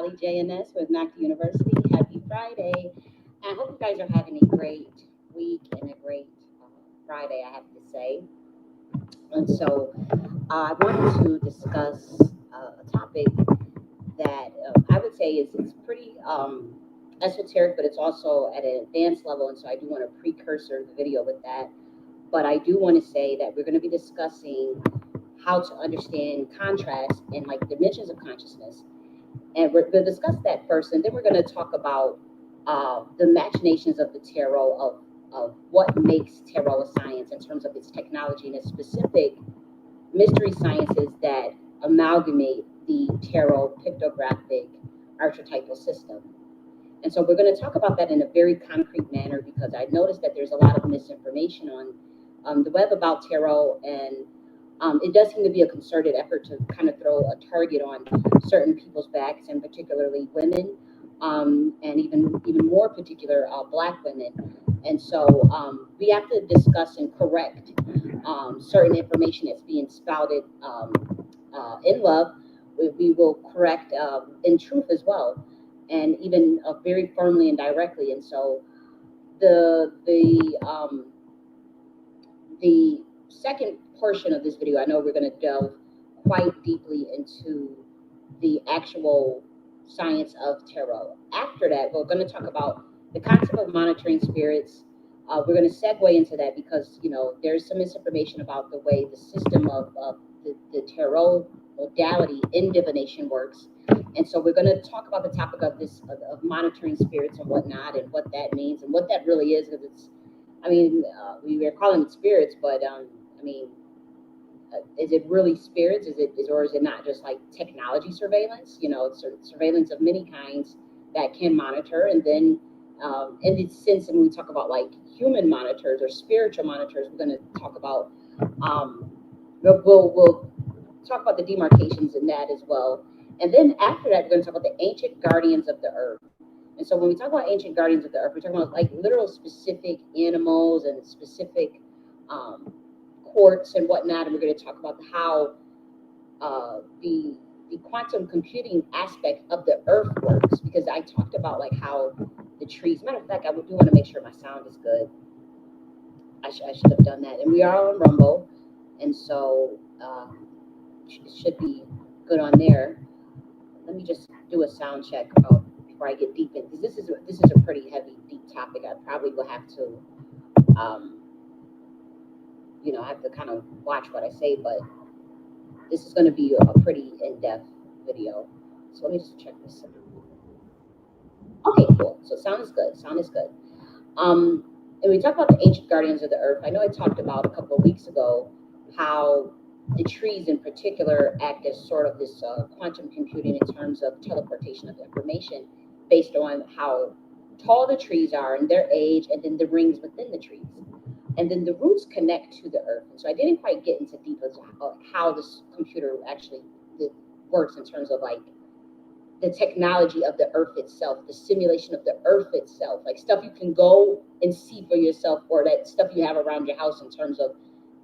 Holly J.N.S. with Nakhti University. Happy Friday. I hope you guys are having a great week and a great Friday, I have to say. And so I wanted to discuss a topic that I would say is pretty esoteric, but it's also at an advanced level. And so I do want to precursor the video with that. But I do want to say that we're going to be discussing how to understand contrast and like dimensions of consciousness. And we're going to discuss that first, and then we're going to talk about the machinations of the tarot, of what makes tarot a science in terms of its technology and its specific mystery sciences that amalgamate the tarot pictographic archetypal system. And so we're going to talk about that in a very concrete manner because I noticed that there's a lot of misinformation on the web about tarot, and it does seem to be a concerted effort to kind of throw a target on certain people's backs, and particularly women, and even more particular Black women. And so we have to discuss and correct certain information that's being spouted in love. We will correct in truth as well, and even very firmly and directly. And so the second portion of this video, I know we're going to delve quite deeply into the actual science of tarot. After that, we're going to talk about the concept of monitoring spirits. We're going to segue into that because, you know, there's some misinformation about the way the system of the tarot modality in divination works. And so we're going to talk about the topic of this, of monitoring spirits and whatnot, and what that means and what that really is. Because it's, I mean, we are calling it spirits, but I mean, is it really spirits? Or is it not just like technology surveillance? You know, it's surveillance of many kinds that can monitor. And then in the sense, when we talk about like human monitors or spiritual monitors, we're going to talk about, we'll talk about the demarcations in that as well. And then after that, we're going to talk about the ancient guardians of the earth. And so when we talk about ancient guardians of the earth, we're talking about like literal specific animals and specific courts and whatnot. And we're going to talk about how the quantum computing aspect of the earth works, because I talked about like how the trees, matter of fact, I do want to make sure my sound is good. I should have done that. And we are on Rumble, and so it should be good on there. Let me just do a sound check before I get deep in, because this is a pretty heavy, deep topic. I probably will have to you know, I have to kind of watch what I say, but this is going to be a pretty in-depth video. So let me just check this out. Okay, cool. So sound is good. Sound is good. And we talk about the ancient guardians of the earth. I know I talked about a couple of weeks ago how the trees in particular act as sort of this quantum computing in terms of teleportation of information based on how tall the trees are and their age, and then the rings within the trees. And then the roots connect to the earth. And so I didn't quite get into details of how this computer actually works in terms of like the technology of the earth itself, the simulation of the earth itself, like stuff you can go and see for yourself, or that stuff you have around your house in terms of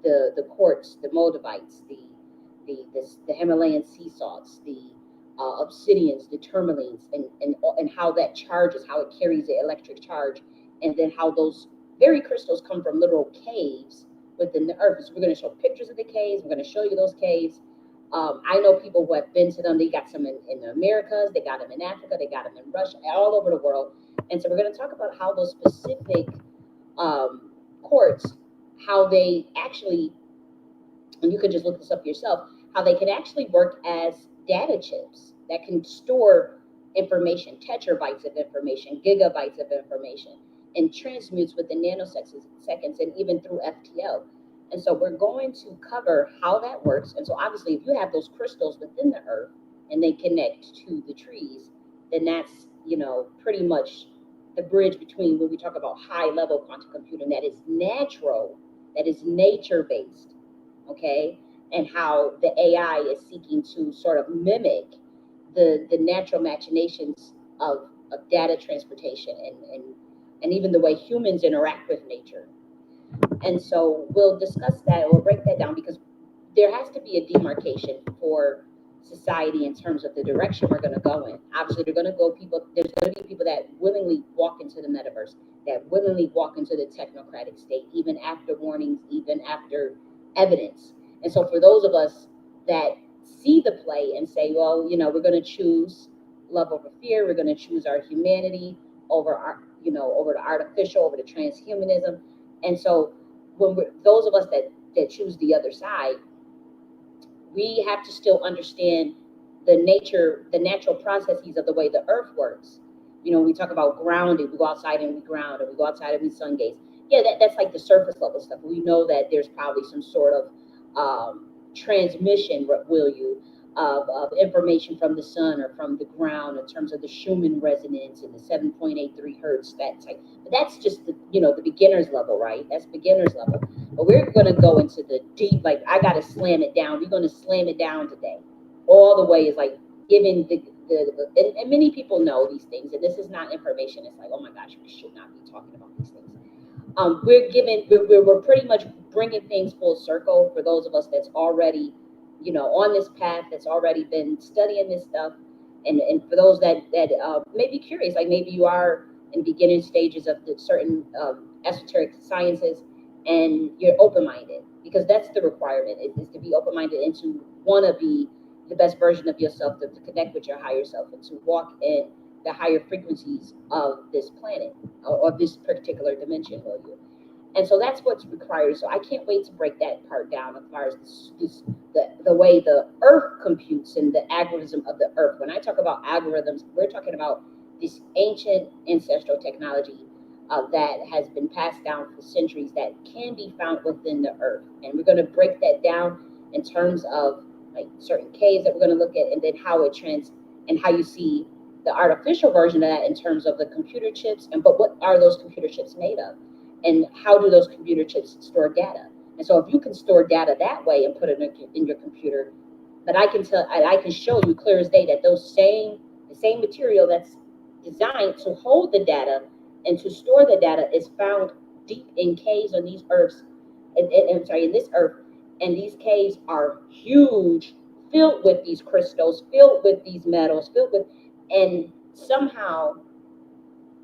the quartz, the moldavites, the Himalayan sea salts, the obsidians, the tourmalines, and how that charges, how it carries the electric charge, and then how those very crystals come from literal caves within the earth. So we're going to show pictures of the caves. We're going to show you those caves. I know people who have been to them. They got some in the Americas. They got them in Africa. They got them in Russia, all over the world. And so we're going to talk about how those specific quartz, how they actually, and you can just look this up yourself, how they can actually work as data chips that can store information, tetrabytes of information, gigabytes of information, and transmutes within nanoseconds and even through FTL. And so we're going to cover how that works. And so obviously, if you have those crystals within the earth and they connect to the trees, then that's, you know, pretty much the bridge between when we talk about high level quantum computing that is natural, that is nature based, okay? And how the AI is seeking to sort of mimic the natural machinations of data transportation and even the way humans interact with nature. And so we'll discuss that, we'll break that down, because there has to be a demarcation for society in terms of the direction we're going to go in. Obviously, there's going to be people that willingly walk into the metaverse, that willingly walk into the technocratic state, even after warnings, even after evidence. And so for those of us that see the play and say, well, we're going to choose love over fear, we're going to choose our humanity over over the artificial, over the transhumanism. And so those of us that choose the other side, we have to still understand the natural processes of the way the earth works. We talk about grounding, we go outside and we ground, and we go outside and we sun gaze. Yeah, that's like the surface level stuff. We know that there's probably some sort of transmission, will you, of information from the sun or from the ground in terms of the Schumann resonance and the 7.83 hertz, that type. But that's just the beginner's level, right? That's beginner's level. But we're going to go into the deep, like, I got to slam it down. We're going to slam it down today. All the way is like giving and many people know these things, and this is not information. It's like, oh my gosh, we should not be talking about these things. We're pretty much bringing things full circle for those of us that's already, on this path, that's already been studying this stuff, and for those that may be curious, like maybe you are in beginning stages of the certain esoteric sciences, and you're open-minded, because that's the requirement, is to be open-minded and to want to be the best version of yourself, to connect with your higher self, and to walk in the higher frequencies of this planet, or this particular dimension, will you? And so that's what's required. So I can't wait to break that part down as far as the way the earth computes and the algorithm of the earth. When I talk about algorithms, we're talking about this ancient ancestral technology that has been passed down for centuries, that can be found within the earth. And we're going to break that down in terms of like certain caves that we're going to look at, and then how you see the artificial version of that in terms of the computer chips. But what are those computer chips made of? And how do those computer chips store data? And so if you can store data that way and put it in your computer, but I can show you clear as day that the same material that's designed to hold the data and to store the data is found deep in caves on these earths, in this earth. And these caves are huge, filled with these crystals, filled with these metals, and somehow,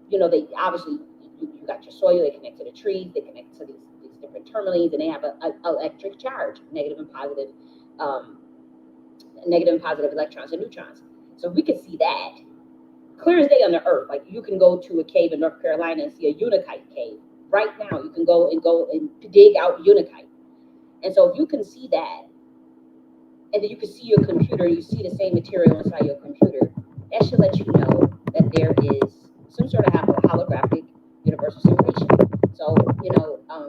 they obviously, you got your soil, they connect to the trees, they connect to these different tourmalines, and they have an electric charge, negative and positive electrons and neutrons. So we can see that clear as day on the earth. Like, you can go to a cave in North Carolina and see a unakite cave. Right now, you can go and dig out unakite. And so if you can see that, and then you can see your computer, you see the same material inside your computer, that should let you know that there is some sort of holographic universal simulation. So,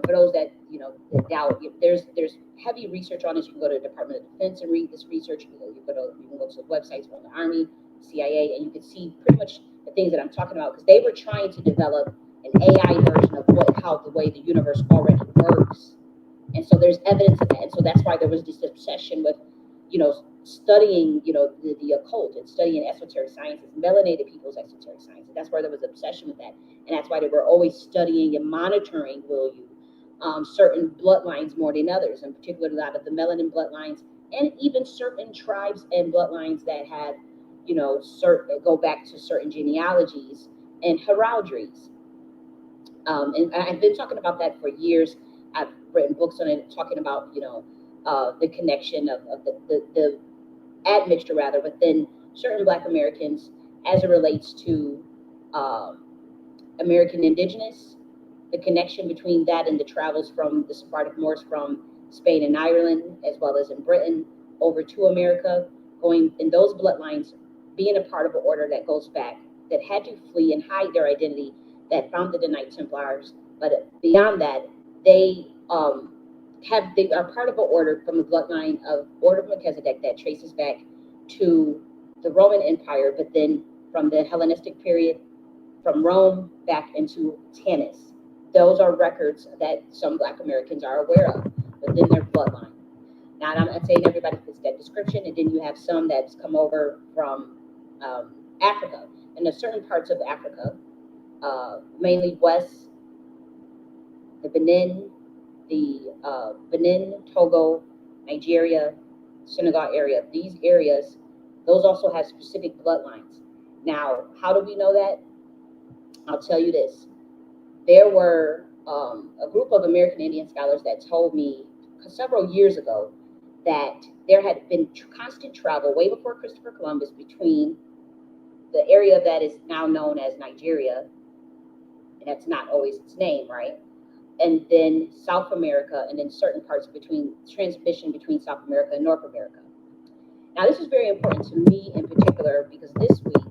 for those that, that doubt, there's heavy research on this. You can go to the Department of Defense and read this research. You can go to the websites from the Army, CIA, and you can see pretty much the things that I'm talking about, because they were trying to develop an AI version of the way the universe already works. And so there's evidence of that. And so that's why there was this obsession with, studying, the occult, and studying esoteric sciences, melanated people's esoteric sciences. That's why there was obsession with that. And that's why they were always studying and monitoring, certain bloodlines more than others, in particular a lot of the melanin bloodlines, and even certain tribes and bloodlines that had, go back to certain genealogies and heraldries. And I've been talking about that for years. I've written books on it, talking about, the connection of the admixture, rather, within certain Black Americans as it relates to American indigenous, the connection between that and the travels from the Sephardic Moors from Spain and Ireland, as well as in Britain, over to America, going in those bloodlines, being a part of an order that goes back, that had to flee and hide their identity, that founded the Knights Templars. But beyond that, they are part of an order from the bloodline of Order of Melchizedek that traces back to the Roman Empire, but then from the Hellenistic period, from Rome back into Tanis. Those are records that some Black Americans are aware of within their bloodline. Now, I'm not saying everybody fits that description, and then you have some that's come over from Africa, and there's certain parts of Africa, mainly West, the Benin, Togo, Nigeria, Senegal area. These areas Those also have specific bloodlines. Now, how do we know that? I'll tell you this. There were a group of American Indian scholars that told me several years ago that there had been constant travel way before Christopher Columbus between the area that is now known as Nigeria, and that's not always its name, right? And then South America, and then certain parts between transmission between South America and North America. Now, this is very important to me in particular because this week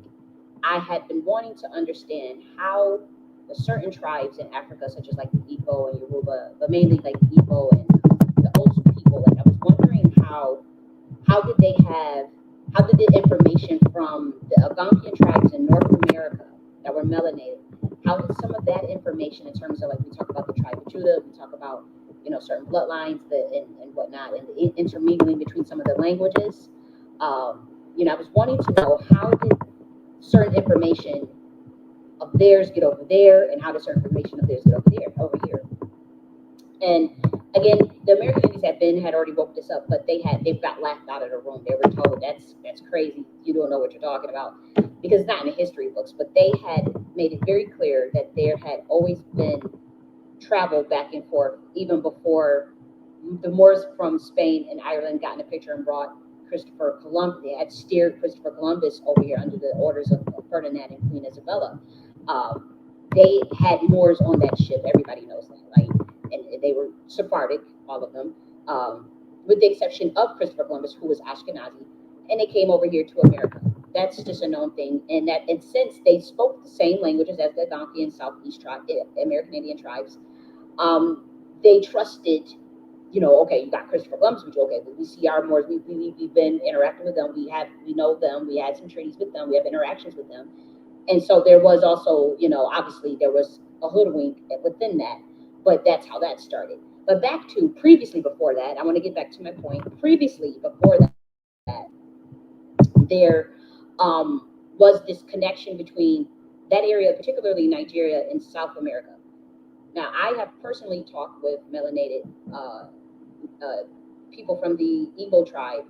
I had been wanting to understand how the certain tribes in Africa, such as like the Igbo and Yoruba, but mainly like Igbo and the Osu people, like I was wondering how did they have, how did the information from the Algonquian tribes in North America that were melanated, how did some of that information in terms of like we talk about the tribe of Judah, we talk about certain bloodlines and whatnot, and the intermingling between some of the languages. I was wanting to know how did certain information of theirs get over there, and how does certain information of theirs get over here. And again, the American Indians had already woke this up, but they've got laughed out of the room. They were told that's crazy. You don't know what you're talking about, because it's not in the history books. But they had made it very clear that there had always been travel back and forth, even before the Moors from Spain and Ireland got in the picture and brought Christopher Columbus. They had steered Christopher Columbus over here under the orders of Ferdinand and Queen Isabella. They had Moors on that ship. Everybody knows that, right? And they were Sephardic, all of them, with the exception of Christopher Columbus, who was Ashkenazi, and they came over here to America. That's just a known thing. And since they spoke the same languages as the Algonquian Southeast tribe, American Indian tribes, they trusted, okay, you got Christopher Columbus, which okay, we see our Moors, we've been interacting with them, we know them, we had some treaties with them, we have interactions with them. And so there was also, obviously there was a hoodwink within that, but that's how that started. But back to previously before that, I want to get back to my point. Previously before that, there was this connection between that area, particularly Nigeria and South America. Now, I have personally talked with melanated people from the Igbo tribe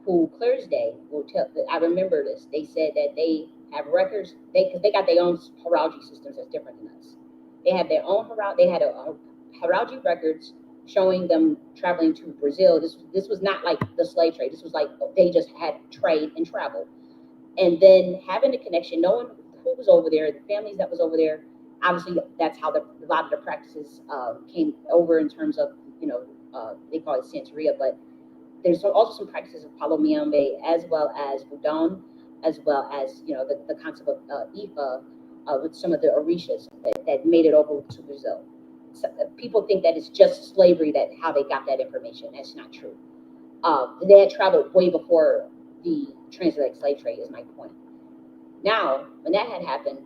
who clear as day will tell. I remember this. They said that they have records. Because they got their own horology systems that's different than us. They had their own They had a horology records showing them traveling to Brazil. This was not like the slave trade. This was like they just had trade and travel, and then having the connection, knowing who was over there, the families that was over there. Obviously, that's how a lot of the practices came over in terms of they call it Santeria, but there's also some practices of Palomiambe as well as Budon, as well as the concept of Ifa with some of the Orishas that made it over to Brazil. So, people think that it's just slavery that how they got that information. That's not true. They had traveled way before the transatlantic slave trade. Is my point. Now, when that had happened,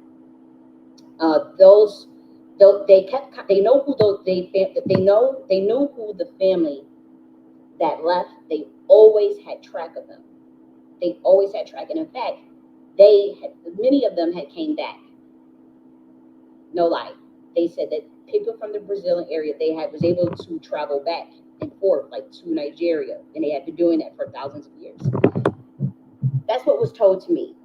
they know who they knew who the family that left. They always had track of them. They always had track, and in fact, many of them had came back. No lie. They said that people from the Brazilian area was able to travel back and forth, like to Nigeria, and they had been doing that for thousands of years. That's what was told to me.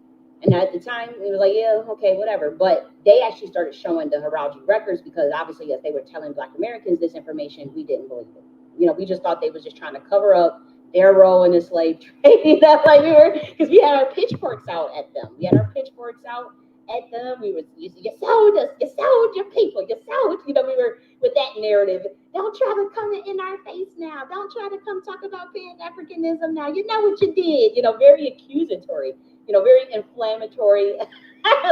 And at the time, it was like, yeah, okay, whatever. But they actually started showing the horology records because obviously, as they were telling Black Americans this information, we didn't believe it. We just thought they was just trying to cover up their role in the slave trade. Like because we had our pitchforks out at them. We had our pitchforks out at them. We were, you sold us, you sold your people, you sold. We were with that narrative. Don't try to come in our face now. Don't try to come talk about Pan-Africanism now. You know what you did. Very accusatory. Very inflammatory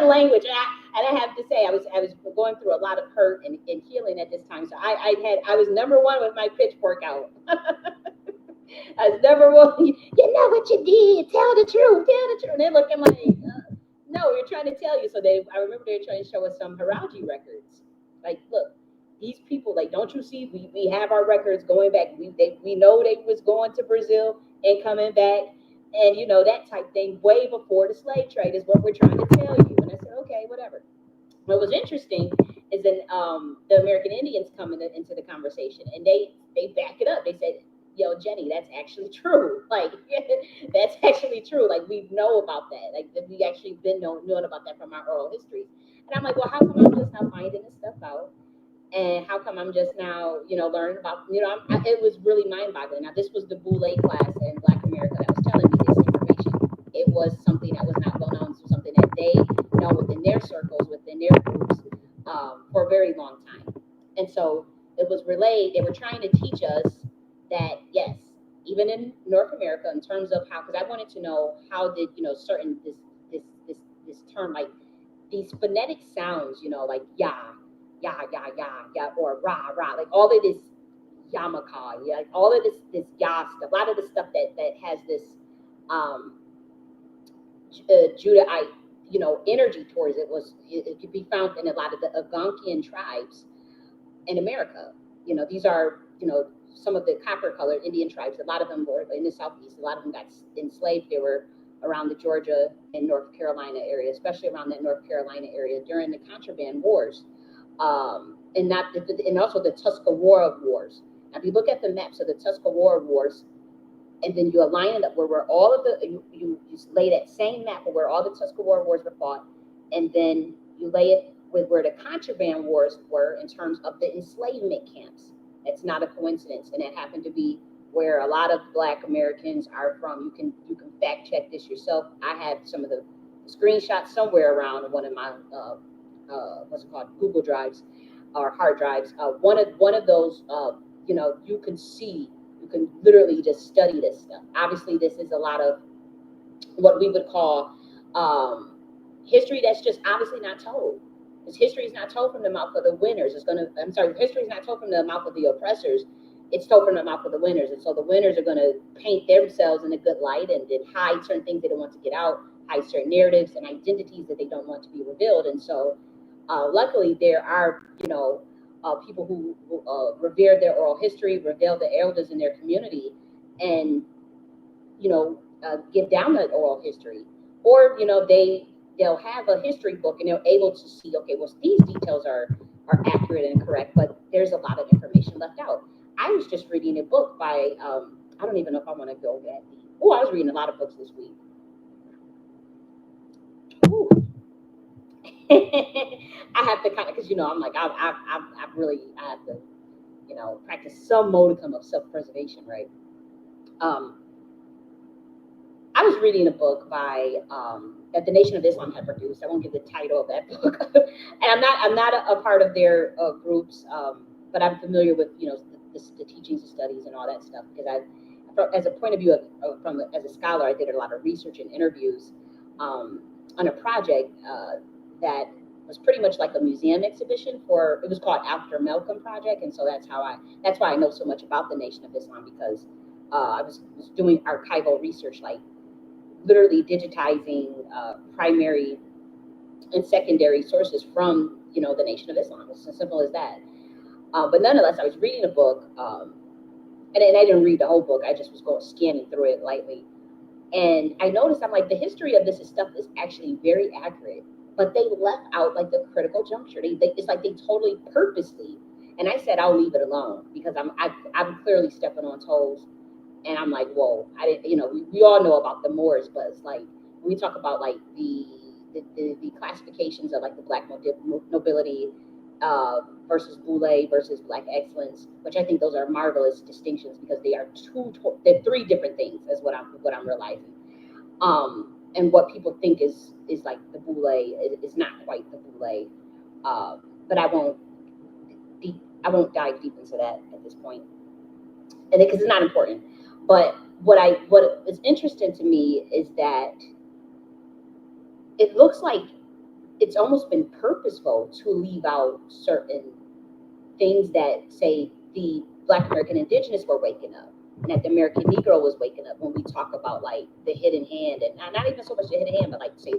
language. And I have to say, I was going through a lot of hurt and healing at this time. So I was number one with my pitchfork out. I was number one. You know what you did. Tell the truth. Tell the truth. And they're looking like, no, we're trying to tell you. So I remember they were trying to show us some horology records. Like, look, these people, like, don't you see? We have our records going back. We know they was going to Brazil and coming back. And, that type thing way before the slave trade is what we're trying to tell you. And I said, okay, whatever. What was interesting is that the American Indians come into the conversation, and they back it up. They said, yo, Jenny, that's actually true. Like, that's actually true. Like, we know about that. Like, we actually been knowing about that from our oral histories. And I'm like, well, how come I'm just not finding this stuff out? And how come I'm just now, learning about, it was really mind-boggling. Now, this was the Boule class in Black America that was telling me this information. It was something that was not well known, so something that they know within their circles, within their groups, for a very long time. And so it was relayed. They were trying to teach us that, yes, even in North America, in terms of how, because I wanted to know how did, certain this term, like these phonetic sounds, like ya, or rah, like all of this yamaka, yeah, like all of this ya stuff, a lot of the stuff that has this um Judahite, energy towards it it could be found in a lot of the Algonquian tribes in America. These are, some of the copper colored Indian tribes. A lot of them were in the Southeast. A lot of them got enslaved. They were around the Georgia and North Carolina area, especially around that North Carolina area during the contraband wars. And also the Tuscarora Wars. Now, if you look at the maps of the Tuscarora Wars, and then you align it up where all of the you lay that same map of where all the Tuscarora Wars were fought, and then you lay it with where the contraband wars were in terms of the enslavement camps. That's not a coincidence, and that happened to be where a lot of Black Americans are from. You can fact check this yourself. I have some of the screenshots somewhere around one of my what's it called, Google Drives or hard drives. One of those, you can see, you can literally just study this stuff. Obviously, this is a lot of what we would call history that's just obviously not told. Because history is not told from the mouth of the winners. History is not told from the mouth of the oppressors. It's told from the mouth of the winners. And so the winners are going to paint themselves in a good light and then hide certain things they don't want to get out, hide certain narratives and identities that they don't want to be revealed. And so luckily, there are, people who revere their oral history, revere the elders in their community, and give down that oral history. Or they'll have a history book and they're able to see, okay, well, these details are accurate and correct, but there's a lot of information left out. I was just reading a book by I don't even know if I want to go that deep. Oh, I was reading a lot of books this week. Ooh. I have to kind of, because I'm like I've really, I have to practice some modicum of self-preservation, right? I was reading a book by that the Nation of Islam had produced. I won't give the title of that book, and I'm not a part of their groups, but I'm familiar with the teachings and studies and all that stuff because as a point of view as a scholar, I did a lot of research and interviews on a project that was pretty much like a museum exhibition it was called After Malcolm Project, and so that's why I know so much about the Nation of Islam because I was doing archival research, like literally digitizing primary and secondary sources from the Nation of Islam. It's as simple as that. But nonetheless, I was reading a book, and I didn't read the whole book. I just was going scanning through it lightly, and I noticed I'm like the history of this stuff is actually very accurate, but they left out like the critical juncture. It's like they totally purposely. And I said I'll leave it alone because I'm clearly stepping on toes. And I'm like, whoa, I didn't, we all know about the Moors, but it's like, when we talk about like the classifications of like the Black nobility versus Boule versus Black excellence, which I think those are marvelous distinctions because they're three different things is what I'm realizing. And what people think is like the Boule is not quite the Boule. But I won't dive deep into that at this point. And because it's not important. But what is interesting to me is that it looks like it's almost been purposeful to leave out certain things that say the Black American Indigenous were waking up and that the American Negro was waking up when we talk about like the hidden hand, and not even so much the hidden hand, but like say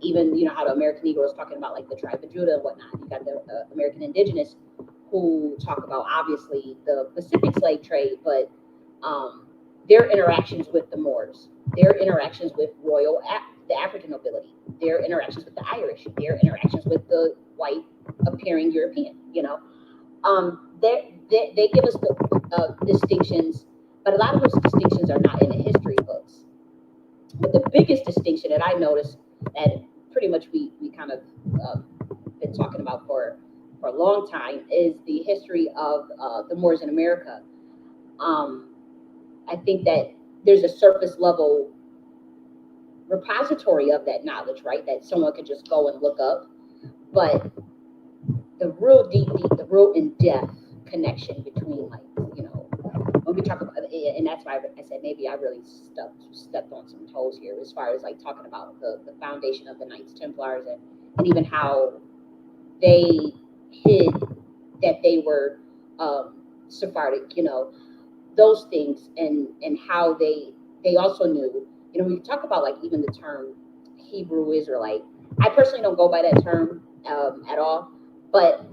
even how the American Negro is talking about like the tribe of Judah and whatnot. You got the American Indigenous who talk about obviously the Pacific slave trade, but their interactions with the Moors, their interactions with the African nobility, their interactions with the Irish, their interactions with the white appearing European, they give us the distinctions but a lot of those distinctions are not in the history books. But the biggest distinction that I noticed, that pretty much we kind of been talking about for a long time, is the history of the Moors in America. I think that there's a surface level repository of that knowledge, right? That someone could just go and look up. But the real deep, the real in-depth connection between, like, when we talk about, and that's why I said maybe I really stepped on some toes here as far as like talking about the foundation of the Knights Templars, and even how they hid that they were Sephardic, those things, and how they also knew, we talk about like even the term Hebrew Israelite. I personally don't go by that term at all, but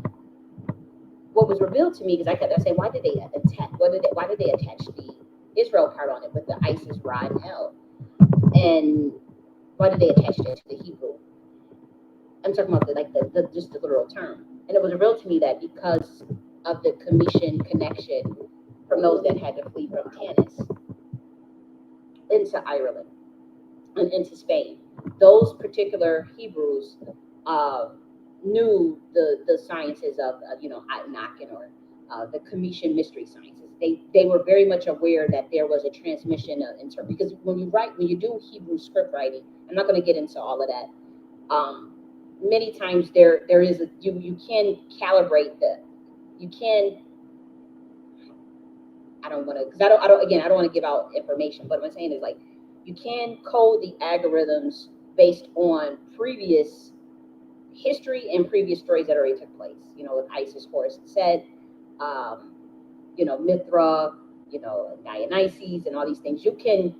what was revealed to me, because I kept saying, why did they attach? Why did they attach the Israel part on it with the Isis, Ra, and El? And why did they attach it to the Hebrew? I'm talking about the just the literal term. And it was revealed to me that because of the Commission connection from those that had to flee from J.N.S into Ireland and into Spain, those particular Hebrews knew the sciences of Anunnaki, or the Commission mystery sciences. They were very much aware that there was a transmission because when you do Hebrew script writing, I'm not going to get into all of that. Many times there is you can calibrate I don't want to, because I don't want to give out information, but what I'm saying is, like, you can code the algorithms based on previous history and previous stories that already took place, with Isis, Horus, and Set, Mithra, Dionysus, and all these things. You can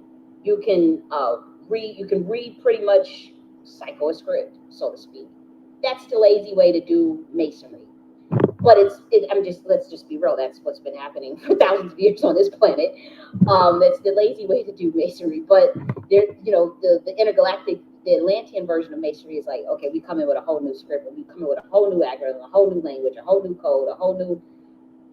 read pretty much psycho a script, so to speak. That's the lazy way to do masonry. But let's just be real. That's what's been happening for thousands of years on this planet. It's the lazy way to do masonry. But there, the intergalactic, the Atlantean version of masonry is like, okay, we come in with a whole new script, and we come in with a whole new algorithm, a whole new language, a whole new code, a whole new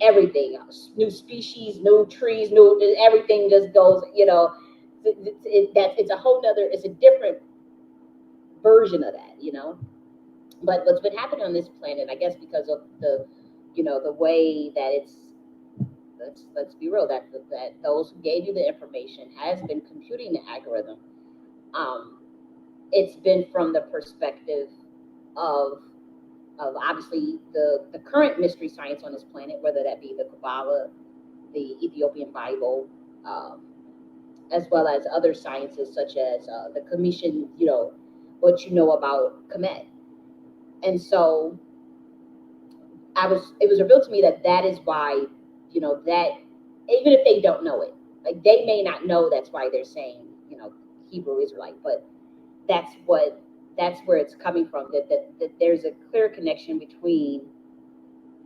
everything, new species, new trees, new everything just goes. It's a whole nother. It's a different version of that. But what's been happening on this planet, I guess, because of the way that it's, let's be real, that those who gave you the information has been computing the algorithm. It's been from the perspective of obviously the current mystery science on this planet, whether that be the Kabbalah, the Ethiopian Bible, as well as other sciences such as the Commission, what about Kemet. And so it was revealed to me that is why, that even if they don't know it, like, they may not know that's why they're saying, Hebrew Israelite, but that's where it's coming from, that there's a clear connection between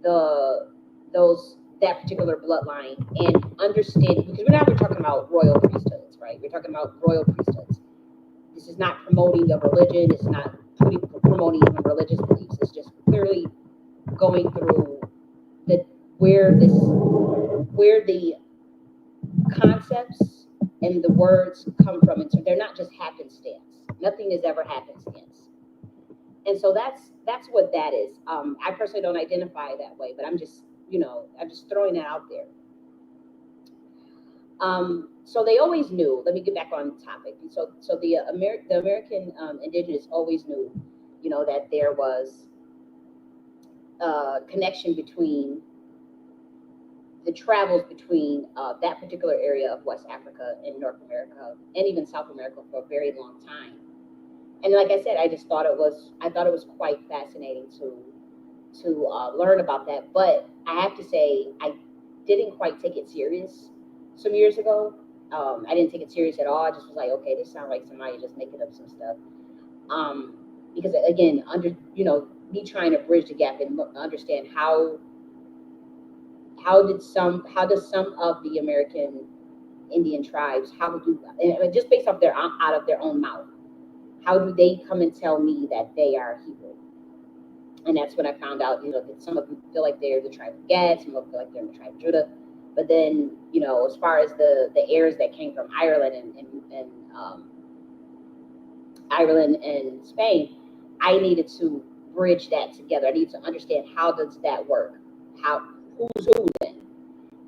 that particular bloodline, and understanding, because we're talking about royal priesthoods, right? We're talking about royal priesthoods. This is not promoting a religion. It's not promoting even religious beliefs. It's just clearly going through where the concepts and the words come from, and so they're not just happenstance. Nothing is ever happenstance. And so that's what that is. I personally don't identify that way, but I'm just throwing that out there. So they always knew. Let me get back on topic. So the American indigenous always knew, that there was a connection between the travels between that particular area of West Africa and North America, and even South America, for a very long time. And like I said, I thought it was quite fascinating to learn about that. But I have to say, I didn't quite take it serious some years ago. I didn't take it serious at all. I just was like, okay, this sounds like somebody just making up some stuff. Because again, me trying to bridge the gap and understand how does some of the American Indian tribes, and just based off out of their own mouth, how do they come and tell me that they are Hebrew? And that's when I found out, that some of them feel like they're the tribe of Gad, some of them feel like they're in the tribe of Judah. But then, as far as the heirs that came from Ireland and Ireland and Spain, I needed to bridge that together. I need to understand, how does that work? Who's who then?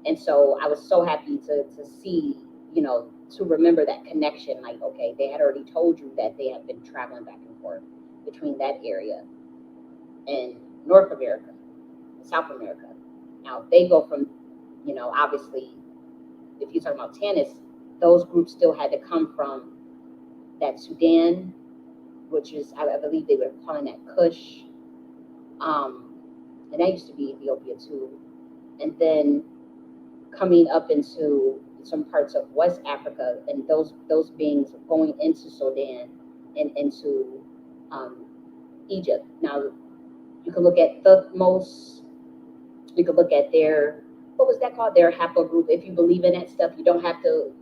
And so I was so happy to see, to remember that connection. Like, okay, they had already told you that they have been traveling back and forth between that area and North America, South America. Now they go from, obviously, if you're talking about Tanis, those groups still had to come from that Sudan, which is, I believe they were calling that Kush, and that used to be Ethiopia too. And then coming up into some parts of West Africa, and those beings going into Sudan and into Egypt. Now you can look at Thutmose. You could look at their, what was that called? Their haplogroup. If you believe in that stuff, you don't have to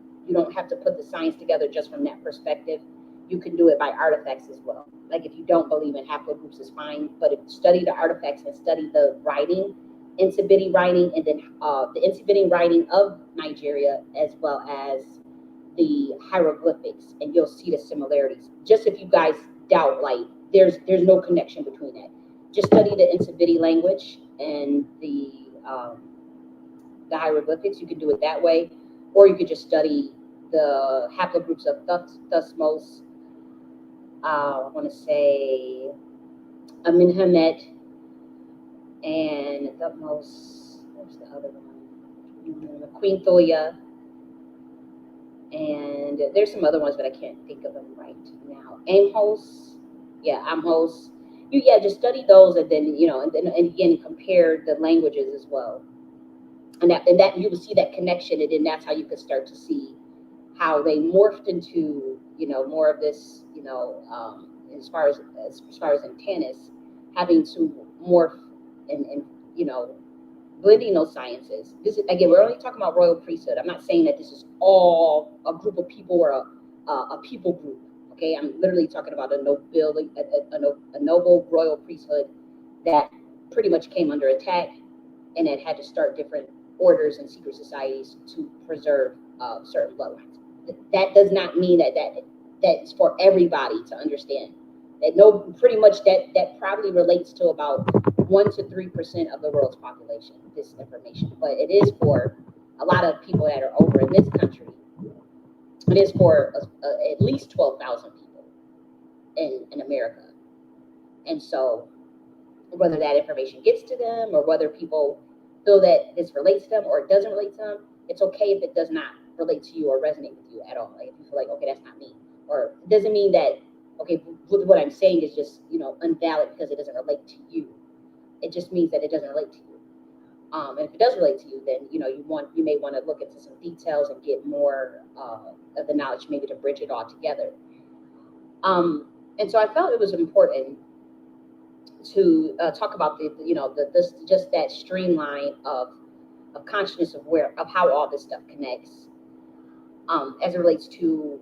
put the science together just from that perspective. You can do it by artifacts as well. Like, if you don't believe in haplogroups, is fine. But if you study the artifacts and study the writing, Nsibidi writing, and then the Nsibidi writing of Nigeria, as well as the hieroglyphics, and you'll see the similarities. Just if you guys doubt, like, there's no connection between that, just study the Nsibidi language and the hieroglyphics. You could do it that way, or you could just study the haplogroups of Thutmose. I want to say Amenemhet and Thutmose. What's the other one? Queen Thoya. And there's some other ones, but I can't think of them right now. Amhos, yeah, Amhos. Just study those, and then and again compare the languages as well, and that you will see that connection, and then that's how you could start to see how they morphed into more of this, as far as in Tanis, having to morph and blending those sciences. This is, again, we're only talking about royal priesthood. I'm not saying that this is all a group of people or a people group. Okay, I'm literally talking about a noble royal priesthood that pretty much came under attack, and it had to start different orders and secret societies to preserve certain bloodlines. That does not mean that's for everybody to understand. Pretty much that probably relates to about 1 to 3% of the world's population, this information. But it is for a lot of people that are over in this country. It is for at least 12,000 people in America. And so whether that information gets to them, or whether people feel that this relates to them or it doesn't relate to them, it's okay if it does not relate to you or resonate with you at all. Like, if you feel like, okay, that's not me, or it doesn't mean that, okay, what I'm saying is just, invalid because it doesn't relate to you. It just means that it doesn't relate to you. And if it does relate to you, then you may want to look into some details and get more of the knowledge, maybe to bridge it all together. And so I felt it was important to talk about just that streamline of consciousness of how all this stuff connects, as it relates to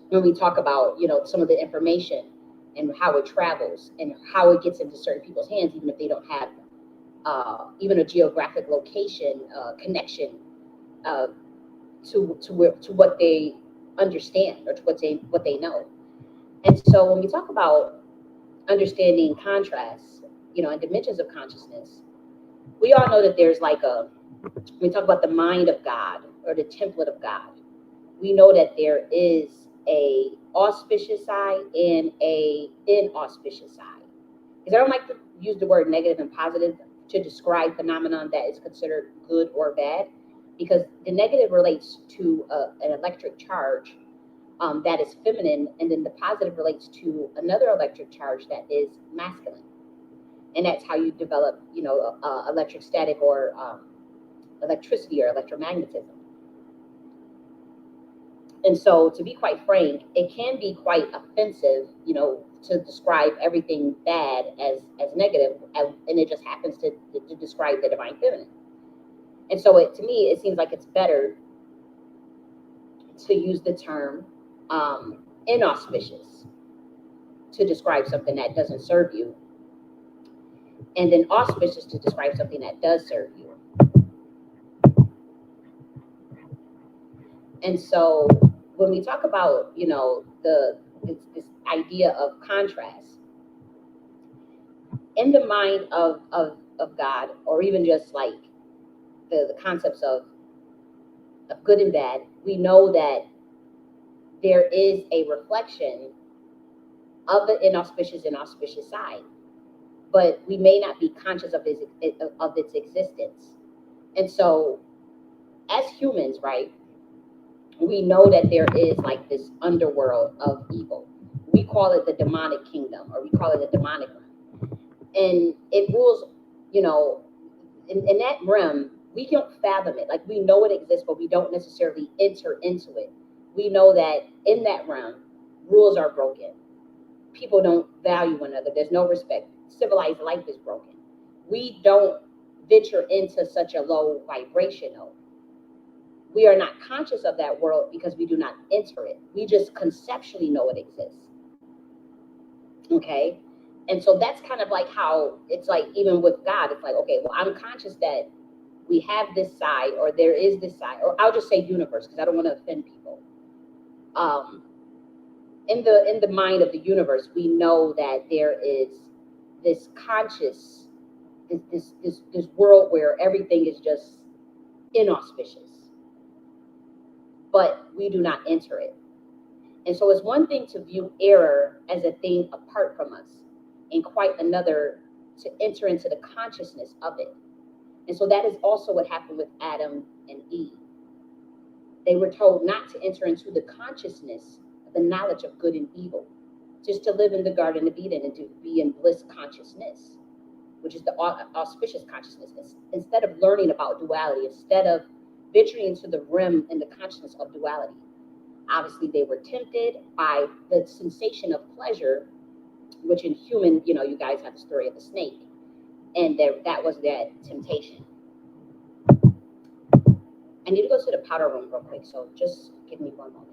when we talk about some of the information and how it travels and how it gets into certain people's hands, even if they don't have even a geographic location connection to what they understand, or to what they know. And so when we talk about understanding contrasts, and dimensions of consciousness, we all know that there's like when we talk about the mind of God or the template of God, we know that there is a auspicious side and a inauspicious side. Because I don't like to use the word negative and positive to describe phenomenon that is considered good or bad, because the negative relates to an electric charge that is feminine, and then the positive relates to another electric charge that is masculine. And that's how you develop, electric static, or electricity, or electromagnetism. And so, to be quite frank, it can be quite offensive, to describe everything bad as negative, and it just happens to describe the divine feminine. And so, to me, it seems like it's better to use the term inauspicious to describe something that doesn't serve you, and then auspicious to describe something that does serve you. And so when we talk about, this idea of contrast in the mind of God, or even just like the concepts of good and bad, we know that there is a reflection of the inauspicious and auspicious side, but we may not be conscious of its existence. And so, as humans, right, we know that there is like this underworld of evil. We call it the demonic kingdom, or we call it the demonic realm, and it rules. You know, in that realm, we can't fathom it. Like we know it exists, but we don't necessarily enter into it. We know that in that realm, rules are broken. People don't value one another. There's no respect. Civilized life is broken. We don't venture into such a low vibrational. We are not conscious of that world because we do not enter it. We just conceptually know it exists. Okay. And so that's kind of like how it's like, even with God, it's like, okay, well, I'm conscious that we have this side, or there is this side, or I'll just say universe because I don't want to offend people. Um, in the mind of the universe, we know that there is this conscious, this world where everything is just inauspicious, but we do not enter it. And so it's one thing to view error as a thing apart from us, and quite another to enter into the consciousness of it. And so that is also what happened with Adam and Eve. They were told not to enter into the consciousness of the knowledge of good and evil, just to live in the Garden of Eden and to be in bliss consciousness, which is the auspicious consciousness. Instead of learning about duality, instead of venturing into the realm and the consciousness of duality, obviously they were tempted by the sensation of pleasure, which in human, you guys have the story of the snake, and that was their temptation. I need to go to the powder room real quick, so just give me one moment.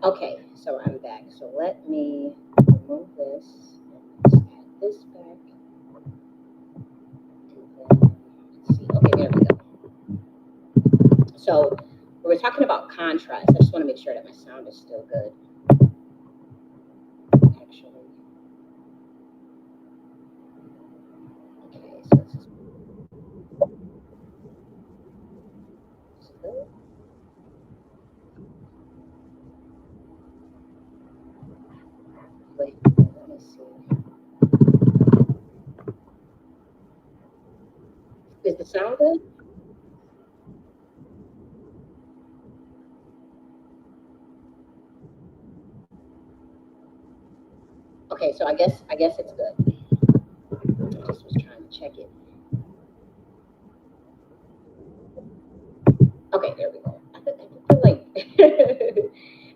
Okay, so I'm back. So let me remove this. Let's add this back. And then, let's see. Okay, there we go. So we were talking about contrast. I just want to make sure that my sound is still good. Actually, okay. So this is good. Wait, let me see. Is the sound good? Okay, so I guess it's good. I just was trying to check it. Okay, there we go. I feel like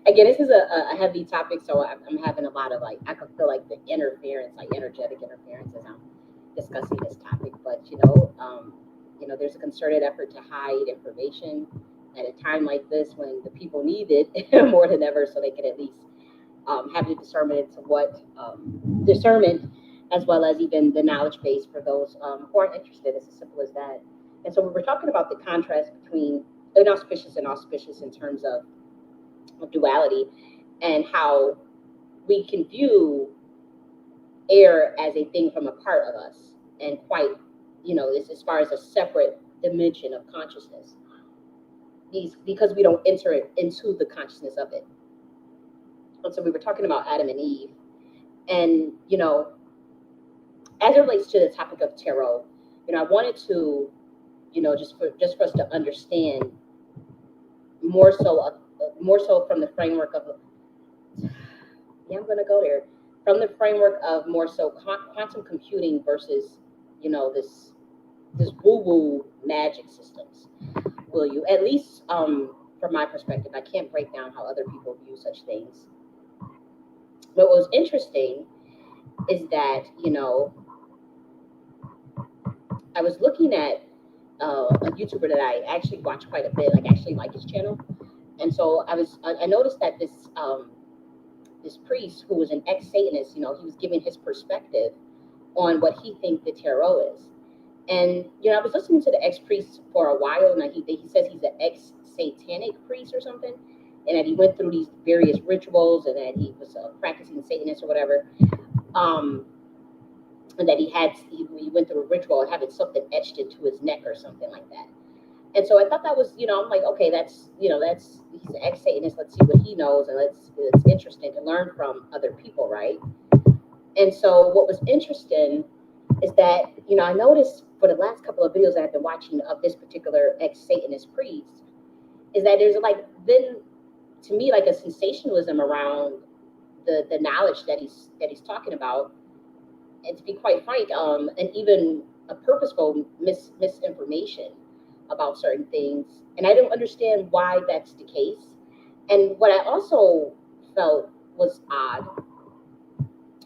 again, this is a heavy topic, so I'm having a lot of like I could feel like the interference, like energetic interference, as I'm discussing this topic. But there's a concerted effort to hide information at a time like this when the people need it more than ever, so they can at least have the discernment into what discernment, as well as even the knowledge base for those who aren't interested. It's as simple as that. And so we were talking about the contrast between inauspicious and auspicious in terms of duality, and how we can view air as a thing from a part of us, and quite, this as far as a separate dimension of consciousness. These because we don't enter it into the consciousness of it. And so we were talking about Adam and Eve, and as it relates to the topic of tarot, I wanted to, just for us to understand more so from the framework of, yeah, I'm going to go there, from the framework of more so quantum computing versus, this woo woo magic systems. Will you, at least from my perspective, I can't break down how other people view such things. What was interesting is that, I was looking at a YouTuber that I actually watch quite a bit, like actually like his channel. And so I noticed that this priest who was an ex-Satanist, he was giving his perspective on what he thinks the tarot is. And I was listening to the ex-priest for a while, and he says he's an ex-satanic priest or something, and that he went through these various rituals, and that he was practicing Satanist or whatever. And that he went through a ritual of having something etched into his neck or something like that. And so I thought that was, I'm like, okay, that's he's an ex-Satanist. Let's see what he knows, and it's interesting to learn from other people, right? And so what was interesting is that, I noticed for the last couple of videos I've been watching of this particular ex-Satanist priest, is that there's like been, to me, like a sensationalism around the knowledge that he's talking about, and to be quite frank, and even a purposeful misinformation about certain things. And I don't understand why that's the case. And what I also felt was odd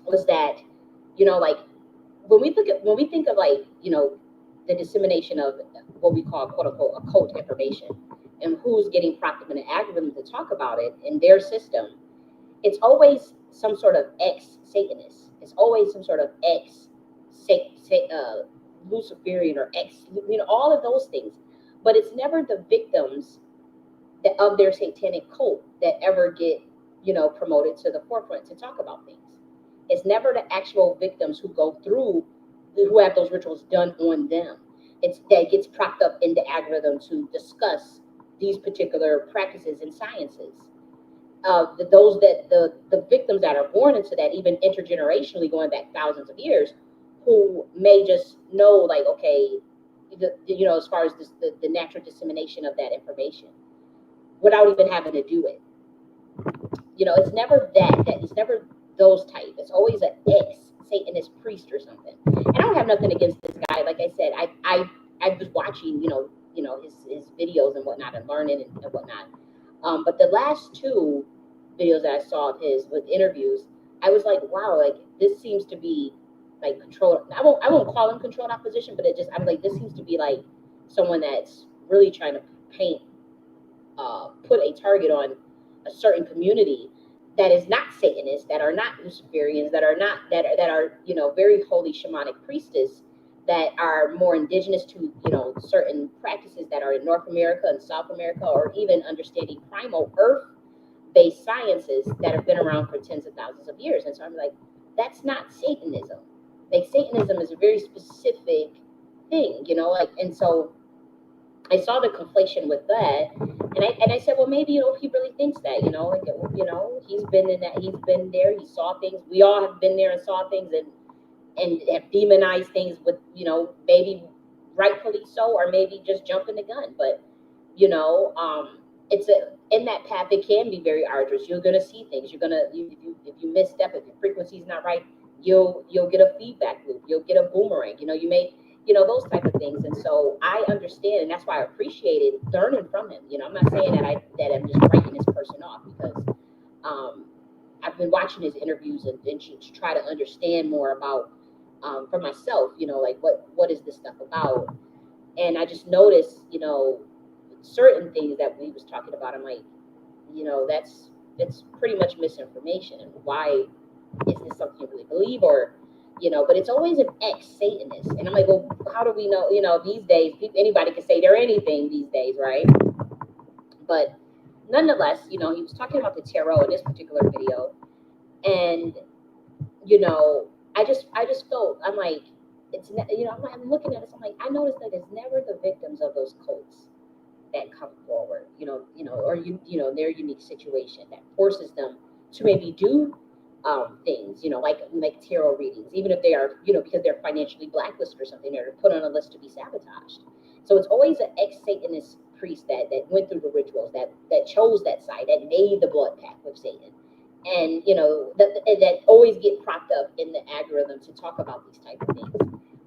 was that, like when we think of, like, the dissemination of what we call quote unquote occult information, and who's getting propped up in an algorithm to talk about it in their system, it's always some sort of ex-Satanist. It's always some sort of Luciferian or all of those things. But it's never the victims of their satanic cult that ever get, promoted to the forefront to talk about things. It's never the actual victims who go through, who have those rituals done on them. It's that gets propped up in the algorithm to discuss these particular practices and sciences. Those that the victims that are born into that, even intergenerationally going back thousands of years, who may just know, like, okay, as far as the natural dissemination of that information without even having to do it. It's never that it's never those type. It's always an ex-Satanist priest or something. And I don't have nothing against this guy. Like I said, I was watching, his videos and whatnot, and learning and whatnot. But the last two videos that I saw of his with interviews, I was like, wow, like this seems to be like controlled. I won't call him controlled opposition, but I'm like, this seems to be like someone that's really trying to put a target on a certain community that is not Satanists, that are not Luciferians, that are not that are very holy shamanic priestess, that are more indigenous to certain practices that are in North America and South America, or even understanding primal earth based sciences that have been around for tens of thousands of years. And so I'm like, that's not Satanism. Like, Satanism is a very specific thing, like, and so I saw the conflation with that, and I said, well, maybe he really thinks that, like, he's been in that, he's been there, he saw things. We all have been there and saw things, and have demonized things with, maybe rightfully so, or maybe just jumping the gun. But it's in that path, it can be very arduous. You're gonna see things. If you misstep, if your frequency's not right, you'll get a feedback loop. You'll get a boomerang. You may those type of things. And so I understand, and that's why I appreciated learning from him. I'm not saying that I'm just writing this person off, because I've been watching his interviews and to try to understand more about for myself. Like, what is this stuff about? And I just noticed, certain things that we was talking about. I'm like, that's pretty much misinformation. And why is this something you really believe? Or but it's always an ex-Satanist. And I'm like, well, how do we know? These days, anybody can say they're anything these days, right? But nonetheless, he was talking about the tarot in this particular video, and I just felt, I'm like, I'm looking at this, I'm like, I noticed that it's never the victims of those cults that come forward, or their unique situation that forces them to maybe do things, like tarot readings, even if they are, because they're financially blacklisted or something, they're put on a list to be sabotaged. So it's always an ex-Satanist priest that went through the rituals, that chose that side, that made the blood pact with Satan. And that always get propped up in the algorithm to talk about these type of things.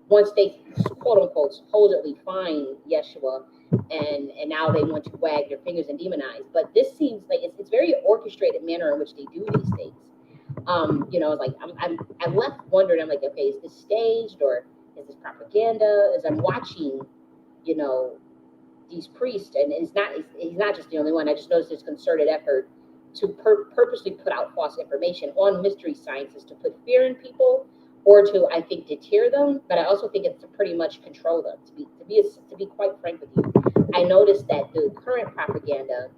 Once they, quote unquote, supposedly find Yeshua, and now they want to wag their fingers and demonize. But this seems like it's very orchestrated manner in which they do these things. Like, I'm left wondering. I'm like, okay, is this staged, or is this propaganda? As I'm watching, these priests, and he's not just the only one. I just noticed this concerted effort to purposely put out false information on mystery sciences, to put fear in people, or to, I think, deter them. But I also think it's to pretty much control them. To be quite frank with you, I noticed that the current propaganda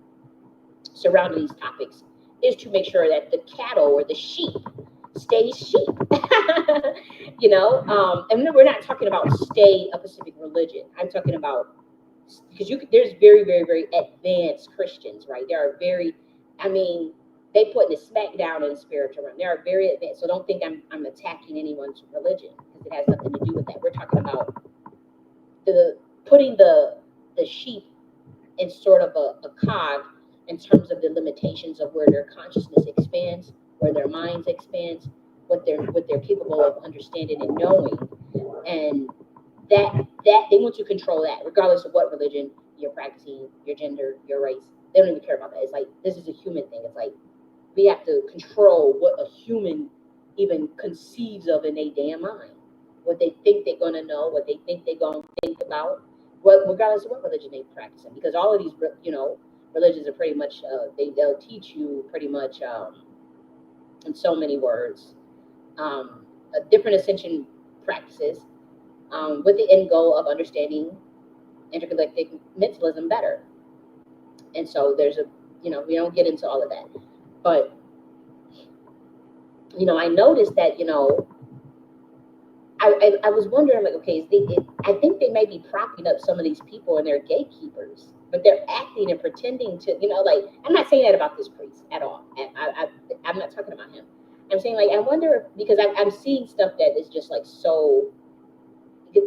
surrounding these topics is to make sure that the cattle or the sheep stays sheep. And we're not talking about stay a specific religion. I'm talking about, because there's very, very, very advanced Christians, right? There are very, they put the smack down in the spiritual realm. They are very advanced. So don't think I'm attacking anyone's religion, because it has nothing to do with that. We're talking about putting the sheep in sort of a cog in terms of the limitations of where their consciousness expands, where their minds expands, what they're capable of understanding and knowing. And that they want to control that, regardless of what religion you're practicing, your gender, your race. They don't even care about that. It's like, this is a human thing. It's like, we have to control what a human even conceives of in their damn mind, what they think they're going to know, what they think they're going to think about, regardless of what religion they practice in. Because all of these, religions are pretty much, they'll teach you pretty much, in so many words, different ascension practices, with the end goal of understanding intergalactic mentalism better. And so there's we don't get into all of that. But, I noticed that, I was wondering, like, okay, I think they may be propping up some of these people and they're gatekeepers, but they're acting and pretending to, like, I'm not saying that about this priest at all. I'm not talking about him. I'm saying, like, I wonder, because I'm seeing stuff that is just like so.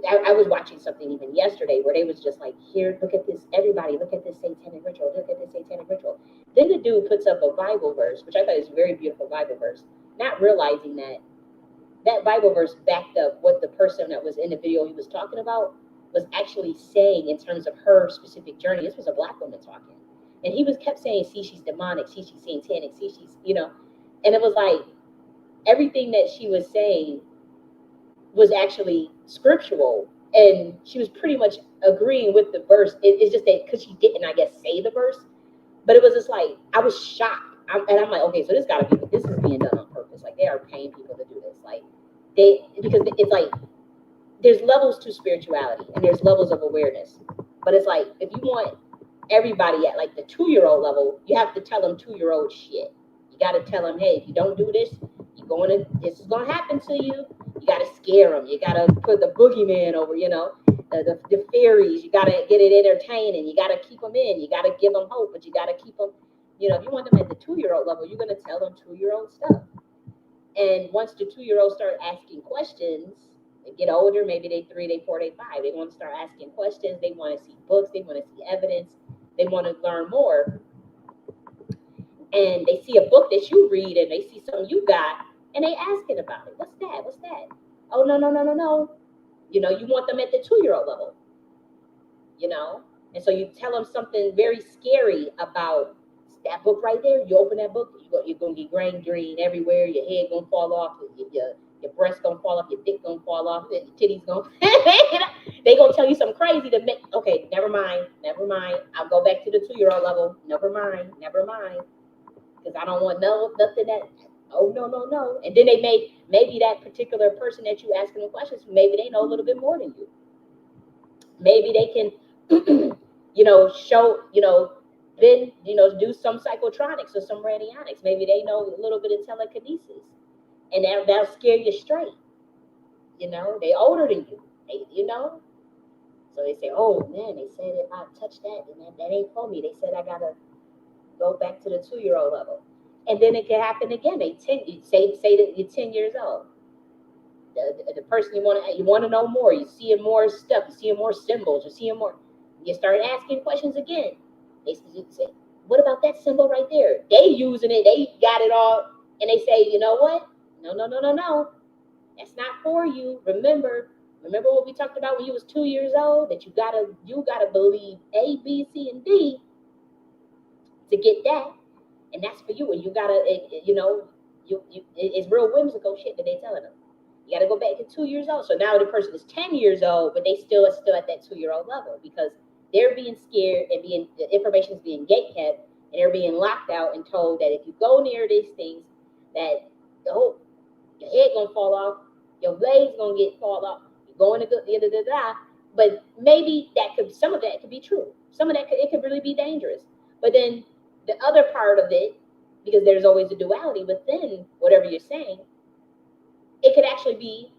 I was watching something even yesterday where they was just like, here, look at this, everybody, look at this satanic ritual, look at this satanic ritual. Then the dude puts up a Bible verse, which I thought is a very beautiful Bible verse, not realizing that Bible verse backed up what the person that was in the video he was talking about was actually saying in terms of her specific journey. This was a Black woman talking. And he kept saying, see, she's demonic, see, she's satanic, see, she's, and it was like, everything that she was saying was actually scriptural, and she was pretty much agreeing with the verse. It's just that because she didn't, I guess, say the verse, But it was just like, I was shocked. And I'm like, okay, so this is being done on purpose. Like, they are paying people to do this. Like, because it's like, there's levels to spirituality and there's levels of awareness. But it's like, if you want everybody at like the 2-year-old level, you have to tell them 2-year-old shit. You got to tell them, hey, if you don't do this, this is going to happen to you. You got to scare them. You got to put the boogeyman over, the fairies. You got to get it entertaining. You got to keep them in. You got to give them hope, but you got to keep them, if you want them at the 2-year-old level, you're going to tell them 2-year-old stuff. And once the 2-year-olds start asking questions, they get older, maybe they 3, they 4, they 5. They want to start asking questions. They want to see books. They want to see evidence. They want to learn more. And they see a book that you read and they see something you got and they asking about it. What's that? What's that? Oh, no. You want them at the 2-year-old level, And so you tell them something very scary about that book right there. You open that book, you're going to get green everywhere. Your head going to fall off. Your breast going to fall off. Your dick going to fall off. Your titties going to... They going to tell you something crazy to make... Okay, never mind. I'll go back to the 2-year-old level. Never mind. Because I don't want nothing that... Oh, no. And then maybe that particular person that you asking them questions, maybe they know a little bit more than you. Maybe they can, show, then, do some psychotronics or some radionics. Maybe they know a little bit of telekinesis. And that'll scare you straight. They older than you. So they say, oh, man, they said if I touch that, then that ain't for me. They said I got to go back to the 2-year-old level. And then it can happen again. Say that you're 10 years old. The person you want to know more. You see more stuff. You see more symbols. You see more. You start asking questions again. They say, "What about that symbol right there?" They using it. They got it all, and they say, "You know what? No. That's not for you. Remember what we talked about when you was 2 years old. That you gotta believe A, B, C, and D to get that, and that's for you. And you gotta, it's real whimsical shit that they telling them. You got to go back to 2 years old. So now the person is 10 years old, but they still at that 2-year-old level because they're being scared and the information is being gatekept and they're being locked out and told that if you go near these things, that your head gonna fall off, your legs gonna fall off, you're going to go da. But maybe some of that could be true. Some of that it could really be dangerous. But then the other part of it, because there's always a duality within whatever you're saying. It could actually be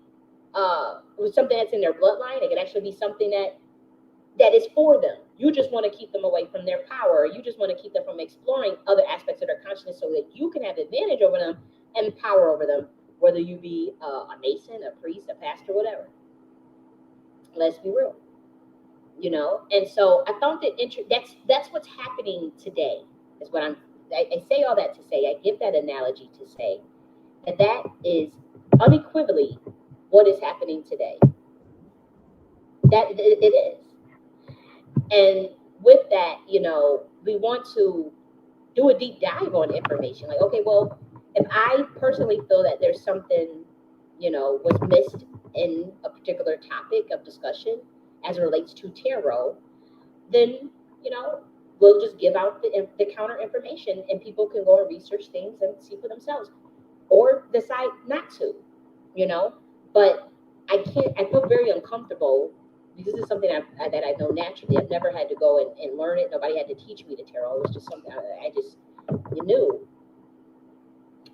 something that's in their bloodline. It could actually be something that is for them. You just want to keep them away from their power. You just want to keep them from exploring other aspects of their consciousness so that you can have advantage over them and power over them, whether you be a mason, a priest, a pastor, whatever. Let's be real. And so I found that that's what's happening today. Is what I say all that to say. I give that analogy to say that is unequivocally what is happening today. That it is. And with that, we want to do a deep dive on information. Like, okay, well, if I personally feel that there's something, was missed in a particular topic of discussion as it relates to tarot, then, we'll just give out the counter information and people can go and research things and see for themselves or decide not to, but I feel very uncomfortable because this is something that I know naturally. I've never had to go and learn it. Nobody had to teach me the tarot. It was just something I just knew.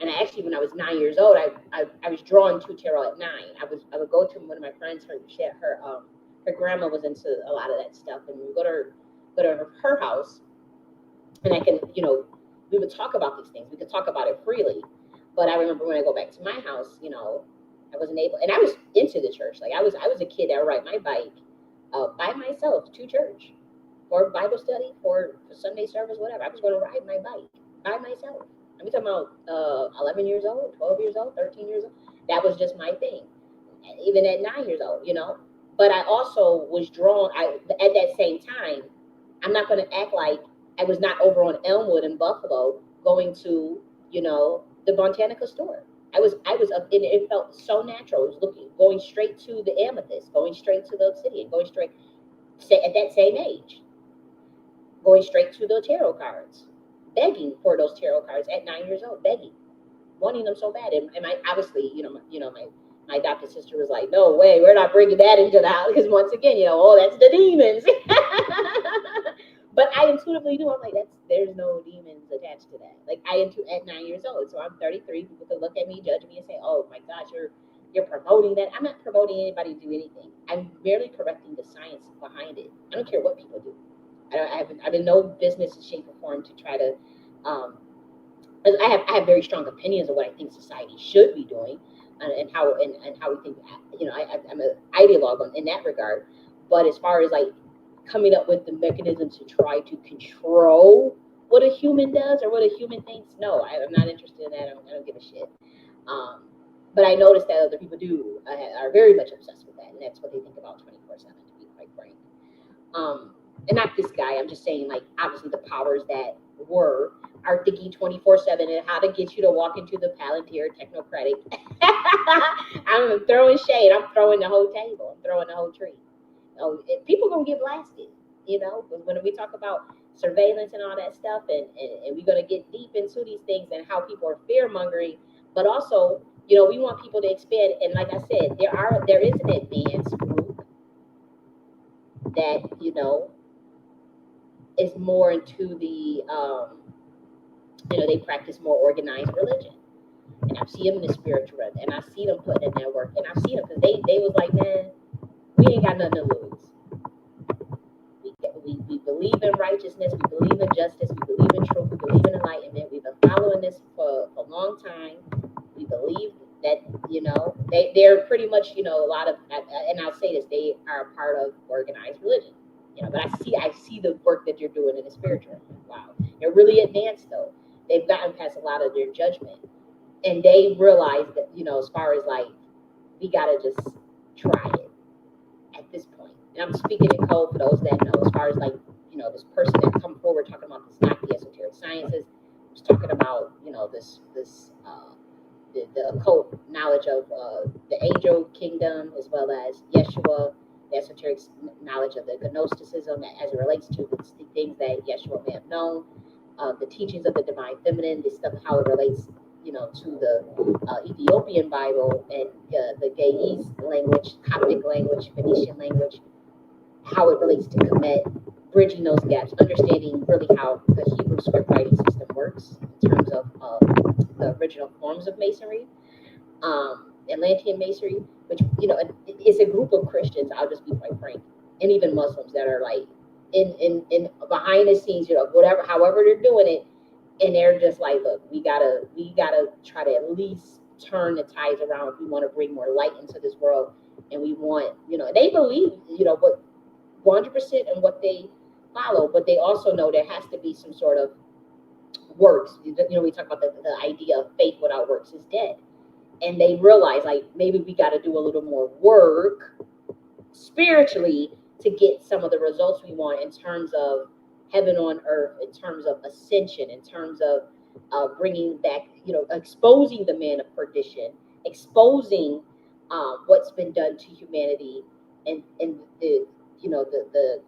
And actually, when I was 9 years old, I was drawn to tarot at 9. I would go to one of my friends. Her grandma was into a lot of that stuff, and we would go to her house, and I can we would talk about these things. We could talk about it freely. But I remember when I go back to my house, I wasn't able, and I was into the church. Like I was a kid that would ride my bike by myself to church for Bible study, for Sunday service, whatever. I was going to ride my bike by myself. I'm talking about 11 years old, 12 years old, 13 years old. That was just my thing. And even at 9 years old, But I also was drawn. At that same time, I'm not going to act like I was not over on Elmwood in Buffalo going to, the Botanica store. I was up, and it felt so natural. It was going straight to the Amethyst, going straight to the Obsidian, going straight at that same age, going straight to the tarot cards. begging for those tarot cards at 9 years old, begging, wanting them so bad. And my obviously, my adopted sister was like, "No way, we're not bringing that into the house," because once again, oh, that's the demons. But I intuitively knew, I'm like, there's no demons attached to that. Like at 9 years old, so I'm 33. People could look at me, judge me, and say, "Oh my gosh, you're promoting that." I'm not promoting anybody to do anything. I'm merely correcting the science behind it. I don't care what people do. I'm in no business, shape, or form to try to. Um, I have very strong opinions of what I think society should be doing, and how we think. I'm an ideologue in that regard. But as far as like coming up with the mechanisms to try to control what a human does or what a human thinks, no, I'm not interested in that. I don't give a shit. But I noticed that other people are very much obsessed with that, and that's what they think about 24/7. To be quite frank. And not this guy. I'm just saying, like, obviously the powers that are thinking 24/7 and how to get you to walk into the Palantir technocratic. I'm throwing shade. I'm throwing the whole table. I'm throwing the whole tree. People gonna get blasted, when we talk about surveillance and all that stuff, and we're gonna get deep into these things and how people are fear mongering, but also, we want people to expand. And like I said, there is an advanced group that is more into the they practice more organized religion, and I see them in the spiritual realm, and I see them putting in their work, and I see them because they was like, man, we ain't got nothing to lose. We believe in righteousness, we believe in justice, we believe in truth, we believe in enlightenment. We've been following this for a long time. We believe that they're pretty much a lot of, and I'll say this, they are a part of organized religion. But I see the work that you're doing in the spiritual. Wow, they're really advanced though. They've gotten past a lot of their judgment, and they realize that as far as like, we gotta just try it at this point. And I'm speaking in code for those that know, as far as like this person that come forward talking about this Nakhti esoteric sciences, was talking about the occult knowledge of the angel kingdom, as well as Yeshua, the esoteric knowledge of the Gnosticism as it relates to the things that Yeshua may have known, the teachings of the divine feminine, this stuff, how it relates, to the Ethiopian Bible and the Ge'ez language, Coptic language, Phoenician language, how it relates to Kemet, bridging those gaps, understanding really how the Hebrew script writing system works in terms of the original forms of Masonry, Atlantean Masonry, which is a group of Christians. I'll just be quite frank, and even Muslims that are like in behind the scenes, whatever, however they're doing it, and they're just like, look, we gotta try to at least turn the tides around if we want to bring more light into this world, and we want they believe but 100% in what they follow, but they also know there has to be some sort of works. We talk about the idea of faith without works is dead. And they realize, like, maybe we got to do a little more work spiritually to get some of the results we want in terms of heaven on earth, in terms of ascension, in terms of bringing back, exposing the man of perdition, exposing what's been done to humanity, and the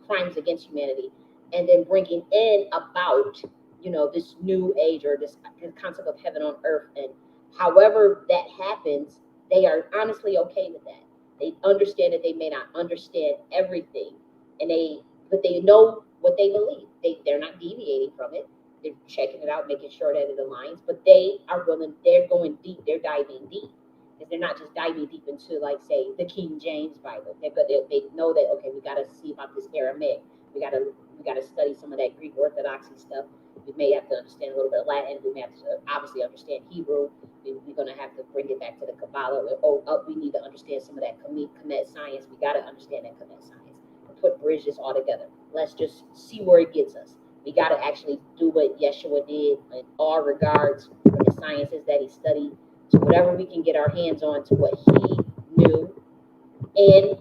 crimes against humanity, and then bringing in about this new age, or this concept of heaven on earth. And however that happens, they are honestly okay with that. They understand that they may not understand everything, but they know what they believe. They're not deviating from it. They're checking it out, making sure that it aligns. But they are willing. They're going deep. They're diving deep, because they're not just diving deep into, like, say, the King James Bible. They know that, okay, we got to see about this Aramaic. We got to study some of that Greek Orthodoxy stuff. We may have to understand a little bit of Latin. We may have to obviously understand Hebrew. We're going to have to bring it back to the Kabbalah. We need to understand some of that Kemet science. We got to understand that Kemet science. Bridge this all together. Let's just see where it gets us. We got to actually do what Yeshua did in all regards, from the sciences that he studied to whatever we can get our hands on, to what he knew. And,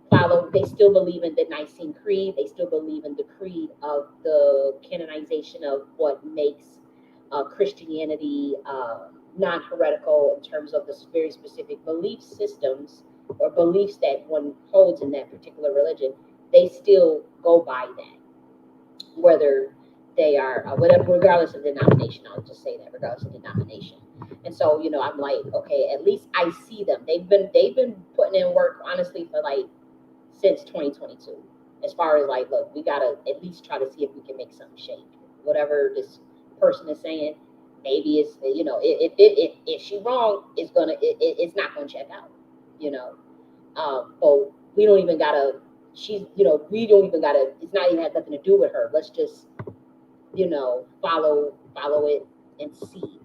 follow. They still believe in the Nicene Creed. They still believe in the creed of the canonization of what makes Christianity non-heretical, in terms of the very specific belief systems or beliefs that one holds in that particular religion. They still go by that, whether they are whatever, regardless of denomination. I'll just say that, regardless of denomination. And so, I'm like, okay, at least I see them. They've been putting in work, honestly, for like since 2022. As far as like, look, we gotta at least try to see if we can make something shake. Whatever this person is saying, maybe it's, if she wrong, it's not gonna check out. You know, but we don't even gotta. We don't even gotta. It's not even had nothing to do with her. Let's just, follow it and see.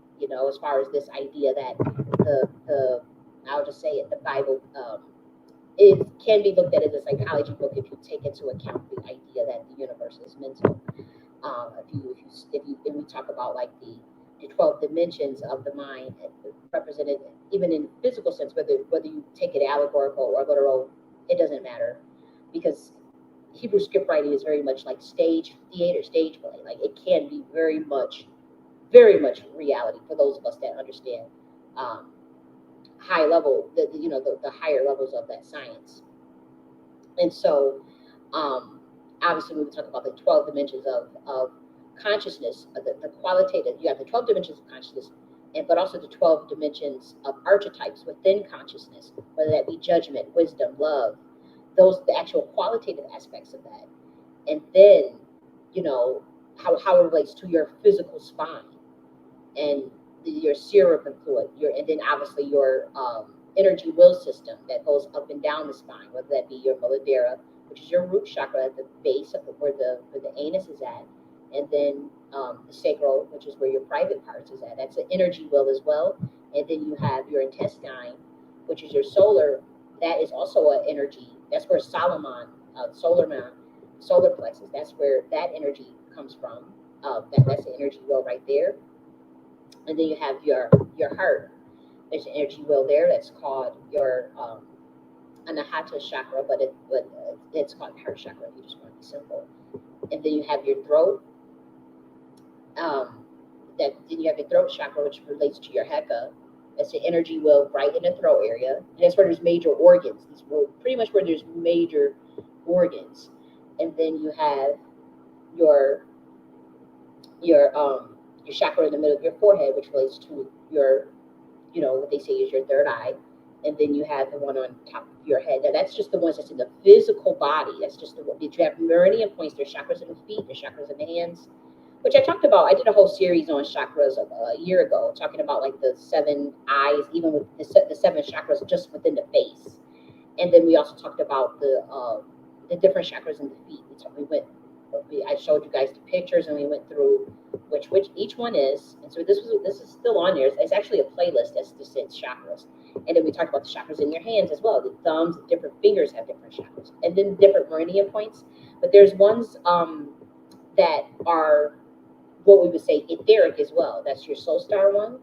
As far as this idea that the I'll just say it, the Bible, it can be looked at as a psychology book if you take into account the idea that the universe is mental. If we talk about like the 12 dimensions of the mind, represented even in physical sense, whether you take it allegorical or literal, it doesn't matter, because Hebrew script writing is very much like stage theater, stage play. Like, it can be very much reality for those of us that understand high level, the higher levels of that science. And so, obviously, we would talk about the 12 dimensions of consciousness, the qualitative. You have the 12 dimensions of consciousness, but also the 12 dimensions of archetypes within consciousness, whether that be judgment, wisdom, love, the actual qualitative aspects of that. And then, how it relates to your physical spine and your cerebral fluid, and then obviously your energy will system that goes up and down the spine, whether that be your muladhara, which is your root chakra at the base of where the anus is at, and then the sacral, which is where your private parts is at. That's an energy will as well. And then you have your intestine, which is your solar. That is also an energy. That's where Solomon, solar plexus. That's where that energy comes from. That's the energy will right there. And then you have your heart. There's an energy well there that's called your anahata chakra, but it's called heart chakra. If you just want to be simple. And then you have your throat. Then you have your throat chakra, which relates to your heka. That's the energy well right in the throat area, and that's where there's major organs. These were pretty much where there's major organs. And then you have your chakra in the middle of your forehead, which relates to your, what they say is your third eye. And then you have the one on top of your head. Now, that's just the ones that's in the physical body. That's just the one. You have meridian points. There's chakras in the feet. There's chakras in the hands, which I talked about. I did a whole series on chakras a year ago, talking about like the 7 eyes, even with the 7 chakras just within the face. And then we also talked about the different chakras in the feet. I showed you guys the pictures, and we went through which each one is. And so this is still on there. It's actually a playlist that's just says chakras. And then we talked about the chakras in your hands as well. The thumbs, the different fingers have different chakras, and then different meridian points. But there's ones that are what we would say etheric as well. That's your soul star one.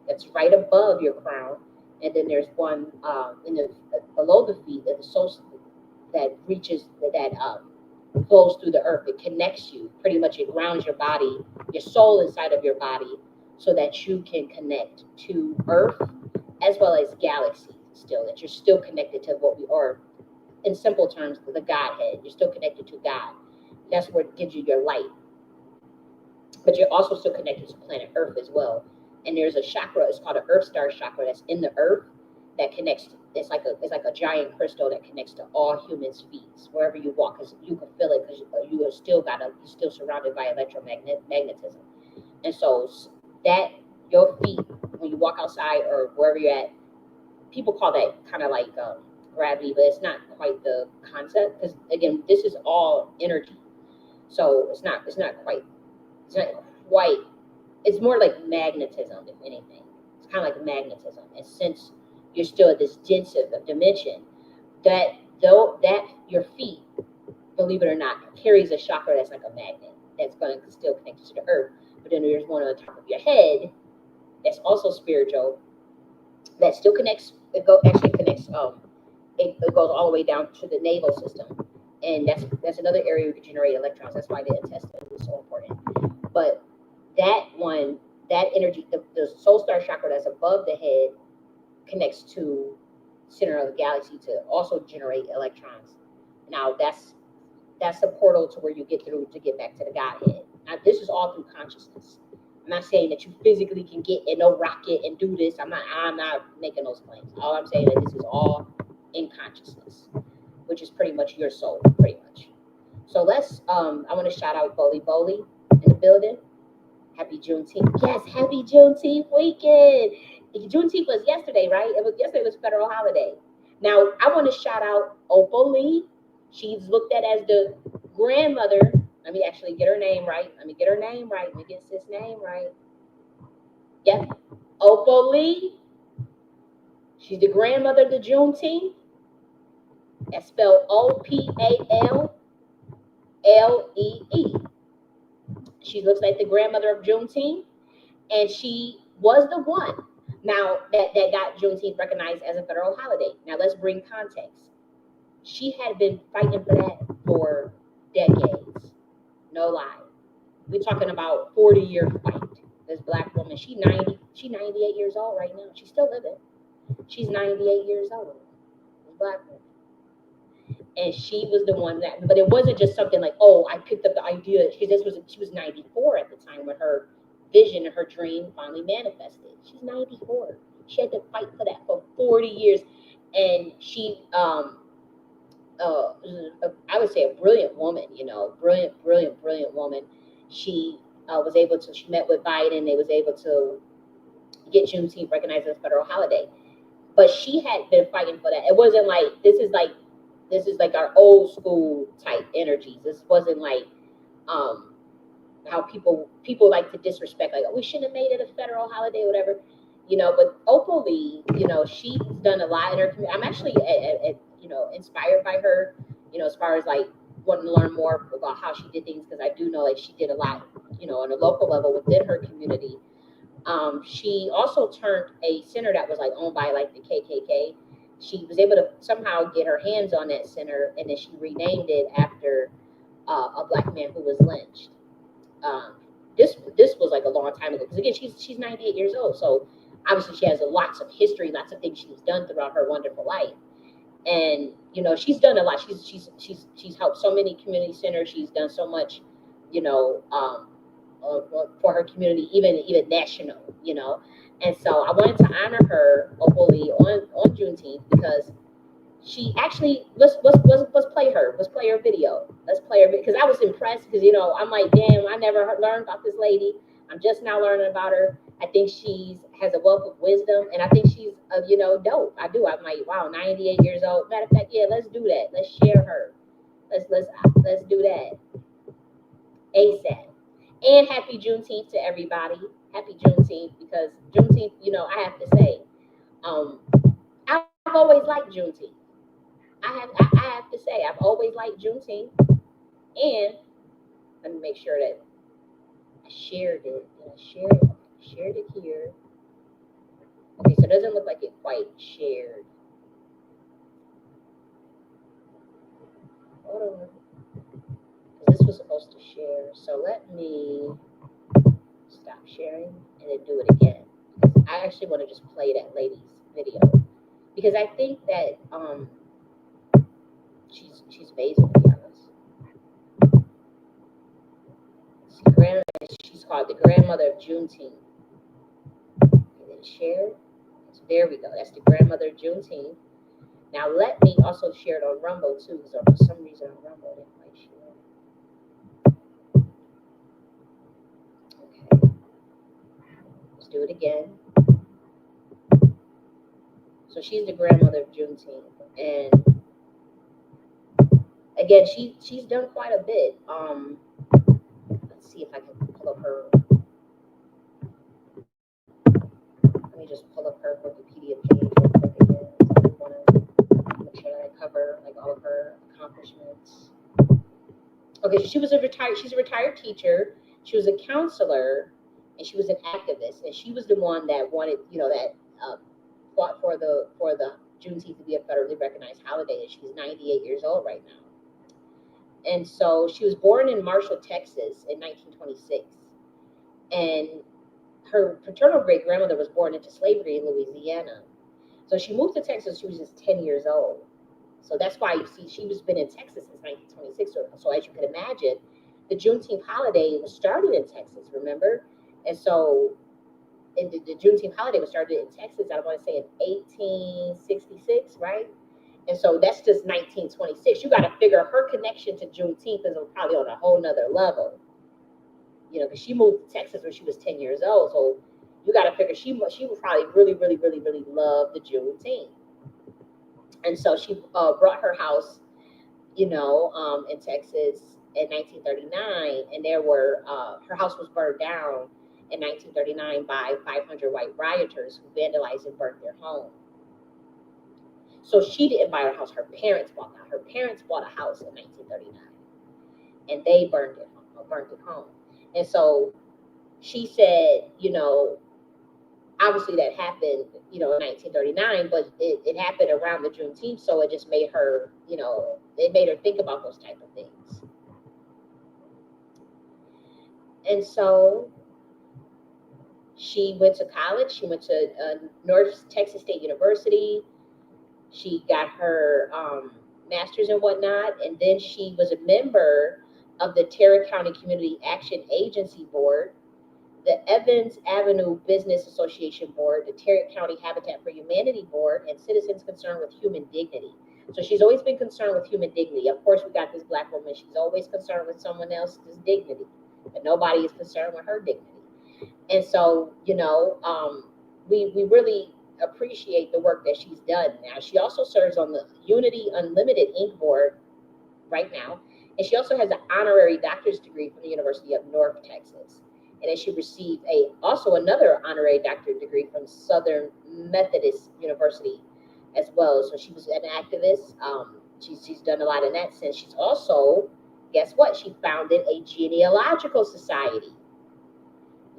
That's right above your crown. And then there's one below the feet, that the soul that reaches that flows through the earth. It connects you. Pretty much, it grounds your body, your soul inside of your body, so that you can connect to earth as well as galaxies. Still, that you're still connected to what we are. In simple terms, the Godhead. You're still connected to God. That's what gives you your light. But you're also still connected to planet Earth as well. And there's a chakra. It's called an Earth Star chakra that's in the Earth that connects. It's like a giant crystal that connects to all humans' feet wherever you walk, because you can feel it, because you're still surrounded by electromagnetism. And so that your feet, when you walk outside or wherever you're at, people call that kind of like gravity, but it's not quite the concept, because again, this is all energy. So it's not quite. It's more like magnetism, if anything. It's kind of like magnetism. And since you're still at this denser dimension, that your feet, believe it or not, carries a chakra that's like a magnet, that's going to still connect you to the earth. But then there's one on the top of your head that's also spiritual, that still connects. Actually connects. It goes all the way down to the navel system, and that's another area we can generate electrons. That's why the intestine is so important. But that energy, the soul star chakra that's above the head, connects to center of the galaxy to also generate electrons. Now, that's that's the portal to where you get through to get back to the Godhead. Now, this is all through consciousness. I'm not saying that you physically can get in no rocket and do this. I'm not making those claims. All I'm saying is this is all in consciousness, which is pretty much your soul, pretty much. So let's I want to shout out Boli in the building. Happy Juneteenth. Yes, happy Juneteenth weekend. Juneteenth was yesterday, right? Yesterday was federal holiday. Now I want to shout out Opal Lee. She's looked at as the grandmother. Let me actually get her name right. Let me get her name right. Let me get sis name right. Yep. Opal Lee. She's the grandmother of the Juneteenth. That's spelled OPALLEE. She looks like the grandmother of Juneteenth, and she was the one now that got Juneteenth recognized as a federal holiday. Now let's bring context. She had been fighting for that for decades. No lie. We're talking about 40-year fight. This black woman, she 98 years old right now. She's still living. She's 98 years old. This black woman. And she was the one that, but it wasn't just something like, oh, I picked up the idea. She was 94 at the time when her vision and her dream finally manifested. She's 94. She had to fight for that for 40 years. And she, I would say a brilliant woman, brilliant woman. She was able to, she met with Biden. They was able to get Juneteenth recognized as a federal holiday. But she had been fighting for that. It wasn't like, this is like our old school type energies. This wasn't like how people like to disrespect, like, oh, we shouldn't have made it a federal holiday or whatever, But Opal Lee, she's done a lot in her community. I'm actually inspired by her, as far as like wanting to learn more about how she did things, because I do know like she did a lot, on a local level within her community. She also turned a center that was like owned by like the KKK. She was able to somehow get her hands on that center, and then she renamed it after a black man who was lynched. This was like a long time ago, because again, she's 98 years old, so obviously she has lots of history, lots of things she's done throughout her wonderful life, and she's done a lot. She's helped so many community centers. She's done so much, for her community, even national, And so I wanted to honor her, Opal Lee, on Juneteenth, because she actually let's play her. Let's play her video. Let's play her, because I was impressed, because I'm like, damn, I never learned about this lady. I'm just now learning about her. I think she's has a wealth of wisdom, and I think she's dope. I do. I'm like, wow, 98 years old. Matter of fact, yeah, let's do that. Let's share her. Let's do that ASAP. And happy Juneteenth to everybody. Happy Juneteenth, because Juneteenth, I have to say, I've always liked Juneteenth. I have to say, I've always liked Juneteenth. And let me make sure that I shared it. Did I shared it here. Okay, so it doesn't look like it quite shared. Hold on. This was supposed to share. So let me stop sharing and then do it again. I actually want to just play that lady's video, because I think that she's amazing, to be honest. She's called the grandmother of Juneteenth. And then share. So there we go. That's the grandmother of Juneteenth. Now let me also share it on Rumble too, because for some reason on Rumble I didn't like share. Okay. Let's do it again. So she's the grandmother of Juneteenth, and again, she's done quite a bit. Let's see if I can pull up her. Let me just pull up her Wikipedia page real quick again. I want to make sure that I cover like all of her accomplishments. Okay, so she's a retired teacher. She was a counselor, and she was an activist, and she was the one that wanted, that fought for the Juneteenth to be a federally recognized holiday, and she's 98 years old right now. And so she was born in Marshall, Texas in 1926. And her paternal great grandmother was born into slavery in Louisiana. So she moved to Texas. She was just 10 years old. So that's why you see she was been in Texas since 1926. So as you can imagine, the Juneteenth holiday was started in Texas, remember? And so the Juneteenth holiday was started in Texas, I want to say in 1866, right? And so that's just 1926. You got to figure her connection to Juneteenth is probably on a whole nother level, because she moved to Texas when she was 10 years old. So you got to figure she would probably really, really, really, really love the Juneteenth. And so she brought her house, in Texas in 1939, and her house was burned down in 1939 by 500 white rioters who vandalized and burnt their home. So she didn't buy her house; her parents bought it. Her parents bought a house in 1939, and they burnt it home. And so she said, obviously that happened, in 1939, but it happened around the Juneteenth, so it just made her, it made her think about those type of things. And so she went to college. She went to North Texas State University. She got her master's and whatnot, and then she was a member of the Tarrant County Community Action Agency Board, the Evans Avenue Business Association Board, the Tarrant County Habitat for Humanity Board, and Citizens Concerned with Human Dignity. So she's always been concerned with human dignity. Of course, we got this Black woman. She's always concerned with someone else's dignity, but nobody is concerned with her dignity. And so, we really appreciate the work that she's done. Now, she also serves on the Unity Unlimited Inc. board right now, and she also has an honorary doctor's degree from the University of North Texas. And then she received also another honorary doctorate degree from Southern Methodist University as well. So she was an activist. She's done a lot in that sense. She's also, guess what? She founded a genealogical society.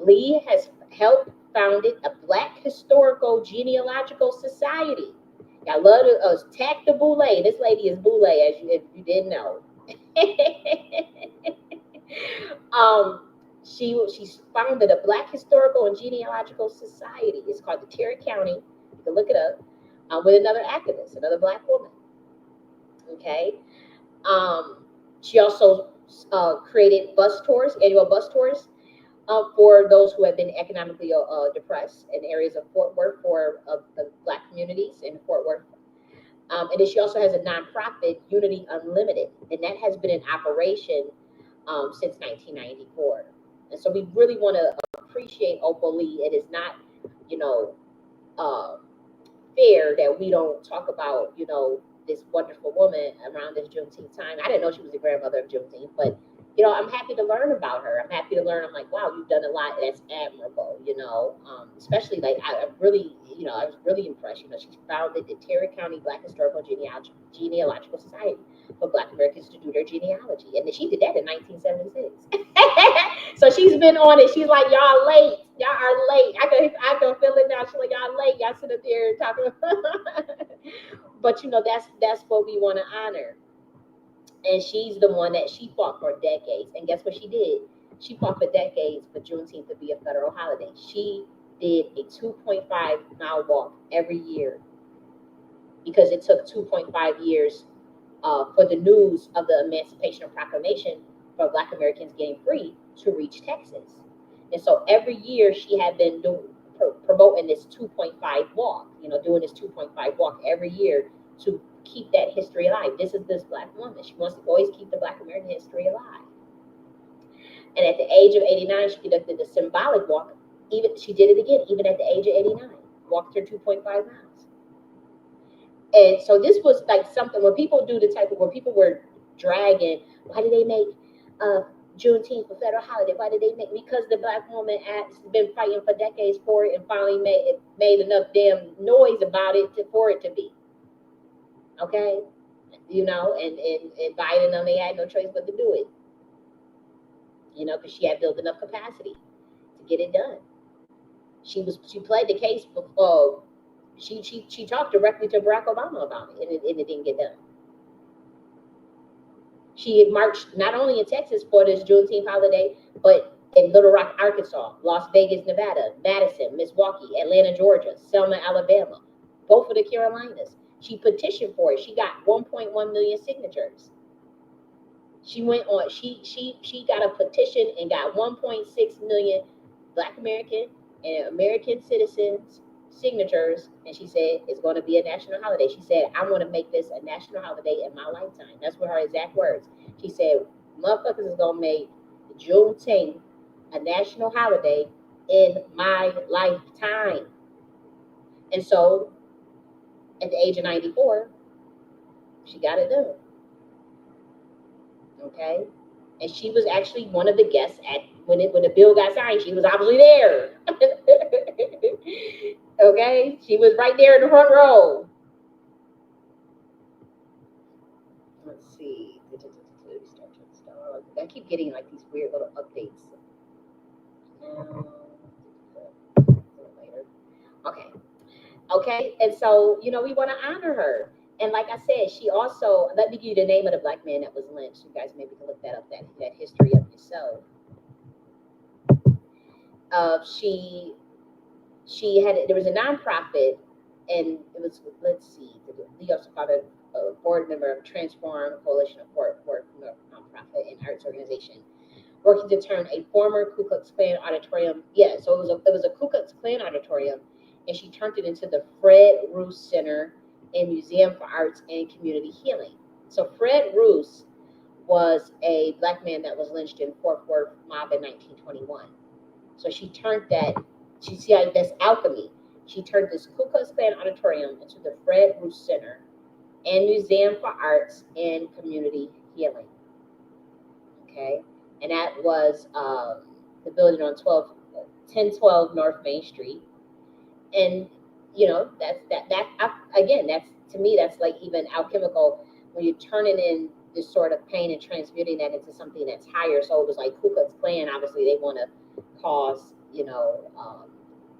Lee has helped founded a Black Historical Genealogical Society. I love to tack the boule. This lady is boule, if you didn't know. She's founded a Black Historical and Genealogical Society. It's called the Tarrant County. You can look it up. With another activist, another Black woman. Okay. She also created annual bus tours for those who have been economically depressed in areas of Fort Worth for the Black communities in Fort Worth. And then she also has a nonprofit, Unity Unlimited, and that has been in operation since 1994. And so we really want to appreciate Opal Lee. It is not, fair that we don't talk about, this wonderful woman around this Juneteenth time. I didn't know she was the grandmother of Juneteenth, but I'm happy to learn about her. I'm happy to learn. I'm like, wow, you've done a lot. That's admirable, especially like I really, I was really impressed. She founded the Tarrant County Black Historical Genealogical Society for Black Americans to do their genealogy. And she did that in 1976. So she's been on it. She's like, y'all late. Y'all are late. I can feel it now. She's like, y'all late. Y'all sit up there talking. But that's what we want to honor. And she's the one that she fought for decades. And guess what she did? She fought for decades for Juneteenth to be a federal holiday. She did a 2.5-mile walk every year because it took 2.5 years for the news of the Emancipation Proclamation for Black Americans getting free to reach Texas. And so every year she had been promoting this 2.5 walk, doing this 2.5 walk every year to keep that history alive. This is this Black woman. She wants to always keep the Black American history alive. And at the age of 89, she conducted the symbolic walk. She did it again, even at the age of 89. Walked her 2.5 miles. And so this was like something when people do when people were dragging, why did they make Juneteenth a federal holiday? Why did they make? Because the Black woman has been fighting for decades for it and finally made enough damn noise about it for it to be. Okay, and Biden only had no choice but to do it, because she had built enough capacity to get it done. She played the case before. She talked directly to Barack Obama about it, and it didn't get done. She had marched not only in Texas for this Juneteenth holiday, but in Little Rock, Arkansas, Las Vegas, Nevada, Madison, Milwaukee, Atlanta, Georgia, Selma, Alabama, both of the Carolinas. She petitioned for it. She got 1.1 million signatures. She went on. She got a petition and got 1.6 million Black American and American citizens signatures, and she said it's going to be a national holiday. She said, I want to make this a national holiday in my lifetime. That's what her exact words. She said, motherfuckers is going to make Juneteenth a national holiday in my lifetime. And so at the age of 94, she got it done. Okay? And she was actually one of the guests at when the bill got signed. She was obviously there. Okay? She was right there in the front row. Let's see. I keep getting like these weird little updates. Later. Okay. And so, you know, we want to honor her. And like I said, she also, let me give you the name of the Black man that was lynched. You guys maybe can look that up, that history of yourself. There was a nonprofit, and it was, let's see, Lee also called a board member of Transform Coalition of Work nonprofit and arts organization, working to turn a former Ku Klux Klan auditorium. Yeah, so it was a Ku Klux Klan auditorium, and she turned it into the Fred Roos Center and Museum for Arts and Community Healing. So Fred Roos was a Black man that was lynched in Fort Worth mob in 1921. So she turned that. She see how that's alchemy. She turned this Ku Klux Klan auditorium into the Fred Roos Center and Museum for Arts and Community Healing. Okay, and that was the building on 1012 North Main Street. And you know, that's to me, that's like even alchemical when you're turning in this sort of pain and transmuting that into something that's higher. So it was like Ku Klux Klan, obviously they want to cause, you know,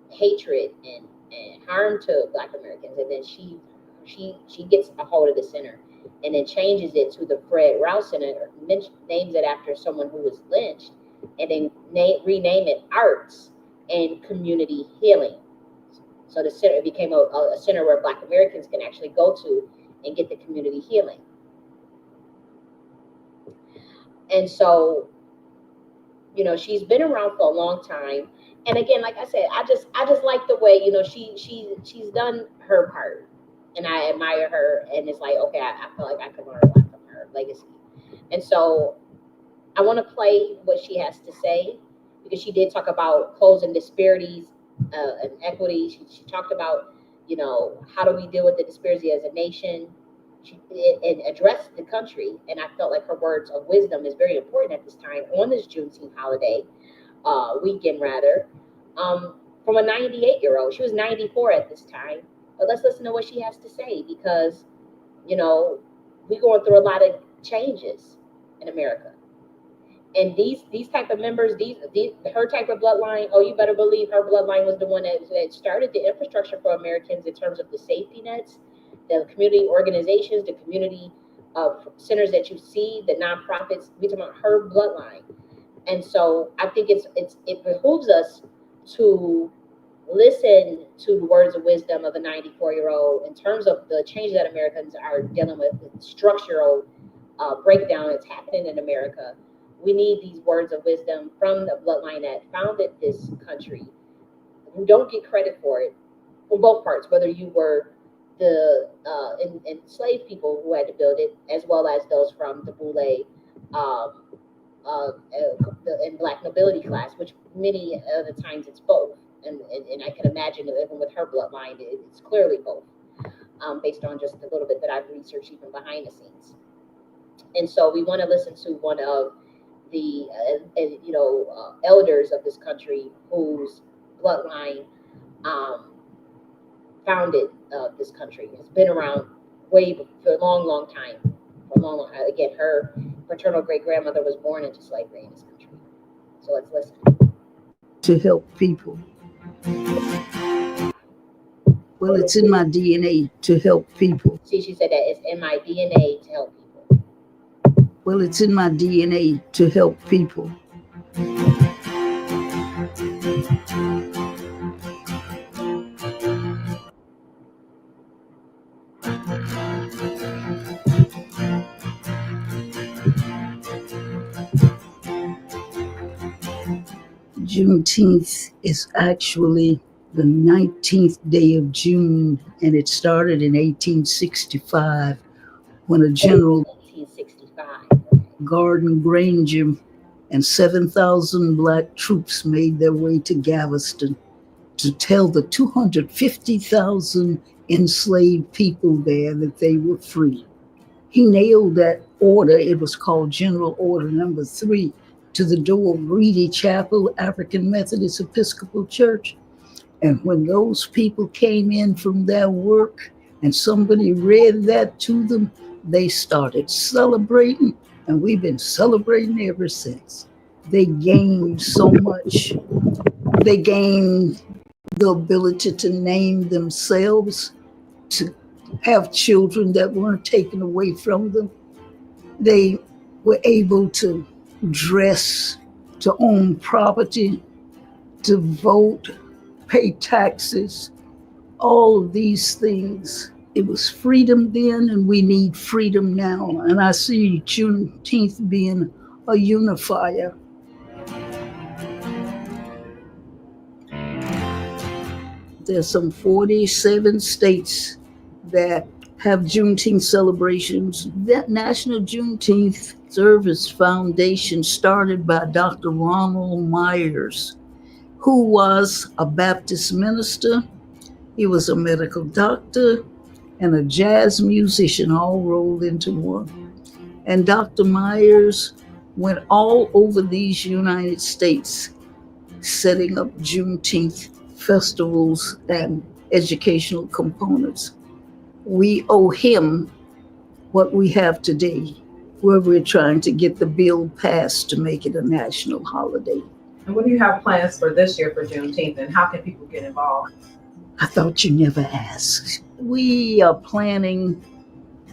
hatred and harm to Black Americans, and then she gets a hold of the center and then changes it to the Fred Rouse Center, names it after someone who was lynched, and then rename it Arts and Community Healing. So the center became a center where Black Americans can actually go to and get the community healing. And so, you know, she's been around for a long time. And again, like I said, I just like the way, you know, she's done her part, and I admire her. And it's like, okay, I feel like I could learn a lot from her legacy. And so I want to play what she has to say, because she did talk about closing disparities and equity. She talked about, you know, how do we deal with the disparity as a nation, and address the country. And I felt like her words of wisdom is very important at this time on this Juneteenth holiday weekend, rather, from a 98-year-old. She was 94 at this time, but let's listen to what she has to say, because, you know, we're going through a lot of changes in America. And these type of members, her type of bloodline, oh, you better believe her bloodline was the one that started the infrastructure for Americans in terms of the safety nets, the community organizations, the community centers that you see, the nonprofits. We talking about her bloodline. And so I think it behooves us to listen to the words of wisdom of a 94-year-old in terms of the change that Americans are dealing with, the structural breakdown that's happening in America. We need these words of wisdom from the bloodline that founded this country, who don't get credit for it on both parts, whether you were the enslaved people who had to build it, as well as those from the Boule and Black nobility class, which many of the times it's both. And I can imagine that even with her bloodline, it's clearly both, based on just a little bit that I've researched even behind the scenes. And so we want to listen to one of the elders of this country whose bloodline founded this country. It's been around for a long time. Again, her paternal great grandmother was born into slavery in this country. So let's listen. To help people. Well, it's in my DNA to help people. See, she said that it's in my DNA to help people. Well, it's in my DNA to help people. Juneteenth is actually the 19th day of June, and it started in 1865 when a general 1865. Garden Granger and 7,000 black troops made their way to Galveston to tell the 250,000 enslaved people there that they were free. He nailed that order, it was called General Order Number 3, to the door of Reedy Chapel, African Methodist Episcopal Church. And when those people came in from their work and somebody read that to them, they started celebrating, and we've been celebrating ever since. They gained so much. They gained the ability to name themselves, to have children that weren't taken away from them. They were able to dress, to own property, to vote, pay taxes, all of these things. It was freedom then, and we need freedom now. And I see Juneteenth being a unifier. There's some 47 states that have Juneteenth celebrations. That National Juneteenth Service Foundation started by Dr. Ronald Myers, who was a Baptist minister. He was a medical doctor and a jazz musician, all rolled into one. And Dr. Myers went all over these United States setting up Juneteenth festivals and educational components. We owe him what we have today, where we're trying to get the bill passed to make it a national holiday. And what do you have plans for this year for Juneteenth, and how can people get involved? I thought you never asked. We are planning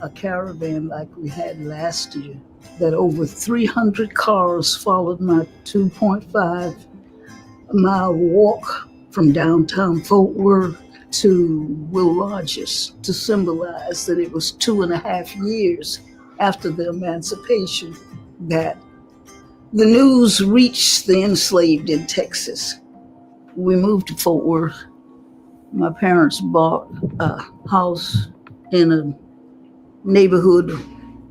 a caravan like we had last year, that over 300 cars followed my 2.5-mile walk from downtown Fort Worth to Will Rogers to symbolize that it was 2.5 years after the emancipation that the news reached the enslaved in Texas. We moved to Fort Worth. My parents bought a house in a neighborhood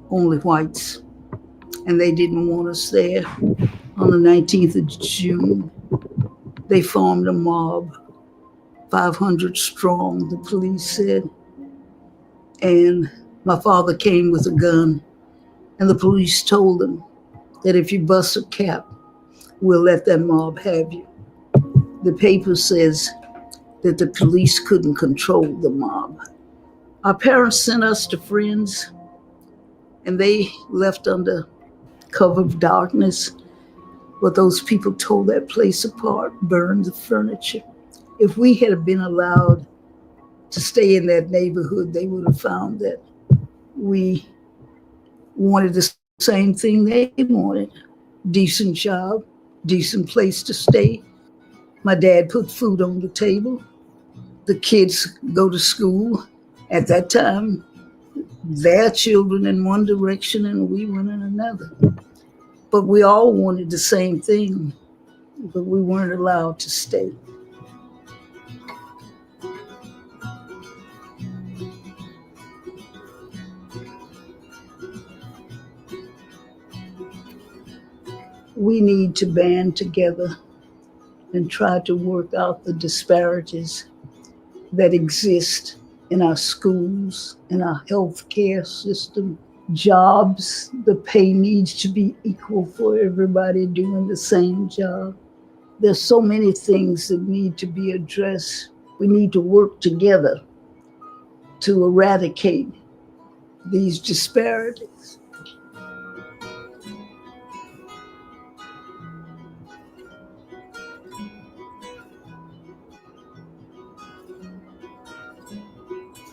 only whites, and they didn't want us there. On the 19th of June, they formed a mob, 500 strong, the police said, and my father came with a gun, and the police told him that if you bust a cap, we'll let that mob have you. The paper says that the police couldn't control the mob. Our parents sent us to friends, and they left under cover of darkness. But those people tore that place apart, burned the furniture. If we had been allowed to stay in that neighborhood, they would have found that we wanted the same thing they wanted. Decent job, decent place to stay. My dad put food on the table. The kids go to school. At that time, their children in one direction and we went in another. But we all wanted the same thing, but we weren't allowed to stay. We need to band together and try to work out the disparities that exist in our schools, in our healthcare system, jobs. The pay needs to be equal for everybody doing the same job. There's so many things that need to be addressed. We need to work together to eradicate these disparities.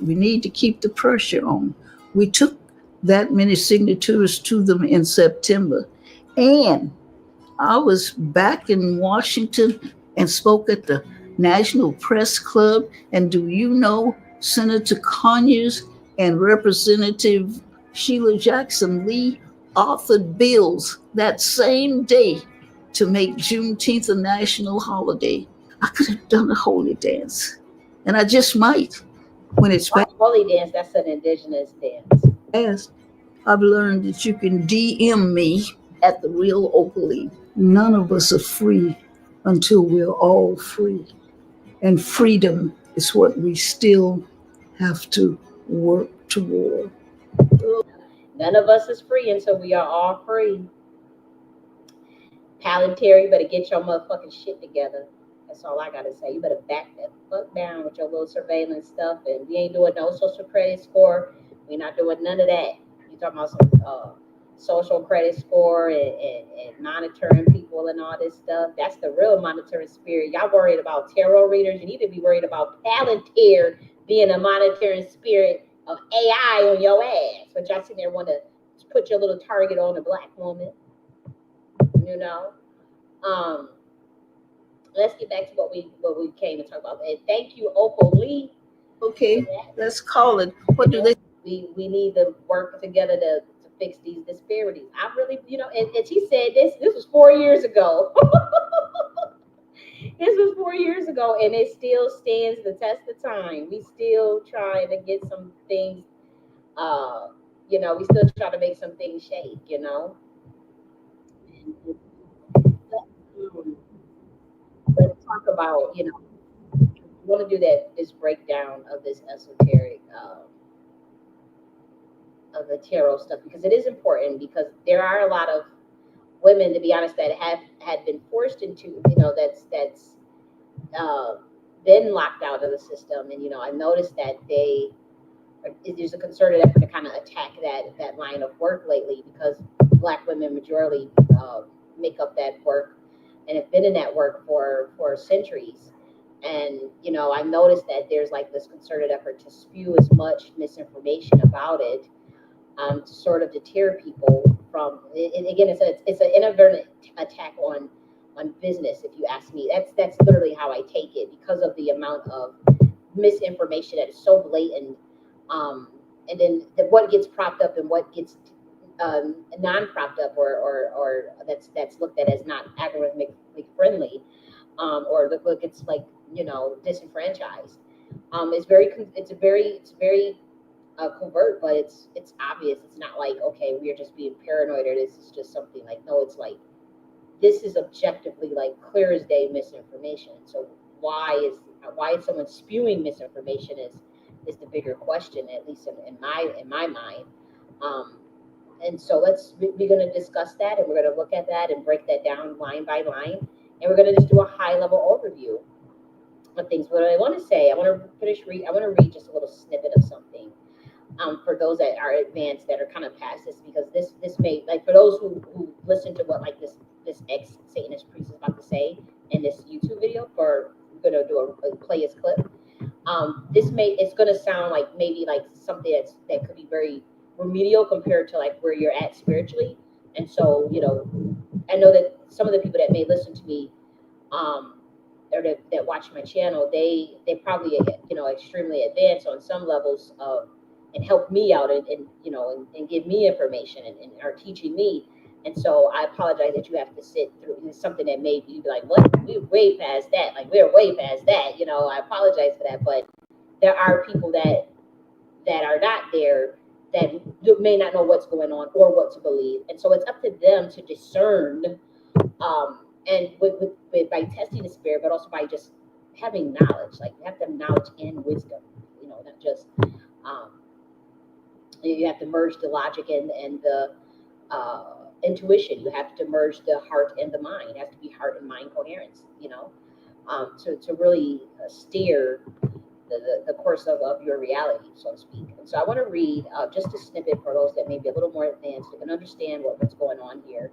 We need to keep the pressure on. We took that many signatures to them in September. And I was back in Washington and spoke at the National Press Club. And do you know, Senator Conyers and Representative Sheila Jackson Lee authored bills that same day to make Juneteenth a national holiday. I could have done a holy dance, and I just might when it's Holy dance, that's an indigenous dance. past. I've learned that you can DM me at the real Opal Lee. None of us are free until we're all free. And freedom is what we still have to work toward. None of us is free until we are all free. Palantir, you better get your motherfucking shit together. That's all I gotta say. You better back that fuck down with your little surveillance stuff, and we ain't doing no social credit score. We're not doing none of that. You talking about some social credit score and monitoring people and all this stuff. That's the real monitoring spirit. Y'all worried about tarot readers. You need to be worried about Palantir being a monitoring spirit of AI on your ass. But y'all sitting there want to put your little target on a black woman. You know. Let's get back to what we came to talk about. And thank you, Opal Lee. Okay, let's call it. What do they? We need to work together to fix these disparities. I really, and she said this was 4 years ago. This was 4 years ago, and it still stands the test of time. We still trying to get some things, we still try to make some things shake. Let's talk about, I want to do this breakdown of this esoteric of the tarot stuff, because it is important, because there are a lot of women, to be honest, that have had been forced into, that's uh, been locked out of the system. And I noticed that there's a concerted effort to kind of attack that line of work lately, because Black women majority make up that work and have been in that work for centuries. And I noticed that there's like this concerted effort to spew as much misinformation about it, to sort of deter people from. And again, it's an inadvertent attack on business. If you ask me, that's literally how I take it, because of the amount of misinformation that is so blatant. And then what gets propped up and what gets non-propped up, or that's looked at as not algorithmically friendly, or look it's like disenfranchised. It's very covert, but it's obvious. It's not like, okay, we're just being paranoid, or this is just something like, no, it's like, this is objectively like clear as day misinformation. So why is someone spewing misinformation is the bigger question, at least in my mind. And so we're going to discuss that, and we're going to look at that and break that down line by line, and we're going to just do a high level overview of things. What I want to say, I want to read just a little snippet of something, for those that are advanced, that are kind of past this, because this may, like, for those who listen to what, like, this ex Satanist priest is about to say in this YouTube video, for we're going to do a play his clip. It's going to sound like maybe like something that could be very remedial compared to like where you're at spiritually. And so, I know that some of the people that may listen to me, or that watch my channel, they probably, extremely advanced on some levels of, and help me out, and give me information, and are teaching me. And so I apologize that you have to sit through something that made you be like, what? We're way past that. Like, we're way past that. I apologize for that. But there are people that are not there, that may not know what's going on or what to believe. And so it's up to them to discern, and by testing the spirit, but also by just having knowledge. Like, you have to have knowledge and wisdom, not just, you have to merge the logic and the intuition. You have to merge the heart and the mind. It has to be heart and mind coherence, to really steer the course of your reality, so to speak. And so I want to read just a snippet for those that may be a little more advanced, who can understand what's going on here.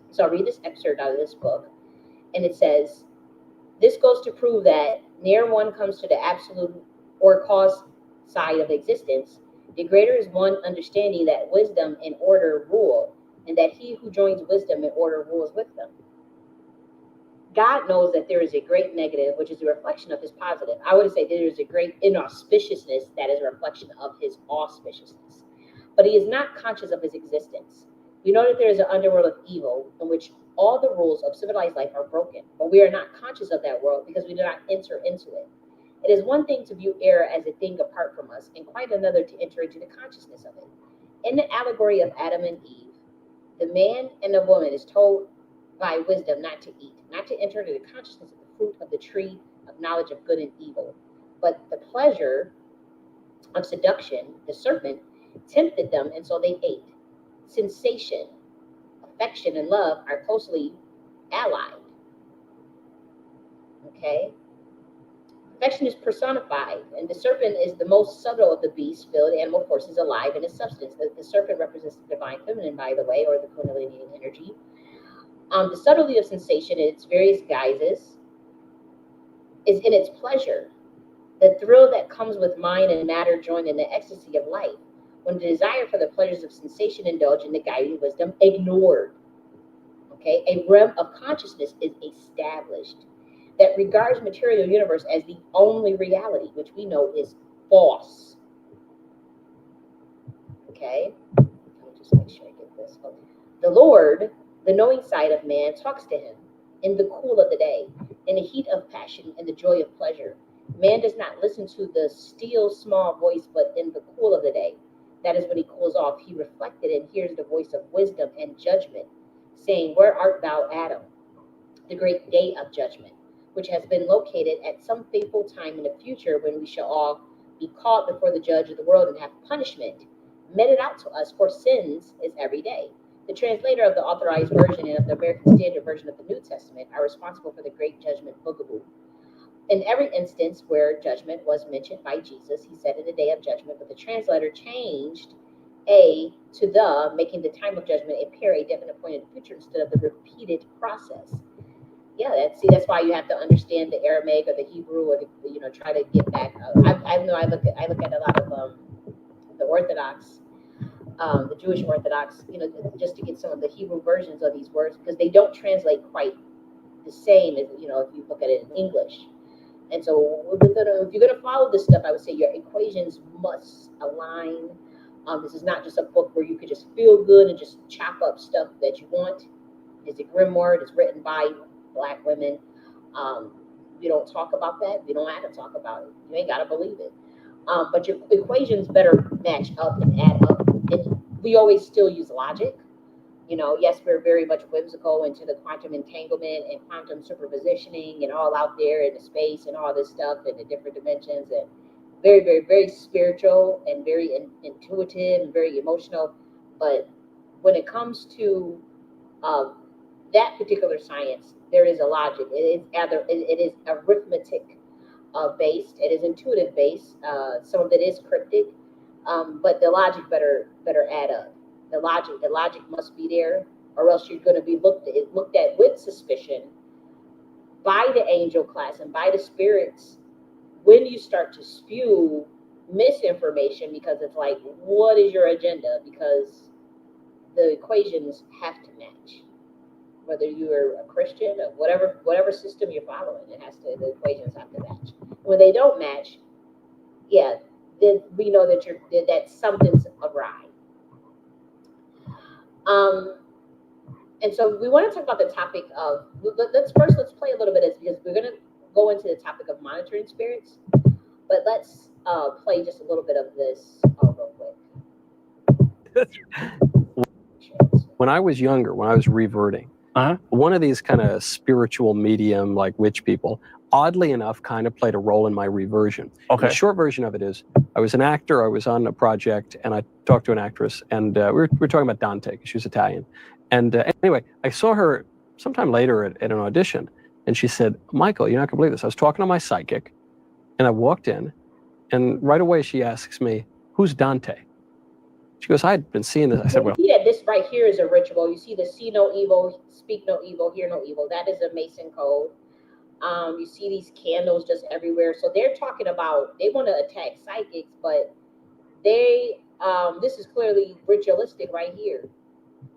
So I'll read this excerpt out of this book, and it says, "This goes to prove that ne'er one comes to the absolute or cause side of existence. The greater is one understanding that wisdom and order rule, and that he who joins wisdom and order rules with them. God knows that there is a great negative, which is a reflection of his positive. I would say there is a great inauspiciousness that is a reflection of his auspiciousness. But he is not conscious of his existence. We know that there is an underworld of evil in which all the rules of civilized life are broken, but we are not conscious of that world because we do not enter into it. It is one thing to view error as a thing apart from us, and quite another to enter into the consciousness of it. In the allegory of Adam and Eve, the man and the woman is told by wisdom not to eat, not to enter into the consciousness of the fruit of the tree of knowledge of good and evil. But the pleasure of seduction, the serpent, tempted them, and so they ate. Sensation, affection, and love are closely allied. Okay? Affection is personified, and the serpent is the most subtle of the beasts, filled animal forces alive in its substance. The serpent represents the divine feminine, by the way, or the Kundalini energy. The subtlety of sensation in its various guises is in its pleasure, the thrill that comes with mind and matter joined in the ecstasy of life, when the desire for the pleasures of sensation indulged in the guiding wisdom ignored. Okay, a realm of consciousness is established that regards material universe as the only reality, which we know is false. Okay, let me just make sure I get this. Okay. The Lord, the knowing side of man, talks to him in the cool of the day, in the heat of passion, and the joy of pleasure. Man does not listen to the still small voice, but in the cool of the day. That is when he cools off. He reflected and hears the voice of wisdom and judgment, saying, "Where art thou, Adam?" The great day of judgment, which has been located at some fateful time in the future when we shall all be called before the judge of the world and have punishment meted out to us for sins is every day. The translator of the Authorized Version and of the American Standard Version of the New Testament are responsible for the Great Judgment Boogaboo. In every instance where judgment was mentioned by Jesus, he said in the day of judgment, but the translator changed a to the, making the time of judgment appear a definite point in the future instead of the repeated process. Yeah, that's why you have to understand the Aramaic or the Hebrew, or try to get back. I look at a lot of the Orthodox, the Jewish Orthodox, just to get some of the Hebrew versions of these words, because they don't translate quite the same as if you look at it in English. And so if you're gonna follow this stuff, I would say your equations must align. This is not just a book where you could just feel good and just chop up stuff that you want. It's a grimoire. It's written by Black women. We don't talk about that. We don't have to talk about it. You ain't gotta believe it. But your equations better match up and add up. And we always still use logic. Yes, we're very much whimsical into the quantum entanglement and quantum superpositioning and all out there in the space and all this stuff and the different dimensions, and very, very, very spiritual and very intuitive and very emotional. But when it comes to that particular science, there is a logic. It is arithmetic based. It is intuitive based. Some of it is cryptic, but the logic better add up. The logic must be there, or else you're going to be looked at with suspicion by the angel class and by the spirits when you start to spew misinformation, because it's like, what is your agenda? Because the equations have to match. Whether you're a Christian or whatever system you're following, the equations have to match. When they don't match, yeah, then we know that something's awry. And so we want to talk about the topic of, let's play a little bit, because we're going to go into the topic of monitoring spirits, but let's play just a little bit of this real quick. When I was younger, when I was reverting, one of these kind of spiritual medium, like witch people, oddly enough, kind of played a role in my reversion. Okay. The short version of it is, I was an actor, I was on a project, and I talked to an actress, and we were talking about Dante, because she was Italian. And anyway, I saw her sometime later at an audition, and she said, "Michael, you're not going to believe this. I was talking to my psychic, and I walked in, and right away she asks me, 'Who's Dante?' She goes, 'I'd been seeing this.' I said, 'Well, you see that this right here is a ritual. You see the see no evil, speak no evil, hear no evil. That is a Mason code. You see these candles just everywhere. So they're talking about, they want to attack psychics, but this is clearly ritualistic right here.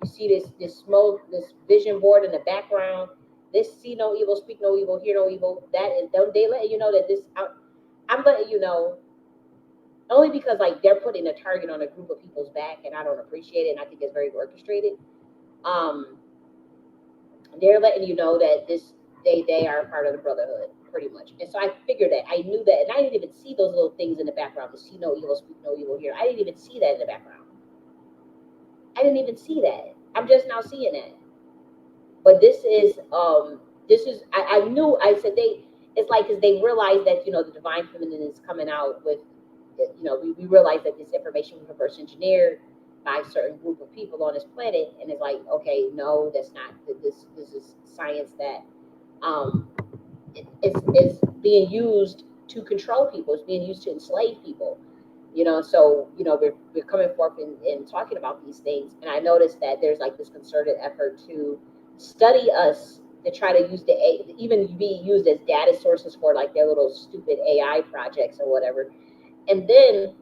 You see this smoke, this vision board in the background. This see no evil, speak no evil, hear no evil. That is, they let you know that this. I'm letting you know, only because like they're putting a target on a group of people's back, and I don't appreciate it, and I think it's very orchestrated. they're letting you know that they are part of the brotherhood, pretty much. And so I figured that, I knew that, and I didn't even see those little things in the background. To see no evil, speak no evil here. I didn't even see that in the background. I didn't even see that. I'm just now seeing that. But I knew, I said it's like, because they realized that, the divine feminine is coming out with, we realized that this information was reverse engineered by a certain group of people on this planet, and it's like, okay, no, that's not, this is science that is being used to control people, it's being used to enslave people. So we're coming forth and talking about these things, and I noticed that there's like this concerted effort to study us, to try to use even be used as data sources for like their little stupid AI projects or whatever. And then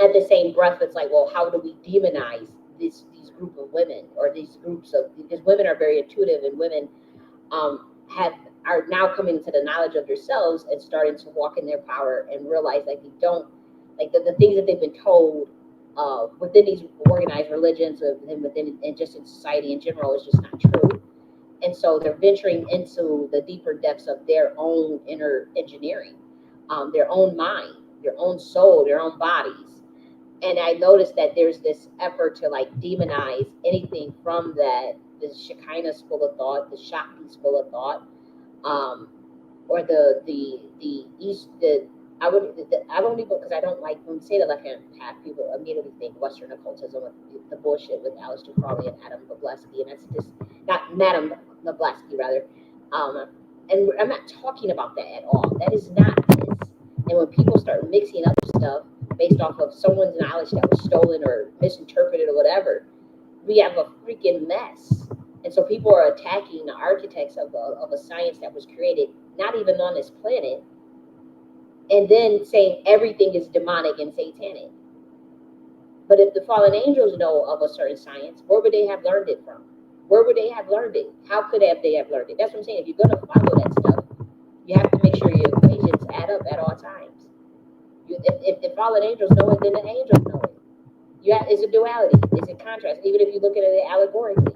at the same breath, it's like, well, how do we demonize these group of women, or these groups of, because women are very intuitive, and women are now coming to the knowledge of themselves and starting to walk in their power and realize that they don't, like the things that they've been told within these organized religions and just in society in general is just not true. And so they're venturing into the deeper depths of their own inner engineering, their own mind, their own soul, their own bodies. And I noticed that there's this effort to like demonize anything from that, the Shekinah school of thought, the Shakti school of thought, or the East, I don't even, because I don't like, when we say the left hand path, people immediately think Western occultism with the bullshit with Aleister Crowley and Adam Blavatsky, and that's just not Madame Blavatsky rather. And I'm not talking about that at all. That is not this. And when people start mixing up stuff based off of someone's knowledge that was stolen or misinterpreted or whatever, we have a freaking mess. And so people are attacking the architects of a science that was created not even on this planet, and then saying everything is demonic and satanic. But if the fallen angels know of a certain science, where would they have learned it from? Where would they have learned it? How could they have learned it? That's what I'm saying. If you're going to follow that stuff, you have to make sure your equations add up at all times. If the fallen angels know it, then the angels know it. It's a duality. It's a contrast. Even if you look at it allegorically,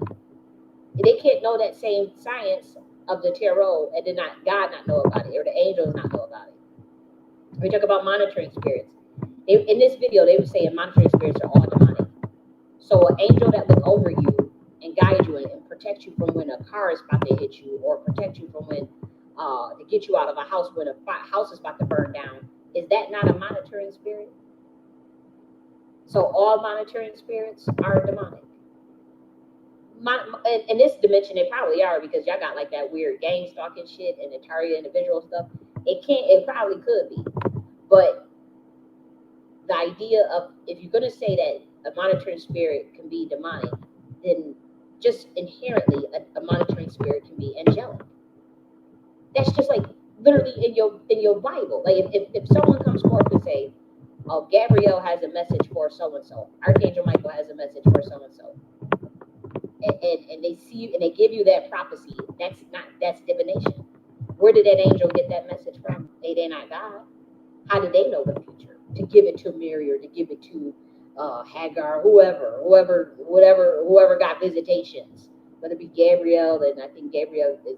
they can't know that same science of the tarot and then God not know about it, or the angels not know about it. We talk about monitoring spirits. In this video, they were saying monitoring spirits are all demonic. So an angel that look over you and guide you and protect you from when a car is about to hit you, or protect you from when to get you out of a house when a house is about to burn down, is that not a monitoring spirit? So all monitoring spirits are demonic. In this dimension, they probably are, because y'all got like that weird gang stalking shit and the target individual stuff. It probably could be. But the idea of, if you're going to say that a monitoring spirit can be demonic, then just inherently a monitoring spirit can be angelic. That's just like literally in your Bible. Like if someone comes forth and say, oh, Gabriel has a message for so-and-so, Archangel Michael has a message for so-and-so, and they see you and they give you that prophecy, that's divination. Where did that angel get that message from? They're not God. How did they know the future to give it to Mary, or to give it to Hagar, whoever got visitations, whether it be Gabriel, and I think Gabriel is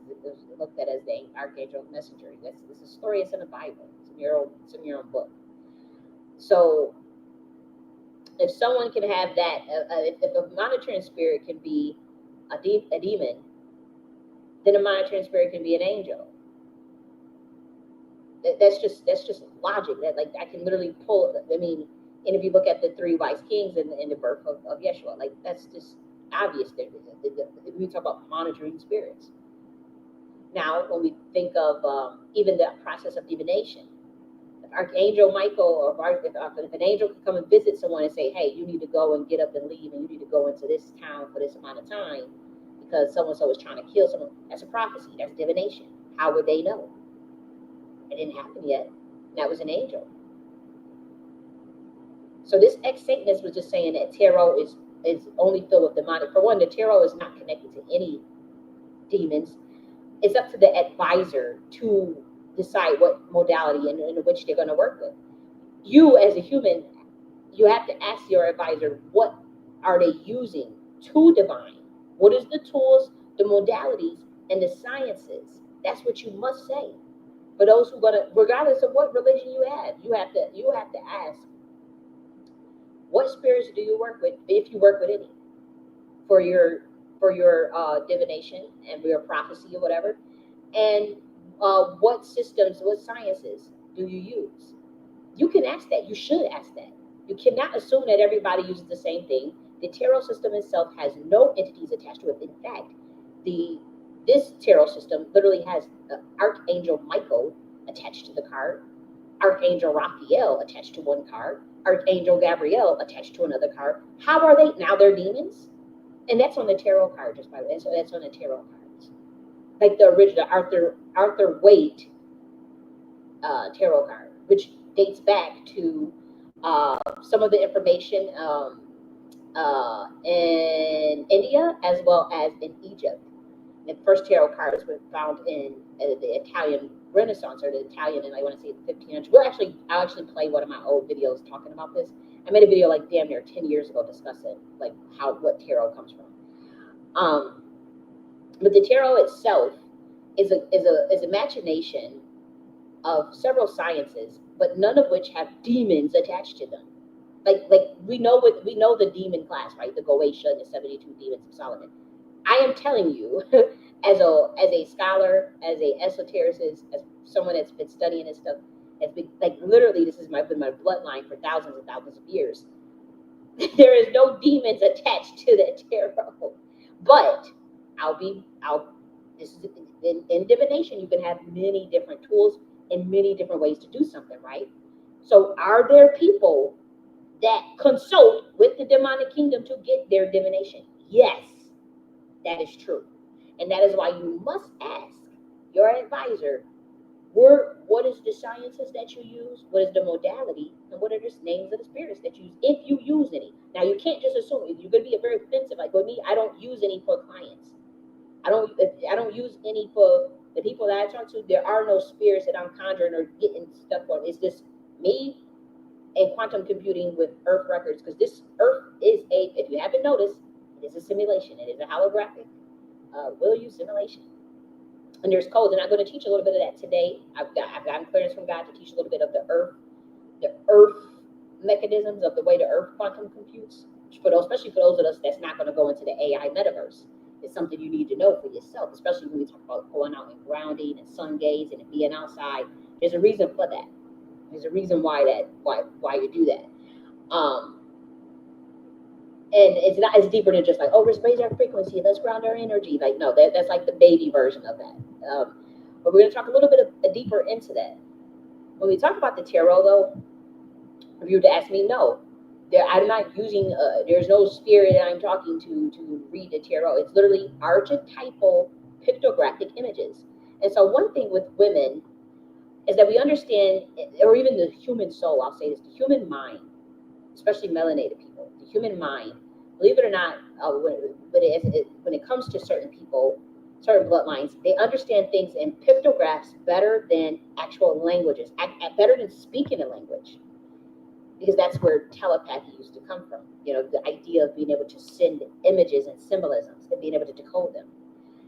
looked at as the archangel messenger. It's a story. It's in the Bible. It's in your own book. So if someone can have that, if a monitoring spirit can be a demon, then a monitoring spirit can be an angel. That's just logic. That, like, I can literally pull. I mean, and if you look at the three wise kings and the birth of Yeshua, like, that's just obvious. We talk about monitoring spirits. Now, when we think of even the process of divination, if Archangel Michael, or if an angel could come and visit someone and say, hey, you need to go and get up and leave, and you need to go into this town for this amount of time because so-and-so is trying to kill someone, that's a prophecy. That's divination. How would they know? It didn't happen yet. That was an angel. So this ex-Satanist was just saying that tarot is only filled with demonic. For one, the tarot is not connected to any demons. It's up to the advisor to decide what modality in which they're going to work with. You, as a human, you have to ask your advisor, what are they using to divine? What is the tools, the modalities, and the sciences? That's what you must say. For those who gonna, regardless of what religion you have to ask, what spirits do you work with, if you work with any, for your divination and for your prophecy or whatever, and what systems, what sciences do you use? You can ask that. You should ask that. You cannot assume that everybody uses the same thing. The tarot system itself has no entities attached to it. In fact, this tarot system literally has Archangel Michael attached to the card, Archangel Raphael attached to one card, Archangel Gabriel attached to another card. How are they? Now they're demons? And that's on the tarot card, just by the way. So that's on the tarot cards. Like the original Arthur Waite tarot card, which dates back to some of the information in India as well as in Egypt. The first tarot cards were found in the Italian Renaissance, or the Italian, and I want to say 1500s. I'll actually play one of my old videos talking about this. I made a video like damn near 10 years ago discussing like what tarot comes from. But the tarot itself is a machination of several sciences, but none of which have demons attached to them. Like we know the demon class, right? The Goetia and the 72 demons of Solomon. I am telling you, as a scholar, as a esotericist, as someone that's been studying this stuff, has been like literally this has been my bloodline for thousands and thousands of years. There is no demons attached to the tarot. But this is in divination, you can have many different tools and many different ways to do something, right? So are there people that consult with the demonic kingdom to get their divination? Yes, that is true. And that is why you must ask your advisor, what is the sciences that you use? What is the modality? And what are the names of the spirits that you use, if you use any? Now, you can't just assume. If you're going to be very offensive, like with me, I don't use any for clients. I don't use any for the people that I talk to. There are no spirits that I'm conjuring or getting stuff from. It's just me and quantum computing with Earth records, because this Earth is if you haven't noticed, it is a simulation. It is a holographic will use simulation. And there's codes, and I'm going to teach a little bit of that today. I've gotten clearance from God to teach a little bit of the Earth mechanisms of the way the Earth quantum computes. Especially for those of us that's not going to go into the AI metaverse. It's something you need to know for yourself, especially when we talk about going out and grounding and sun gaze and being outside. There's a reason for that. There's a reason why you do that. And it's not as deeper than just like, let's raise our frequency, let's ground our energy. Like, no, that's like the baby version of that. But we're going to talk a little bit deeper into that. When we talk about the tarot, though, if you were to ask me, no, I'm not using. There's no spirit that I'm talking to read the tarot. It's literally archetypal pictographic images. And so one thing with women is that we understand, or even the human soul, I'll say this, the human mind, especially melanated people, the human mind, believe it or not, when it comes to certain people, certain bloodlines, they understand things in pictographs better than actual languages, better than speaking a language, because that's where telepathy used to come from. The idea of being able to send images and symbolisms and being able to decode them.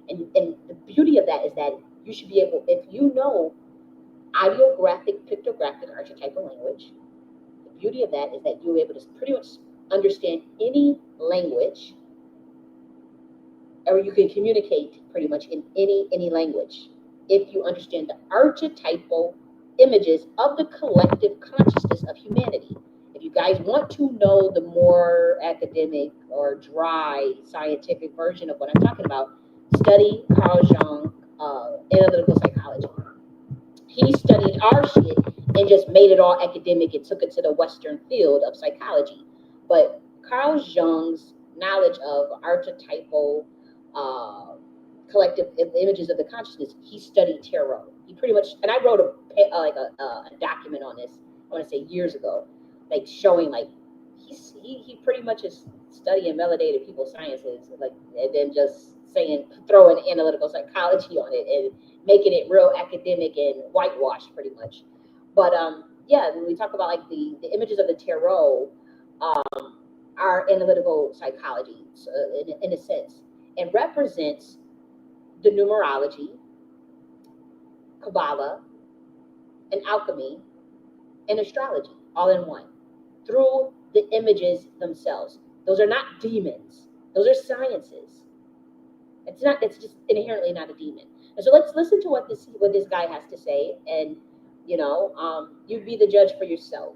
And the beauty of that is that you should be able, if you know ideographic, pictographic, archetypal language, the beauty of that is that you're able to pretty much understand any language, or you can communicate pretty much in any language if you understand the archetypal images of the collective consciousness of humanity. If you guys want to know the more academic or dry scientific version of what I'm talking about, study Carl Jung, analytical psychology. He studied our shit and just made it all academic and took it to the Western field of psychology. But Carl Jung's knowledge of archetypal collective images of the consciousness, he studied tarot. He pretty much, and I wrote a document on this, I want to say years ago, like showing like he pretty much is studying melanated people's sciences, like, and then just throwing analytical psychology on it and making it real academic and whitewashed pretty much. But yeah, when we talk about like the images of the tarot are analytical psychology in a sense. and represents the numerology, Kabbalah, and alchemy, and astrology all in one through the images themselves. Those are not demons. Those are sciences. It's just inherently not a demon. And so let's listen to what this guy has to say, and you be the judge for yourself.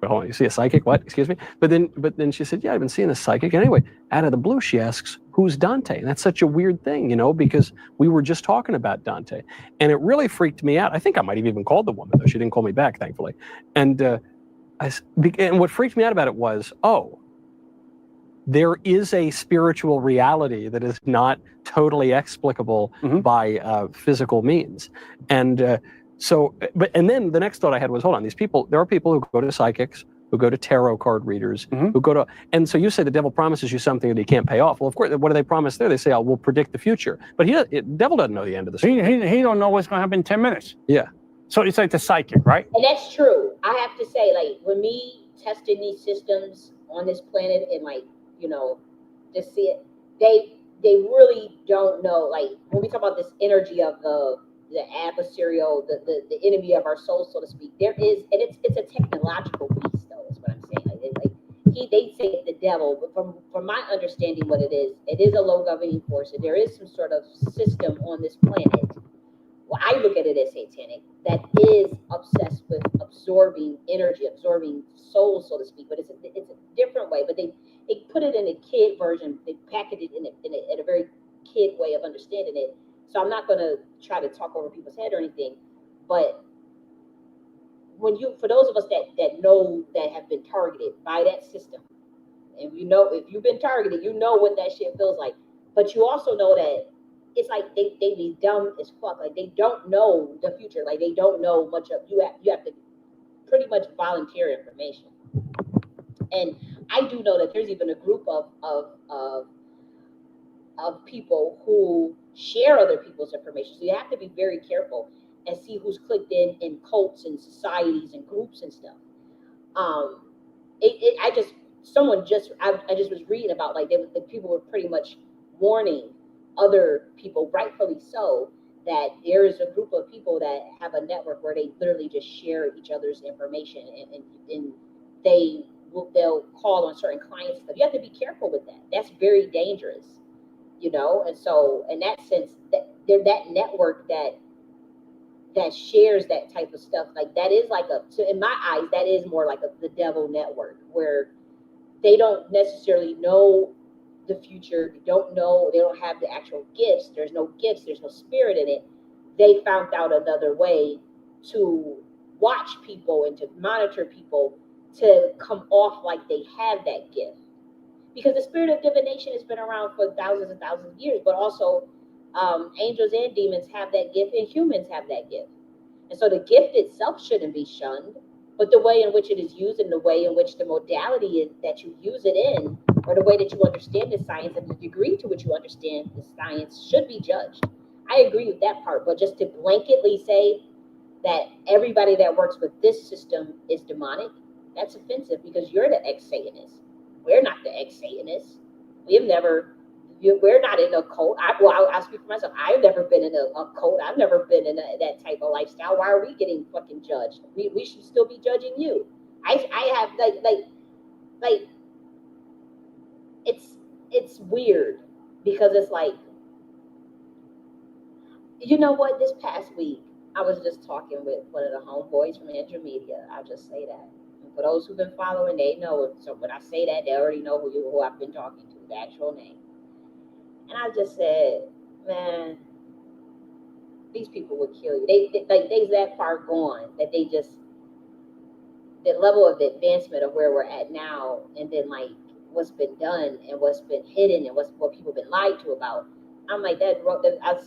Hold on, you see a psychic? What? Excuse me? But then she said, yeah, I've been seeing a psychic. Anyway, out of the blue, she asks, who's Dante? And that's such a weird thing, because we were just talking about Dante. And it really freaked me out. I think I might have even called the woman, though. She didn't call me back, thankfully. And what freaked me out about it was, there is a spiritual reality that is not totally explicable by physical means. And and then the next thought I had was, hold on, there are people who go to psychics, who go to tarot card readers, who go to, and so you say the devil promises you something that he can't pay off. Well, of course, what do they promise there? They say, we'll predict the future. But the devil doesn't know the end of the story. He don't know what's going to happen in 10 minutes. Yeah. So it's like the psychic, right? And that's true. I have to say, like, when me testing these systems on this planet and, like, just see it, they really don't know. Like, when we talk about this energy of the adversarial, the enemy of our soul, so to speak, there is, and it's a technological beast, though, is what I'm saying. They say it's the devil, but from my understanding, what it is a low governing force, and there is some sort of system on this planet. Well, I look at it as satanic, that is obsessed with absorbing energy, absorbing souls, so to speak. But it's a different way. But they put it in a kid version. They package it in a very kid way of understanding it. So I'm not going to try to talk over people's head or anything. But for those of us that know, that have been targeted by that system, and if you've been targeted, you know what that shit feels like. But you also know that it's like they be dumb as fuck. Like, they don't know the future. Like, they don't know much of you. Have to pretty much volunteer information. And I do know that there's even a group of people who share other people's information. So you have to be very careful and see who's clicked in cults and societies and groups and stuff. I just was reading about, like, the people were pretty much warning other people, rightfully so, that there is a group of people that have a network where they literally just share each other's information, and they'll call on certain clients. But you have to be careful with that. That's very dangerous, And so, in that sense, that network that shares that type of stuff, like, that is like in my eyes, that is more like the devil network, where they don't necessarily know the future. They don't have the actual gifts. There's no gifts. There's no spirit in it. They found out another way to watch people and to monitor people to come off like they have that gift. Because the spirit of divination has been around for thousands and thousands of years, but also angels and demons have that gift, and humans have that gift. And so the gift itself shouldn't be shunned, but the way in which it is used, and the way in which the modality is that you use it in, or the way that you understand the science and the degree to which you understand the science should be judged. I agree with that part, but just to blanketly say that everybody that works with this system is demonic, that's offensive, because you're the ex-Satanist. We're not the ex-Satanists. We're not in a cult. I'll speak for myself. I've never been in a cult. I've never been in that type of lifestyle. Why are we getting fucking judged? We should still be judging you. I have like it's weird, because it's like, you know what? This past week, I was just talking with one of the homeboys from Andrew Media. I'll just say that. And for those who've been following, they know it. So when I say that, they already know who I've been talking to, the actual name. And I just said, man, these people would kill you. They that far gone that they just, the level of the advancement of where we're at now, and then, like, what's been done and what's been hidden and what people have been lied to about. I'm like, I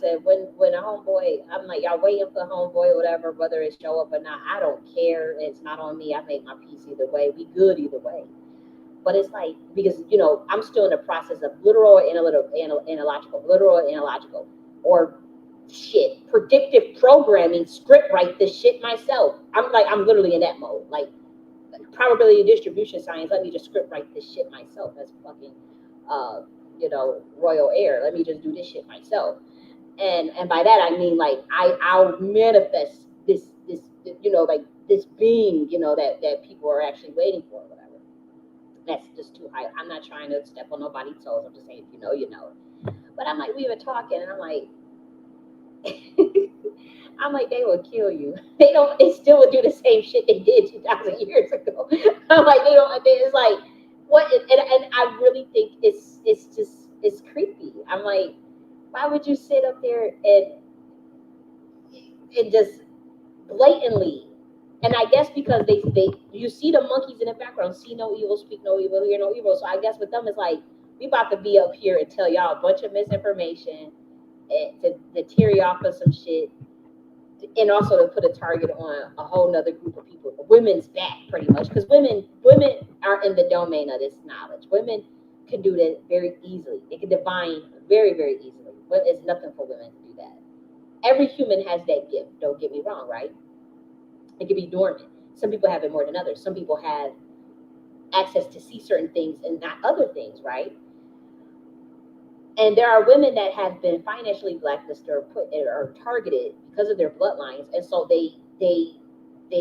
said, when a homeboy, I'm like, y'all waiting for a homeboy or whatever, whether it show up or not, I don't care. It's not on me. I make my peace either way. We good either way. But it's like, because, I'm still in the process of literal, analogical, or shit, predictive programming, script write this shit myself. I'm literally in that mode. Like, probability distribution science, let me just script write this shit myself. That's fucking royal heir. Let me just do this shit myself. And by that I mean like I'll manifest this like this being that people are actually waiting for, or whatever. That's just too high. I'm not trying to step on nobody's toes. I'm just saying, if you know, you know. But I'm like, we were talking, and I'm like, they will kill you. They still would do the same shit they did 2,000 years ago. I'm like, it's like, what? And I really think it's creepy. I'm like, why would you sit up there and just blatantly? And I guess because they you see the monkeys in the background, see no evil, speak no evil, hear no evil. So I guess with them it's like, we about to be up here and tell y'all a bunch of misinformation, and to tear you off of some shit, and also to put a target on a whole nother group of people, women's back, pretty much, because women are in the domain of this knowledge. Women can do that very easily. They can divine very, very easily. But it's nothing for women to do that. Every human has that gift. Don't get me wrong, right? It can be dormant. Some people have it more than others. Some people have access to see certain things and not other things, right? And there are women that have been financially blacklisted or targeted because of their bloodlines, and so they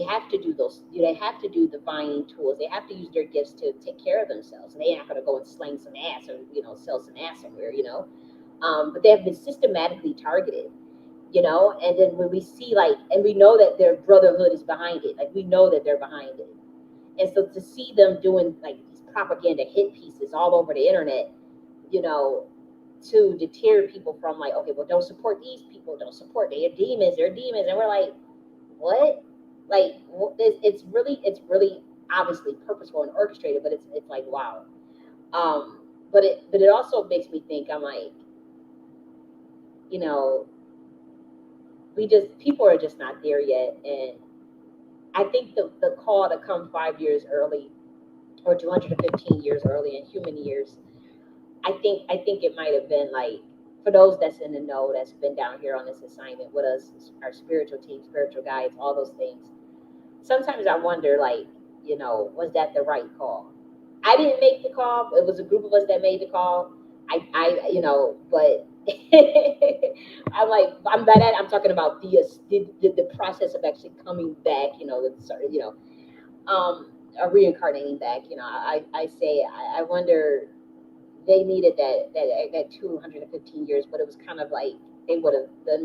have to do those. They have to do divine tools. They have to use their gifts to take care of themselves. And they're not going to go and sling some ass or sell some ass somewhere, But they have been systematically targeted, And then when we see and we know that their brotherhood is behind it, we know that they're behind it. And so to see them doing these propaganda hit pieces all over the internet, to deter people from okay, well, don't support these people, don't support, they're demons, and we're like, what? It's really obviously purposeful and orchestrated, but it's like, wow. But it also makes me think, I'm like, people are just not there yet. And I think the call to come 5 years early or 215 years early in human years, I think it might have been for those that's in the know, that's been down here on this assignment with us, our spiritual team, spiritual guides, all those things. Sometimes I wonder, was that the right call? I didn't make the call. It was a group of us that made the call. But I'm like, by that I'm talking about the process of actually coming back, reincarnating back. I say I wonder, they needed that 215 years, but it was kind of like they would have it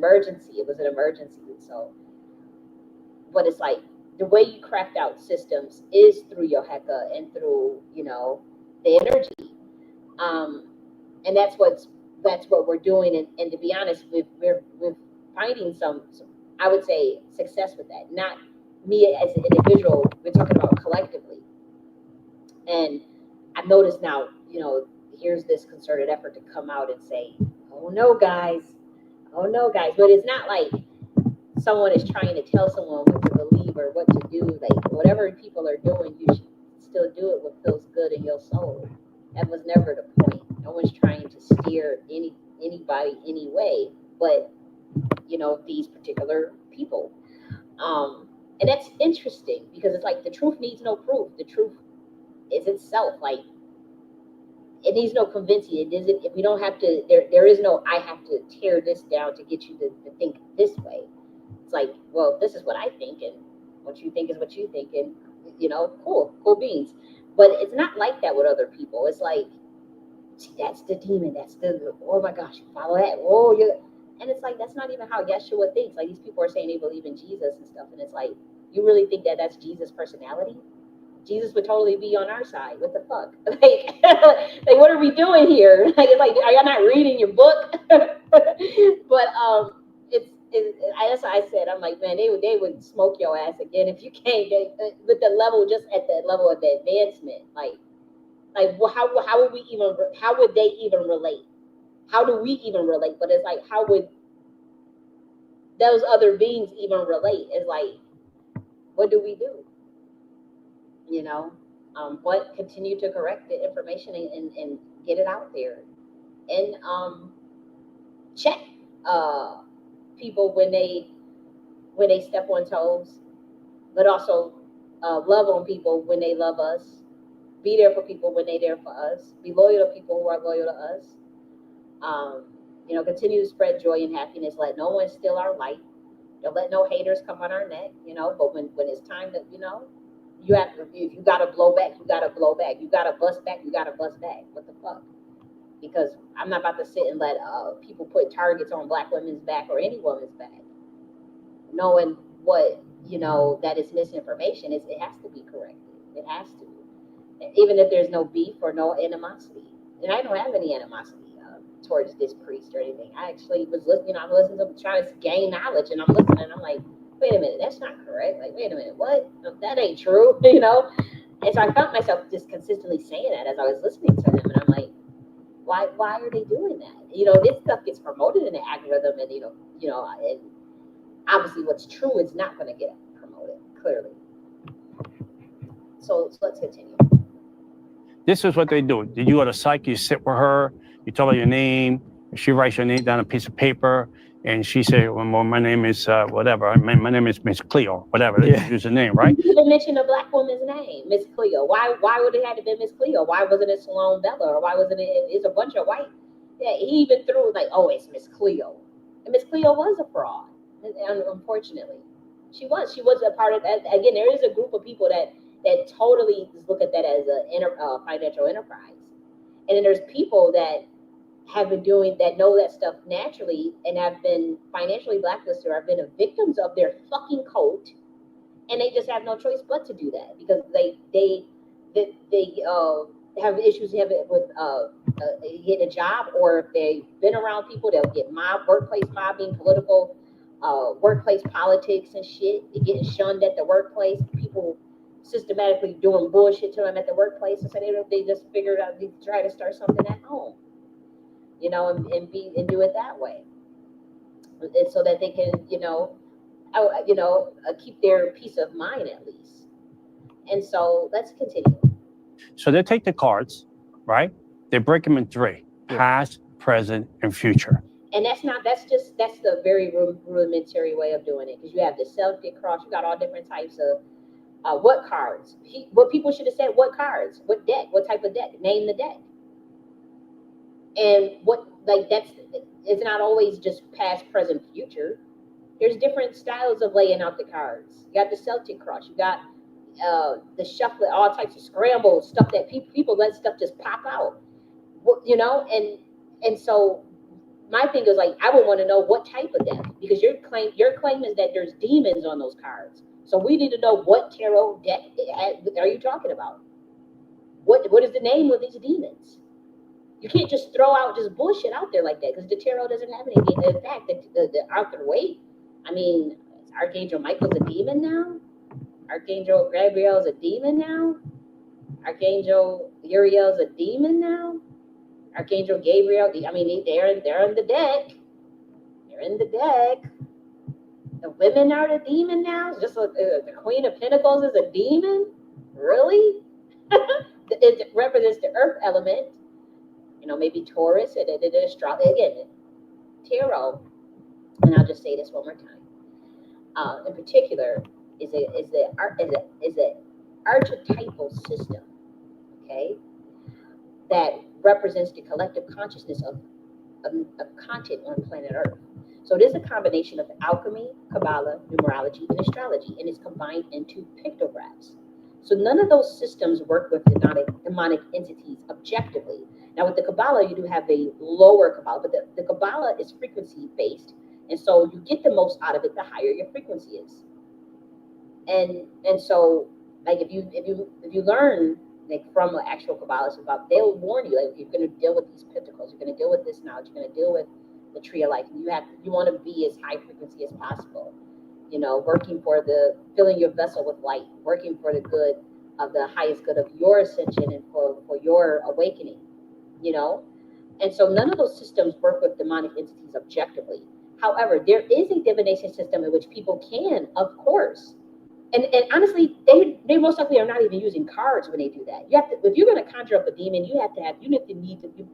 was an emergency. So, but it's like the way you craft out systems is through your heka and through the energy, and that's what we're doing. And to be honest, we're finding some I would say success with that. Not me as an individual. We're talking about collectively. And I've noticed now, here's this concerted effort to come out and say, oh no, guys. But it's not like someone is trying to tell someone what to believe or what to do. Whatever people are doing, you should still do it what feels good in your soul. That was never the point. No one's trying to steer anybody any way, but these particular people. And that's interesting because it's like the truth needs no proof. The truth is itself. It needs no convincing. It isn't. If we don't have to, there is no, I have to tear this down to get you to think this way. It's like, well, this is what I think, and what you think is what you think, and cool beans. But it's not like that with other people. It's like, that's the demon. That's oh my gosh, follow that. Oh, and it's like, that's not even how Yeshua thinks. These people are saying they believe in Jesus and stuff, and it's like, you really think that that's Jesus' personality? Jesus would totally be on our side. What the fuck? What are we doing here? It's like, are y'all not reading your book? But that's what I said. I'm like, man, they would smoke your ass again if you came with the level, just at the level of the advancement. How would they even relate? How do we even relate? But it's like, how would those other beings even relate? It's like, what do we do? But continue to correct the information and get it out there, and check people when they step on toes, but also love on people when they love us. Be there for people when they're there for us. Be loyal to people who are loyal to us. Continue to spread joy and happiness. Let no one steal our light. Don't let no haters come on our neck. But when it's time that you have to, if you gotta blow back, you gotta blow back. You gotta bust back, you gotta bust back. What the fuck? Because I'm not about to sit and let people put targets on Black women's back or any woman's back, knowing what that is misinformation. It has to be corrected. It has to, even if there's no beef or no animosity. And I don't have any animosity towards this priest or anything. I actually was listening. I'm listening to him trying to gain knowledge, and I'm listening. And I'm like, wait a minute, that's not correct. Like, wait a minute, what? That ain't true, And so I felt myself just consistently saying that as I was listening to him, and I'm like, why are they doing that? This stuff gets promoted in the algorithm, and and obviously what's true is not going to get promoted clearly. So let's continue. This is what they do. You go to psych, you sit with her, you tell her your name, she writes your name down on a piece of paper, and she say, well, my name is whatever. My name is Miss Cleo, whatever. Yeah. Use the name, right? You even mentioned a Black woman's name, Miss Cleo. Why would it have to be Miss Cleo? Why wasn't it Sloan Bella? Or why wasn't it? It's a bunch of white. Yeah, he even threw like, oh, it's Miss Cleo, and Miss Cleo was a fraud. Unfortunately, she was a part of that. Again, there is a group of people that totally look at that as a financial enterprise, and then there's people that have been doing that, know that stuff naturally, and have been financially blacklisted or have been victims of their fucking cult, and they just have no choice but to do that because they have issues with getting a job, or if they've been around people, they'll get workplace mobbing, political workplace politics and shit. They're getting shunned at the workplace. People systematically doing bullshit to them at the workplace, and so they just figured out they try to start something at home, and do it that way, and so that they can keep their peace of mind at least. And so let's continue. So they take the cards, right? They break them in three: past, present, and future. And that's the very rudimentary way of doing it, because you have the Celtic cross, you got all different types of what cards. What people should have said, what cards, what deck, what type of deck, name the deck. And it's not always just past, present, future. There's different styles of laying out the cards. You got the Celtic cross, you got the shuffle, all types of scrambles, stuff that people let stuff just pop out, and so my thing is like, I would want to know what type of deck, because your claim is that there's demons on those cards. So we need to know what tarot deck are you talking about? What is the name of these demons? You can't just throw out just bullshit out there like that, because the tarot doesn't have any demons. In fact, the Arthur Waite, Archangel Michael's a demon now. Archangel Gabriel's a demon now. Archangel Uriel's a demon now. Archangel Gabriel, they're in the deck. They're in the deck. The women are the demon now. Just like the Queen of Pentacles is a demon. Really? It represents the earth element. Maybe Taurus and astrology again. Tarot, and I'll just say this one more time. In particular, is a archetypal system. Okay, that represents the collective consciousness of content on planet Earth. So it is a combination of alchemy, Kabbalah, numerology, and astrology, and is combined into pictographs. So none of those systems work with demonic entities objectively. Now with the Kabbalah, you do have a lower Kabbalah, but the Kabbalah is frequency based, and so you get the most out of it the higher your frequency is. And so like if you learn like from an actual Kabbalist about, they'll warn you, like, you're going to deal with these pentacles, you're going to deal with this knowledge, you're going to deal with the tree of life. You want to be as high frequency as possible, working for filling your vessel with light, working for the good of the highest good of your ascension and for your awakening, and so none of those systems work with demonic entities objectively. However, there is a divination system in which people can, of course. And honestly, they most likely are not even using cards when they do that. You have to, if you're going to conjure up a demon, you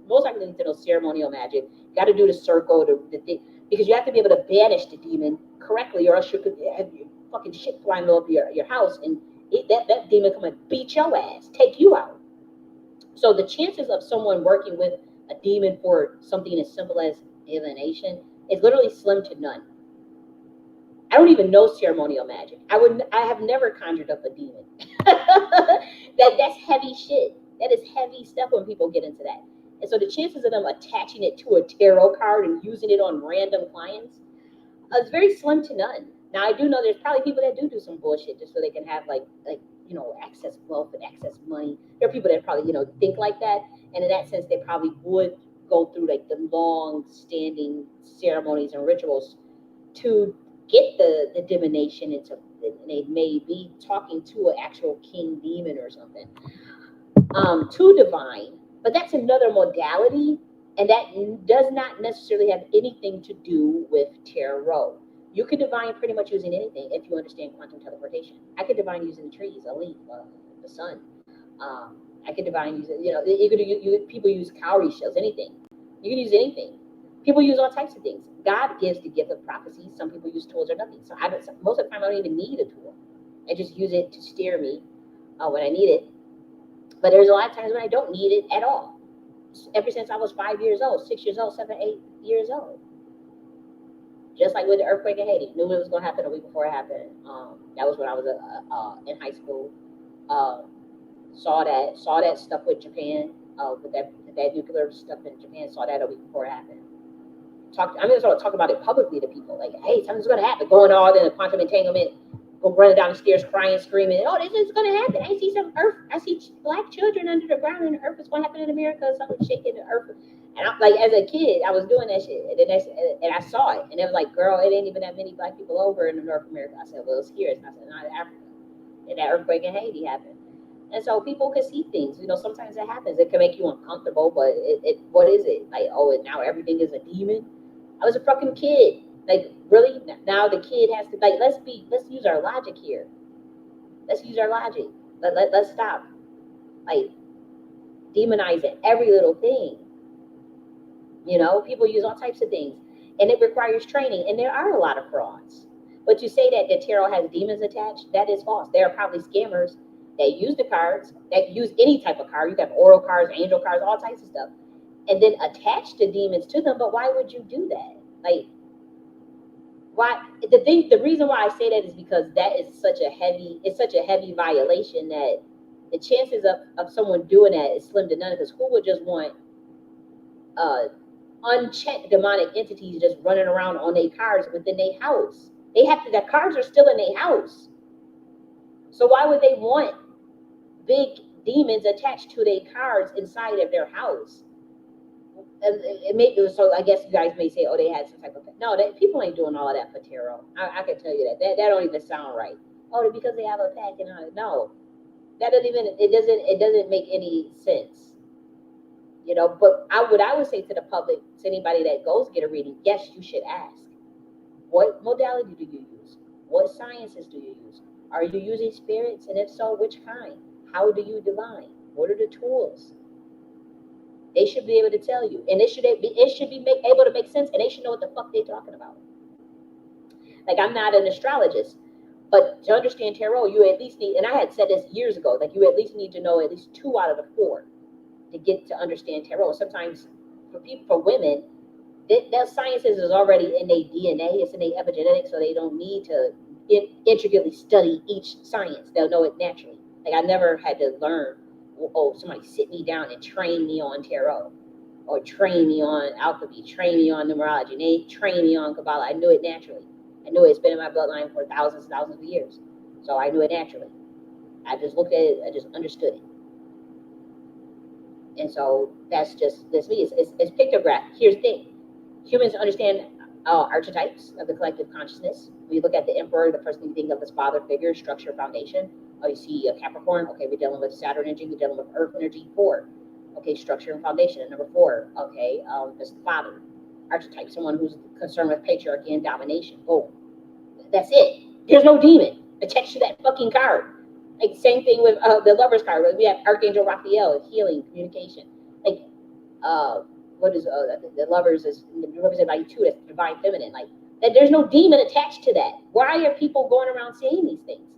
most likely need to know ceremonial magic. You got to do the circle, the thing, because you have to be able to banish the demon correctly, or else you could have fucking shit flying over your house, and that demon come and beat your ass, take you out. So the chances of someone working with a demon for something as simple as divination is literally slim to none. I don't even know ceremonial magic. I have never conjured up a demon. That's heavy shit. That is heavy stuff when people get into that. And so the chances of them attaching it to a tarot card and using it on random clients is very slim to none. Now I do know there's probably people that do some bullshit just so they can have like access wealth and access money. There are people that probably think like that, and in that sense they probably would go through like the long standing ceremonies and rituals to get the divination into, and they may be talking to an actual king demon or something to divine, but that's another modality, and that does not necessarily have anything to do with tarot. You could divine pretty much using anything if you understand quantum teleportation. I could divine using trees, a leaf, the sun. I could divine using, people use cowrie shells, anything. You can use anything. People use all types of things. God gives the gift of prophecy. Some people use tools or nothing. So most of the time, I don't even need a tool. I just use it to steer me when I need it. But there's a lot of times when I don't need it at all. Ever since I was 5 years old, 6 years old, 7, 8 years old. Just like with the earthquake in Haiti, knew it was going to happen a week before it happened. That was when I was in high school. Saw that stuff with Japan, with that nuclear stuff in Japan. Saw that a week before it happened. I'm going to talk about it publicly to people. Like, hey, something's going to happen. Going all in the quantum entanglement, go running down the stairs, crying, screaming. Oh, this is going to happen. I see some earth. I see black children under the ground, and the earth is going to happen in America. Something shaking the earth. And I'm like, as a kid, I was doing that shit, and I saw it, and it was like, girl, it ain't even that many black people over in North America. I said, well, it's here. I said, not in Africa. And that earthquake in Haiti happened. And so people can see things. Sometimes it happens. It can make you uncomfortable, but what is it? Like, oh, now everything is a demon? I was a fucking kid. Like, really? Now the kid has to, like, let's use our logic here. Let's use our logic. Let's stop, like, demonizing every little thing. People use all types of things, and it requires training, and there are a lot of frauds. But to say that the tarot has demons attached, that is false. There are probably scammers that use the cards, that use any type of card. You have oral cards, angel cards, all types of stuff, and then attach the demons to them. But why would you do that? Like, why? The reason why I say that is because that is such a heavy violation that the chances of someone doing that is slim to none. Because who would just want unchecked demonic entities just running around on their cards within their house? The cards are still in their house. So why would they want big demons attached to their cards inside of their house? And so I guess you guys may say, oh, they had some type of, no, people ain't doing all of that for tarot. I can tell you that don't even sound right. Oh, because they have a pack and all that. No, that doesn't make any sense. But what I would say to the public, to anybody that goes get a reading, yes, you should ask, what modality do you use? What sciences do you use? Are you using spirits? And if so, which kind? How do you divine? What are the tools? They should be able to tell you, and it should be able to make sense, and they should know what the fuck they're talking about. Like, I'm not an astrologist, but to understand tarot, you at least need, and I had said this years ago, like, you at least need to know at least 2 out of the 4 to get to understand tarot. Sometimes for women, that sciences is already in their DNA, it's in their epigenetics, so they don't need to intricately study each science. They'll know it naturally. Like, I never had to learn, somebody sit me down and train me on tarot, or train me on alchemy, train me on numerology, and they train me on Kabbalah. I knew it naturally. I knew it's been in my bloodline for thousands and thousands of years. So I knew it naturally. I just looked at it, I just understood it. And so that's me. It's pictograph. Here's the thing. Humans understand archetypes of the collective consciousness. We look at the emperor, the first thing you think of as father figure, structure, foundation. Oh, you see a Capricorn. Okay, we're dealing with Saturn energy. We're dealing with Earth energy. 4. Okay, structure and foundation. And number 4. Okay, that's the father archetype. Someone who's concerned with patriarchy and domination. Boom. That's it. There's no demon attached to that fucking card. Like, same thing with the Lover's card. We have Archangel Raphael, healing, communication. Like, what is the Lovers is represented by 2, that's divine feminine. Like, that there's no demon attached to that. Why are people going around saying these things,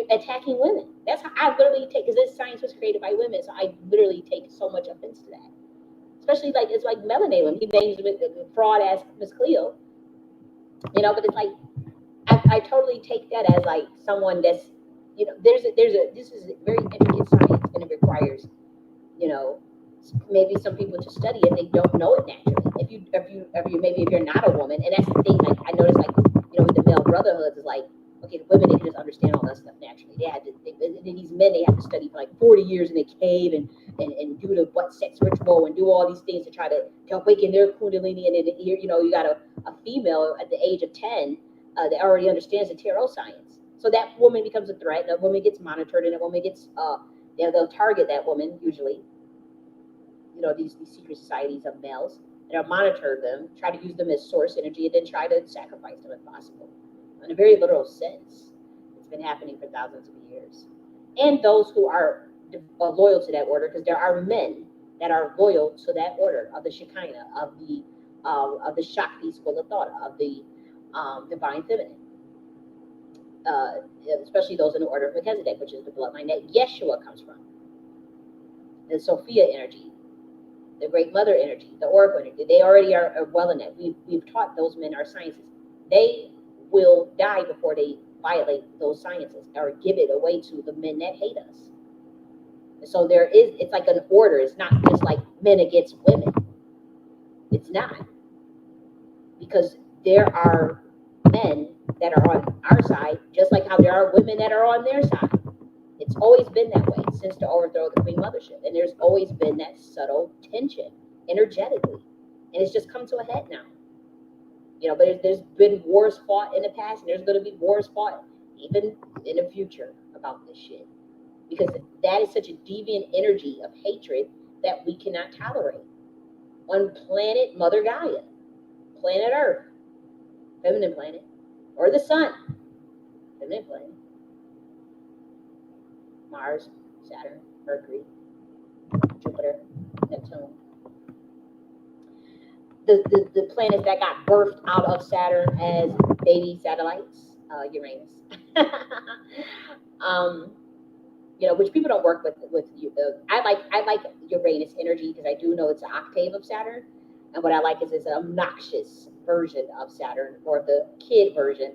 attacking women? That's how I literally take, because this science was created by women, so I literally take so much offense to that. especially like it's like melanated when he bangs with the fraud ass Miss Cleo, you know. But it's like I totally take that as like someone that's, you know, this is a very intricate science, and it requires, you know, maybe some people to study it, they don't know it naturally. If you're not a woman, and that's the thing, like I noticed, like, you know, with the male brotherhoods, is like, okay, the women, they can just understand all that stuff naturally. These men, they have to study for like 40 years in a cave and do the butt sex ritual and do all these things to try to awaken their kundalini. And then, you know, you got a female at the age of 10 that already understands the tarot science. So that woman becomes a threat, and a woman gets monitored, and a woman gets, they'll target that woman usually. You know, these secret societies of males that are monitor them, try to use them as source energy, and then try to sacrifice them if possible. In a very literal sense, it's been happening for thousands of years. And those who are loyal to that order, because there are men that are loyal to that order of the Shekinah, of the Shakti school of thought, of the divine feminine. Especially those in the order of Melchizedek, which is the bloodline that Yeshua comes from. The Sophia energy, the Great Mother energy, the Oracle energy. They already are well in that. We've taught those men our sciences. They will die before they violate those sciences or give it away to the men that hate us. So it's like an order. It's not just like men against women. It's not. Because there are men that are on our side, just like how there are women that are on their side. It's always been that way since the overthrow of the Queen Mothership. And there's always been that subtle tension energetically. And it's just come to a head now. You know, but there's been wars fought in the past, and there's going to be wars fought even in the future about this shit. Because that is such a deviant energy of hatred that we cannot tolerate. On planet Mother Gaia, planet Earth, feminine planet, or the sun, feminine planet, Mars, Saturn, Mercury, Jupiter, Neptune. The planets that got birthed out of Saturn as baby satellites, Uranus. You know, which people don't work with you. I like Uranus energy because I do know it's an octave of Saturn, and what I like is it's an obnoxious version of Saturn, or the kid version,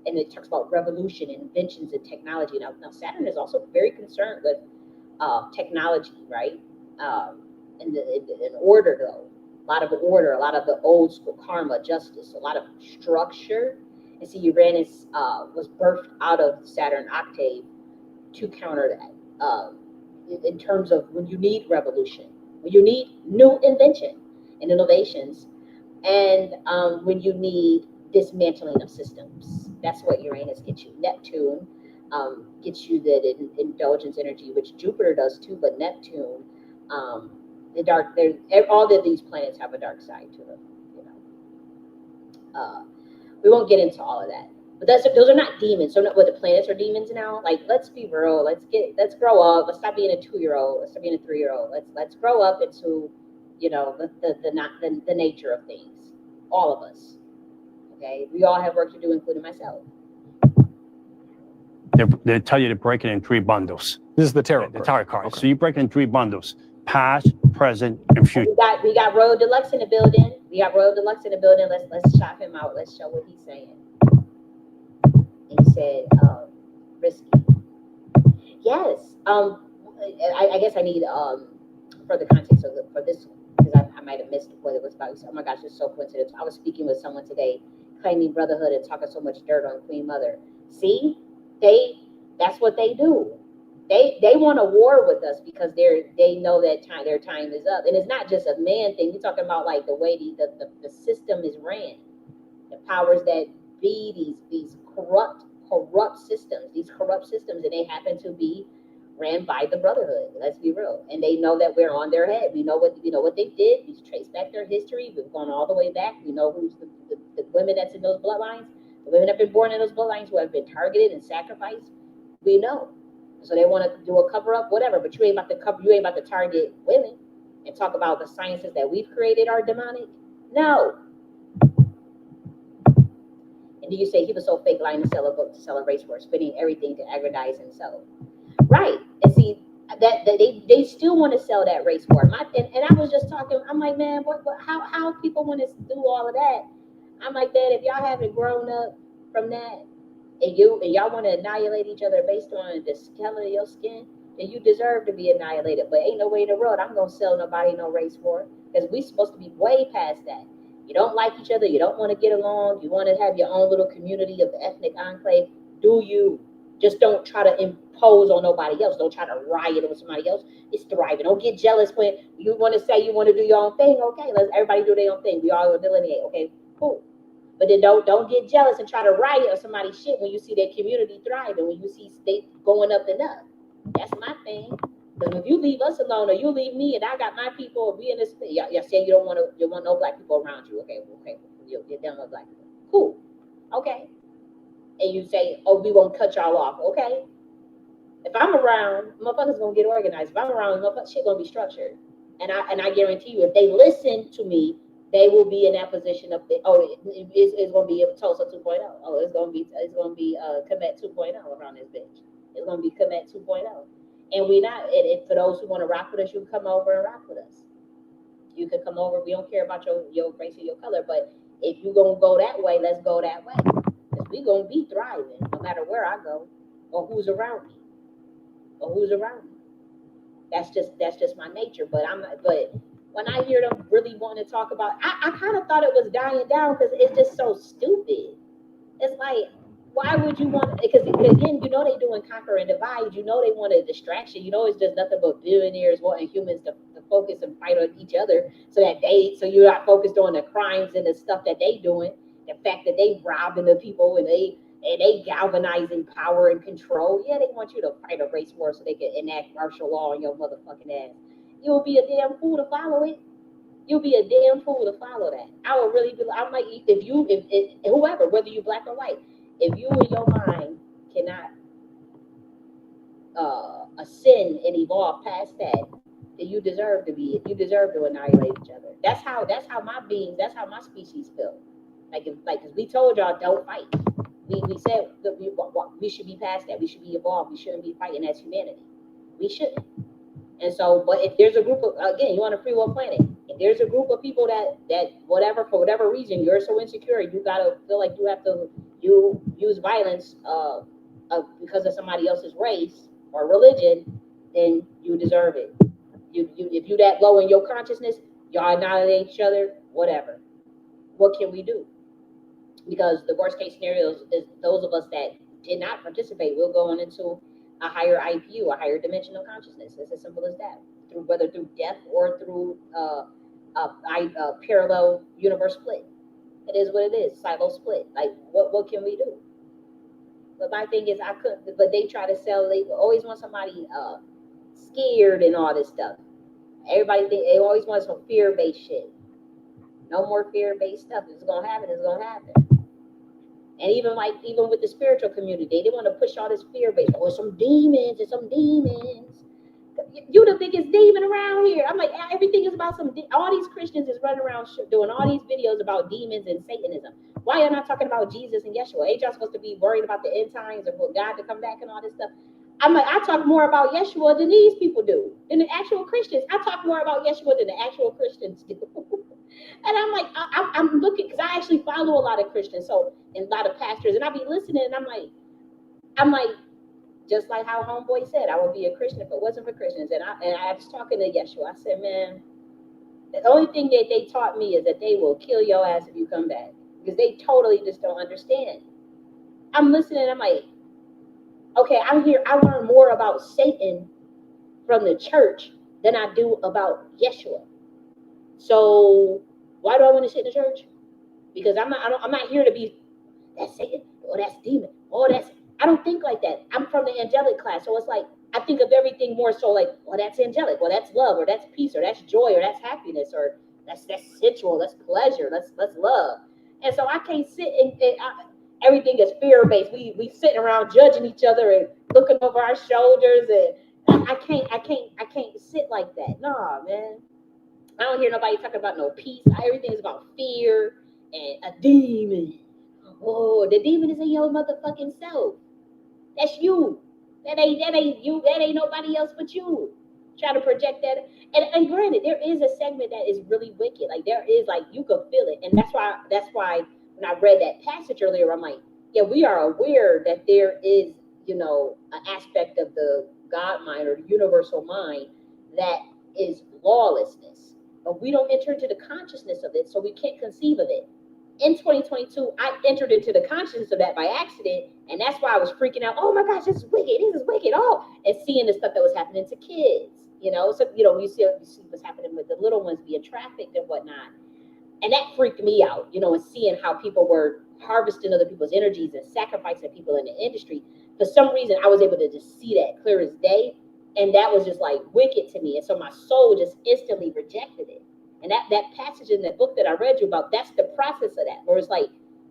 and it talks about revolution, inventions, and technology. Now Saturn is also very concerned with technology, right? In order, though. A lot of order, a lot of the old school karma, justice, a lot of structure. And see, Uranus was birthed out of Saturn octave to counter that. In terms of when you need revolution, when you need new invention and innovations, and when you need dismantling of systems. That's what Uranus gets you. Neptune gets you the indulgence energy, which Jupiter does too, but Neptune, the dark, all of these planets have a dark side to them, you know. We won't get into all of that, but those are not demons. So what the planets are demons now. Like, let's be real. Let's grow up. Let's stop being a 2-year-old. Let's stop being a 3-year-old. Let's grow up into, you know, the nature of things. All of us. Okay, we all have work to do, including myself. They tell you to break it in 3 bundles. This is the tarot. The tarot cards. Okay. So you break it in 3 bundles: past, present, and future. We got Royal Deluxe in the building. Let's shout him out. Let's show what he's saying. He said, risky. Yes. I guess I need further context for this, because I might have missed what it was about. Oh my gosh, it's so coincidental. I was speaking with someone today, claiming brotherhood and talking so much dirt on Queen Mother. See, that's what they do. They want a war with us because they know that their time is up. And it's not just a man thing. You're talking about like the way the system is ran, the powers that be, these corrupt systems, and they happen to be ran by the brotherhood. Let's be real. And they know that we're on their head. We know what they did. We trace back their history. We've gone all the way back. We know who's the women that's in those bloodlines, the women that have been born in those bloodlines who have been targeted and sacrificed. We know. So they want to do a cover up, whatever, but you ain't about to target women and talk about the sciences that we've created are demonic. No. And do you say he was so fake, lying to sell a book, to sell a race horse, spending everything to aggrandize himself? Right. And see, that they still want to sell that race war. And I was just talking. I'm like, man, how people want to do all of that? I'm like, that if y'all haven't grown up from that, and y'all want to annihilate each other based on the color of your skin, then you deserve to be annihilated. But ain't no way in the world I'm gonna sell nobody no race war, because we supposed to be way past that. You don't like each other, you don't want to get along, you want to have your own little community of the ethnic enclave. Do you? Just don't try to impose on nobody else. Don't try to riot on somebody else. It's thriving. Don't get jealous when you want to say you want to do your own thing. Okay, let's everybody do their own thing. We all delineate. Okay, cool. But then don't get jealous and try to riot on somebody's shit when you see their community thriving, when you see state going up and up. That's my thing. Because if you leave us alone or you leave me and I got my people, we in this, y'all say you don't want no black people around you. Okay, you're done with black people. Cool. Okay. And you say, oh, we won't cut y'all off. Okay. If I'm around, motherfuckers gonna get organized. If I'm around, motherfuckers shit gonna be structured. And I guarantee you, if they listen to me, they will be in that position of it's gonna be a Tulsa 2.0. Oh, it's gonna be Kemet 2.0 around this bitch. It's gonna be Kemet 2.0. And we not. And for those who want to rock with us, you can come over and rock with us. You can come over. We don't care about your race or your color, but if you gonna go that way, let's go that way. Because we gonna be thriving no matter where I go or who's around me. That's just my nature. But when I hear them really wanting to talk about, I kind of thought it was dying down because it's just so stupid. It's like, why would you want? Because again, you know they doing conquer and divide. You know they want a distraction. You know it's just nothing but billionaires wanting humans to focus and fight on each other, so you're not focused on the crimes and the stuff that they doing. The fact that they robbing the people and they galvanizing power and control. Yeah, they want you to fight a race war so they can enact martial law on your motherfucking ass. You'll be a damn fool to follow it. You'll be a damn fool to follow that. I would really be. I'm like, if whoever, whether you black or white, if you in your mind cannot ascend and evolve past that, then you deserve to annihilate each other. That's how my beings, that's how my species feel. Like, because we told y'all don't fight. We said that we should be past that. We should be evolved. We shouldn't be fighting as humanity. We shouldn't. And so, but if there's a group of, again, you on a free will planet, if there's a group of people that whatever, for whatever reason, you're so insecure, you gotta feel like you use violence because of somebody else's race or religion, then you deserve it. If you that low in your consciousness, y'all annihilate each other, whatever. What can we do? Because the worst case scenario is those of us that did not participate will go on into a higher IPU, a higher dimensional consciousness. It's as simple as that. Whether through death or through a parallel universe split. It is what it is. Silo split. Like, what can we do? But my thing is, but they try to sell. They always want somebody scared and all this stuff. Everybody they always want some fear-based shit. No more fear-based stuff. It's gonna happen. It's gonna happen. And even with the spiritual community, they want to push all this fear-based. Oh, some demons and some demons. You the biggest demon around here. I'm like, everything is about all these Christians is running around doing all these videos about demons and Satanism. Why are you not talking about Jesus and Yeshua? Ain't y'all supposed to be worried about the end times and for God to come back and all this stuff? I'm like, I talk more about Yeshua than these people do, than the actual Christians. I talk more about Yeshua than the actual Christians do. And I'm like, I'm looking, because I actually follow a lot of Christians, and a lot of pastors, and I be listening, and I'm like, just like how homeboy said, I would be a Christian if it wasn't for Christians. And I was talking to Yeshua. I said, man, the only thing that they taught me is that they will kill your ass if you come back, because they totally just don't understand. I'm listening. I'm like, okay, I learn more about Satan from the church than I do about Yeshua. So why do I want to sit in the church? Because I'm not here to be, that's Satan, or that's demon, or I don't think like that. I'm from the angelic class, so it's like I think of everything more so like, well, that's angelic, well, that's love, or that's peace, or that's joy, or that's happiness, or that's sensual, that's pleasure, that's love. And so I can't sit everything is fear-based. We sitting around judging each other and looking over our shoulders, and I can't sit like that. Nah, man. I don't hear nobody talking about no peace. Everything is about fear and a demon. Oh, the demon is in your motherfucking self. That's you. That ain't you. That ain't nobody else but you. Try to project that. And granted, there is a segment that is really wicked. Like there is like you could feel it, and that's why when I read that passage earlier, I'm like, yeah, we are aware that there is, you know, an aspect of the God mind or the universal mind that is lawlessness, but we don't enter into the consciousness of it, so we can't conceive of it. In 2022, I entered into the consciousness of that by accident, and that's why I was freaking out. Oh my gosh, this is wicked! This is wicked! Oh, and seeing the stuff that was happening to kids, you know. So you know, you see what's happening with the little ones being trafficked and whatnot, and that freaked me out, you know, and seeing how people were harvesting other people's energies and sacrificing people in the industry. For some reason, I was able to just see that clear as day, and that was just like wicked to me. And so my soul just instantly rejected it. And that passage in that book that I read you about, that's the process of that, where it's like,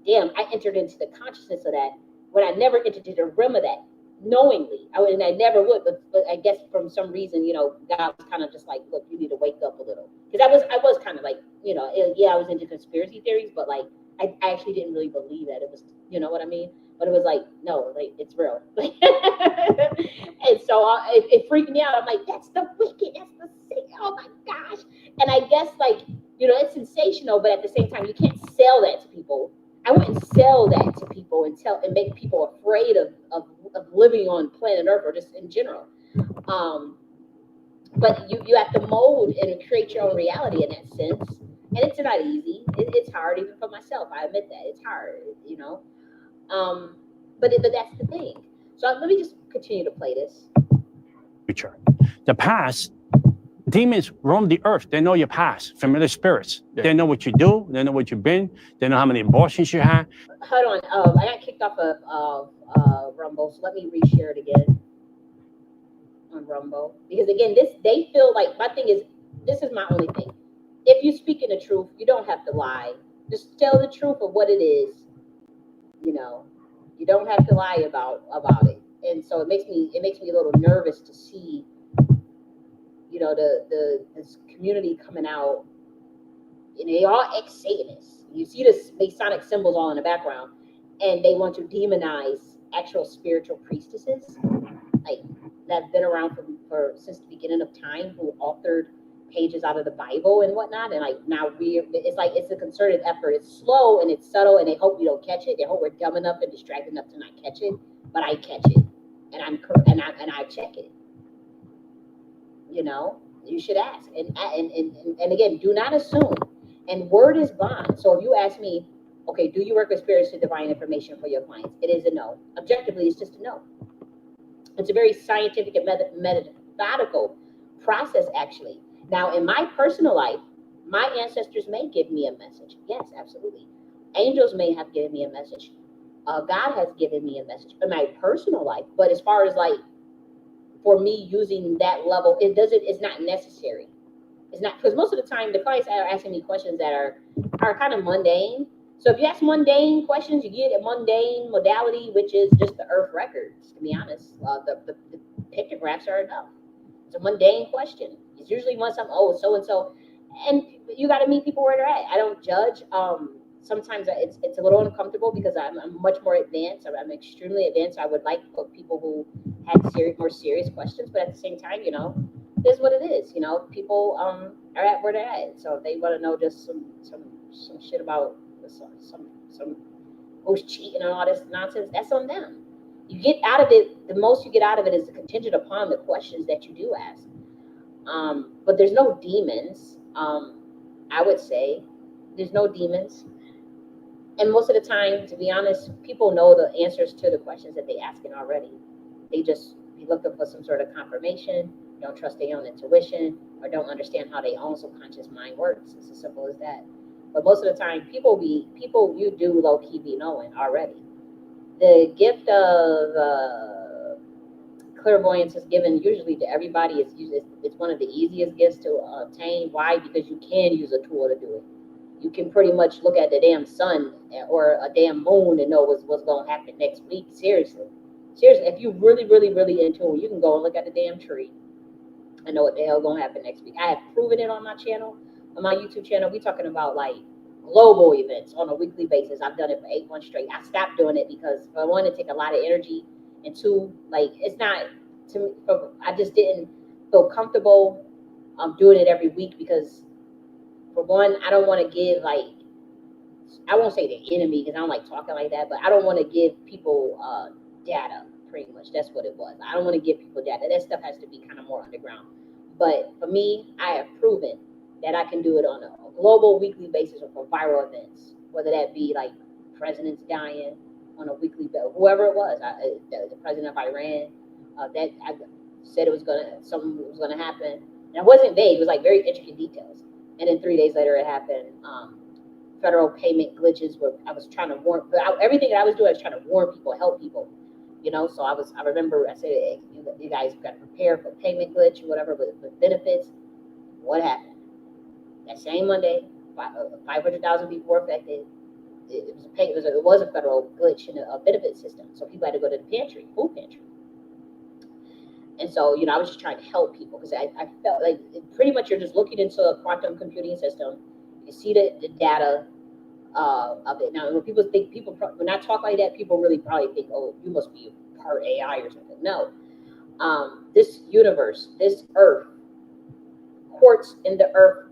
damn, I entered into the consciousness of that when I never entered into the realm of that knowingly. I never would, but I guess from some reason, you know, God was kind of just like, look, you need to wake up a little. Because I was kind of like, you know, yeah, I was into conspiracy theories, but like, I actually didn't really believe that it was, you know what I mean? But it was like, no, like, it's real. And so it freaked me out. I'm like, that's the wicked, that's the sick, oh my gosh. And I guess, like, you know, it's sensational, but at the same time, you can't sell that to people. I wouldn't sell that to people and make people afraid of living on planet Earth or just in general. But you have to mold and create your own reality in that sense. And it's not easy. It's hard, even for myself. I admit that. It's hard, you know. But that's the thing. So let me just continue to play this. Future. The past, demons roam the earth. They know your past, familiar spirits. Yeah. They know what you do. They know what you've been. They know how many abortions you had. Hold on. I got kicked off of Rumble, so let me reshare it again on Rumble. Because again, they feel like, my thing is, this is my only thing. If you speak in the truth, you don't have to lie. Just tell the truth of what it is. You know, you don't have to lie about it. And so it makes me a little nervous to see, you know, this community coming out, and they are ex-Satanists. You see the Masonic symbols all in the background, and they want to demonize actual spiritual priestesses, like that have been around for since the beginning of time, who authored pages out of the Bible and whatnot. And like now it's like it's a concerted effort. It's slow and it's subtle, and they hope you don't catch it. They hope we're dumb enough and distracted enough to not catch it. But I catch it, and I check it. You know, you should ask, and again, do not assume. And word is bond. So if you ask me, okay, do you work with spirits to divine information for your clients? It is a no. Objectively, it's just a no. It's a very scientific and methodical process, actually. Now, in my personal life, my ancestors may give me a message. Yes, absolutely. Angels may have given me a message. God has given me a message in my personal life. But as far as like, for me using that level, it's not necessary. It's not, because most of the time the clients are asking me questions that are kind of mundane. So if you ask mundane questions, you get a mundane modality, which is just the earth records, to be honest. The pictographs are enough. It's a mundane question. It's usually one something, oh, so-and-so. And you got to meet people where they're at. I don't judge. Sometimes it's a little uncomfortable because I'm much more advanced. I'm extremely advanced. I would like for people who had more serious questions, but at the same time, you know, it is what it is. You know, people are at where they're at. So if they want to know just some shit about some who's cheating and all this nonsense, that's on them. You get out of it, the most you get out of it is contingent upon the questions that you do ask. But there's no demons. I would say there's no demons. And most of the time, to be honest, people know the answers to the questions that they asking already. They just be looking for some sort of confirmation, don't trust their own intuition, or don't understand how their own subconscious mind works. It's as simple as that. But most of the time, people you do low key be knowing already. The gift of clairvoyance is given usually to everybody. It's one of the easiest gifts to obtain. Why? Because you can use a tool to do it. You can pretty much look at the damn sun or a damn moon and know what's going to happen next week. Seriously, if you really into it, you can go and look at the damn tree and know what the hell going to happen next week. I have proven it on my channel, on my YouTube channel. We talking about like global events on a weekly basis. I've done it for 8 months straight. I stopped doing it because, for one, it take a lot of energy, and two, like it's not to me. I just didn't feel comfortable doing it every week because, for one, I don't want to give like, I won't say the enemy because I don't like talking like that, but I don't want to give people data. Pretty much, that's what it was. I don't want to give people data. That stuff has to be kind of more underground. But for me, I have proven that I can do it on a global weekly basis or for viral events, whether that be like presidents dying on a weekly basis, whoever it was, the president of Iran, that I said it was something was gonna happen, and it wasn't vague. It was like very intricate details. And then 3 days later, it happened. Federal payment glitches where I was trying to warn, but everything that I was doing, I was trying to warn people, help people. So I remember I said, hey, you guys got to prepare for payment glitch or whatever with benefits. What happened? That same Monday, 500,000 people were affected. It was a federal glitch in a benefit system. So people had to go to the food pantry. And so, I was just trying to help people because I felt like pretty much you're just looking into a quantum computing system. You see the data of it. Now, when I talk like that, people really probably think, oh, you must be part AI or something. No. This universe, this earth, quartz in the earth,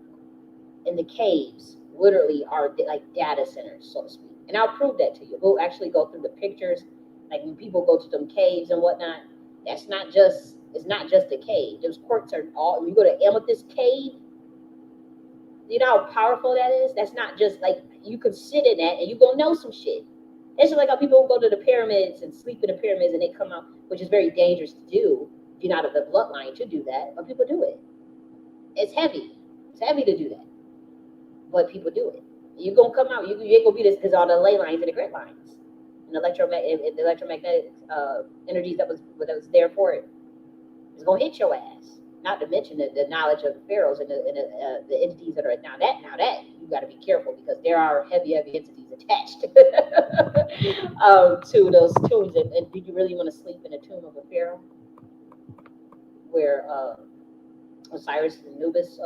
in the caves, literally are like data centers, so to speak. And I'll prove that to you. We'll actually go through the pictures. Like when people go to them caves and whatnot, it's not just a cave. Those quartz are all, when you go to Amethyst Cave, you know how powerful that is? That's not just like, you could sit in that and you're going to know some shit. It's just like how people go to the pyramids and sleep in the pyramids and they come out, which is very dangerous to do if you're not of the bloodline to do that, but people do it. It's heavy. It's heavy to do that, but people do it. You're going to come out, you ain't going to be this because all the ley lines and the grid lines and the electromagnetic energies that was there for it is going to hit your ass. Not to mention the knowledge of the pharaohs and the entities that are now that you got to be careful because there are heavy entities attached to those tombs. And do you really want to sleep in a tomb of a pharaoh where Osiris and Anubis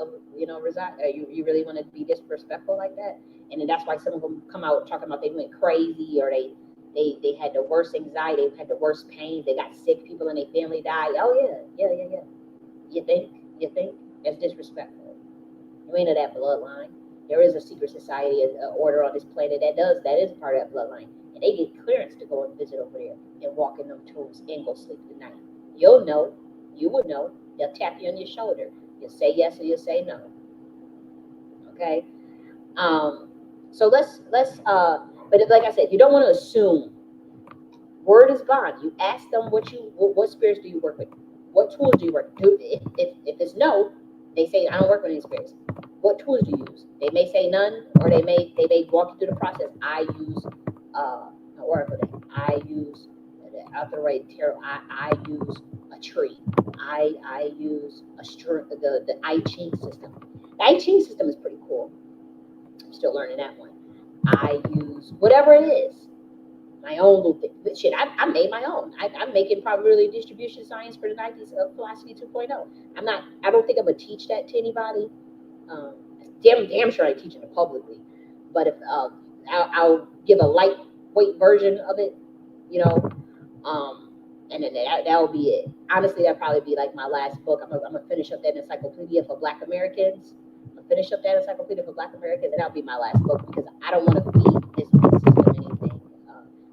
reside? You really want to be disrespectful like that? And then that's why some of them come out talking about they went crazy or they had the worst anxiety, they had the worst pain, they got sick, people in their family died. Oh yeah. You think that's disrespectful. You ain't of that bloodline. There is a secret society, an order on this planet that is part of that bloodline. And they get clearance to go and visit over there and walk in them tombs and go sleep the night. You'll know. You would know. They'll tap you on your shoulder. You'll say yes or you'll say no. Okay? So let's but like I said, you don't want to assume. Word is bond. You ask them what spirits do you work with? What tools do you work with? If it's no, they say I don't work with any spirits. What tools do you use? They may say none, or they may walk you through the process. I use an oracle deck. I use the tarot. I use a tree. I use the I Ching system. The I Ching system is pretty cool. I'm still learning that one. I use whatever it is. My own little thing. Shit, I made my own. I'm making probability distribution science for the 90s philosophy 2.0. I don't think I'm gonna teach that to anybody. Damn sure I teach it publicly. But if I'll give a lightweight version of it, and then that'll be it. Honestly, that'll probably be like my last book. I'm gonna finish up that encyclopedia for Black Americans. And that'll be my last book because I don't want to feed this system anything.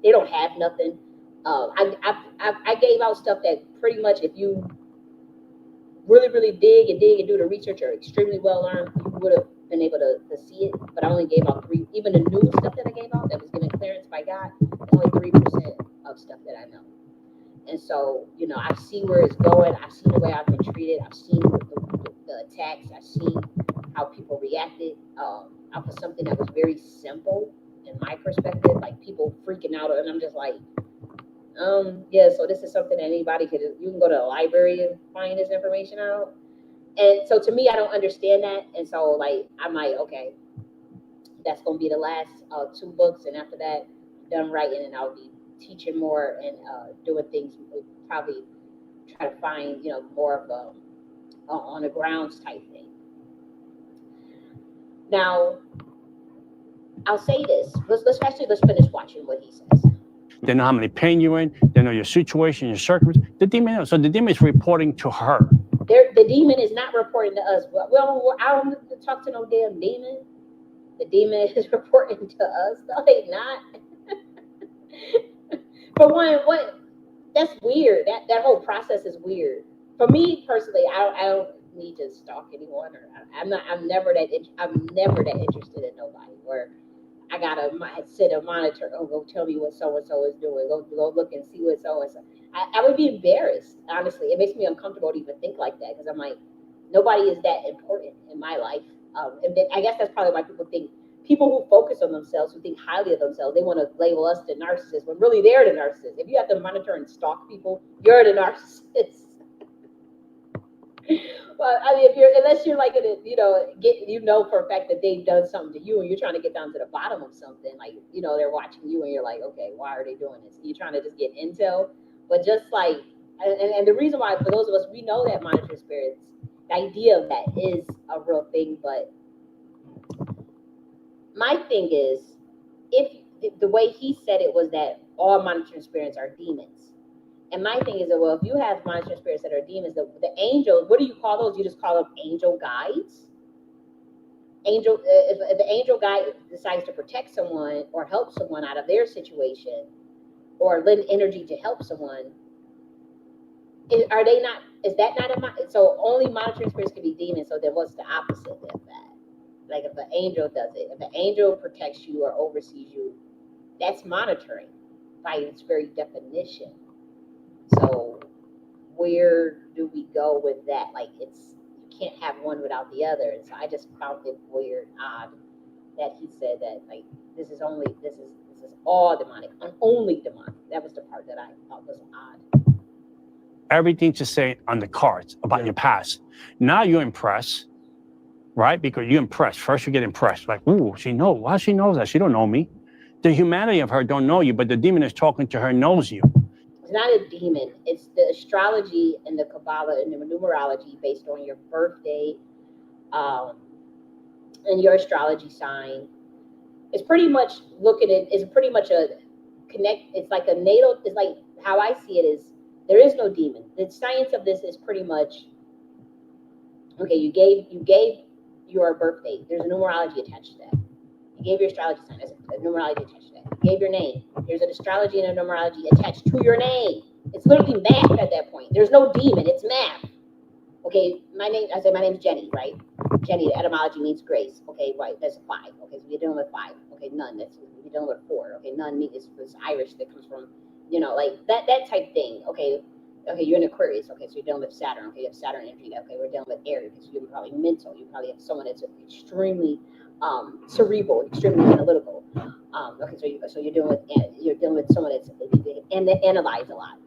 They don't have nothing. I gave out stuff that pretty much, if you really dig and do the research, or extremely well learned, you would have been able to see it. But I only gave out 3. Even the new stuff that I gave out that was given clearance by God, only 3% of stuff that I know. And so, I've seen where it's going. I've seen the way I've been treated. I've seen the attacks. I've seen how people reacted. Off of something that was very simple in my perspective, like people freaking out, and I'm just like, so this is something that anybody you can go to a library and find this information out. And so to me, I don't understand that. And so I'm like, okay, that's going to be the last 2 books. And after that, I'm done writing and I'll be teaching more and doing things. We'll probably try to find, more of a on the grounds type thing. Now, I'll say this. Let's finish watching what he says. They know how many pain you're in. They know your situation, your circumstances. The demon knows. So the demon is reporting to her. The demon is not reporting to us. Well, I don't talk to no damn demon. The demon is reporting to us. No, they not. For one, that's weird. That whole process is weird. For me personally, I don't need to stalk anyone, or I'm never that interested in nobody. Where I gotta sit and monitor. Oh, go tell me what so and so is doing. Go look and see what so and so. I would be embarrassed. Honestly, it makes me uncomfortable to even think like that, because I'm like, nobody is that important in my life. And then I guess that's probably why people who focus on themselves, who think highly of themselves, they want to label us the narcissists when really they're the narcissists. If you have to monitor and stalk people, you're the narcissist. Well, I mean, unless you're like, for a fact that they've done something to you and you're trying to get down to the bottom of something, like, they're watching you and you're like, okay, why are they doing this? You're trying to just get intel. But just like, and the reason why, for those of us, we know that monitoring spirits, the idea of that is a real thing. But my thing is, if the way he said it was that all monitoring spirits are demons. And my thing is that, well, if you have monitoring spirits that are demons, the angels, what do you call those? You just call them angel guides. If the angel guide decides to protect someone or help someone out of their situation, or lend energy to help someone, is that not so only monitoring spirits can be demons? So then what's the opposite of that? Like if an angel does it, if an angel protects you or oversees you, that's monitoring by its very definition. So where do we go with that? Like, you can't have one without the other. And so I just found it weird, odd, that he said that, like, this is all demonic, and only demonic. That was the part that I thought was odd. Everything to say on the cards about your past. Now you're impressed, right? Because you're impressed. First you get impressed, like, ooh, why she knows that? She don't know me. The humanity of her don't know you, but the demon is talking to her, knows you. It's not a demon. It's the astrology and the Kabbalah and the numerology based on your birth date, and your astrology sign. It's pretty much it's like a natal. It's like, how I see it is, there is no demon. The science of this is pretty much, okay, you gave your birth date. There's a numerology attached to that. You gave your astrology sign. There's a numerology attached to that. You gave your name. There's an astrology and a numerology attached to your name. It's literally math at that point. There's no demon. It's math. Okay, my name's Jenny, right? Jenny, the etymology means grace. Okay, right, that's 5. Okay, so you're dealing with 5. Okay, none. You're dealing with 4. Okay, none means it's Irish that comes from, like that type thing. Okay, you're in Aquarius. Okay, so you're dealing with Saturn. Okay, you have Saturn energy. Okay, we're dealing with Aries. So you're probably mental. You probably have someone that's extremely cerebral, extremely analytical. Okay, so you're dealing with someone that's analyze a lot.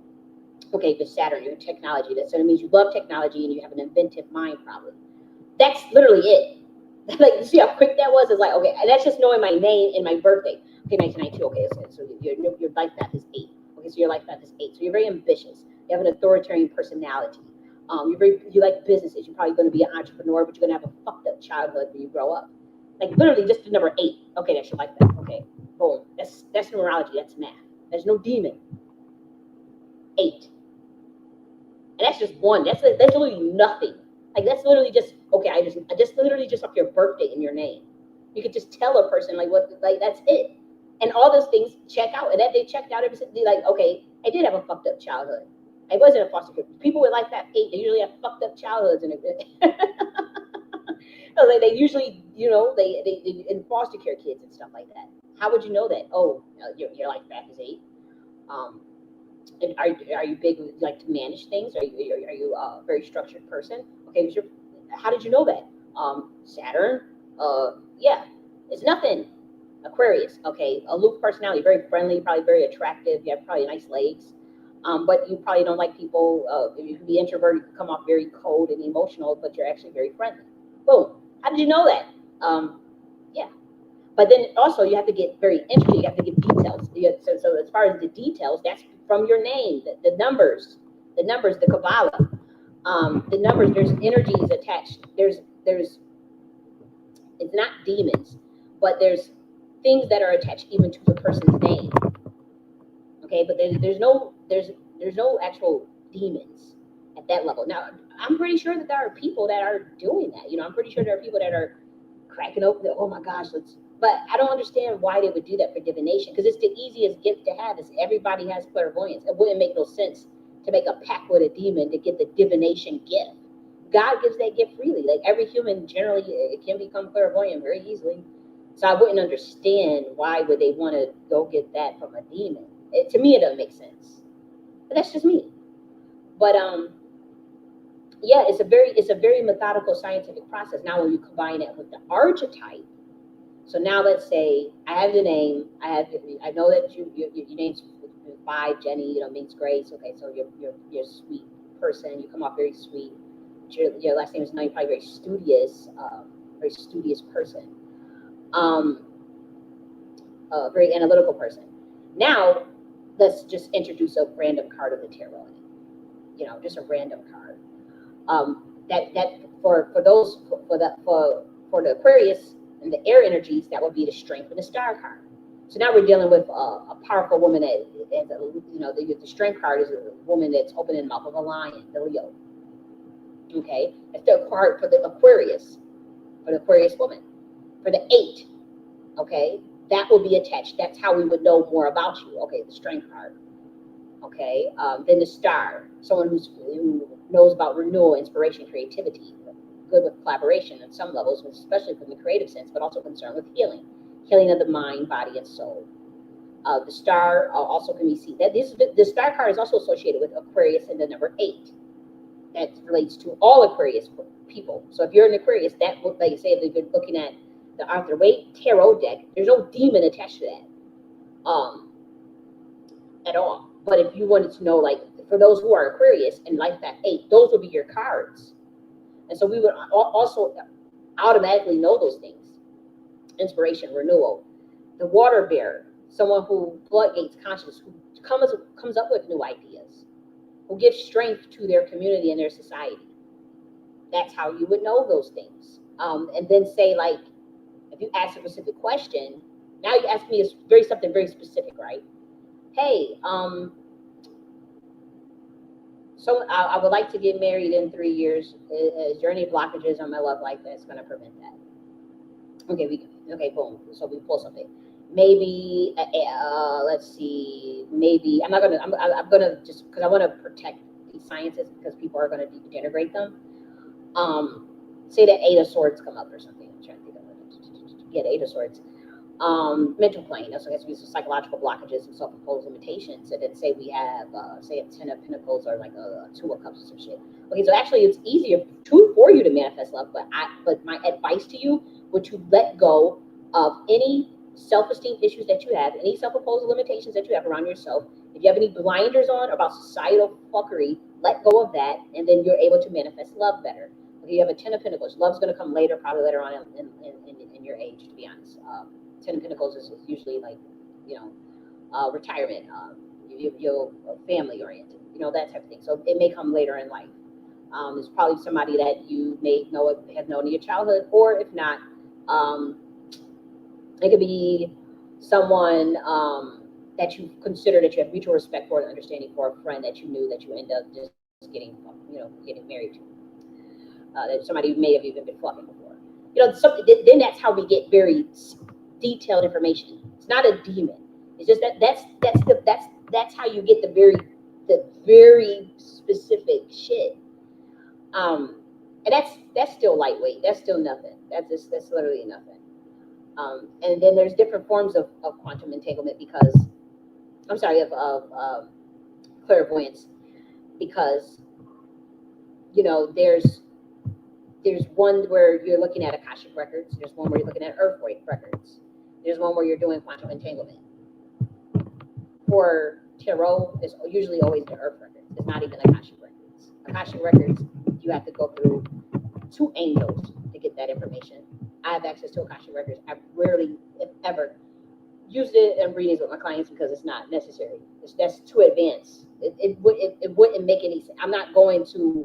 Okay, the Saturn, your technology. So it means you love technology and you have an inventive mind, probably. That's literally it. Like, you see how quick that was? It's like, okay, that's just knowing my name and my birthday. Okay, 1992. Okay, so your life path is 8. Okay, so your life path is 8. So you're very ambitious. You have an authoritarian personality. You like businesses. You're probably going to be an entrepreneur, but you're going to have a fucked up childhood when you grow up. Like, literally, just the number 8. Okay, that's your life path. Okay, boom. That's numerology. That's math. There's no demon. 8. And that's just one. That's literally nothing. Like, that's literally just, okay, I just literally just off your birthday and your name. You could just tell a person, like, what, like, that's it. And all those things check out. And that they checked out, they're like, okay, I did have a fucked up childhood. I wasn't a foster kid. People with life path 8, they usually have fucked up childhoods. And they usually, they in foster care kids and stuff like that. How would you know that? Oh, your life path is 8. And are you big, like, to manage things? Are you a very structured person? Okay, how did you know that? Saturn, yeah, it's nothing. Aquarius, okay, aloof personality, very friendly, probably very attractive. You have probably nice legs, but you probably don't like people. You can be introverted, you can come off very cold and emotional, but you're actually very friendly. Boom. How did you know that? Yeah. But then also you have to get very interested. You have to give details. So as far as the details, that's from your name, the numbers, the Kabbalah, the numbers. There's energies attached. There's it's not demons, but there's things that are attached even to the person's name. Okay, but there's no actual demons at that level. Now, I'm pretty sure that there are people that are doing that. You know, I'm pretty sure there are people that are cracking open. Oh my gosh, But I don't understand why they would do that for divination, because it's the easiest gift to have. Is everybody has clairvoyance. It wouldn't make no sense to make a pact with a demon to get the divination gift. God gives that gift freely. Like every human, generally, it can become clairvoyant very easily. So I wouldn't understand why would they want to go get that from a demon. To me, it doesn't make sense. But that's just me. But yeah, it's a very methodical scientific process. Now, when you combine it with the archetype, so now let's say I have the name. I know that your name's 5, Jenny. You know, means grace. Okay, so you're a sweet person. You come off very sweet. Your last name is 9. You're probably very studious person. Very analytical person. Now, let's just introduce a random card of the tarot. You know, just a random card. That for the Aquarius and the air energies, that would be the Strength and the Star card. So now we're dealing with a powerful woman that, you know, the Strength card is a woman that's opening the mouth of a lion, the Leo. Okay, that's the card for the Aquarius woman. For the 8, okay, that will be attached. That's how we would know more about you. Okay, the Strength card. Okay, then the Star, someone who knows about renewal, inspiration, creativity, good with collaboration at some levels, especially from the creative sense, but also concerned with healing of the mind, body, and soul. The Star also can be seen. The Star card is also associated with Aquarius and the number 8. That relates to all Aquarius people. So if you're an Aquarius, that would, like say, if you're looking at the Arthur Waite tarot deck, there's no demon attached to that, at all. But if you wanted to know, like, for those who are Aquarius and Life Path 8, those would be your cards. And so we would also automatically know those things. Inspiration, renewal. The Water Bearer, someone who floodgates consciousness, who comes up with new ideas, who gives strength to their community and their society. That's how you would know those things. And then say, like, if you ask a specific question, now you ask me something very specific, right? Hey, so I would like to get married in 3 years. Is there any blockages on my love life that's going to prevent that? Okay, boom. So we pull something. Maybe let's see. Maybe I'm gonna just, because I want to protect these sciences, because people are going to denigrate them. Say that 8 of Swords come up or something. I'm trying to think of it. Yeah, the 8 of Swords. Mental plane. That's what has to be some psychological blockages and self-imposed limitations. And then say we have, say a 10 of Pentacles or like a 2 of Cups or some shit. Okay, so actually it's easier for you to manifest love, but my advice to you would to let go of any self-esteem issues that you have, any self-imposed limitations that you have around yourself. If you have any blinders on about societal fuckery, let go of that, and then you're able to manifest love better. If you have a 10 of Pentacles, love's going to come later, probably later on in your age, to be honest. 10 of Pentacles is usually like, you know, retirement, you're family oriented, you know, that type of thing. So it may come later in life. It's probably somebody that you may have known in your childhood, or if not, it could be someone that you consider that you have mutual respect for and understanding for, a friend that you knew that you end up just getting married to. That somebody you may have even been fucking before. You know, then that's how we get very detailed information. It's not a demon. It's just that's how you get the very specific shit. And that's still lightweight. That's still nothing. That's literally nothing. And then there's different forms of quantum entanglement, because of clairvoyance, because, you know, there's one where you're looking at Akashic records. There's one where you're looking at earthquake records. There's one where you're doing quantum entanglement. For tarot, it's usually always the earth records. It's not even Akashic records. Akashic records, you have to go through 2 angels to get that information. I have access to Akashic records. I rarely, if ever, used it in readings with my clients because it's not necessary. That's too advanced. It wouldn't make any sense. I'm not going to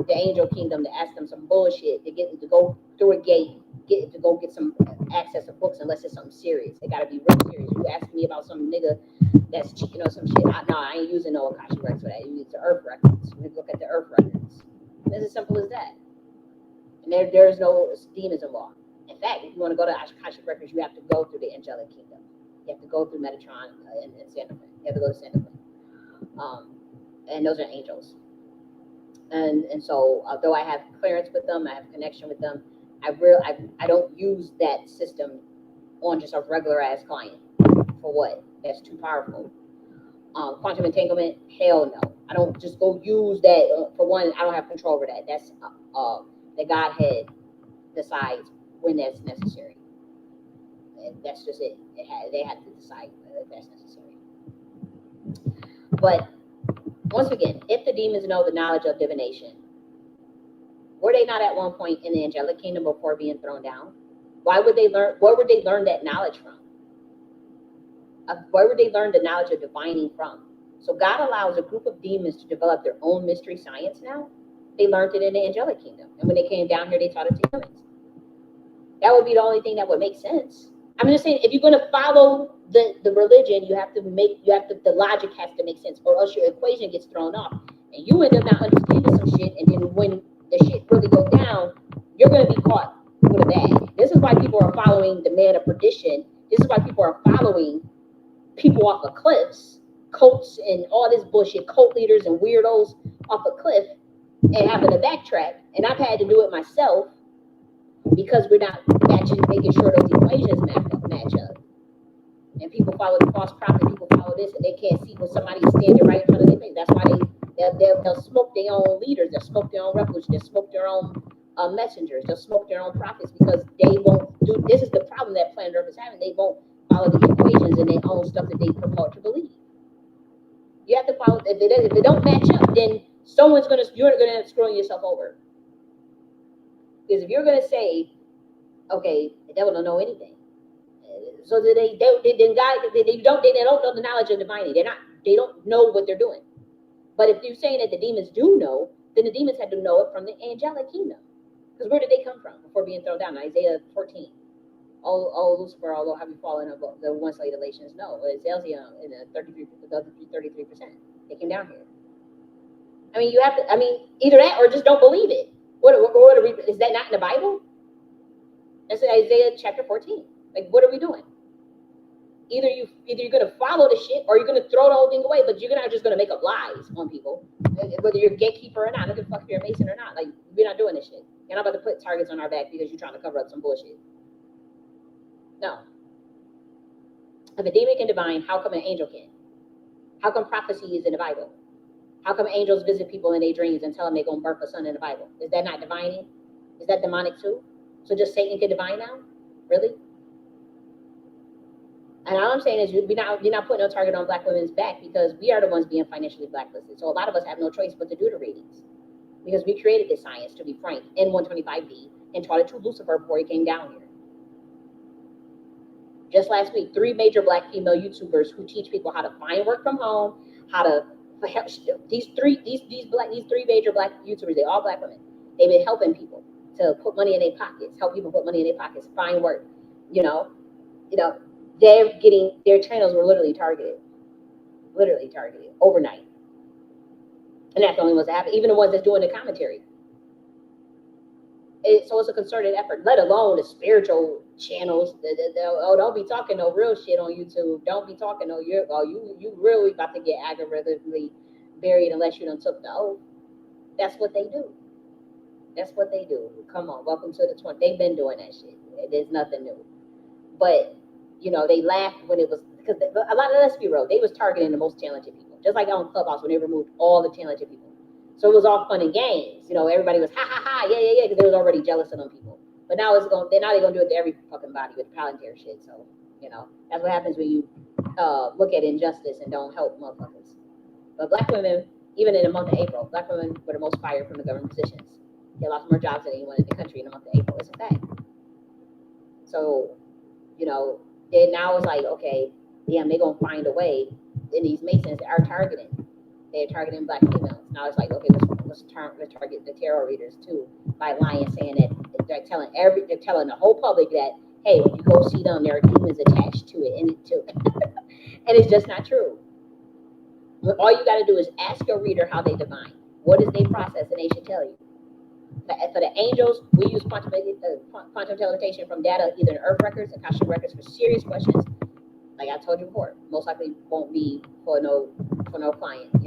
the angel kingdom to ask them some bullshit to go through a gate, get to go get some access to books unless it's something serious. It got to be real serious. You ask me about some nigga that's cheating or some shit. I ain't using no Akashic records for that. You use the Earth records. You look at the Earth records. It's as simple as that. And there's no demons involved. In fact, if you want to go to Akashic records, you have to go through the angelic kingdom. You have to go through Metatron and Santa Fe. You have to go to Santa Fe. And those are angels. And so although I have clearance with them, I have connection with them, I don't use that system on just a regular ass client. For what? That's too powerful. Quantum entanglement, hell no. I don't just go use that. For one, I don't have control over that. That's the Godhead decides when that's necessary. And that's just it. They have to decide if that's necessary. But once again, if the demons know the knowledge of divination, were they not at one point in the angelic kingdom before being thrown down? Where would they learn that knowledge from? Where would they learn the knowledge of divining from? So God allows a group of demons to develop their own mystery science now. They learned it in the angelic kingdom. And when they came down here, they taught it to humans. That would be the only thing that would make sense. I'm just saying, if you're going to follow the religion, the logic has to make sense, or else your equation gets thrown off. And you end up not understanding some shit, and then when the shit really goes down, you're going to be caught with a bag. This is why people are following the man of perdition. This is why people are following people off of cliffs, cults, and all this bullshit, cult leaders and weirdos off a cliff, and having to backtrack. And I've had to do it myself because we're not making sure those equations match up. And people follow the false prophet, people follow this, and they can't see when somebody's standing right in front of their face. That's why they'll smoke their own leaders, they'll smoke their own refuge, they'll smoke their own messengers, they'll smoke their own prophets, because they won't do. This is the problem that planet Earth is having. They won't follow the equations and their own stuff that they purport to believe. You have to follow. If they don't match up, then you're gonna end up screwing yourself over. Because if you're gonna say, okay, the devil don't know anything, so that they don't know the knowledge of divining. They don't know what they're doing. But if you're saying that the demons do know, then the demons had to know it from the angelic kingdom. Because where did they come from before being thrown down? Isaiah 14. Oh, Lucifer, although have you fallen of the once laid relations? No, it's Elzion in the 33%. They came down here. I mean, either that or just don't believe it. Is that not in the Bible? That's Isaiah chapter 14. Like, what are we doing? Either you're gonna follow the shit or you're gonna throw the whole thing away, but you're not just gonna make up lies on people, whether you're a gatekeeper or not. I don't give a fuck if you're a Mason or not. Like, we're not doing this shit. You're not about to put targets on our back because you're trying to cover up some bullshit. No. If a demon can divine, how come an angel can? How come prophecy is in the Bible? How come angels visit people in their dreams and tell them they're gonna birth a son in the Bible? Is that not divining? Is that demonic too? So just Satan can divine now? Really? And all I'm saying is you're not putting no target on Black women's back, because we are the ones being financially blacklisted. So a lot of us have no choice but to do the readings, because we created this science, to be frank, in 125B, and taught it to Lucifer before he came down here. Just last week, 3 major Black female YouTubers who teach people how to find work from home, how to help these three major Black YouTubers. They're all Black women. They've been helping people to put money in their pockets, help people put money in their pockets, find work. Their channels were literally targeted overnight. And that's the only ones that happen, even the ones that's doing the commentary. So it's a concerted effort, let alone the spiritual channels. Don't be talking no real shit on YouTube. Don't be talking no, you really about to get aggravatively buried unless you done took the oath. That's what they do. Come on, welcome to the 20. They've been doing that shit. There's nothing new. But they laughed when it was, because a lot of, let's be real, they was targeting the most talented people. Just like on Clubhouse when they removed all the talented people. So it was all fun and games. Everybody was ha ha ha, yeah, because they was already jealous of them people. But now they're gonna do it to every fucking body with Palantir shit. So, that's what happens when you look at injustice and don't help motherfuckers. But Black women, even in the month of April, Black women were the most fired from the government positions. They lost more jobs than anyone in the country in the month of April. It's a fact. So, then now it's like, okay, damn, they're gonna find a way. And these Masons are targeting. They're targeting Black females. Now it's like, okay, let's target the tarot readers too by lying, saying that they're telling the whole public that, hey, if you go see them, there are demons attached to it, and it's just not true. All you got to do is ask your reader how they divine. What is their process, and they should tell you. For the angels, we use quantum teleportation from data, either in earth records and Akashic records, for serious questions. Like I told you before, most likely won't be for no client, And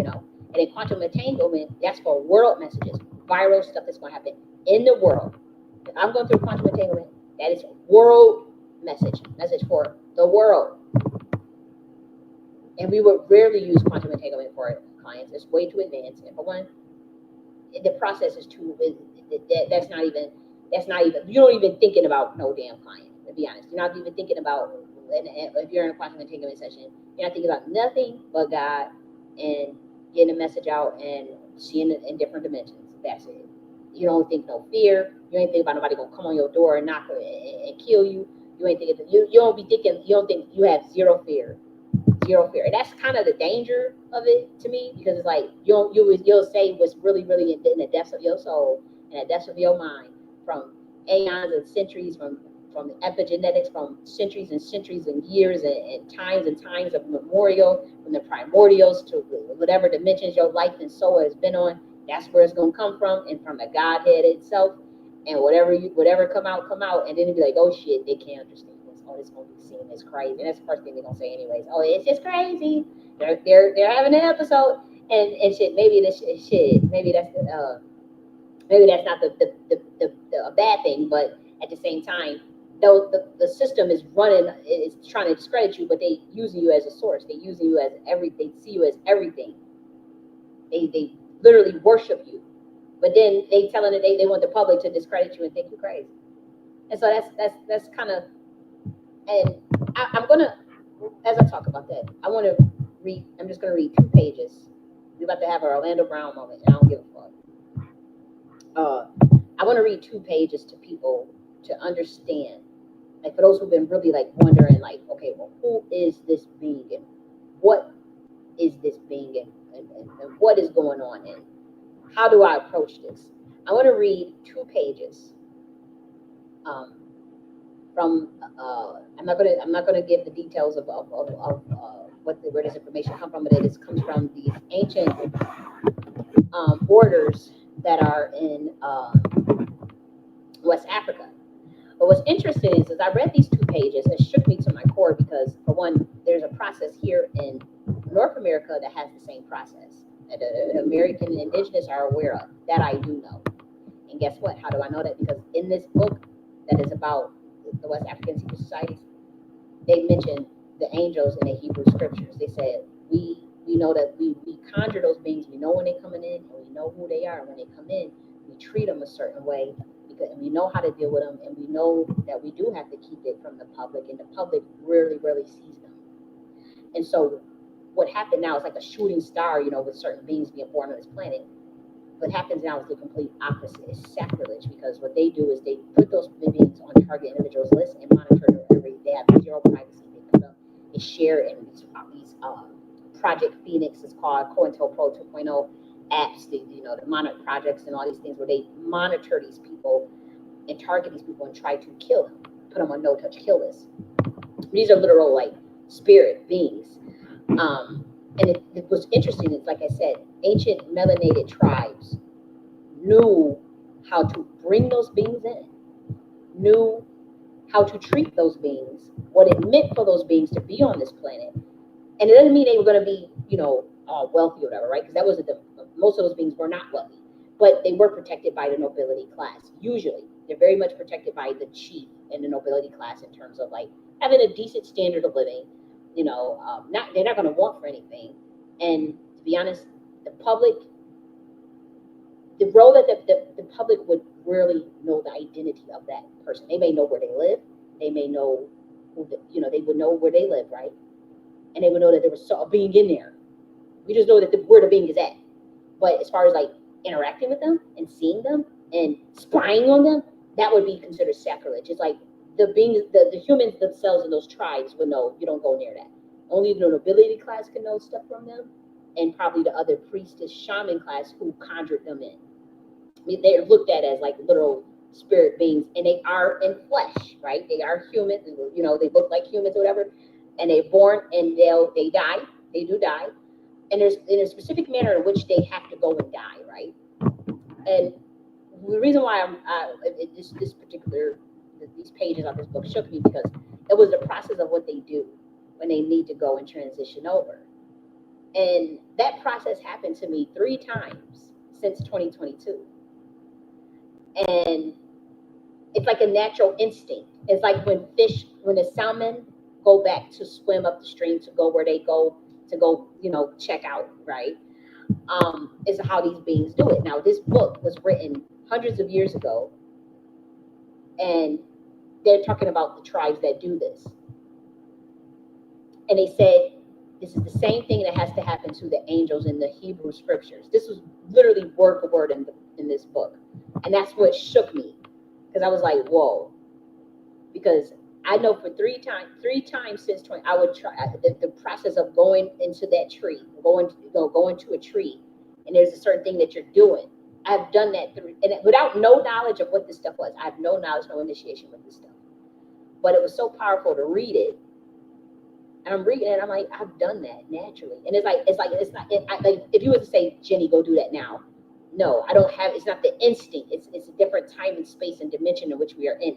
then quantum entanglement, that's for world messages, viral stuff that's going to happen in the world. If I'm going through quantum entanglement, that is world message for the world. And we would rarely use quantum entanglement for clients. It's way too advanced. And for one, the process is too. That's not even. You don't even thinking about no damn client. To be honest, you're not even thinking about. And if you're in a quantum entanglement session, you're not thinking about nothing but God and getting a message out and seeing it in different dimensions. That's it. You don't think no fear. You ain't think about nobody gonna come on your door and knock and kill you. You ain't thinking. You don't be thinking. You don't think you have zero fear. And that's kind of the danger of it to me, because it's like you'll say what's really in the depths of your soul and the depths of your mind, from aeons and centuries, from epigenetics, from centuries and years and times of memorial, from the primordials to whatever dimensions your life and soul has been on. That's where it's gonna come from, and from the Godhead itself. And whatever come out, and then it'll be like, oh shit, they can't understand. Oh, it's gonna be seen as crazy, and that's the first thing they're gonna say anyways. Oh, it's just crazy. They're having an episode, and shit. Maybe this shit. Maybe that's not the bad thing, but at the same time, though the system is running, is trying to discredit you, but they using you as a source. They using you as everything. They see you as everything. They literally worship you, but then they telling it they want the public to discredit you and think you crazy. And so that's kind of. And I'm gonna, as I talk about that, I'm just gonna read 2 pages. We're about to have our Orlando Brown moment, and I don't give a fuck. I want to read 2 pages to people to understand, like for those who've been really like wondering, like, okay, well, who is this being, and what is this being, and what is going on, and how do I approach this? I want to read 2 pages. From I'm not gonna give the details of where this information comes from, but it comes from these ancient orders that are in West Africa. But what's interesting is, as I read these 2 pages, it shook me to my core, because for one, there's a process here in North America that has the same process that the American indigenous are aware of, that I do know. And guess what? How do I know that? Because in this book that is about the West African secret societies, they mentioned the angels in the Hebrew scriptures. They said, we know that we conjure those beings. We know when they're coming in, and we know who they are. When they come in, we treat them a certain way, and we know how to deal with them, and we know that we do have to keep it from the public, and the public rarely sees them. And so what happened now is like a shooting star, with certain beings being born on this planet. What happens now is the complete opposite. It's sacrilege, because what they do is they put those beings on target individuals list and monitor them they have zero privacy. They share in these Project Phoenix is called, COINTELPRO 2.0 apps, the monitor projects and all these things where they monitor these people and target these people and try to kill them, put them on no-touch kill list. These are literal like spirit beings. And it was interesting. It's like I said, ancient melanated tribes knew how to bring those beings in, knew how to treat those beings, what it meant for those beings to be on this planet. And it doesn't mean they were going to be, wealthy or whatever, right? Because that wasn't most of those beings were not wealthy, but they were protected by the nobility class. Usually, they're very much protected by the chief and the nobility class in terms of like having a decent standard of living. They're not going to want for anything. And to be honest, the role that the public would rarely know the identity of that person. They may know where they live. They may know they would know where they live, right? And they would know that there was a being in there. We just know that where the being is at. But as far as like interacting with them and seeing them and spying on them, that would be considered sacrilege. It's like the beings, the humans themselves in those tribes would know you don't go near that. Only the nobility class can know stuff from them, and probably the other priestess shaman class who conjured them in. I mean, they're looked at as like literal spirit beings, and they are in flesh, right? They are human, you know, they look like humans or whatever, and they're born and they die, they do die, and there's in a specific manner in which they have to go and die, right? And the reason why this particular, these pages on this book shook me, because it was the process of what they do when they need to go and transition over. And that process happened to me 3 times since 2022. And it's like a natural instinct. It's like when the salmon go back to swim up the stream to go where they go, you know, check out, right? Is how these beings do it. Now, this book was written hundreds of years ago, and they're talking about the tribes that do this. And they said, this is the same thing that has to happen to the angels in the Hebrew scriptures. This was literally word for word in this book. And that's what shook me, because I was like, whoa. Because I know for 3 times since 20, I would try the process of going into that tree, going to a tree, and there's a certain thing that you're doing. I've done that and without no knowledge of what this stuff was. I have no knowledge, no initiation with this stuff. But it was so powerful to read it. And I'm reading it, I'm like, I've done that naturally. And it's not, like, if you were to say, Jenny, go do that now. No, I don't have, it's not the instinct. It's a different time and space and dimension in which we are in.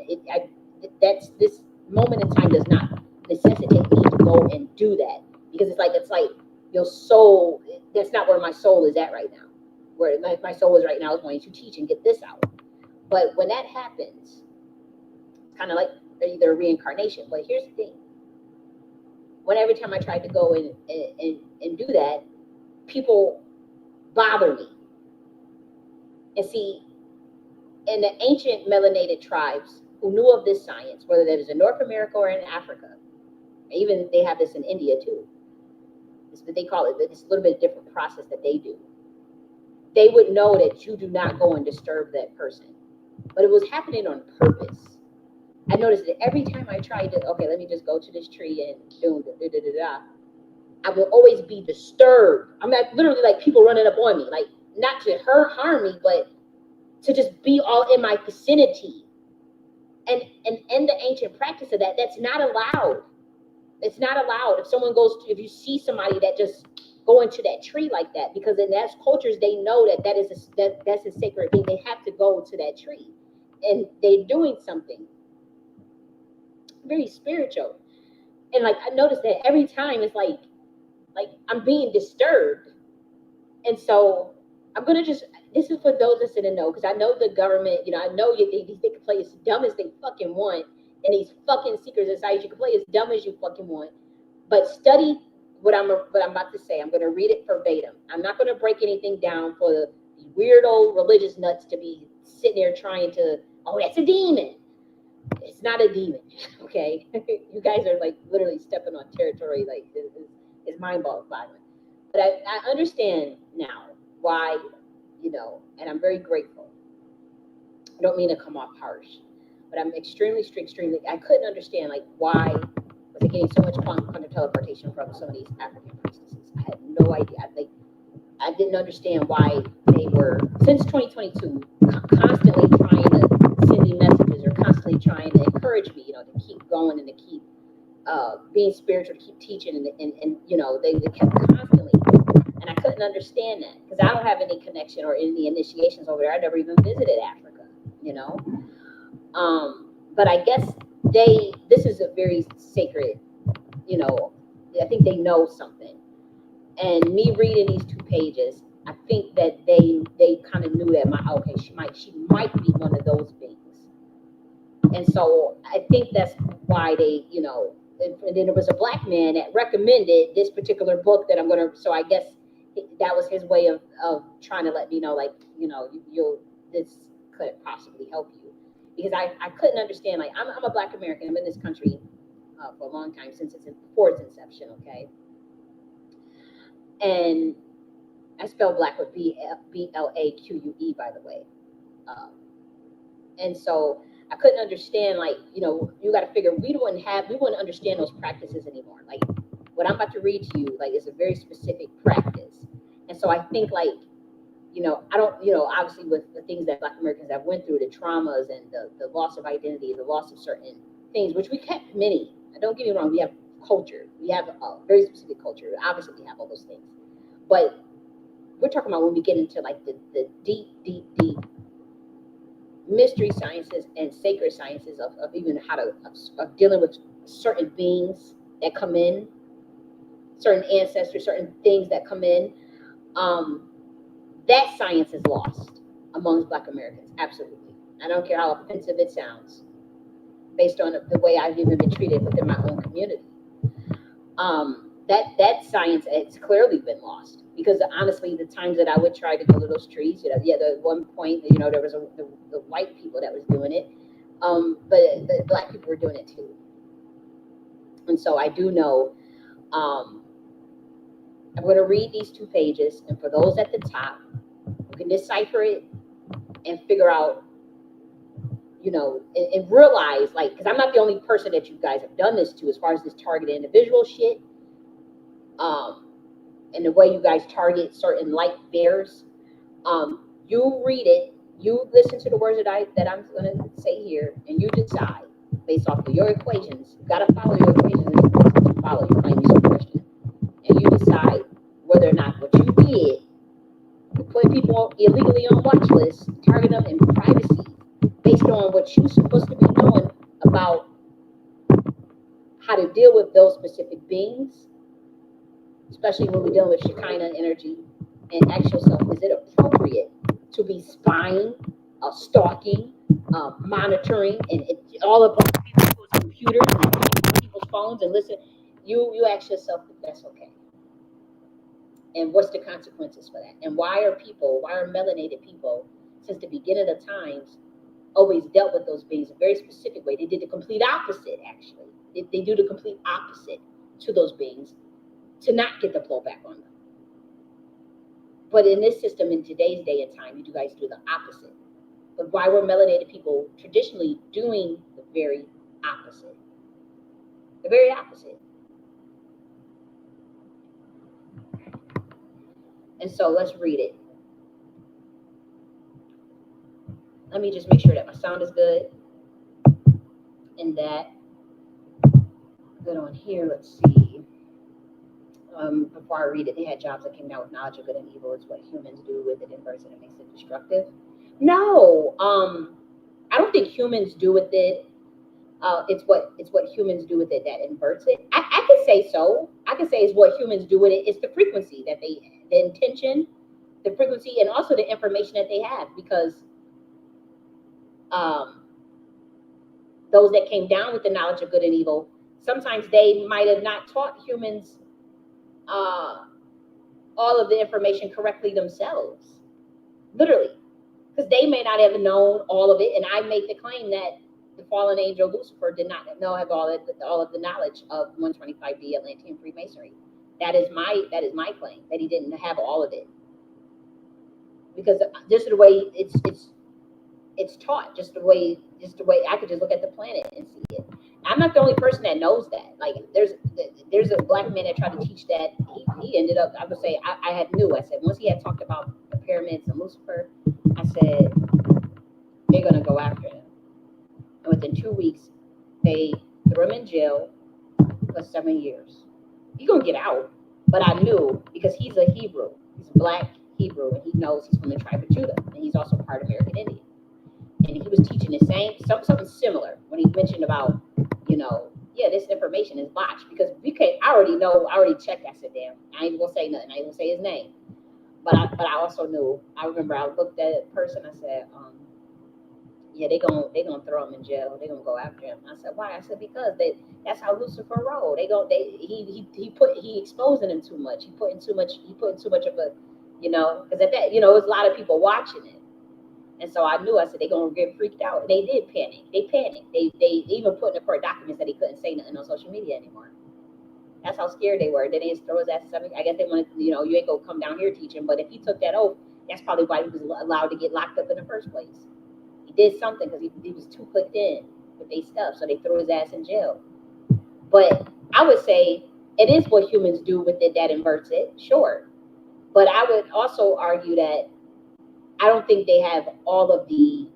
That's this moment in time does not necessitate me to go and do that, because it's like your soul, that's not where my soul is at right now. Where my soul is right now is wanting to teach and get this out. But when that happens, it's kind of like either a reincarnation. But here's the thing. Every time I tried to go and do that, people bother me. And see, in the ancient melanated tribes who knew of this science, whether that is in North America or in Africa, even they have this in India too. It's what they call it. It's a little bit different process that they do. They would know that you do not go and disturb that person, but it was happening on purpose. I noticed that every time I tried to, okay, let me just go to this tree and do I will always be disturbed. I'm not literally like people running up on me, like not to harm me, but to just be all in my vicinity. And in the ancient practice of that, that's not allowed. It's not allowed. If you see somebody that just go into that tree like that, because in that cultures, they know that's a sacred thing. They have to go to that tree, and they're doing something very spiritual. And like I noticed that every time it's like I'm being disturbed. And so I'm gonna this is for those that didn't know, because I know the government, you know, I know they can play as dumb as they fucking want, and these fucking secret societies, you can play as dumb as you fucking want, but study what I'm about to say. I'm gonna read it verbatim. I'm not gonna break anything down for the weirdo religious nuts to be sitting there trying to, oh, that's a demon. It's not a demon, okay? You guys are like literally stepping on territory, like it's mind-boggling. But I understand now why, you know, and I'm very grateful. I don't mean to come off harsh, but I'm extremely strict, I couldn't understand, like, why was I getting so much quantum teleportation from some of these African priestesses. I had no idea. I didn't understand why they were, since 2022, constantly trying to send me messages or constantly trying to encourage me, you know, to keep going and to keep being spiritual, to keep teaching, and you know, they kept constantly, and I couldn't understand that, because I don't have any connection or any initiations over there. I never even visited Africa, you know. But I guess this is a very sacred, you know, I think they know something. And me reading these 2 pages, I think that they kind of knew that she might be one of those beings. And so I think that's why they, you know, and then there was a black man that recommended this particular book that I'm gonna, so I guess that was his way of trying to let me know, like, you know, this could possibly help you. Because I couldn't understand, like, I'm a Black American, I'm in this country for a long time, before its inception, okay? And I spell Black with BLAQUE, by the way. And so I couldn't understand, like, you know, you got to figure we wouldn't understand those practices anymore. Like what I'm about to read to you, like, is a very specific practice. And so I think, like, I don't, obviously with the things that Black Americans have went through, the traumas and the loss of identity, the loss of certain things, which we kept many. Don't get me wrong, we have culture. We have a very specific culture. Obviously, we have all those things. But we're talking about when we get into like the deep, deep, deep mystery sciences and sacred sciences of even of dealing with certain beings that come in, certain ancestry, certain things that come in. That science is lost amongst Black Americans, absolutely. I don't care how offensive it sounds, based on the way I've even been treated within my own community. That science has clearly been lost, because honestly, the times that I would try to go to those trees, the one point, there was the white people that was doing it, but the Black people were doing it too. And so I do know, I'm going to read these 2 pages, and for those at the top who can decipher it and figure out, and realize, like, because I'm not the only person that you guys have done this to as far as this targeted individual shit, and the way you guys target certain light bearers. You read it, you listen to the words that I'm going to say here, and you decide based off of your equations. You got to follow your equations, and you follow your claim question, and you decide whether or not what you did, putting people illegally on watch lists, target them in privacy, based on what you're supposed to be knowing about how to deal with those specific beings, especially when we're dealing with Shekinah energy, and ask yourself, is it appropriate to be spying, stalking, monitoring, and all of people's computers and people's phones, and listen? You ask yourself if that's okay. And what's the consequences for that? And why are melanated people, since the beginning of times, always dealt with those beings a very specific way? They did the complete opposite, actually. They do the complete opposite to those beings to not get the blowback on them. But in this system, in today's day and time, you guys do the opposite. But why were melanated people traditionally doing the very opposite? The very opposite. And so let's read it. Let me just make sure that my sound is good. And that good on here. Let's see. Before I read it, they had jobs that came down with knowledge of good and evil. It's what humans do with it, inverts it, and makes it destructive. No, I don't think humans do with it. It's what humans do with it that inverts it. I could say so. I could say it's what humans do with it. It's the frequency that the intention, the frequency, and also the information that they have, because those that came down with the knowledge of good and evil, sometimes they might have not taught humans all of the information correctly themselves, literally, because they may not have known all of it. And I make the claim that the fallen angel Lucifer did not have all of the knowledge of 125D Atlantean Freemasonry. That is my claim, that he didn't have all of it, because just the way it's taught, just the way I could just look at the planet and see it. I'm not the only person that knows that. Like, there's a Black man that tried to teach that. He ended up, I would say, I said, once he had talked about the pyramids and Lucifer, I said, they're going to go after him. And within 2 weeks, they threw him in jail for 7 years. He's going to get out. But I knew, because he's a Hebrew. He's a Black Hebrew, and he knows he's from the tribe of Judah. And he's also part American Indian. And he was teaching the same, something similar, when he mentioned about, this information is botched, because I already checked. I said, damn, I ain't gonna say nothing. I ain't gonna say his name. But I also knew, I remember I looked at a person, I said, they gonna throw him in jail. They gonna go after him. I said, why? I said, because that's how Lucifer rolled. He exposing him too much. He put in too much of a, because at that, there's a lot of people watching it. And so I knew, I said, they're going to get freaked out. And they did panic. They panicked. They even put in the court documents that he couldn't say nothing on social media anymore. That's how scared they were. Then they just throw his ass to something. I guess they wanted, you ain't going to come down here teaching. But if he took that oath, that's probably why he was allowed to get locked up in the first place. He did something because he was too clicked in with their stuff. So they threw his ass in jail. But I would say it is what humans do with it that inverts it, sure. But I would also argue that I don't think they have all of the.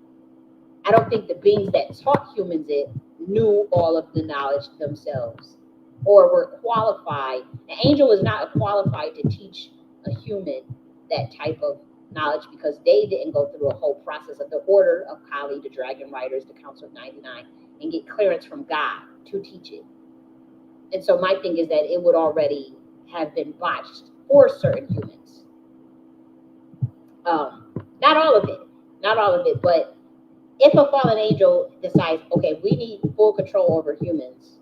I don't think the beings that taught humans it knew all of the knowledge themselves, or were qualified. An angel is not qualified to teach a human that type of knowledge because they didn't go through a whole process of the order of Kali, the dragon riders, the Council of 99, and get clearance from God to teach it. And so my thing is that it would already have been botched for certain humans. Not all of it, but if a fallen angel decides, okay, we need full control over humans,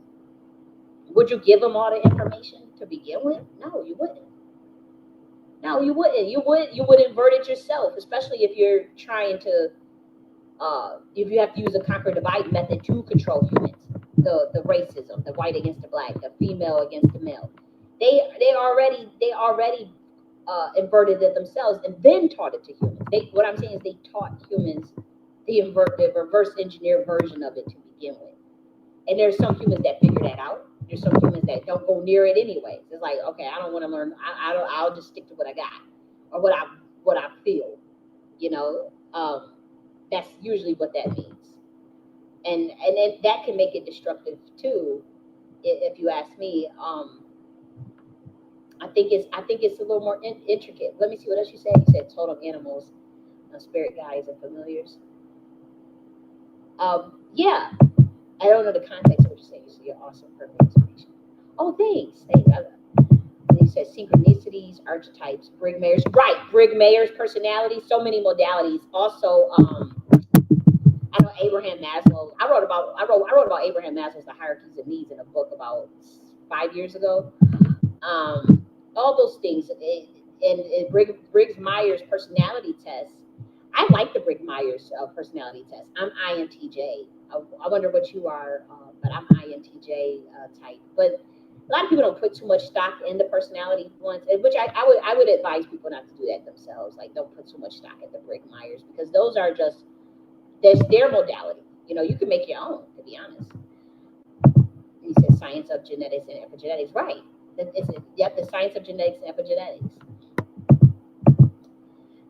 would you give them all the information to begin with? No, you wouldn't. No, you wouldn't. You would invert it yourself, especially if you're trying to, if you have to use a conquer divide method to control humans. The racism, the white against the black, the female against the male. They already inverted it themselves and then taught it to humans. What I'm saying is they taught humans the reverse engineer version of it to begin with. And there's some humans that figure that out. There's some humans that don't go near it anyways. It's like, okay, I don't want to learn. I'll just stick to what I got or what I feel. You know, that's usually what that means. And that can make it destructive too, if you ask me. I think it's a little more intricate. Let me see what else you said. You said totem animals, spirit guides, and familiars. Yeah, I don't know the context of what you're saying. So you're awesome, perfect information. Oh, thanks. And you said synchronicities, archetypes, Brigmayers. Right, Brigmayers, personalities, so many modalities. Also, I know Abraham Maslow. I wrote about Abraham Maslow's The Hierarchies of Needs in a book about 5 years ago. All those things, and Briggs-Myers personality test. I like the Briggs-Myers personality test. I'm INTJ. I wonder what you are, but I'm INTJ type. But a lot of people don't put too much stock in the personality ones, which I would advise people not to do that themselves. Like, don't put too much stock in the Briggs-Myers because those are just, that's their modality. You know, you can make your own, to be honest. He said science of genetics and epigenetics. Right. The science of genetics and epigenetics.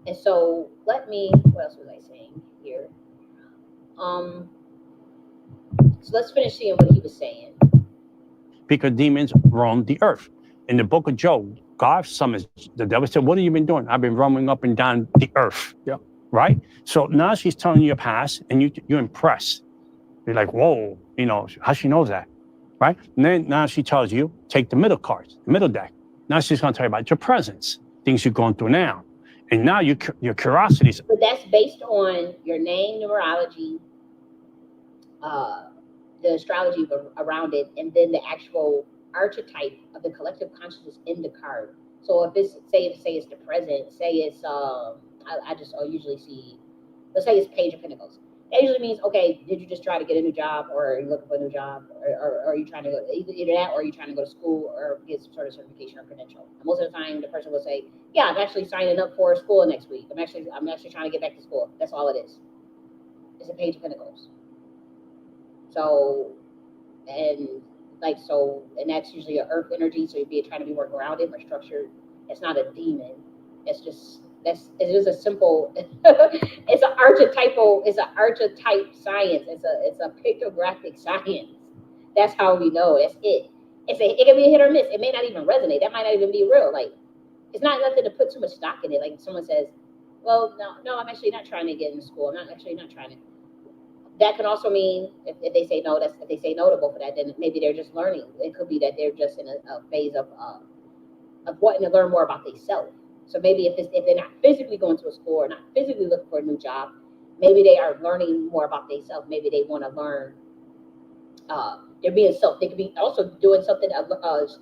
And so what else was I saying here? So let's finish seeing what he was saying. Because demons roam the earth. In the book of Job, God summons, the devil said, what have you been doing? I've been roaming up and down the earth. Yeah. Right? So now she's telling you your past and you're impressed. You're like, whoa, you know, how she knows that? Right? And then now she tells you, take the middle cards, the middle deck. Now she's going to tell you about your presence, things you're going through now. And now your curiosity. But that's based on your name, numerology, the astrology around it, and then the actual archetype of the collective consciousness in the card. So if it's say it's the present, say it's I usually see, let's say it's Page of Pentacles. That usually means, okay, did you just try to get a new job, or are you looking for a new job, or are you trying to go either that, or are you trying to go to school or get some sort of certification or credential? And most of the time, the person will say, yeah, I'm actually signing up for school next week. I'm actually trying to get back to school. That's all it is. It's a Page of Pentacles. So, and that's usually an earth energy. So you'd be trying to be more grounded, more structured. It's not a demon. It's just it is a simple. It's an archetype science. It's a pictographic science. That's how we know. That's it. It can be a hit or miss. It may not even resonate. That might not even be real. Like, it's not nothing to put too much stock in it. Like, someone says, well, no, I'm actually not trying to get into school. I'm not trying to. That can also mean if they say no, if they say no to both of that, then maybe they're just learning. It could be that they're just in a phase of wanting to learn more about themselves. So maybe if they're not physically going to a school or not physically looking for a new job, maybe they are learning more about themselves. Maybe they want to learn. They're being They could be also doing something,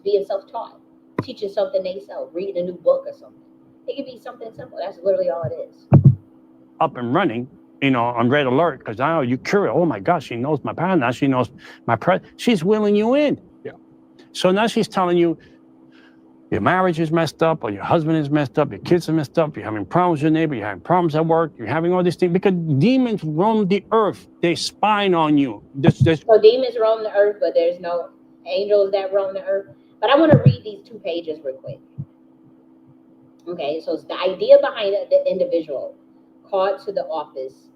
being self-taught, teaching something themselves, reading a new book or something. It could be something simple. That's literally all it is. Up and running, you know, on red alert, because now you're curious. Oh my gosh, she knows my past. Now she knows my present. She's wheeling you in. Yeah. So now she's telling you your marriage is messed up, or your husband is messed up, your kids are messed up, you're having problems with your neighbor, you're having problems at work, you're having all these things, because demons roam the earth. They spying on you. So demons roam the earth, but there's no angels that roam the earth. But I want to read these 2 pages real quick. Okay, so it's the idea behind the individual called to the office,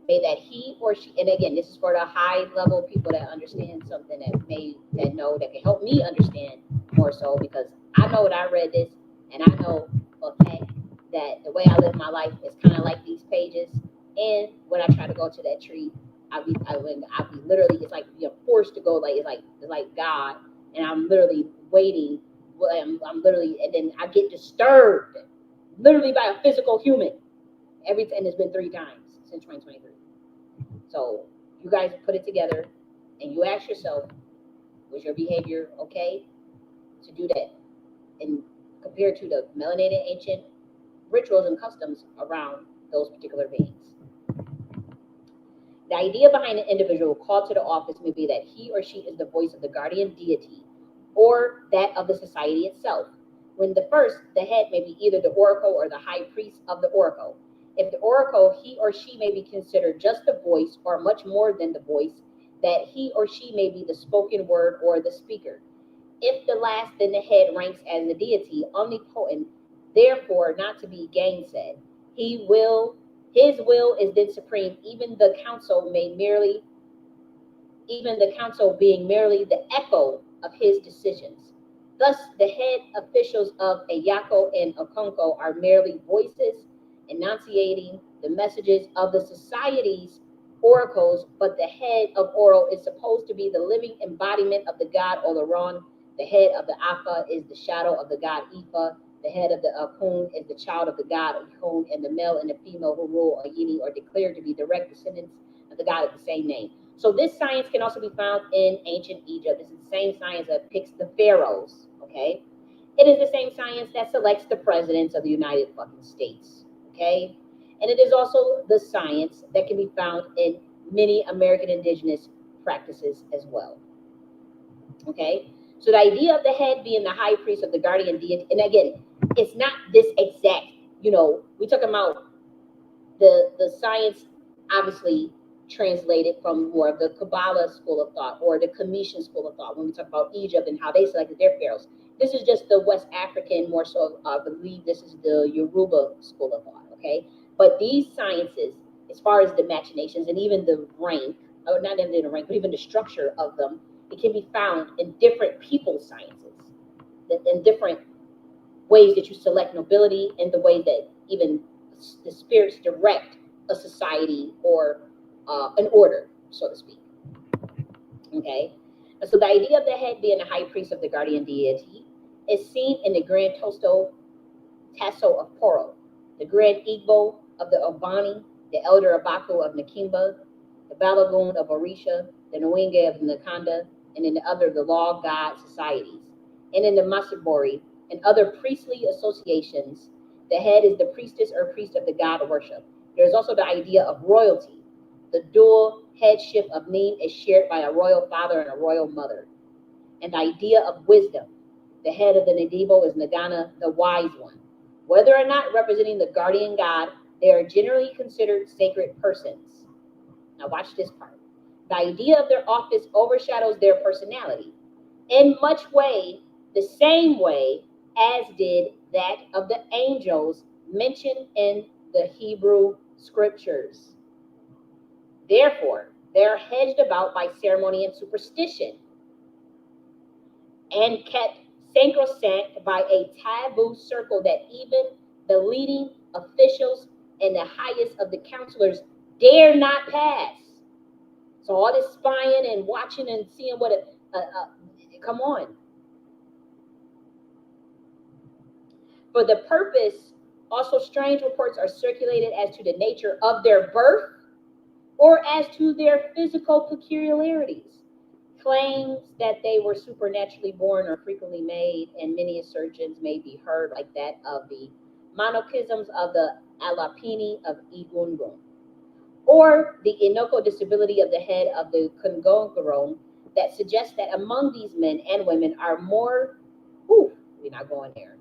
may that he or she, and again, this is for the high level people that understand something that know that can help me understand more so, because I know that I read this and I know for a fact that the way I live my life is kind of like these pages. And when I try to go to that tree, I be literally, it's like you're forced to go, like it's like God, and I'm literally waiting. I'm literally, and then I get disturbed, literally by a physical human. And it's been 3 times since 2023. So you guys put it together, and you ask yourself, was your behavior okay to do that? And compared to the melanated ancient rituals and customs around those particular beings. The idea behind an individual called to the office may be that he or she is the voice of the guardian deity or that of the society itself. When the first, the head may be either the oracle or the high priest of the oracle. If the oracle, he or she may be considered just the voice or much more than the voice, that he or she may be the spoken word or the speaker. If the last, then the head ranks as the deity, omnipotent, therefore not to be gainsaid. His will is then supreme, even the council being merely the echo of his decisions. Thus, the head officials of Ayako and Okonko are merely voices enunciating the messages of the society's oracles, but the head of oral is supposed to be the living embodiment of the god Olaron. The head of the Afa is the shadow of the god Ifa. The head of the Akun is the child of the god Akun, and the male and the female who rule Ayini are declared to be direct descendants of the god of the same name. So this science can also be found in ancient Egypt. This is the same science that picks the pharaohs, okay? It is the same science that selects the presidents of the United fucking States, okay? And it is also the science that can be found in many American indigenous practices as well, okay? So the idea of the head being the high priest of the guardian deity, and again, it's not this exact, we're talking about the science, obviously, translated from more of the Kabbalah school of thought or the Commission school of thought when we talk about Egypt and how they selected their pharaohs. This is just the West African, more so, I believe this is the Yoruba school of thought, okay? But these sciences, as far as the machinations and even the rank, or not even the rank, but even the structure of them, it can be found in different people's sciences, in different ways that you select nobility and the way that even the spirits direct a society or an order, so to speak. Okay? And so the idea of the head being the high priest of the guardian deity is seen in the Grand Tasso of Poro, the Grand Igbo of the Obani, the Elder Abaku of Nakimba, the Balagoon of Orisha, the Nwenge of Nakanda, and in the other, the Law God societies. And in the Masabori and other priestly associations, the head is the priestess or priest of the god of worship. There's also the idea of royalty. The dual headship of name is shared by a royal father and a royal mother. And the idea of wisdom. The head of the Nadibo is Nagana, the wise one. Whether or not representing the guardian god, they are generally considered sacred persons. Now watch this part. The idea of their office overshadows their personality in much way, the same way as did that of the angels mentioned in the Hebrew scriptures. Therefore, they're hedged about by ceremony and superstition and kept sacrosanct by a taboo circle that even the leading officials and the highest of the counselors dare not pass. So all this spying and watching and seeing come on. For the purpose, also strange reports are circulated as to the nature of their birth or as to their physical peculiarities. Claims that they were supernaturally born are frequently made, and many assertions may be heard like that of the monochisms of the Alapini of Igungun, or the Inoko disability of the head of the Kungongaron that suggests that among these men and women are more, we're not going there.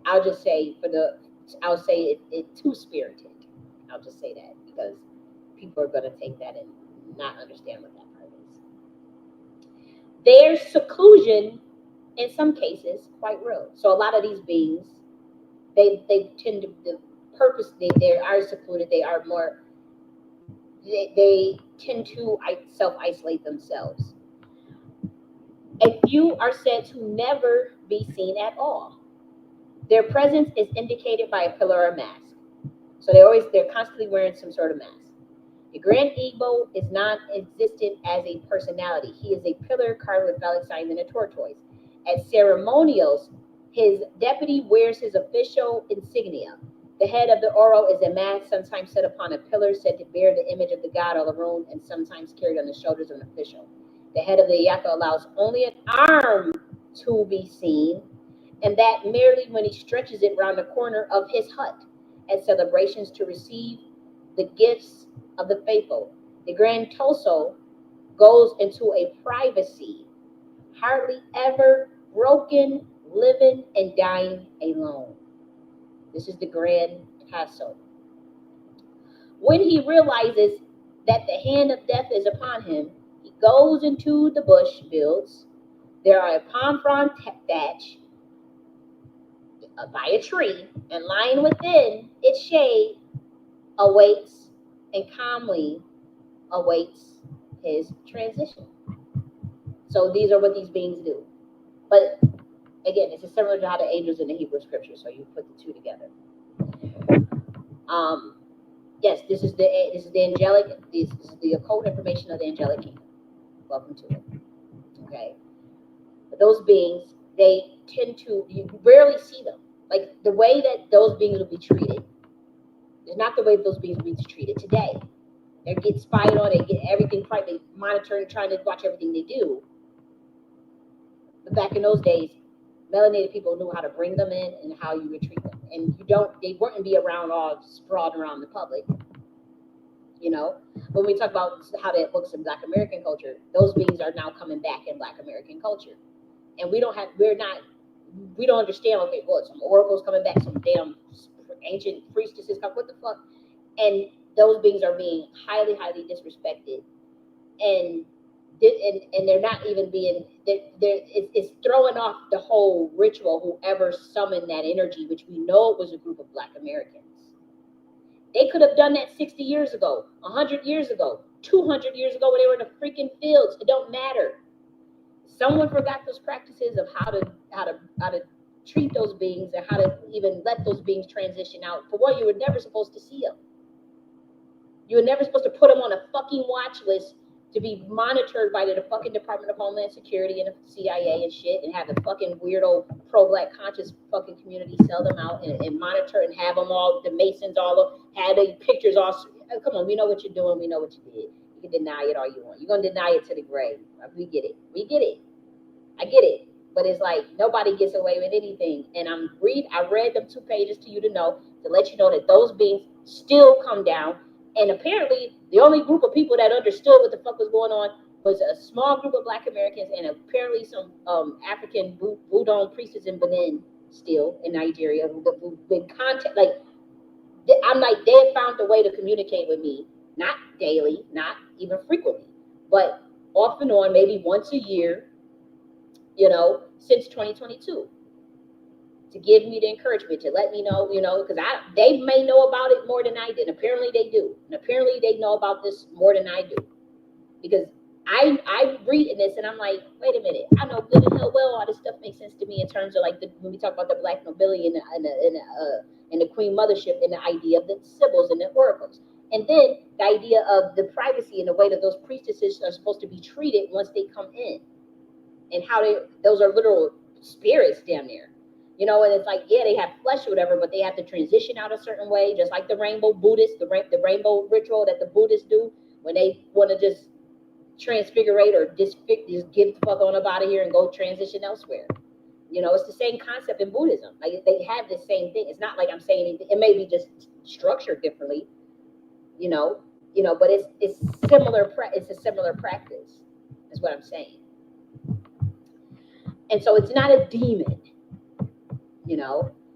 I'll just say it two-spirited. I'll just say that because people are going to take that and not understand what that part is. Their seclusion, in some cases, quite real. So a lot of these beings, they tend to, purposely, they are secluded. They are more, they tend to self-isolate themselves. A few are said to never be seen at all. Their presence is indicated by a pillar or mask. So they're constantly wearing some sort of mask. The Grand Igbo is non-existent as a personality. He is a pillar carved with phallic signs and a tortoise. At ceremonials, his deputy wears his official insignia. The head of the Oro is a mask, sometimes set upon a pillar, said to bear the image of the god Olaroon, and sometimes carried on the shoulders of an official. The head of the Yaka allows only an arm to be seen, and that merely when he stretches it round the corner of his hut at celebrations to receive the gifts of the faithful. The Grand Torso goes into a privacy hardly ever broken, living and dying alone. This is the Grand Torso. When he realizes that the hand of death is upon him, he goes into the bush fields. There are a palm frond thatch by a tree, and lying within its shade awaits and calmly awaits his transition. So these are what these beings do. But again, it's similar to how the angels in the Hebrew scripture. So you put the two together. Yes, this is the angelic. This is the occult information of the angelic kingdom. Welcome to it. Okay, but those beings, they tend to, you rarely see them. Like the way that those beings will be treated is not the way those beings will be treated today. They get spied on. They get everything private. They monitor and trying to watch everything they do. But back in those days, melanated people knew how to bring them in and how you would treat them. And they wouldn't be around all sprawled around the public. You know, when we talk about how that looks in Black American culture, those beings are now coming back in Black American culture. And we don't understand, okay, well, some oracles coming back, some damn ancient priestesses come, what the fuck? And those beings are being highly, highly disrespected. And they're not even being, it's throwing off the whole ritual, whoever summoned that energy, which we know it was a group of Black Americans. They could have done that 60 years ago, 100 years ago, 200 years ago when they were in the freaking fields. It don't matter. Someone forgot those practices of how to treat those beings and how to even let those beings transition out. For one, you were never supposed to see them. You were never supposed to put them on a fucking watch list to be monitored by the fucking Department of Homeland Security and the CIA and shit, and have the fucking weirdo pro-Black conscious fucking community sell them out and monitor and have them all, the Masons all, have the pictures all. Come on, we know what you're doing. We know what you did. You can deny it all you want. You're going to deny it to the grave. We get it. We get it. I get it. But it's like nobody gets away with anything. And I read them 2 pages to you to let you know that those beings still come down. And apparently, the only group of people that understood what the fuck was going on was a small group of Black Americans and apparently some African Voodoo priestess in Benin, still in Nigeria, who've been contact. Like, I'm like, they have found a way to communicate with me, not daily, not even frequently, but off and on, maybe once a year, since 2022. To give me the encouragement, to let me know, because they may know about it more than I did. Apparently they do. And apparently they know about this more than I do. Because I read in this and I'm like, wait a minute, I know good and hell well all this stuff makes sense to me in terms of like when we talk about the Black nobility and the Queen Mothership and the idea of the symbols and the oracles. And then the idea of the privacy and the way that those priestesses are supposed to be treated once they come in. And how those are literal spirits down there. And it's like, yeah, they have flesh or whatever, but they have to transition out a certain way, just like the rainbow Buddhists, the rainbow ritual that the Buddhists do when they want to just transfigurate or just get the fuck on up out of here and go transition elsewhere. It's the same concept in Buddhism. Like they have the same thing. It's not like I'm saying anything. It may be just structured differently, but it's similar. It's a similar practice, is what I'm saying. And so it's not a demon.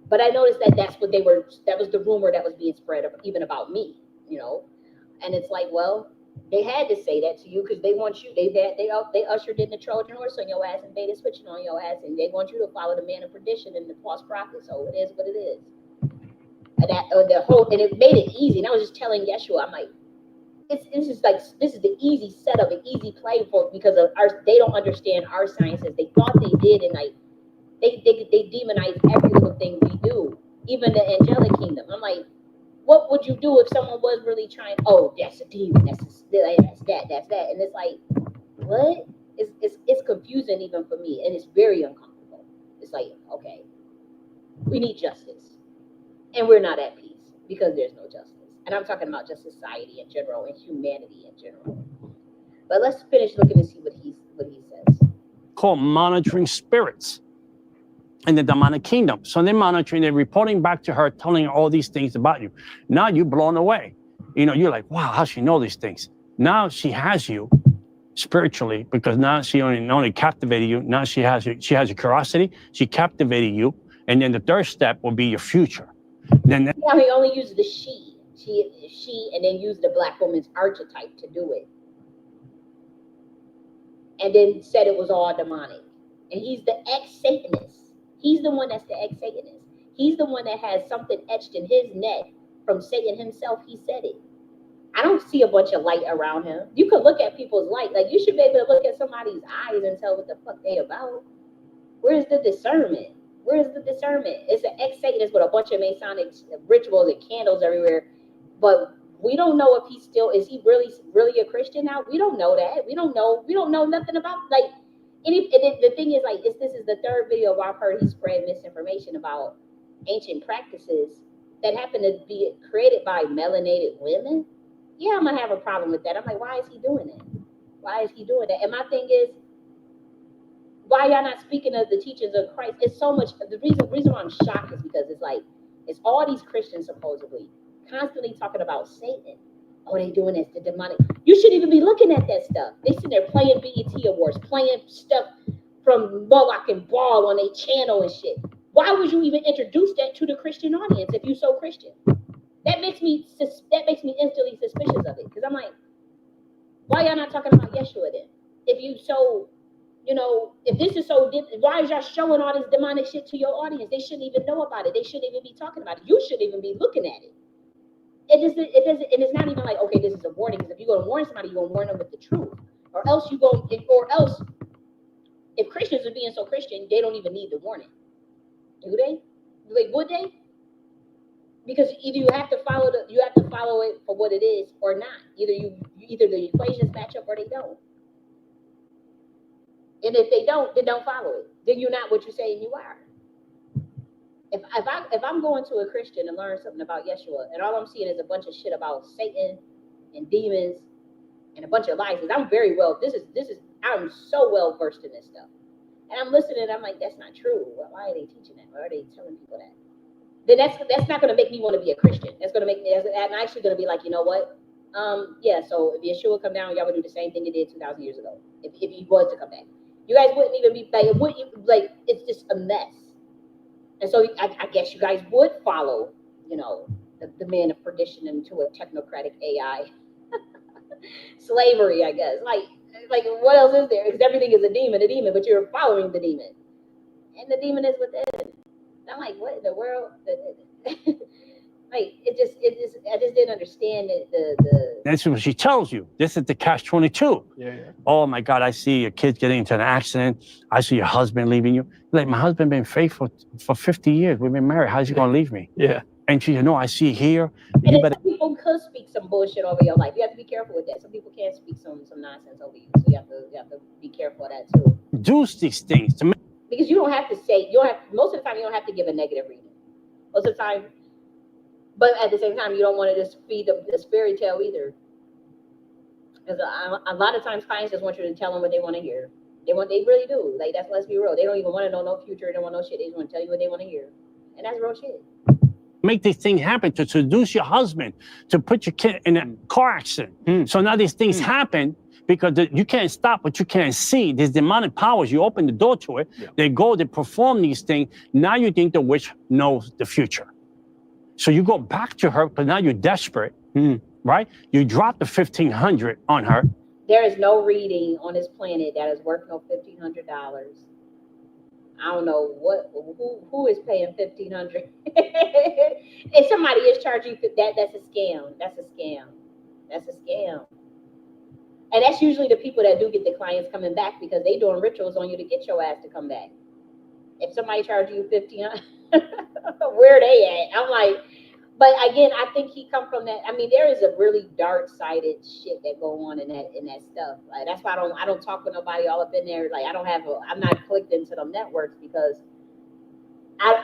But I noticed that that was the rumor that was being spread even about me, and it's like, well, they had to say that to you because they want you, they ushered in the Trojan horse on your ass and beta switching on your ass, and they want you to follow the man of perdition and the false prophet. So it is what it is. And that the whole, and it made it easy. And I was just telling Yeshua, I'm like, it's just like, this is the easy setup, an easy play for, because of our, they don't understand our sciences. They thought they did, and like they demonize every little thing we do, even the angelic kingdom. I'm like, what would you do if someone was really trying? Oh, that's a demon. That's that. And it's like, what? It's confusing even for me, and it's very uncomfortable. It's like, okay, we need justice, and we're not at peace because there's no justice. And I'm talking about just society in general and humanity in general. But let's finish looking and see what he says. Called monitoring spirits in the demonic kingdom. So they're monitoring, they're reporting back to her, telling her all these things about you. Now you're blown away. You know, you're like, wow, how she know these things? Now she has you spiritually, because now she only captivated you. Now she has your curiosity. She captivated you. And then the third step will be your future. Then yeah, he only used the she, and then used the black woman's archetype to do it. And then said it was all demonic. And he's the ex-Satanist. He's the one that's the ex-Satanist. He's the one that has something etched in his neck from Satan himself. He said it. I don't see a bunch of light around him. You could look at people's light. Like, you should be able to look at somebody's eyes and tell what the fuck they about. Where's the discernment? Where's the discernment? It's an ex-Satanist with a bunch of Masonic rituals and candles everywhere. But we don't know if he's still, is he really a Christian now? We don't know that. We don't know nothing about, like, the thing is, like, this is the third video where I've heard he spread misinformation about ancient practices that happen to be created by melanated women. Yeah, I'm gonna have a problem with that. I'm like, why is he doing that? Why is he doing that? And my thing is, why y'all not speaking of the teachings of Christ? It's so much. The reason why I'm shocked is because it's like, it's all these Christians supposedly constantly talking about Satan. Oh, they doing this, the demonic. You shouldn't even be looking at that stuff. They sit there playing BET Awards, playing stuff from Moloch and Baal on their channel and shit. Why would you even introduce that to the Christian audience if you're so Christian? That makes me instantly suspicious of it, because I'm like, why y'all not talking about Yeshua then? If you so, you know, if this is so, why is y'all showing all this demonic shit to your audience? They shouldn't even know about it. They shouldn't even be talking about it. You shouldn't even be looking at it. It doesn't, and it's not even like, okay, this is a warning. Because if you're gonna warn somebody, you're gonna warn them with the truth, or else if Christians are being so Christian, they don't even need the warning, do they? Like, would they? Because either you have to follow it for what it is or not. Either the equations match up or they don't. And if they don't, then don't follow it. Then you're not what you're saying you are. If I'm going to a Christian and learn something about Yeshua, and all I'm seeing is a bunch of shit about Satan and demons and a bunch of lies, I'm so well versed in this stuff. And I'm listening, and I'm like, that's not true. Why are they teaching that? Why are they telling people that? Then that's not going to make me want to be a Christian. That's going to make me, I'm actually going to be like, you know what? Yeah, so if Yeshua come down, y'all would do the same thing he did 2,000 years ago. If he was to come back, you guys wouldn't even be like, it's just a mess. And so I guess you guys would follow, you know, the man of perdition into a technocratic AI slavery, I guess. Like what else is there? Because everything is a demon, but you're following the demon, and the demon is within. I'm like, what in the world? Like, I just didn't understand the. That's what she tells you. This is the catch-22. Yeah. Oh my God, I see your kids getting into an accident. I see your husband leaving you. Like, my husband been faithful for 50 years. We've been married. How's he gonna leave me? Yeah. And she said, no, I see here. And You better. some people could speak some bullshit over your life. You have to be careful with that. Some people can speak some nonsense over you. So you have to be careful of that too. Reduce these things to make. Because you don't have to say, most of the time you don't have to give a negative reading. Most of the time, but at the same time, you don't want to just feed the fairy tale either. Because a lot of times clients just want you to tell them what they want to hear. They really do. Like, let's be real. They don't even want to know no future. They don't want no shit. They just want to tell you what they want to hear. And that's real shit. Make this thing happen, to seduce your husband, to put your kid in a car accident. So now these things happen because you can't stop what you can't see. These demonic powers, you open the door to it. Yeah. They perform these things. Now you think the witch knows the future. So you go back to her, but now you're desperate, right? You drop the $1,500 on her. There is no reading on this planet that is worth no $1,500. I don't know who is paying $1,500. If somebody is charging for that, that's a scam. That's a scam. That's a scam. And that's usually the people that do get the clients coming back because they doing rituals on you to get your ass to come back. If somebody charges you $1,500, where they at? I'm like, but again, I think he come from that. I mean, there is a really dark-sided shit that go on in that stuff. Like that's why I don't talk with nobody all up in there. Like I'm not clicked into them networks because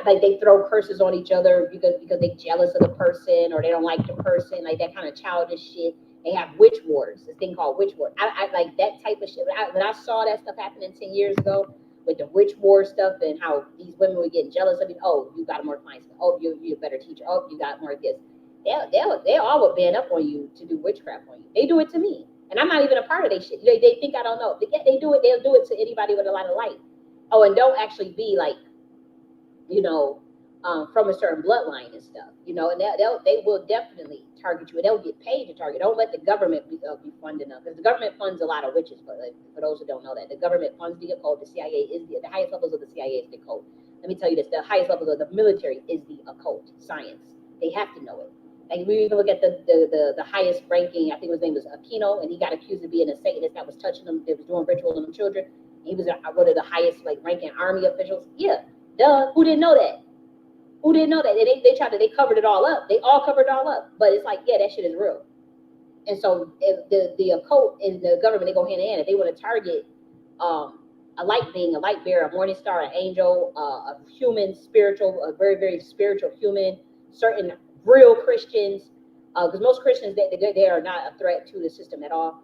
they throw curses on each other because they jealous of the person or they don't like the person, like that kind of childish shit. They have witch wars, this thing called witch war. I like that type of shit. When I saw that stuff happening 10 years ago with the witch war stuff and how these women were getting jealous of me. Oh, you got more clients. Oh, you're a better teacher. Oh, you got more gifts. They all would band up on you to do witchcraft on you. They do it to me, and I'm not even a part of their shit. They think I don't know. They do it. They'll do it to anybody with a lot of light. Oh, and don't actually be like, from a certain bloodline and stuff, and they will definitely target you, and they'll get paid to target. Don't let the government be funding them, because the government funds a lot of witches. But for those who don't know that, the government funds the occult. The CIA is the highest levels of the CIA is the occult. Let me tell you this: the highest levels of the military is the occult science. They have to know it. Like we even look at the highest ranking. I think his name was Aquino, and he got accused of being a Satanist that was touching them, that was doing rituals on them children. He was one of the highest ranking army officials. Yeah. Duh, who didn't know that? Who didn't know that? They covered it all up. They all covered it all up. But it's like, yeah, that shit is real. And so if the occult and the government, they go hand in hand. If they want to target a light being, a light bearer, a morning star, an angel, a human, spiritual, a very, very spiritual human, certain real Christians, because most Christians, they are not a threat to the system at all.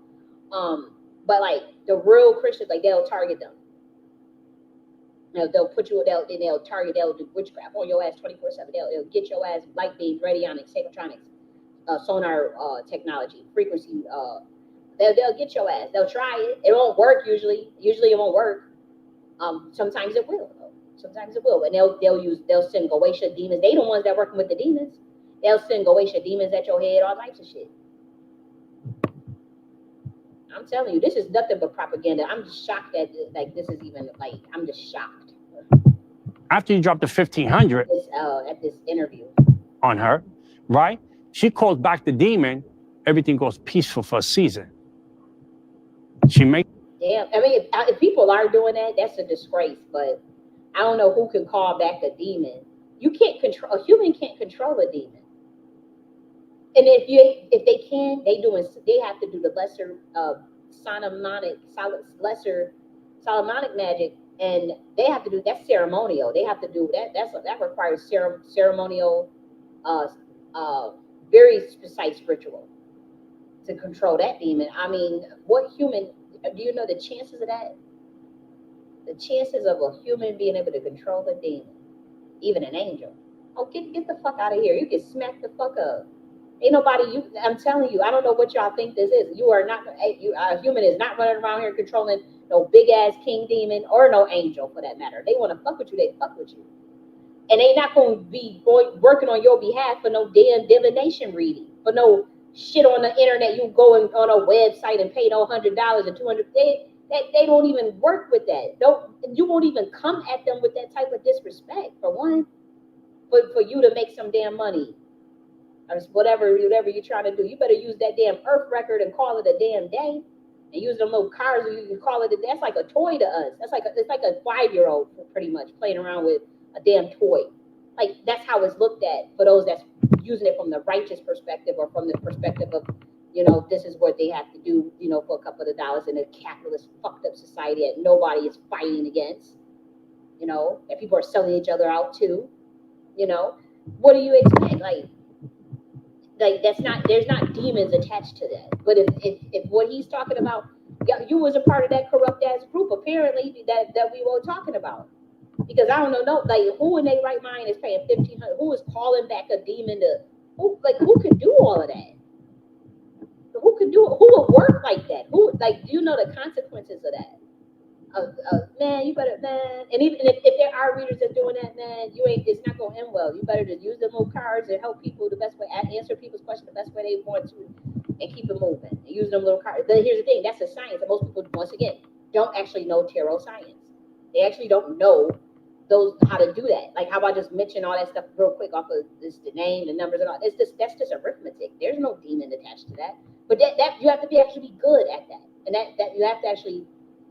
But like the real Christians, like they'll target them. They'll put you, they'll target, they'll do witchcraft on your ass 24/7. They'll get your ass light beams, radionics, psychotronics, sonar technology, frequency. They'll get your ass. They'll try it. It won't work usually. Usually it won't work. Sometimes it will. Sometimes it will. And they'll send Goetia demons. They the ones that working with the demons. They'll send Goetia demons at your head, all types of shit. I'm telling you, this is nothing but propaganda. I'm just shocked that this is even I'm just shocked. After you dropped the 1,500 at this interview on her, right? She calls back the demon. Everything goes peaceful for a season. She makes. Yeah, I mean, if people are doing that, that's a disgrace. But I don't know who can call back a demon. You can't control a human. Can't control a demon. And if they can, they have to do the lesser Solomonic magic, and they have to do that's ceremonial. They have to do that. That requires ceremonial, very precise ritual to control that demon. I mean, what human? Do you know the chances of that? The chances of a human being able to control a demon, even an angel. Oh, get the fuck out of here! You get smacked the fuck up. Ain't nobody, I'm telling you, I don't know what y'all think this is. You are not, a human is not running around here controlling no big ass king demon or no angel for that matter. They want to fuck with you, they fuck with you. And they not going to be working on your behalf for no damn divination reading, for no shit on the internet. You going on a website and pay no $100 and $200. They don't even work with that. You won't even come at them with that type of disrespect, for one, for you to make some damn money. Or whatever you're trying to do, you better use that damn earth record and call it a damn day. And use them little cars, you can call it. That's like a toy to us. It's like a 5-year-old pretty much playing around with a damn toy. Like that's how it's looked at for those that's using it from the righteous perspective or from the perspective of, this is what they have to do, for a couple of dollars in a capitalist fucked up society that nobody is fighting against. That people are selling each other out too. What do you expect? There's not demons attached to that. But if what he's talking about, you was a part of that corrupt ass group apparently that we were talking about. Because I don't know, who in their right mind is paying $1,500? Who is calling back a demon who could do all of that? Who could do it? Who would work like that? Do you know the consequences of that? Man, you better, man. And even if there are readers that doing that, man, it's not gonna end well. You better just use them little cards and help people the best way, answer people's questions the best way they want to, and keep it moving. And use them little cards. But here's the thing: that's a science that most people, once again, don't actually know tarot science. They actually don't know those how to do that. Like how I just mentioned all that stuff real quick off of this, the name, the numbers, and all. That's just arithmetic. There's no demon attached to that. But that you have to actually be good at that, and that you have to actually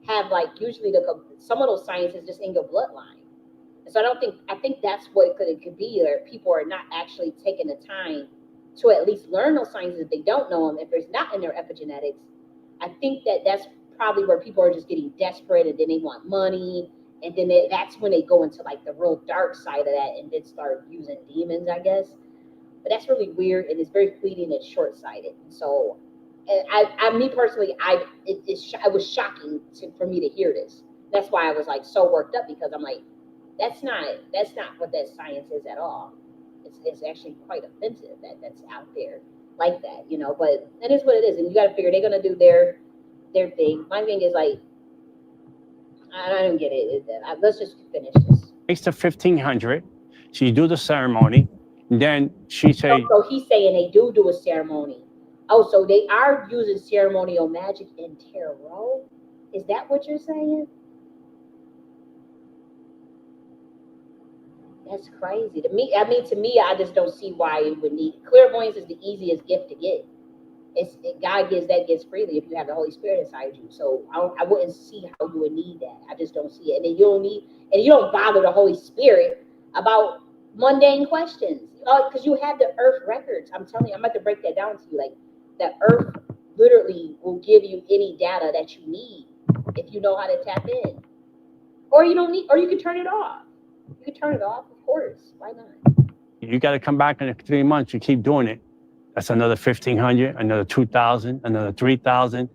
have like usually some of those sciences just in your bloodline. And so I think that's what it could be, or people are not actually taking the time to at least learn those sciences if they don't know them. If it's not in their epigenetics, I think that's probably where people are just getting desperate, and then they want money, and then that's when they go into like the real dark side of that, and then start using demons, I guess. But that's really weird, and it's very fleeting and short-sighted. So, and me personally, it was shocking for me to hear this. That's why I was like so worked up, because I'm like, that's not what that science is at all. It's actually quite offensive that's out there like that, you know. But that is what it is, and you got to figure they're gonna do their thing. My thing is like, I don't get it. Let's just finish this. Takes to 1,500. So you do the ceremony, and then she say. So he's saying they do a ceremony. Oh, so they are using ceremonial magic in tarot? Is that what you're saying? That's crazy to me. I mean, to me, I just don't see why it would need. Clairvoyance is the easiest gift to get. God gives that gift freely if you have the Holy Spirit inside you. So I wouldn't see how you would need that. I just don't see it. And then you don't bother the Holy Spirit about mundane questions, because you have the earth records. I'm telling you, I'm about to break that down to you. Like, the earth literally will give you any data that you need if you know how to tap in. Or you don't need, or you can turn it off. You can turn it off, of course. Why not? You got to come back in 3 months. You keep doing it. That's another 1,500, another 2,000, another 3,000.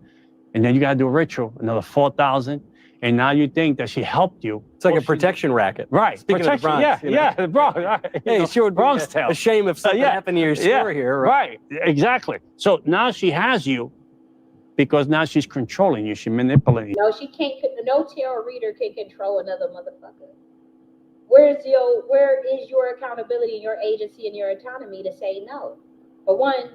And then you got to do a ritual, another 4,000. And now you think that she helped you. It's like a protection racket. Right. Speaking protection, of the Bronx, yeah, Bronx. Hey, it sure would be a shame if something happened to your store here. Right, exactly. So now she has you because now she's controlling you. She's manipulating you. No, she can't. No tarot reader can control another motherfucker. Where is your accountability and your agency and your autonomy to say no? For one,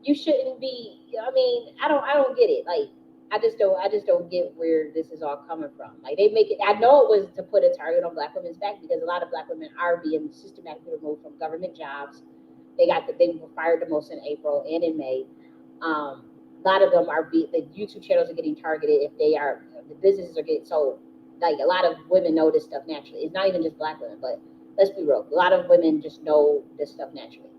you shouldn't be. I mean, I don't get it. Like, I just don't get where this is all coming from. Like, they make it. I know it was to put a target on Black women's back, because a lot of Black women are being systematically removed from government jobs. They were fired the most in April and in May. A lot of them the YouTube channels are getting targeted. The businesses are getting, so like a lot of women know this stuff naturally. It's not even just Black women, but let's be real. A lot of women just know this stuff naturally.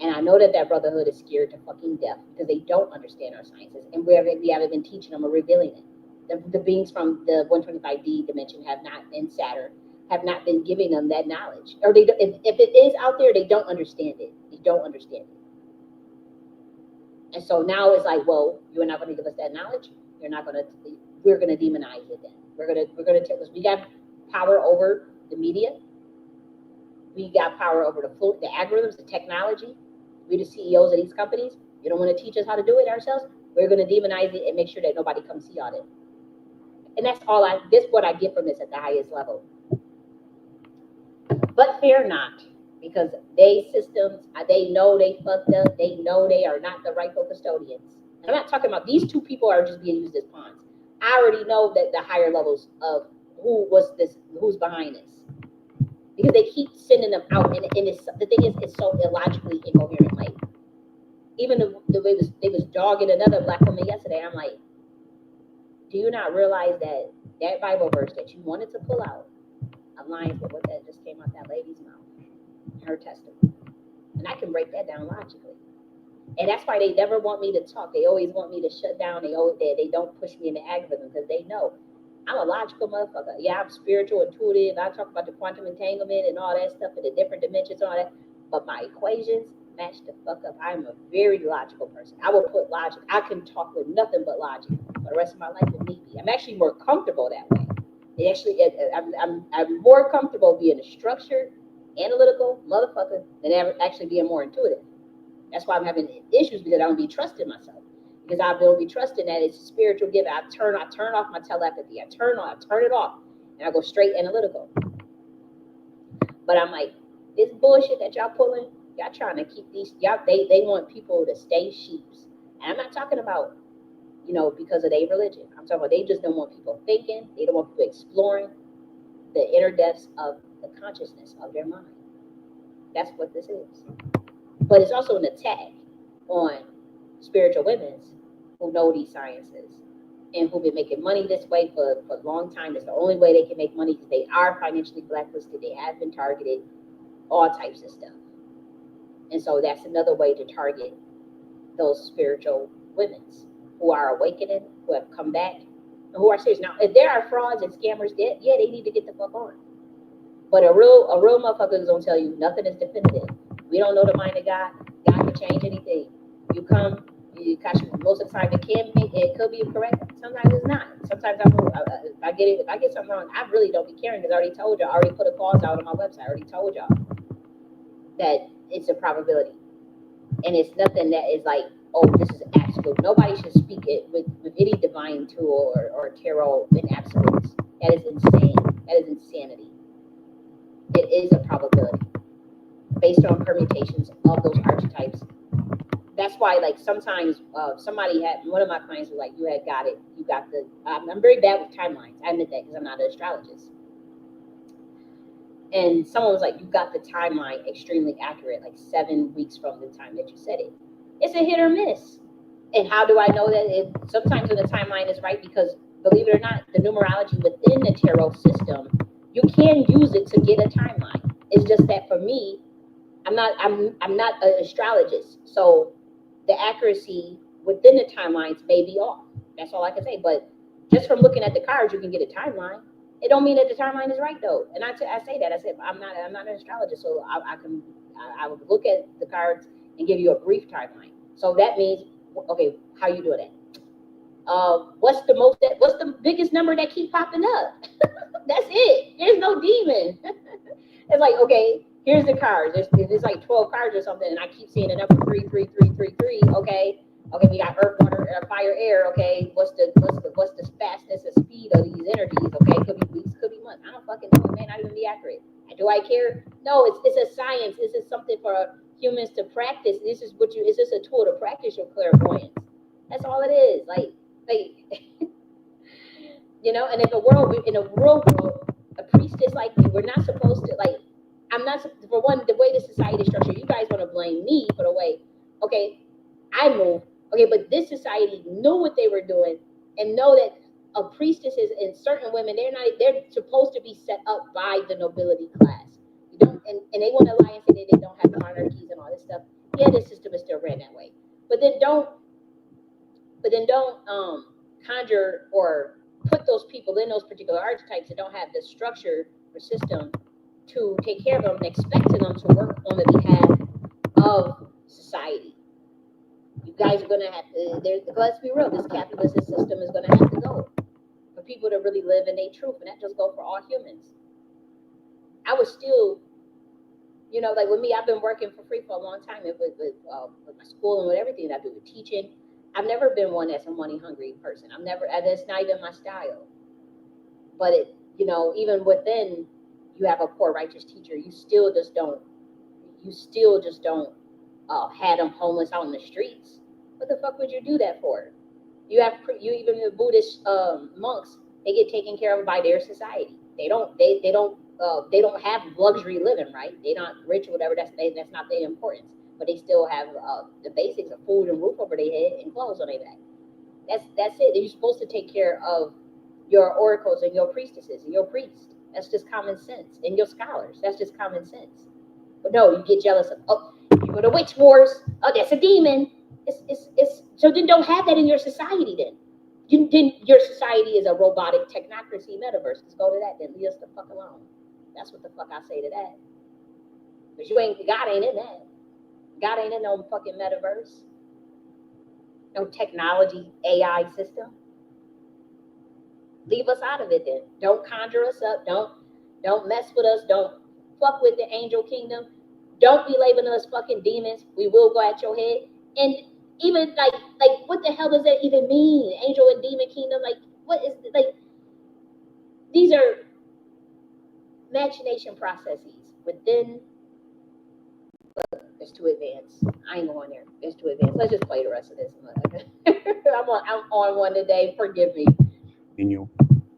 And I know that brotherhood is scared to fucking death because they don't understand our sciences, and we haven't been teaching them or revealing it. The beings from the 125D dimension in Saturn have not been giving them that knowledge, or if it is out there, they don't understand it. They don't understand it. And so now it's like, well, you're not going to give us that knowledge. We're going to demonize it then. We're going to tell us we got power over the media. We got power over the algorithms, the technology. We're the CEOs of these companies. You don't want to teach us how to do it ourselves. We're going to demonize it and make sure that nobody comes see on it. And that's what I get from this at the highest level. But fear not, because they know they fucked up. They know they are not the rightful custodians. And I'm not talking about these two people are just being used as pawns. I already know that the higher levels of who's behind this. Because they keep sending them out, and the thing is, it's so illogically incoherent. Like, even the way they was dogging another Black woman yesterday, I'm like, do you not realize that Bible verse that you wanted to pull out aligns with what that just came out that lady's mouth, her testimony? And I can break that down logically. And that's why they never want me to talk. They always want me to shut down. They don't push me in the algorithm, because they know I'm a logical motherfucker. Yeah, I'm spiritual, intuitive. I talk about the quantum entanglement and all that stuff and the different dimensions and all that. But my equations match the fuck up. I'm a very logical person. I will put logic. I can talk with nothing but logic for the rest of my life if need be. I'm actually more comfortable that way. I'm more comfortable being a structured, analytical motherfucker than ever actually being more intuitive. That's why I'm having issues, because I don't be trusting myself. Because I will be trusting that it's a spiritual gift. I turn off my telepathy. I turn it off, and I go straight analytical. But I'm like, this bullshit that y'all pulling, y'all trying to keep these, they want people to stay sheeps. And I'm not talking about, because of their religion. I'm talking about they just don't want people thinking. They don't want people exploring. the inner depths of the consciousness of their mind. That's what this is. But it's also an attack on spiritual women who know these sciences and who've been making money this way for a long time. It's the only way they can make money because they are financially blacklisted. They have been targeted, all types of stuff. And so that's another way to target those spiritual women who are awakening, who have come back, and who are serious. Now, if there are frauds and scammers dead, yeah, they need to get the fuck on. But a real motherfucker is gonna tell you nothing is definitive. We don't know the mind of God. God can change anything. You come, most of the time it could be correct. Sometimes it's not. Sometimes if I get something wrong, I really don't be caring because I already told y'all. I already put a cause out on my website. I already told y'all that it's a probability, and it's nothing that is like, oh, this is absolute. Nobody should speak it with any divine tool or tarot in absolutes. That is insane. That is insanity. It is a probability based on permutations of those archetypes. That's why, like, sometimes somebody had, one of my clients was like, you had got it. You got the, I'm very bad with timelines. I admit that because I'm not an astrologist. And someone was like, you got the timeline extremely accurate, like 7 weeks from the time that you said it. It's a hit or miss. And how do I know that? Sometimes when the timeline is right, because believe it or not, the numerology within the tarot system, you can use it to get a timeline. It's just that for me, I'm not an astrologist, so the accuracy within the timelines may be off. That's all I can say. But just from looking at the cards, you can get a timeline. It don't mean that the timeline is right though. And I say that. I said I'm not an astrologist, so I would look at the cards and give you a brief timeline. So that means, okay, how you doing that? What's the biggest number that keep popping up? That's it. There's no demon. It's like, okay, here's the cards. There's like 12 cards or something, and I keep seeing the number 3, 3, 3, 3, 3. Okay, we got earth, water, fire, air. Okay, what's the fastness and speed of these energies? Okay, could be weeks, could be months. I don't fucking know. It may not even be accurate. Do I care? No, it's a science. This is something for humans to practice. It's just a tool to practice your clairvoyance. That's all it is. Like you know. And in a real world, a priestess like me, we're not supposed to, like, I'm not, for one, the way the society is structured, you guys want to blame me for the way, okay, I move, okay, but this society knew what they were doing and know that priestesses and certain women, they're supposed to be set up by the nobility class. You don't, and they want to lie and say that they don't have monarchies and all this stuff. Yeah, the system is still ran that way. But then don't conjure or put those people in those particular archetypes that don't have the structure or system to take care of them and expecting them to work on the behalf of society. You guys are going to have to, let's be real, this capitalist system is going to have to go for people to really live in their truth, and that just goes for all humans. I was still, you know, like with me, I've been working for free for a long time with my school and with everything that I do with teaching. I've never been one that's a money hungry person. That's not even my style. But it, you know, even within, you have a poor righteous teacher, you still just don't have them homeless out in the streets. What the fuck would you do that for? Even the Buddhist monks, they get taken care of by their society. They don't have luxury living, right? They're not rich or whatever. That's not their importance. But they still have the basics of food and roof over their head and clothes on their back. That's it. You're supposed to take care of your oracles and your priestesses and your priests. That's just common sense. And your scholars. That's just common sense. But no, you get jealous of, oh, you go to witch wars. Oh, that's a demon. It's so then don't have that in your society then. Then your society is a robotic technocracy metaverse. Let's go to that then. Leave us the fuck alone. That's what the fuck I say to that. Because God ain't in that. God ain't in no fucking metaverse. No technology, AI system. Leave us out of it then. Don't conjure us up. Don't mess with us. Don't fuck with the angel kingdom. Don't be labeling us fucking demons. We will go at your head. And even like what the hell does that even mean? Angel and demon kingdom? Like, what is, like, these are imagination processes within. It's too advanced. I ain't going there. It's too advanced. Let's just play the rest of this. I'm on one today. Forgive me. In you,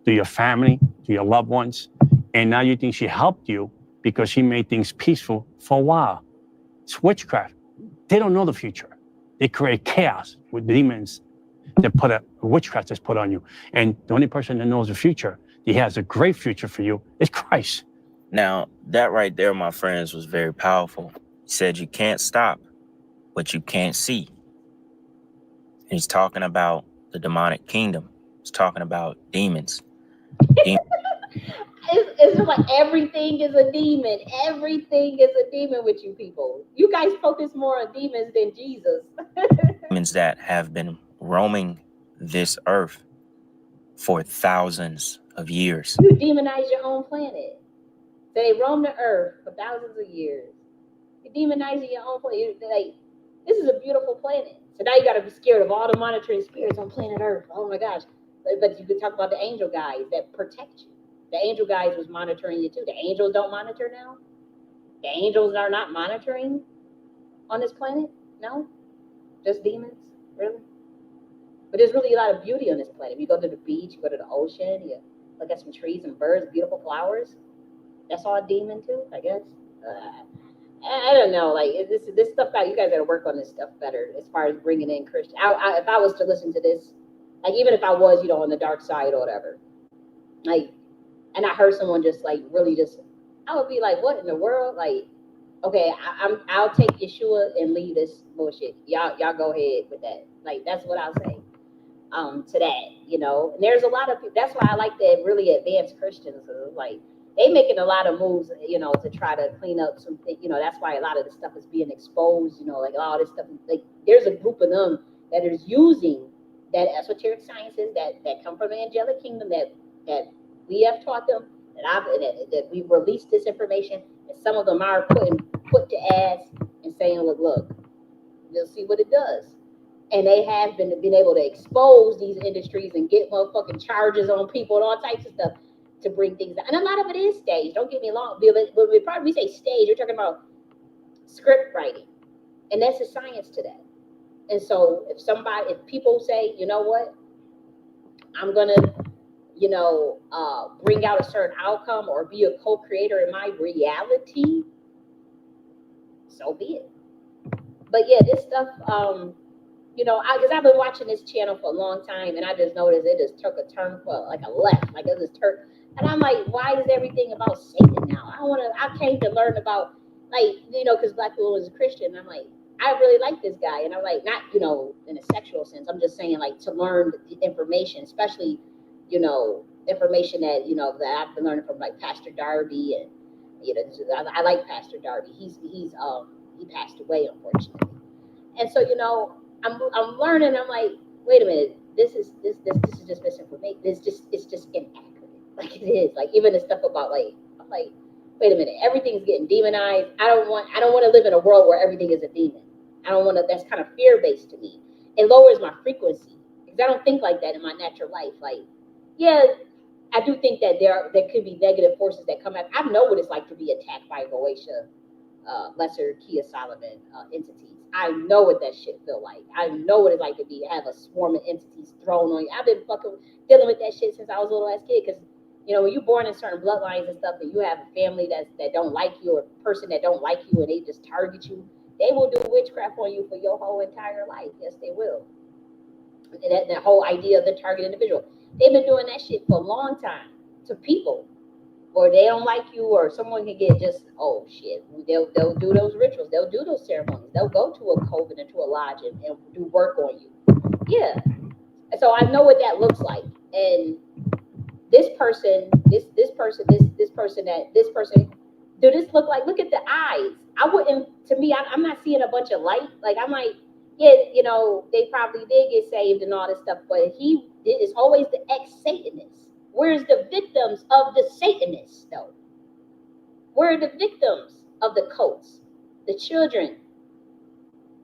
to your family, to your loved ones, And now you think she helped you because she made things peaceful for a while. It's witchcraft. They don't know the future. They create chaos with demons that put a witchcraft that's put on you. And the only person that knows the future, he has a great future for you, is Christ. Now, that right there, my friends, was very powerful. He said you can't stop what you can't see. He's talking about the demonic kingdom. He's talking about demons. It's just like everything is a demon. Everything is a demon with you people. You guys focus more on demons than Jesus. Demons that have been roaming this earth for thousands of years. You demonize your own planet. So they roam the earth for thousands of years. You're demonizing your own planet. Like, this is a beautiful planet. So now you got to be scared of all the monitoring spirits on planet Earth. Oh my gosh. But you could talk about the angel guys that protect you. The angel guys was monitoring you too. The angels don't monitor now. The angels are not monitoring on this planet. No, just demons. Really. But there's really a lot of beauty on this planet. You go to the beach, you go to the ocean, you look at some trees and birds, beautiful flowers. That's all a demon too, I guess. I don't know. Like this stuff. You guys got to work on this stuff better as far as bringing in Christian. If I was to listen to this, like even if I was, on the dark side or whatever, like, and I heard someone just like really just, I would be like, what in the world? Like, okay, I'll take Yeshua and leave this bullshit. Y'all go ahead with that. Like that's what I'll say. To that, and there's a lot of people. That's why I like the really advanced Christians. Like they making a lot of moves, to try to clean up something. That's why a lot of the stuff is being exposed. Like all this stuff. Like there's a group of them that is using that esoteric sciences that come from the angelic kingdom that we have taught them, that we've released this information, and some of them are put to ass and saying, look, you'll see what it does. And they have been able to expose these industries and get motherfucking charges on people and all types of stuff to bring things down. And a lot of it is staged. Don't get me wrong. But we say stage, you're talking about script writing. And that's a science to that. And so if people say, you know what, I'm going to, bring out a certain outcome or be a co-creator in my reality, so be it. But yeah, this stuff, because I've been watching this channel for a long time, and I just noticed it just took a turn for like a left, like it just turned. And I'm like, why is everything about Satan now? I came to learn about, like, because Black people was a Christian. I'm like, I really like this guy, and I'm like, not, in a sexual sense. I'm just saying, like, to learn the information, especially, information that that I've been learning from like Pastor Darby, and I like Pastor Darby. He passed away, unfortunately, and so I'm learning. I'm like, wait a minute, this is just misinformation. It's just inaccurate. Like it is. Like even the stuff about I'm like, wait a minute, everything's getting demonized. I don't want to live in a world where everything is a demon. I don't want to. That's kind of fear based to me. It lowers my frequency because I don't think like that in my natural life. Like, yeah, I do think that there could be negative forces that come out. I know what it's like to be attacked by Goetia, lesser Kia Solomon entities. I know what that shit feel like. I know what it's like to have a swarm of entities thrown on you. I've been fucking dealing with that shit since I was a little ass kid. Because when you're born in certain bloodlines and stuff, and you have a family that don't like you, or a person that don't like you, and they just target you, they will do witchcraft on you for your whole entire life. Yes, they will. And that whole idea of the target individual, they've been doing that shit for a long time to people. Or they don't like you, or someone can get just, oh shit, they'll do those rituals, they'll do those ceremonies, they'll go to a coven and to a lodge and do work on you. Yeah. So I know what that looks like. And this person, do this look like, look at the eyes. I'm not seeing a bunch of light. Like I'm like, yeah, they probably did get saved and all this stuff, but he is always the ex-Satanist. Where's the victims of the Satanists, though? Where are the victims of the cults? The children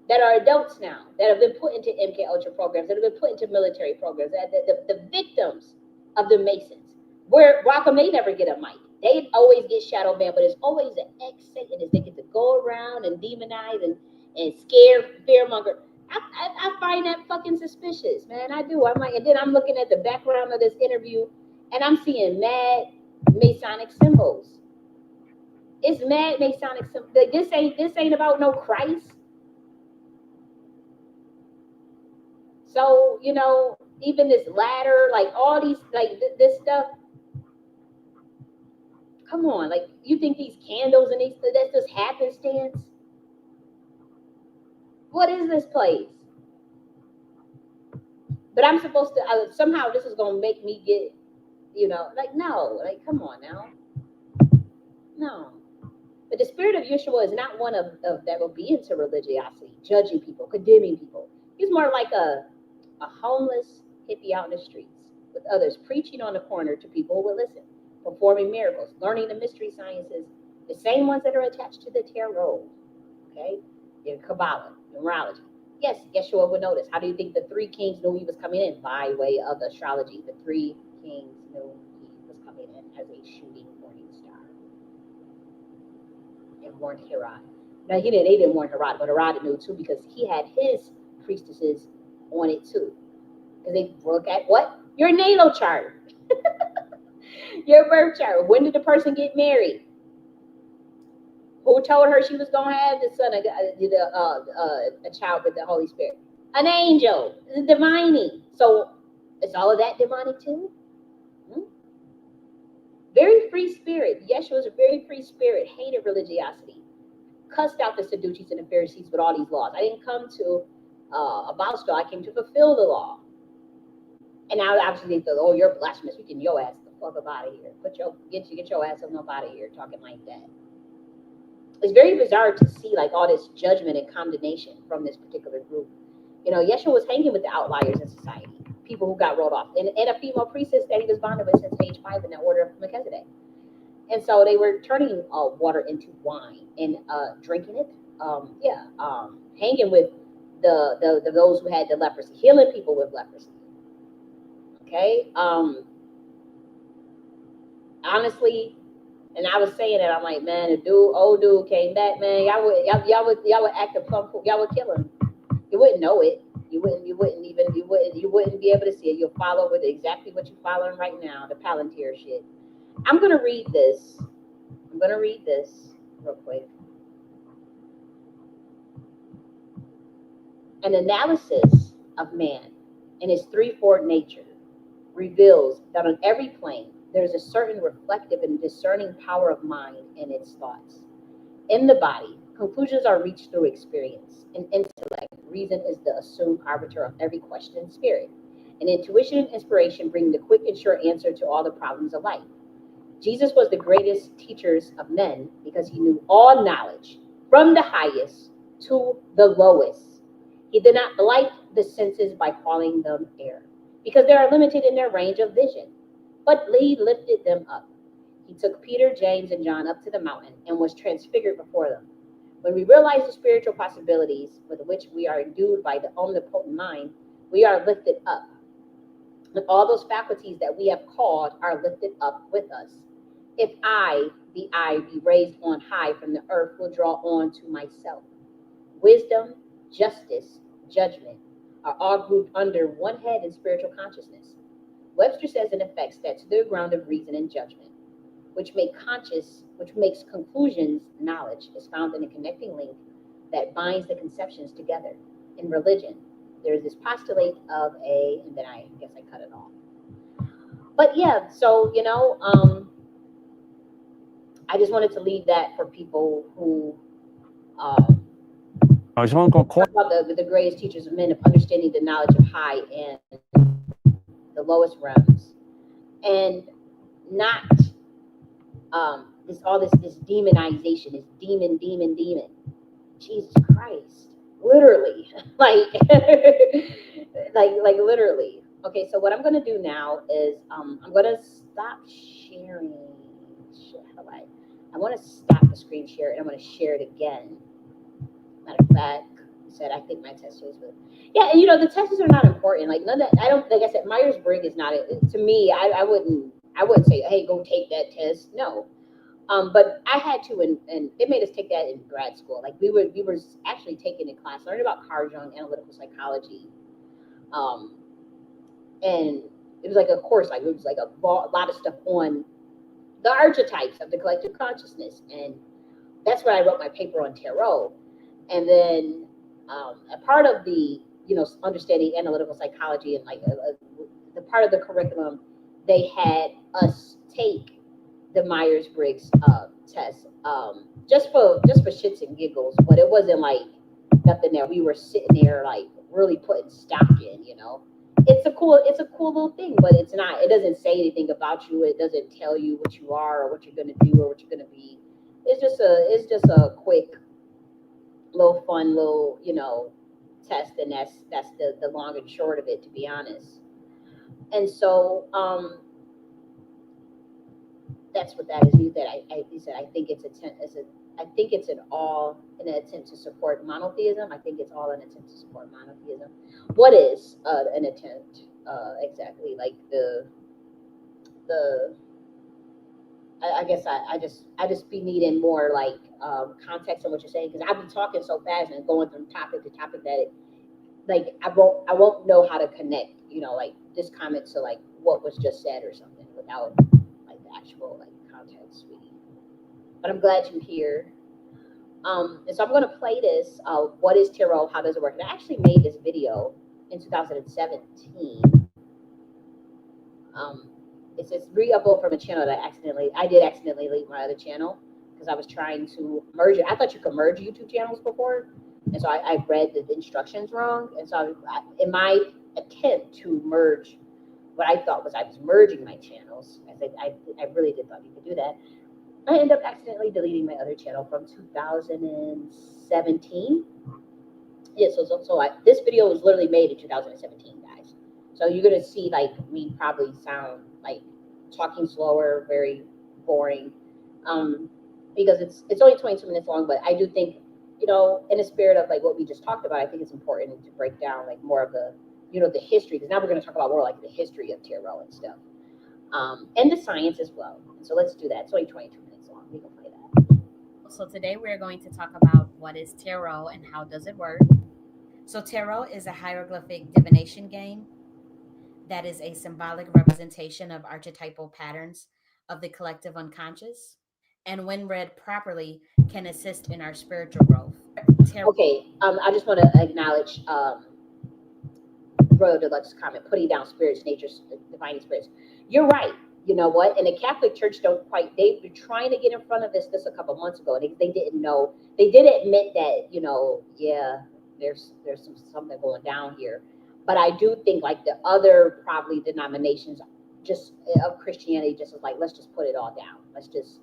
that are adults now, that have been put into MK Ultra programs, that have been put into military programs, the victims of the Masons. Where Rockham, they never get a mic. They always get shadow banned, but it's always an ex-Satanist. They get to go around and demonize and scare, fearmonger. I find that fucking suspicious, man. I do. I'm like, and then I'm looking at the background of this interview, and I'm seeing mad Masonic symbols. It's mad Masonic symbols. Like, this ain't about no Christ. So, even this ladder, like all these, like this stuff. Come on, like, you think these candles and that's just happenstance? What is this place? But I'm supposed to, somehow this is going to make me get, like, no, like, come on now. No. But the spirit of Yeshua is not one of that will be into religiosity, judging people, condemning people. He's more like a homeless hippie out in the streets with others, preaching on the corner to people who will listen, performing miracles, learning the mystery sciences, the same ones that are attached to the tarot, okay? The Kabbalah, numerology. Yes, Yeshua would notice. How do you think the three kings knew he was coming in? By way of astrology. The three kings knew he was coming in as a shooting morning star. And warned Herod. Now, they didn't warn Herod, but Herod knew too because he had his priestesses on it too. Because they look at what? Your natal chart. Your birth chart. When did the person get married? Who told her she was going to have the son, a child with the Holy Spirit? An angel. Divining. So is all of that demonic too? Very free spirit. Yeshua was a very free spirit. Hated religiosity. Cussed out the Sadducees and the Pharisees with all these laws. I didn't come to abolish the law. I came to fulfill the law. And now obviously they feel, oh, you're blasphemous. We can your ass the fuck up out of here. Get your ass up out of here talking like that. It's very bizarre to see like all this judgment and condemnation from this particular group. Yeshua was hanging with the outliers in society, people who got rolled off, and a female priestess that he was bonded with since age 5 in the order of Melchizedek. And so they were turning water into wine and drinking it. Hanging with the those who had the leprosy, healing people with leprosy. Okay. Honestly. And I was saying that, I'm like, man, old dude came back, man. Y'all would act a plumb fool. Y'all would kill him. You wouldn't know it. You wouldn't be able to see it. You'll follow with exactly what you're following right now, the Palantir shit. I'm gonna read this real quick. An analysis of man and his threefold nature reveals that on every plane there is a certain reflective and discerning power of mind and its thoughts. In the body, conclusions are reached through experience. In intellect, reason is the assumed arbiter of every question in spirit. And intuition and inspiration bring the quick and sure answer to all the problems of life. Jesus was the greatest teachers of men because he knew all knowledge, from the highest to the lowest. He did not blight the senses by calling them air, because they are limited in their range of vision. But he lifted them up. He took Peter, James, and John up to the mountain and was transfigured before them. When we realize the spiritual possibilities with which we are endued by the omnipotent mind, we are lifted up. And all those faculties that we have called are lifted up with us. If I, the I, be raised on high from the earth, will draw on to myself. Wisdom, justice, judgment are all grouped under one head in spiritual consciousness. Webster says in effect that to the ground of reason and judgment, which makes conclusions knowledge, is found in a connecting link that binds the conceptions together. In religion, there is this postulate of and then I guess I cut it off. But yeah, so I just wanted to leave that for people who I just want to go talk about the greatest teachers of men of understanding the knowledge of high and the lowest realms, and not this demonization, this demon. Jesus Christ, literally, like literally. Okay, so what I'm gonna do now is I'm gonna stop sharing. I want to stop the screen share and I'm gonna share it again. Matter of fact, said I think my test is good. Yeah, and the tests are not important. Like none of that. I don't. Like I said, Myers-Briggs is not. To me, I wouldn't say, hey, go take that test. No. But I had to, and it made us take that in grad school. Like we were actually taking a class, learning about Carl Jung, analytical psychology, and it was like a course. Like it was like a lot of stuff on the archetypes of the collective consciousness. And that's where I wrote my paper on tarot. And then a part of the, understanding analytical psychology and like the part of the curriculum, they had us take the Myers-Briggs test, just for shits and giggles, but it wasn't like nothing that we were sitting there like really putting stock in. It's a cool little thing, but it doesn't say anything about you. It doesn't tell you what you are or what you're gonna do or what you're gonna be. It's just a quick little fun little test, and that's the long and short of it, to be honest. And so that's what that is. You said I think it's an attempt to support monotheism. I think it's all an attempt to support monotheism. What is an attempt exactly? Like I guess I just be needing more like context on what you're saying, because I've been talking so fast and going from topic to topic that I won't know how to connect like this comment to like what was just said or something without like the actual like context. But I'm glad you're here. And so I'm going to play this. What is tarot? How does it work? And I actually made this video in 2017. It's re-upload from a channel that I did accidentally leave my other channel because I was trying to merge it. I thought you could merge YouTube channels before, and so I read the instructions wrong. And so in my attempt to merge what I thought was I was merging my channels, I really did thought you could do that. I ended up accidentally deleting my other channel from 2017. Yeah, so this video was literally made in 2017, guys. So you're gonna see like me probably sound like talking slower, very boring, because it's only 22 minutes long. But I do think, in the spirit of like what we just talked about, I think it's important to break down like more of the, the history, because now we're gonna talk about more like the history of tarot and stuff, and the science as well. So let's do that. It's only 22 minutes long. We can play that. So today we're going to talk about what is tarot and how does it work. So tarot is a hieroglyphic divination game that is a symbolic representation of archetypal patterns of the collective unconscious, and when read properly can assist in our spiritual growth. Okay, I just want to acknowledge Royal Deluxe comment, putting down spirits, nature's divining spirits. You're right. You know what? And the Catholic Church they've been trying to get in front of this a couple months ago. They didn't know. They did admit that, there's something going down here. But I do think like the other probably denominations just of Christianity just was like, let's just put it all down. Let's just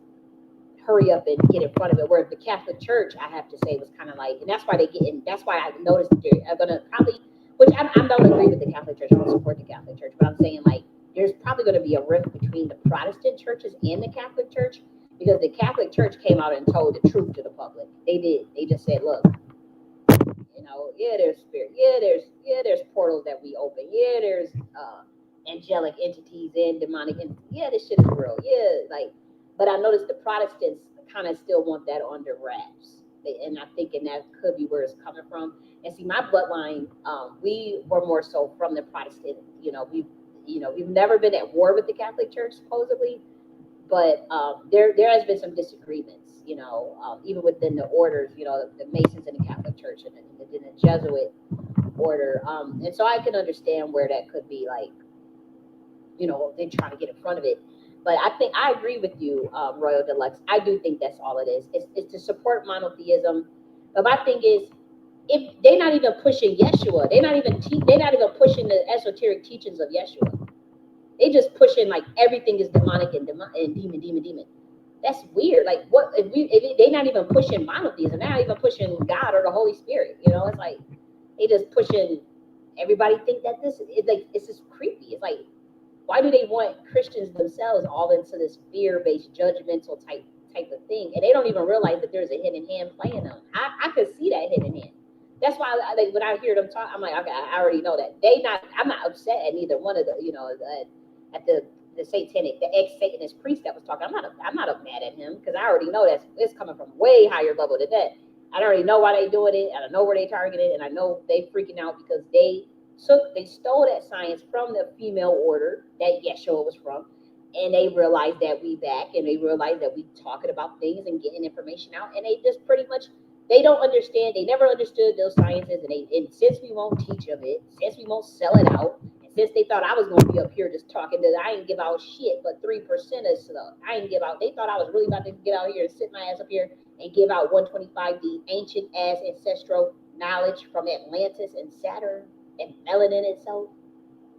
hurry up and get in front of it. Whereas the Catholic Church, I have to say, was kind of like, and that's why that's why I noticed that they're gonna probably, which I don't agree with the Catholic Church. I don't support the Catholic Church, but I'm saying like there's probably going to be a rift between the Protestant churches and the Catholic Church, because the Catholic Church came out and told the truth to the public. They did. They just said, look, there's spirit. There's portals that we open. Yeah, there's angelic entities and demonic entities. Yeah, this shit is real. Yeah, but I noticed the Protestants kind of still want that under wraps. And I'm thinking that could be where it's coming from. And see, my bloodline, we were more so from the Protestant. We've never been at war with the Catholic Church, supposedly, but there has been some disagreements, even within the orders, the Masons in the Catholic Church and the Jesuit order. And so I can understand where that could be like, they're trying to get in front of it. But I agree with you, Royal Deluxe. I do think that's all it is. It's to support monotheism. But my thing is, if they're not even pushing Yeshua, they're not even pushing the esoteric teachings of Yeshua. They just pushing like everything is demonic and demon. That's weird. Like what if they're not even pushing monotheism? They're not even pushing God or the Holy Spirit. It's like they just pushing. Everybody think that it's just creepy. It's like, why do they want Christians themselves all into this fear-based, judgmental type of thing? And they don't even realize that there's a hidden hand playing them. I could see that hidden hand. That's why when I hear them talk, I'm like, okay, I already know that. I'm not upset at neither one of the, at the satanic, the ex-Satanist priest that was talking. I'm not mad at him, because I already know that it's coming from way higher level than that. I already know why they doing it. I know where they targeted, and I know they freaking out because they stole that science from the female order that Yeshua was from, And they realize that we back, and they realize that we talking about things and getting information out, and they just pretty much, they don't understand. They never understood those sciences, and since we won't teach them it, since we won't sell it out, and since they thought I was going to be up here just talking, that I ain't give out shit but 3% of stuff. I ain't give out. They thought I was really about to get out here and sit my ass up here and give out 125 the ancient ass ancestral knowledge from Atlantis and Saturn and melanin itself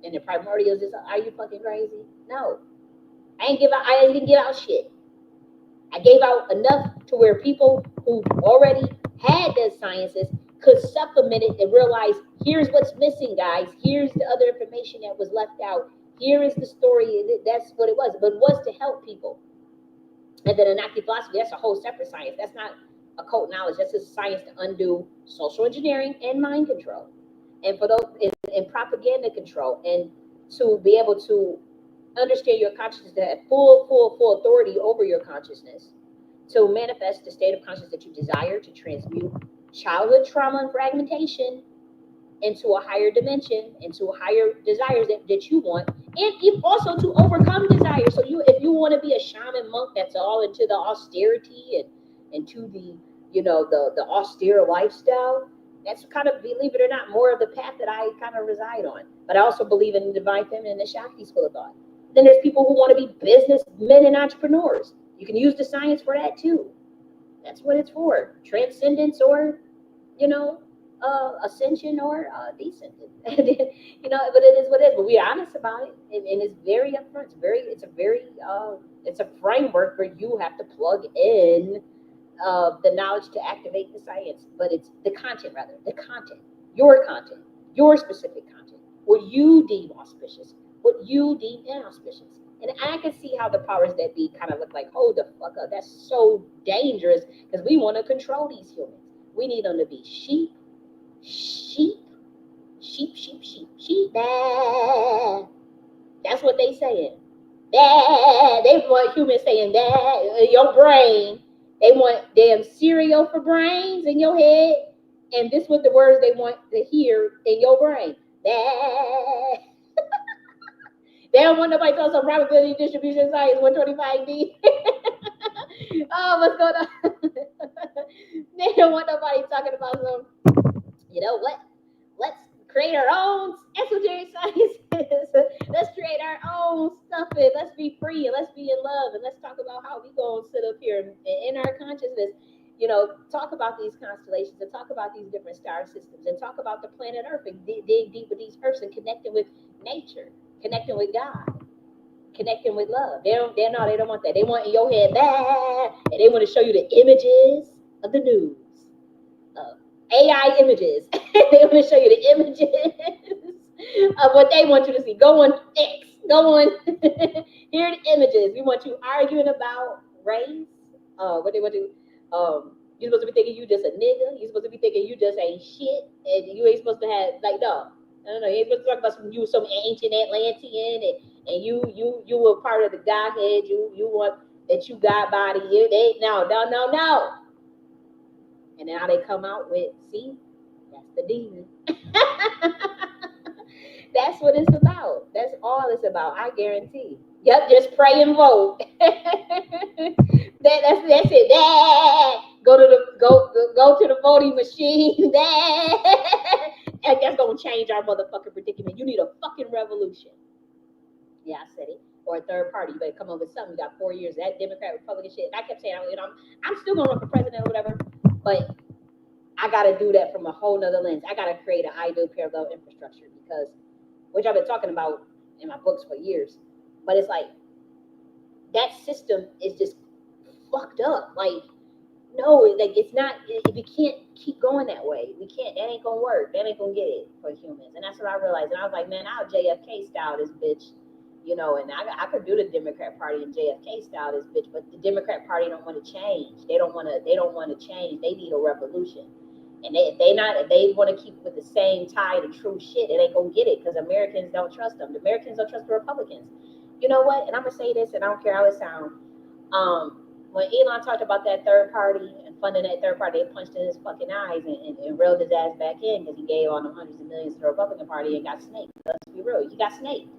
and the primordials. Are you fucking crazy? No. I didn't give out shit. I gave out enough to where people who already had those sciences could supplement it and realize, here's what's missing, guys. Here's the other information that was left out. Here is the story. That's what it was. But it was to help people. And then Nakhti philosophy, that's a whole separate science. That's not occult knowledge. That's a science to undo social engineering and mind control. And for those in propaganda control, and to be able to understand your consciousness, to have full authority over your consciousness, to manifest the state of consciousness that you desire, to transmute childhood trauma and fragmentation into a higher dimension, into higher desires that you want, and also to overcome desires. So if you want to be a shaman monk that's all into the austerity and into the the austere lifestyle, that's kind of, believe it or not, more of the path that I kind of reside on. But I also believe in the divine feminine and the Shakti school of thought. Then there's people who want to be businessmen and entrepreneurs. You can use the science for that too. That's what it's for. Transcendence, or ascension, or descendant. But it is what it is. But we're honest about it, and it's very upfront. It's a framework where you have to plug in the knowledge to activate the science. But it's the content, your specific content, what you deem auspicious, what you deem inauspicious. And I can see how the powers that be kind of look like, hold the fuck up, that's so dangerous, because we want to control these humans. We need them to be sheep. Bah. That's what they saying. Bah. They want humans saying that in your brain. They want damn cereal for brains in your head, and this what the words they want to hear in your brain. Bah. They don't want nobody talking some probability distribution science 125D. Oh, what's going on? They don't want nobody talking about some, let's create our own esoteric sciences. Let's create our own stuff, and let's be free, and let's be in love, and let's talk about how we gonna sit up here and in our consciousness, talk about these constellations, and talk about these different star systems, and talk about the planet Earth, and dig deep with these persons, connecting with nature, connecting with God, connecting with love. They don't want that. They want in your head, and they want to show you the images of the news, AI images. They want to show you the images of what they want you to see. Go on X. Go on. Here are the images. We want you arguing about race. What they want to do. You're supposed to be thinking you just a nigga. You're supposed to be thinking you just ain't shit, and you ain't supposed to have no. You ain't supposed to talk about some ancient Atlantean, and you were part of the Godhead. You want that you God body. No. And now they come out with, see, that's the demon. That's what it's about. That's all it's about. I guarantee. Yep, just pray and vote. That's it. Go to the voting machine. And that's gonna change our motherfucking predicament. You need a fucking revolution. Yeah, I said it. Or a third party. You better come up with something. You got 4 years. That Democrat, Republican shit. And I kept saying, I'm still gonna run for president or whatever. But I gotta do that from a whole nother lens. I gotta create an ideal parallel infrastructure, because, which I've been talking about in my books for years. But it's like, that system is just fucked up. Like, no, like, it's not, we can't keep going that way. We can't, that ain't gonna work. That ain't gonna get it for humans. And that's what I realized. And I was like, man, I'll JFK style this bitch, and I could do the Democrat Party and JFK style this bitch, but the Democrat Party don't want to change. They don't want to change. They need a revolution. And if they want to keep with the same tide of true shit, it ain't gonna get it, because Americans don't trust them. The Americans don't trust the Republicans. You know what? And I'm gonna say this, and I don't care how it sounds. When Elon talked about that third party and funding that third party, they punched in his fucking eyes and reeled his ass back in, because he gave all them hundreds of millions to the Republican Party and got snaked. Let's be real, he got snaked.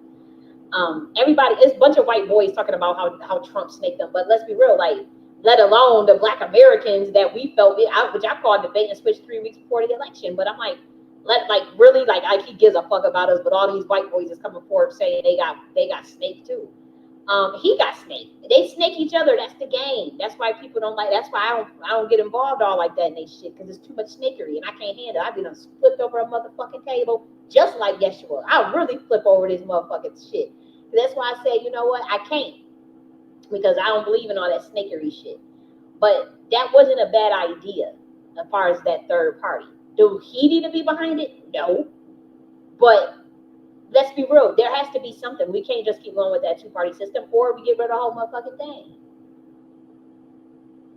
Everybody, it's a bunch of white boys talking about how Trump snaked them. But let's be real, like, let alone the Black Americans that we felt, which I called debate and switch 3 weeks before the election. But I'm like, really, like he gives a fuck about us, but all these white boys is coming forward saying they got snaked too. He got snaked. They snake each other. That's the game. That's why people don't like. That's why I don't get involved all like that in they shit, because it's too much snakery and I can't handle it. I've been flipped over a motherfucking table just like Yeshua. I really flip over this motherfucking shit. That's why I say, you know what, I can't, because I don't believe in all that snakery shit. But that wasn't a bad idea as far as that third party. Do he need to be behind it? No. But let's be real, there has to be something. We can't just keep going with that 2-party system, or we get rid of the whole motherfucking thing.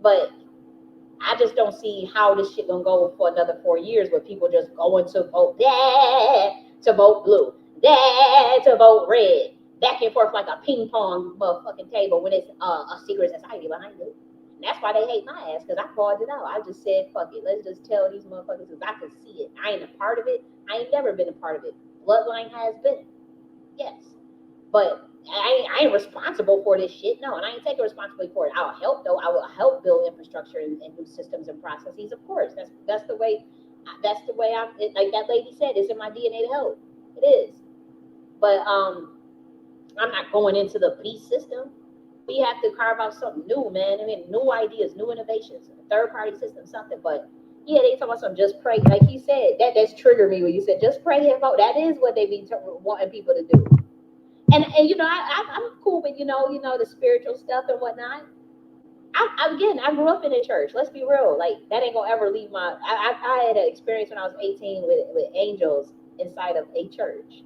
But I just don't see how this shit gonna go for another 4 years with people just going to vote to vote blue, to vote red, back and forth like a ping pong motherfucking table when it's a secret society behind it. And that's why they hate my ass, because I called it out. I just said, fuck it, let's just tell these motherfuckers, because I can see it. I ain't a part of it. I ain't never been a part of it. Bloodline has been, yes, but I ain't responsible for this shit. No, and I ain't taking responsibility for it. I'll help though. I will help build infrastructure and new systems and processes. Of course, that's the way. That's the way like that lady said. It's in my DNA to help. It is, but I'm not going into the beast system. We have to carve out something new, man. I mean, new ideas, new innovations, third party system, something. But yeah, they talk about some just pray, like he said. That's triggered me when you said just pray and vote. That is what they be wanting people to do. And you know, I'm cool with you know the spiritual stuff and whatnot. I grew up in a church. Let's be real, like that ain't gonna ever leave my. I had an experience when I was 18 with angels inside of a church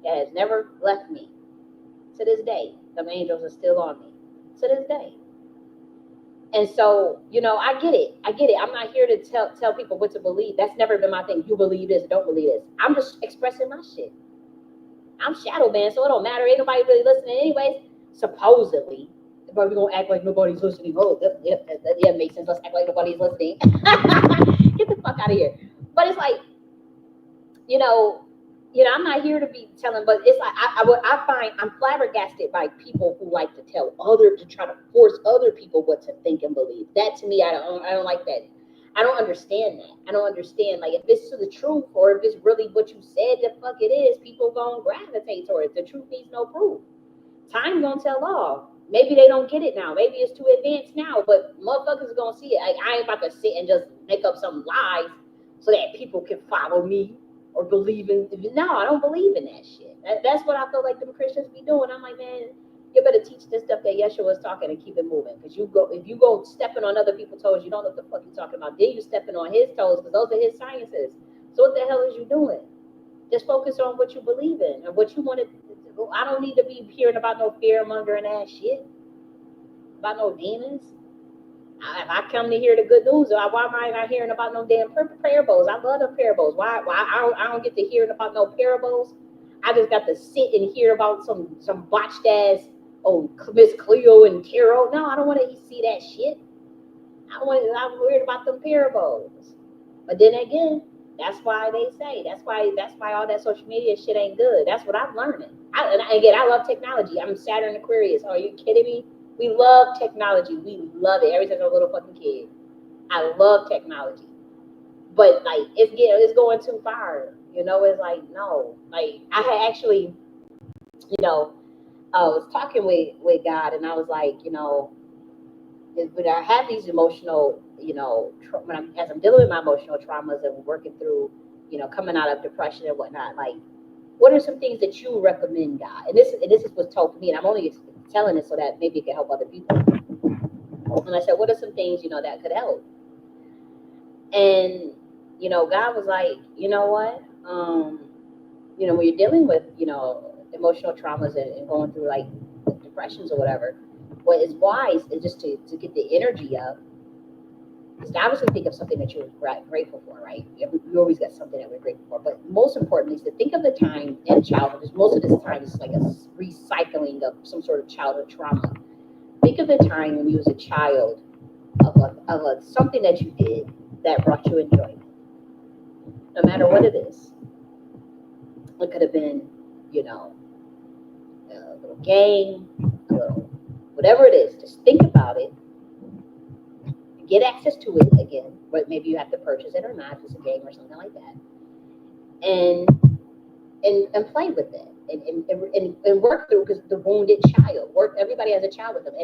that has never left me. To this day, them angels are still on me. To this day. And so, you know, I get it. I'm not here to tell people what to believe. That's never been my thing. You believe this, don't believe this. I'm just expressing my shit. I'm shadow banned, so it don't matter. Ain't nobody really listening anyways. Supposedly. But we're going to act like nobody's listening. Oh, yeah, makes sense. Let's act like nobody's listening. Get the fuck out of here. But it's like, you know, I'm not here to be telling, but it's like, I find I'm flabbergasted by people who like to try to force other people what to think and believe. That to me, I don't like that. I don't understand that. I don't understand, like, if it's the truth or if it's really what you said the fuck it is, people gonna gravitate towards it. The truth needs no proof. Time gonna tell all. Maybe they don't get it now. Maybe it's too advanced now, but motherfuckers gonna see it. Like, I ain't about to sit and just make up some lies so that people can follow me or believe in. No, I don't believe in that shit. That's what I feel like them Christians be doing. I'm like, man, you better teach this stuff that Yeshua was talking and keep it moving. Because if you go stepping on other people's toes, you don't know what the fuck you're talking about. Then you stepping on his toes, because those are his sciences. So what the hell is you doing? Just focus on what you believe in and what you want to. I don't need to be hearing about no fear mongering ass shit, about no demons. If I come to hear the good news, why am I not hearing about no damn parables? I love the parables. Why I don't get to hearing about no parables? I just got to sit and hear about some botched ass, Miss Cleo and Tarot. No, I don't want to see that shit. I'm worried about them parables. But then again, that's why they say, that's why all that social media shit ain't good. That's what I'm learning. I love technology. I'm Saturn Aquarius. Are you kidding me? We love technology. We love it. Ever since I was a little fucking kid. I love technology. But like it's going too far. You know, it's like, no. Like I had actually, I was talking with God, and I was like, when I have these emotional, as I'm dealing with my emotional traumas and working through, coming out of depression and whatnot, like, what are some things that you recommend, God? And this is what's told to me, and I'm only telling it so that maybe it can help other people. And I said, what are some things, that could help? And, God was like, you know what? When you're dealing with, emotional traumas and going through like depressions or whatever, what is wise is just to get the energy up. Is to obviously think of something that you're grateful for, right? We always got something that we're grateful for. But most importantly is to think of the time in childhood, because most of this time is like a recycling of some sort of childhood trauma. Think of the time when you was a child of something that you did that brought you enjoyment. No matter what it is. It could have been, little game, a little whatever it is. Just think about it. Get access to it again, but maybe you have to purchase it or not. If it's a game or something like that, and play with it and work through, because the wounded child. Everybody has a child with them,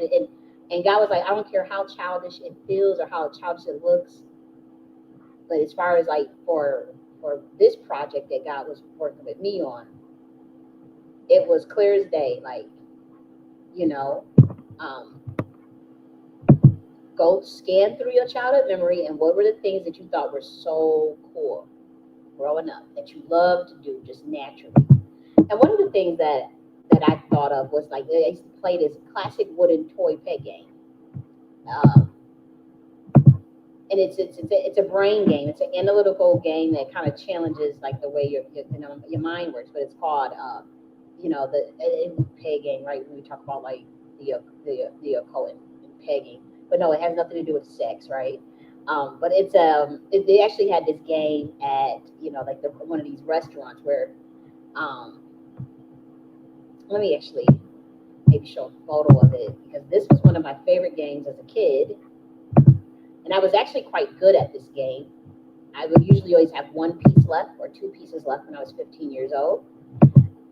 and God was like, I don't care how childish it feels or how childish it looks, but as far as like for this project that God was working with me on, it was clear as day. Like, you know, go scan through your childhood memory and what were the things that you thought were so cool growing up that you loved to do just naturally. And one of the things that I thought of was like, I used to play this classic wooden toy peg game. And it's a brain game. It's an analytical game that kind of challenges like the way your mind works. But it's called the peg game, right? When we talk about like the occult and pegging, but no, it has nothing to do with sex, right? But they actually had this game at like one of these restaurants where let me actually maybe show a photo of it, because this was one of my favorite games as a kid. And I was actually quite good at this game. I would usually always have one piece left or two pieces left when I was 15 years old.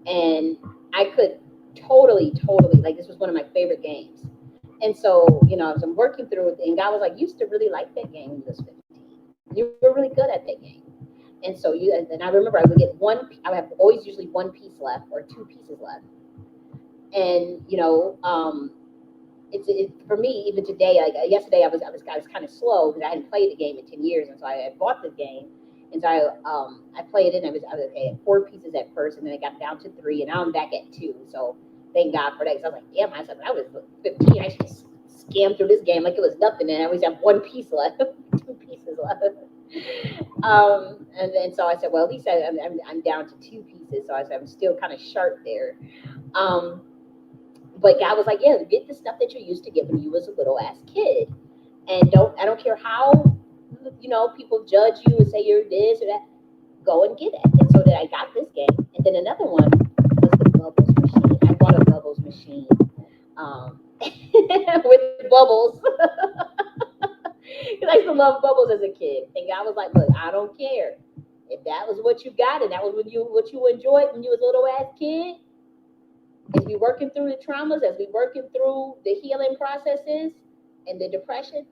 And I could totally, like, this was one of my favorite games. And so, as I'm working through it, and God was like, you used to really like that game when you was 15. You were really good at that game. And so and I remember I would have always usually one piece left or two pieces left. And, it's for me, even today, like yesterday, I was kind of slow because I hadn't played the game in 10 years. And so I had bought the game. And so I played it, and I was okay at 4 pieces at first, and then I got down to 3, and now I'm back at 2. So thank God for that. So I was like, damn, I said, when I was 15, I just scammed through this game like it was nothing, and I always have 1 piece left, 2 pieces left. And so I said, well, at least I'm down to 2 pieces. So I said, I'm still kind of sharp there. But God was like, yeah, get the stuff that you used to get when you was a little ass kid, and I don't care how people judge you and say you're this or that. Go and get it. And so then I got this game, and then another one was the bubbles machine. I bought a bubbles machine with bubbles. Because I used to love bubbles as a kid, and God was like, look, I don't care if that was what you got and that was what you enjoyed when you was a little ass kid. As we working through the traumas, as we working through the healing processes and the depression,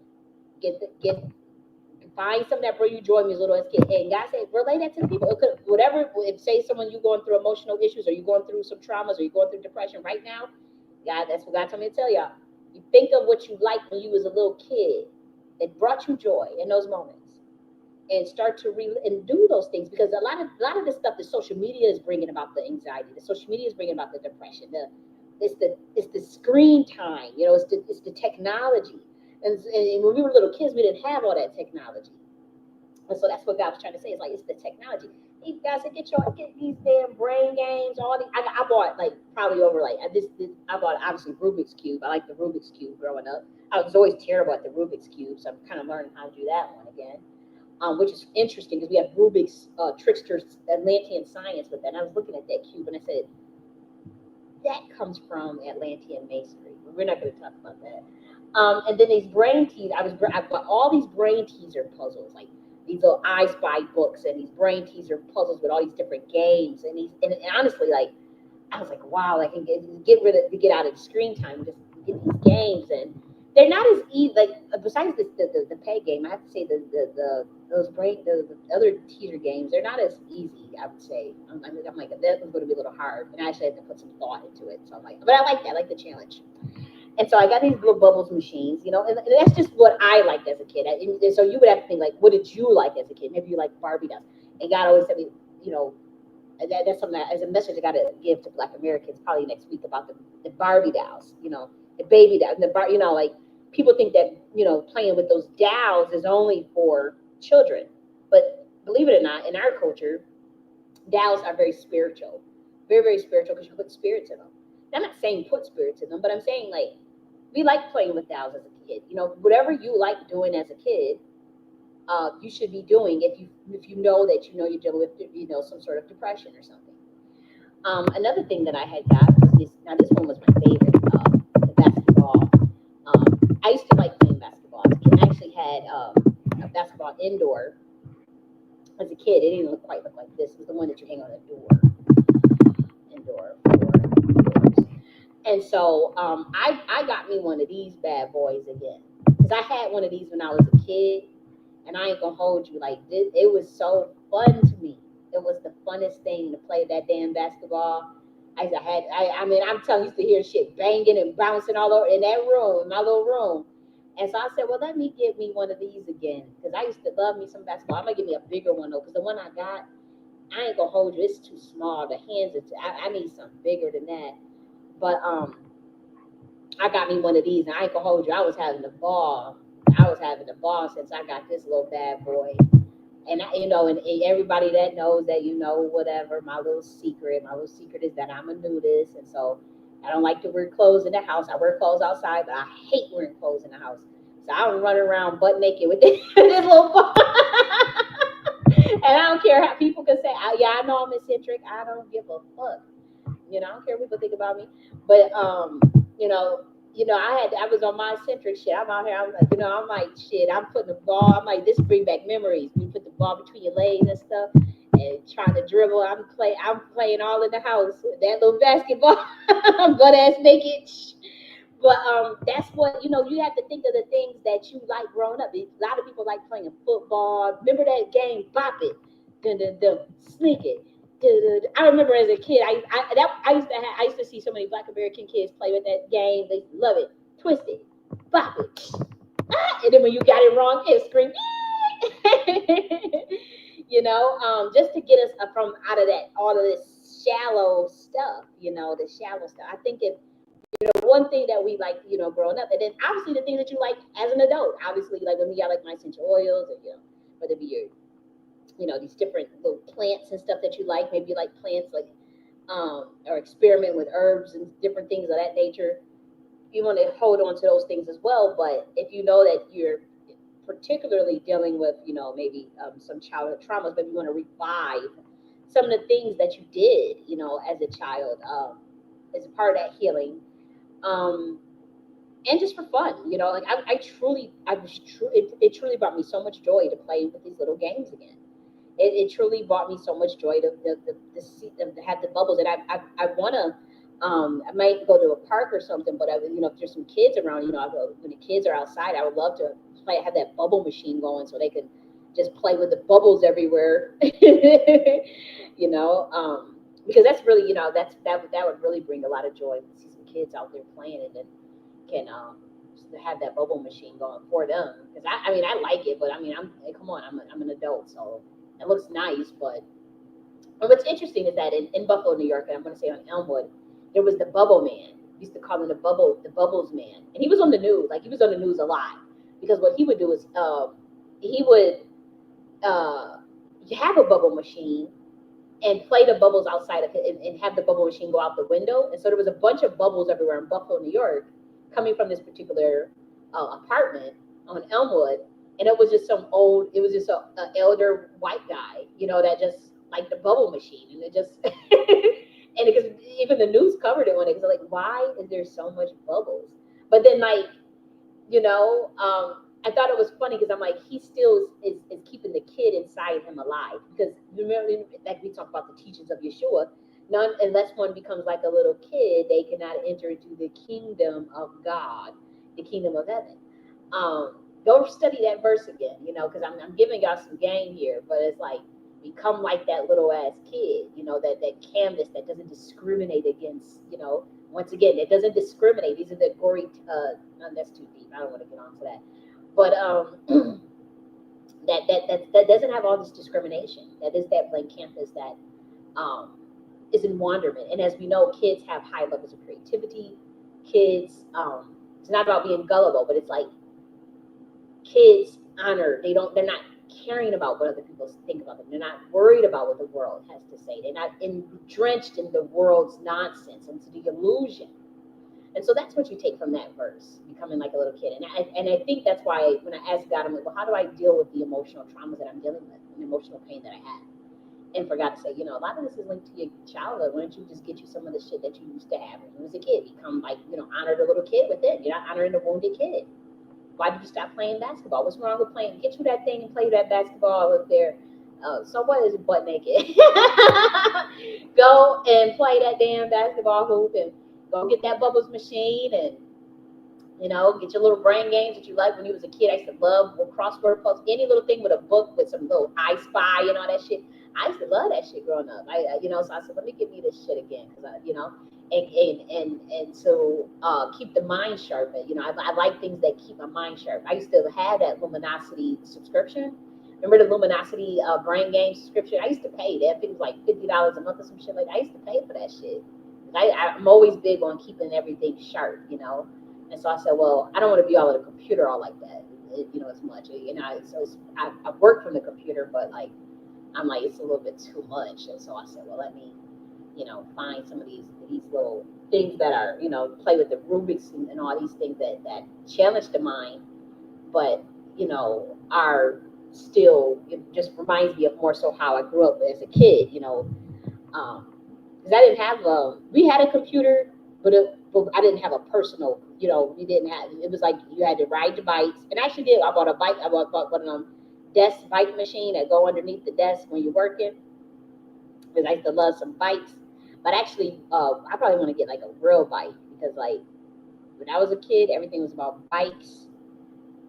find something that bring you joy when you was a little as kid. And God said, relay that to the people. Whatever, if say someone you going through emotional issues, or you going through some traumas, or you going through depression right now, God, that's what God told me to tell y'all. You think of what you liked when you was a little kid that brought you joy in those moments, and start to and do those things, because a lot of this stuff, the social media is bringing about the anxiety. The social media is bringing about the depression. It's the screen time. It's the technology. And when we were little kids, we didn't have all that technology. And so that's what God was trying to say. It's like, it's the technology. You guys get these damn brain games. I bought like probably over like I bought obviously Rubik's Cube. I like the Rubik's Cube growing up. I was always terrible at the Rubik's Cube, so I'm kind of learning how to do that one again. Which is interesting because we have Rubik's tricksters, Atlantean science with that. And I was looking at that cube and I said, that comes from Atlantean masonry. We're not going to talk about that. And then these brain teasers, I bought all these brain teaser puzzles, like these little I Spy books and these brain teaser puzzles with all these different games. And honestly, like, I was like, wow, I can get out of the screen time, just get these games. And they're not as easy, like, besides the peg game, I have to say the other teaser games, they're not as easy, I would say. I'm like, that one's going to be a little hard. And I actually had to put some thought into it. So I'm like, but I like that. I like the challenge. And so I got these little bubbles machines, and that's just what I liked as a kid. And so you would have to think, like, what did you like as a kid? Maybe you like Barbie dolls. And God always said me, that's something that, as a message I got to give to Black Americans probably next week, about the Barbie dolls, the baby dolls, like, people think that, playing with those dolls is only for children. But believe it or not, in our culture, dolls are very spiritual, very, very spiritual, because you put spirits in them. I'm not saying put spirits in them, but I'm saying, like, we like playing with dolls as a kid. Whatever you like doing as a kid, you should be doing if you know that you're dealing with some sort of depression or something. Another thing that I had got was this. Now this one was my favorite. The basketball. I used to like playing basketball. I actually had a basketball indoor as a kid. It didn't quite look like this. It was the one that you hang on a door. Indoor. And so I got me one of these bad boys again. Because I had one of these when I was a kid. And I ain't gonna hold you, like this, it was so fun to me. It was the funnest thing to play that damn basketball. I mean, I'm telling you, used to hear shit banging and bouncing all over in that room, in my little room. And so I said, well, let me get me one of these again. Because I used to love me some basketball. I'm gonna give me a bigger one though, because the one I got, I ain't gonna hold you, it's too small. The hands are I need something bigger than that. But I got me one of these, and I ain't gonna hold you, I was having a ball. I was having a ball since I got this little bad boy. And and everybody that knows that, whatever, my little secret is that I'm a nudist. And so I don't like to wear clothes in the house. I wear clothes outside, but I hate wearing clothes in the house. So I don't run around butt naked with this, this little ball. And I don't care how people can say, yeah, I know I'm eccentric. I don't give a fuck. I don't care what people think about me. But I was on my eccentric shit. I'm out here, I'm like, shit, I'm putting the ball, I'm like, this bring back memories. You put the ball between your legs and stuff and trying to dribble. I'm playing all in the house with that little basketball. I'm butt ass naked. But that's what, you have to think of the things that you like growing up. A lot of people like playing football. Remember that game, Bop It, dun, dun, dun, Sneak It. I remember as a kid, I used to see so many Black American kids play with that game. They love it. Twist it, bop it, and then when you got it wrong, it scream. Just to get us from out of that, all of this shallow stuff. The shallow stuff. I think if one thing that we like, growing up, and then obviously the things that you like as an adult. Obviously, like with me, I like my essential oils, and whether it be your these different little plants and stuff that you like. Maybe you like plants like or experiment with herbs and different things of that nature. You want to hold on to those things as well. But if you know that you're particularly dealing with, maybe some childhood traumas, but you want to revive some of the things that you did, as a child, as a part of that healing, and just for fun, like it truly brought me so much joy to play with these little games again. It truly brought me so much joy to have the bubbles. And I want to, I might go to a park or something, but if there's some kids around, when the kids are outside, I would love to have that bubble machine going so they can just play with the bubbles everywhere. Because that's really, that would really bring a lot of joy to see some kids out there playing and then can have that bubble machine going for them. Because I like it, but come on, I'm an adult, so it looks nice. But what's interesting is that in Buffalo, New York, and I'm going to say on Elmwood, there was the Bubble Man. We used to call him the Bubbles Man, and he was on the news. Like, he was on the news a lot, because what he would do is he would have a bubble machine and play the bubbles outside of it, and have the bubble machine go out the window. And so there was a bunch of bubbles everywhere in Buffalo, New York, coming from this particular apartment on Elmwood. And it was just an elder white guy, that just liked the bubble machine. And it just, and because even the news covered it when it was like, why is there so much bubbles? But then, like, I thought it was funny, because I'm like, he still is keeping the kid inside him alive. Because remember, like we talked about the teachings of Yeshua, unless one becomes like a little kid, they cannot enter into the kingdom of God, the kingdom of heaven. Go study that verse again, because I'm giving y'all some game here, but it's like, become like that little ass kid, that canvas that doesn't discriminate against, once again, it doesn't discriminate. These are the gory, that's too deep. I don't want to get onto that. But that doesn't have all this discrimination. That is that blank canvas that is in wonderment. And as we know, kids have high levels of creativity. Kids, it's not about being gullible, but it's like kids honor. They're not caring about what other people think about them. They're not worried about what the world has to say. They're not drenched in the world's nonsense and the illusion. And so that's what you take from that verse, becoming like a little kid. And I think that's why when I asked God, I'm like, well, how do I deal with the emotional traumas that I'm dealing with, and the emotional pain that I have? and forgot to say, a lot of this is linked to your childhood. Why don't you just get you some of the shit that you used to have when you was a kid? Become like, honor the little kid with it. You're not honoring the wounded kid. Why did you stop playing basketball? What's wrong with playing? Get you that thing and play that basketball up there. So what is butt naked? Go and play that damn basketball hoop and go get that bubbles machine and get your little brain games that you like when you was a kid. I used to love crossword puzzles, any little thing with a book with some little I Spy and all that shit. I used to love that shit growing up. So I said, let me give you this shit again, because and so keep the mind sharp. I like things that keep my mind sharp. I used to have that Luminosity subscription. Remember the Luminosity brain game subscription? I used to pay that. I think it was like $50 a month or some shit like that. I used to pay for that shit. I'm always big on keeping everything sharp, And so I said, well, I don't want to be all at a computer all like that, as much. I work from the computer, but like, I'm like, it's a little bit too much. And so I said, well, let me, find some of these little things that are, play with the Rubik's and all these things that challenge the mind, but, are still, it just reminds me of more so how I grew up as a kid, because I didn't have we had a computer, but I didn't have a personal, we didn't have, it was like you had to ride the bikes. And I actually did. I bought a bike. I bought one of them desk bike machine that go underneath the desk when you're working, because I used to love some bikes. But actually, I probably want to get like a real bike, because like when I was a kid, everything was about bikes,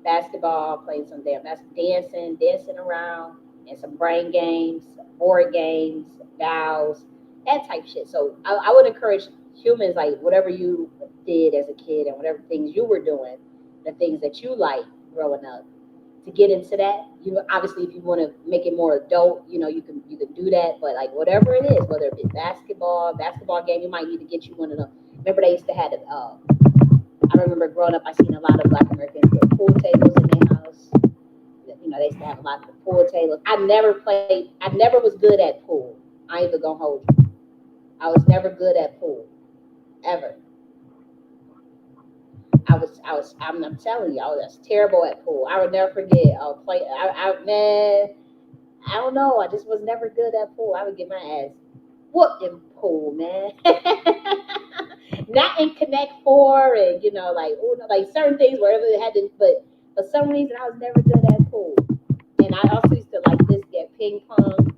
basketball, playing some dancing around, and some brain games, board games, vows, that type shit. So I would encourage humans, like whatever you did as a kid and whatever things you were doing, the things that you like growing up, to get into that. Obviously, if you want to make it more adult, you can do that. But like whatever it is, whether it be basketball game, you might need to get you one of them. Remember they used to have it. I remember growing up, I seen a lot of Black Americans with pool tables in their house. They used to have a lot of pool tables. I never was good at pool. I ain't even gonna hold you. I was never good at pool, ever. I'm telling you, I was terrible at pool. I would never forget. Man, I don't know. I just was never good at pool. I would get my ass whooped in pool, man. Not in Connect Four, and like certain things wherever it had to. But for some reason, I was never good at pool. And I also used to like this get ping pong.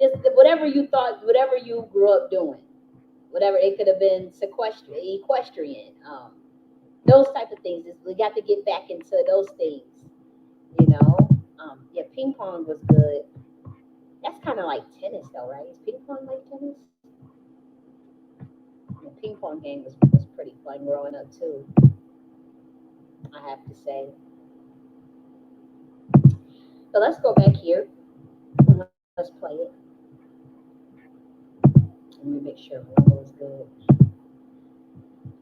Just whatever you thought, whatever you grew up doing, whatever it could have been, equestrian, those type of things. We got to get back into those things. Yeah, ping pong was good. That's kind of like tennis, though, right? Is ping pong like tennis? The ping pong game was pretty fun growing up too, I have to say. So let's go back here. Let's play it. Let me make sure it was good.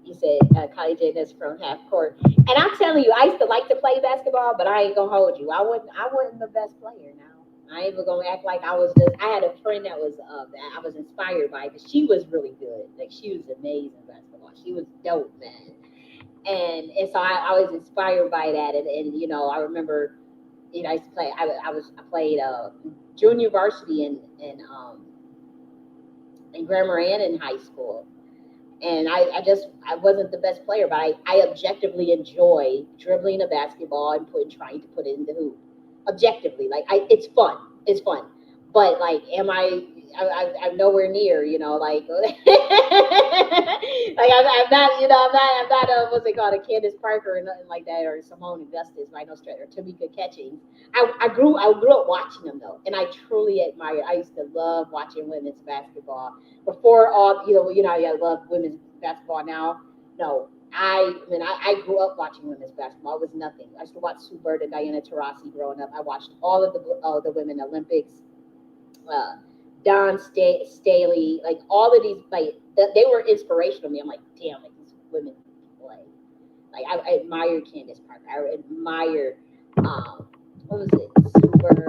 You said J.N.S from half court, and I'm telling you, I used to like to play basketball, but I ain't gonna hold you. I wasn't the best player. Now I ain't even gonna act like I was. I had a friend that was that I was inspired by, because she was really good. Like, she was amazing basketball. She was dope, man. And so I was inspired by that, and I remember, I used to play. I played junior varsity in Grand Marin in high school. And I wasn't the best player, but I objectively enjoy dribbling a basketball and trying to put it in the hoop. Objectively, like it's fun. It's fun. But like, I'm nowhere near, like, like I'm not what's it called, a Candace Parker or nothing like that, or Simone Augustus, by no stretch, or Tamika Catchings. I grew up watching them though, and I truly admire. I used to love watching women's basketball before all. I love women's basketball now. No, I grew up watching women's basketball. It was nothing. I used to watch Sue Bird and Diana Taurasi growing up. I watched all of the women Olympics. Don Staley, like all of these, like they were inspirational to me. I'm like, damn, like these women play. Like I admire Candace Parker. I admire what was it? Super.